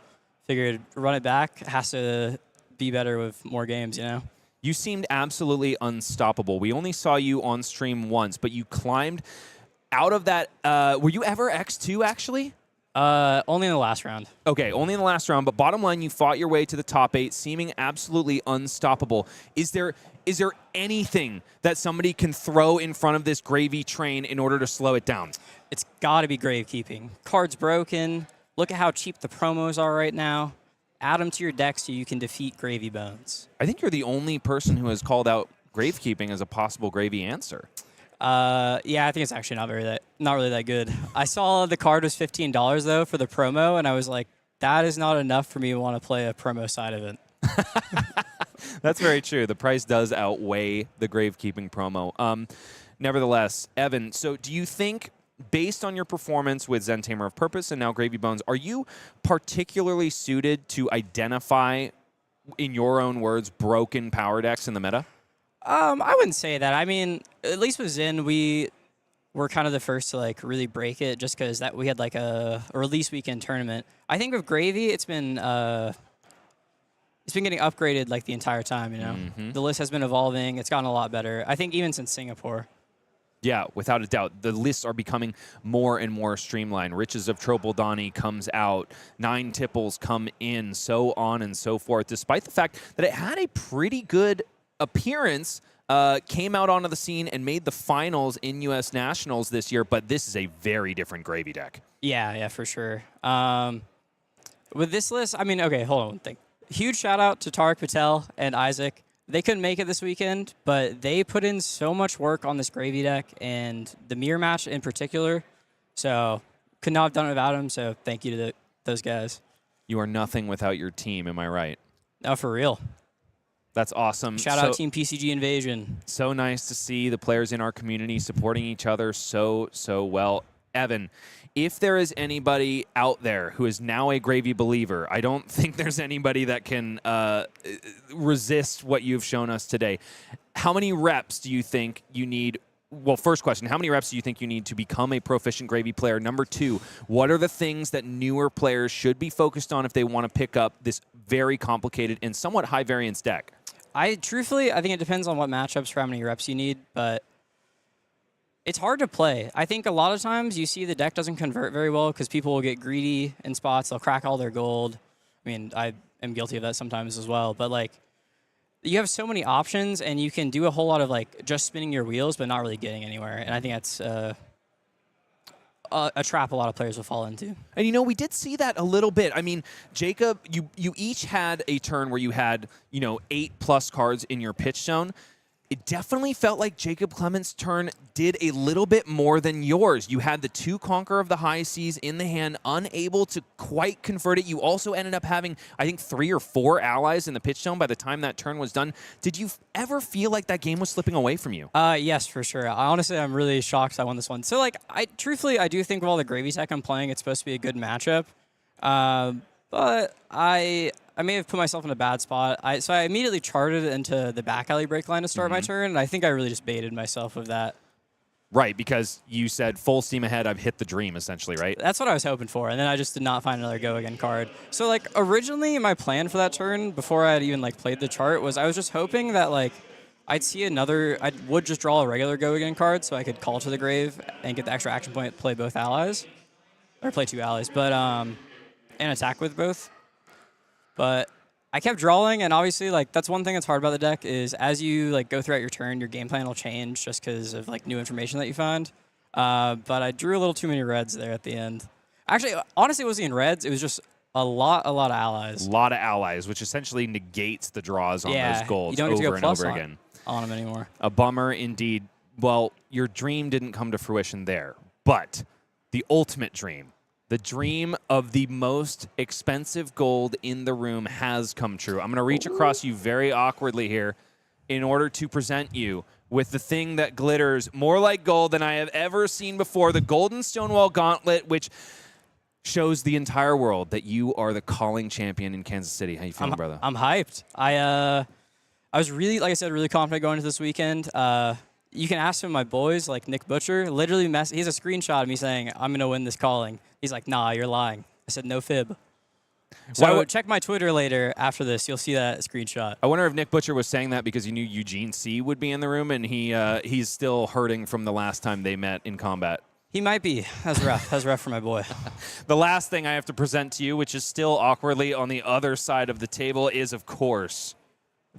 figured run it back. It has to be better with more games, you know? You seemed absolutely unstoppable. We only saw you on stream once, but you climbed out of that. Were you ever X2, actually? Only in the last round. Okay, only in the last round, but bottom line, you fought your way to the top 8, seeming absolutely unstoppable. Is there anything that somebody can throw in front of this Gravy train in order to slow it down? It's got to be Gravekeeping. Card's broken. Look at how cheap the promos are right now. Add them to your deck so you can defeat Gravy Bones. I think you're the only person who has called out Gravekeeping as a possible Gravy answer. Yeah, I think it's actually not really that good. I saw the card was $15 though for the promo, and I was like, that is not enough for me to want to play a promo side event. That's very true. The price does outweigh the Gravekeeping promo. Nevertheless, Evan, so do you think, based on your performance with Zen Tamer of Purpose and now Gravy Bones, are you particularly suited to identify, in your own words, broken power decks in the meta? I wouldn't say that. I mean, at least with Zen, we were kind of the first to like really break it, just because that we had like a release weekend tournament. I think with Gravy, it's been getting upgraded like the entire time. You know, The list has been evolving. It's gotten a lot better. I think even since Singapore. Yeah, without a doubt. The lists are becoming more and more streamlined. Riches of Tropeldani comes out. 9 Tipples come in, so on and so forth. Despite the fact that it had a pretty good appearance, came out onto the scene and made the finals in U.S. Nationals this year, but this is a very different Gravy deck. Yeah, for sure. With this list, I mean, okay, hold on. Think. Huge shout out to Tariq Patel and Isaac. They couldn't make it this weekend, but they put in so much work on this Gravy deck and the mirror match in particular. So could not have done it without them. So thank you to those guys. You are nothing without your team, am I right? No, for real. That's awesome. Shout out Team PCG Invasion. So nice to see the players in our community supporting each other so well. Evan, if there is anybody out there who is now a Gravy believer, I don't think there's anybody that can resist what you've shown us today. How many reps do you think you need? Well, first question, how many reps do you think you need to become a proficient Gravy player? Number 2, what are the things that newer players should be focused on if they want to pick up this very complicated and somewhat high variance deck. Truthfully, I think it depends on what matchups for how many reps you need, but it's hard to play. I think a lot of times you see the deck doesn't convert very well because people will get greedy in spots. They'll crack all their gold. I mean, I am guilty of that sometimes as well. But, like, you have so many options, and you can do a whole lot of, like, just spinning your wheels but not really getting anywhere. And I think that's a trap a lot of players will fall into. And, you know, we did see that a little bit. I mean, Jacob, you each had a turn where you had, 8+ cards in your pitch zone. It definitely felt like Jacob Clements' turn did a little bit more than yours. You had the 2 Conqueror of the High Seas in the hand, unable to quite convert it. You also ended up having, I think, 3 or 4 allies in the pitch zone by the time that turn was done. Did you ever feel like that game was slipping away from you? Yes, for sure. Honestly, I'm really shocked I won this one. So, like, truthfully, I do think with all the gravy tech I'm playing, it's supposed to be a good matchup. But I may have put myself in a bad spot. So I immediately charted into the back alley break line to start my turn, and I think I really just baited myself with that. Right, because you said full steam ahead, I've hit the dream, essentially, right? That's what I was hoping for, and then I just did not find another go again card. So, like, originally my plan for that turn, before I had even, like, played the chart, was I was just hoping that, like, I would just draw a regular go again card so I could call to the grave and get the extra action point, play both allies. Or play 2 allies, but, and attack with both. But I kept drawing, and obviously, like, that's one thing that's hard about the deck is as you, like, go throughout your turn, your game plan will change just because of, like, new information that you find. But I drew a little too many reds there at the end. Actually, honestly, it wasn't even reds. It was just a lot of allies. A lot of allies, which essentially negates the draws on those golds you don't get to go over and plus over again. On them anymore. A bummer indeed. Well, your dream didn't come to fruition there, but the ultimate dream, the dream of the most expensive gold in the room has come true. I'm going to reach across you very awkwardly here in order to present you with the thing that glitters more like gold than I have ever seen before, the Golden Stonewall Gauntlet, which shows the entire world that you are the calling champion in Kansas City. How you feeling, brother? I'm hyped. I was really, like I said, really confident going into this weekend. You can ask some of my boys, like Nick Butcher, literally he has a screenshot of me saying, I'm going to win this calling. He's like, nah, you're lying. I said, no fib. So check my Twitter later after this. You'll see that screenshot. I wonder if Nick Butcher was saying that because he knew Eugene C. would be in the room, and he's still hurting from the last time they met in combat. He might be. That's rough. That's rough for my boy. The last thing I have to present to you, which is still awkwardly on the other side of the table, is, of course,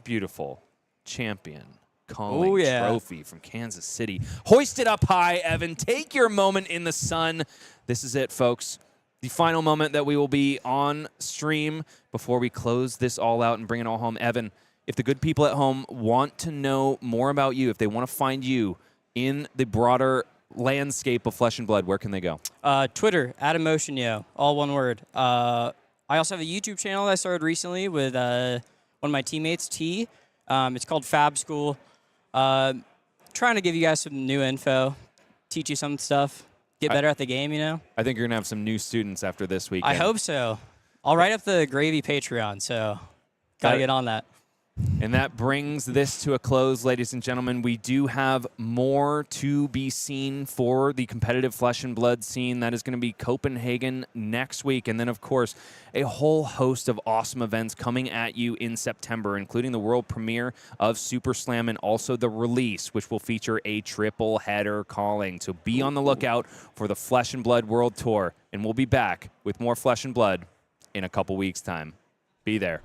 beautiful champion calling trophy from Kansas City. Hoist it up high, Evan. Take your moment in the sun. This is it, folks. The final moment that we will be on stream before we close this all out and bring it all home. Evan, if the good people at home want to know more about you, if they want to find you in the broader landscape of Flesh and Blood, where can they go? Twitter, @EmotionYo, all one word. I also have a YouTube channel that I started recently with one of my teammates, T. It's called Fab School. Trying to give you guys some new info, teach you some stuff, get better at the game, you know? I think you're going to have some new students after this weekend. I hope so. I'll write up the Gravy Patreon, so got to get on that. And that brings this to a close, ladies and gentlemen. We do have more to be seen for the competitive Flesh and Blood scene. That is going to be Copenhagen next week. And then, of course, a whole host of awesome events coming at you in September, including the world premiere of Super Slam and also the release, which will feature a triple header calling. So be on the lookout for the Flesh and Blood World Tour. And we'll be back with more Flesh and Blood in a couple weeks' time. Be there.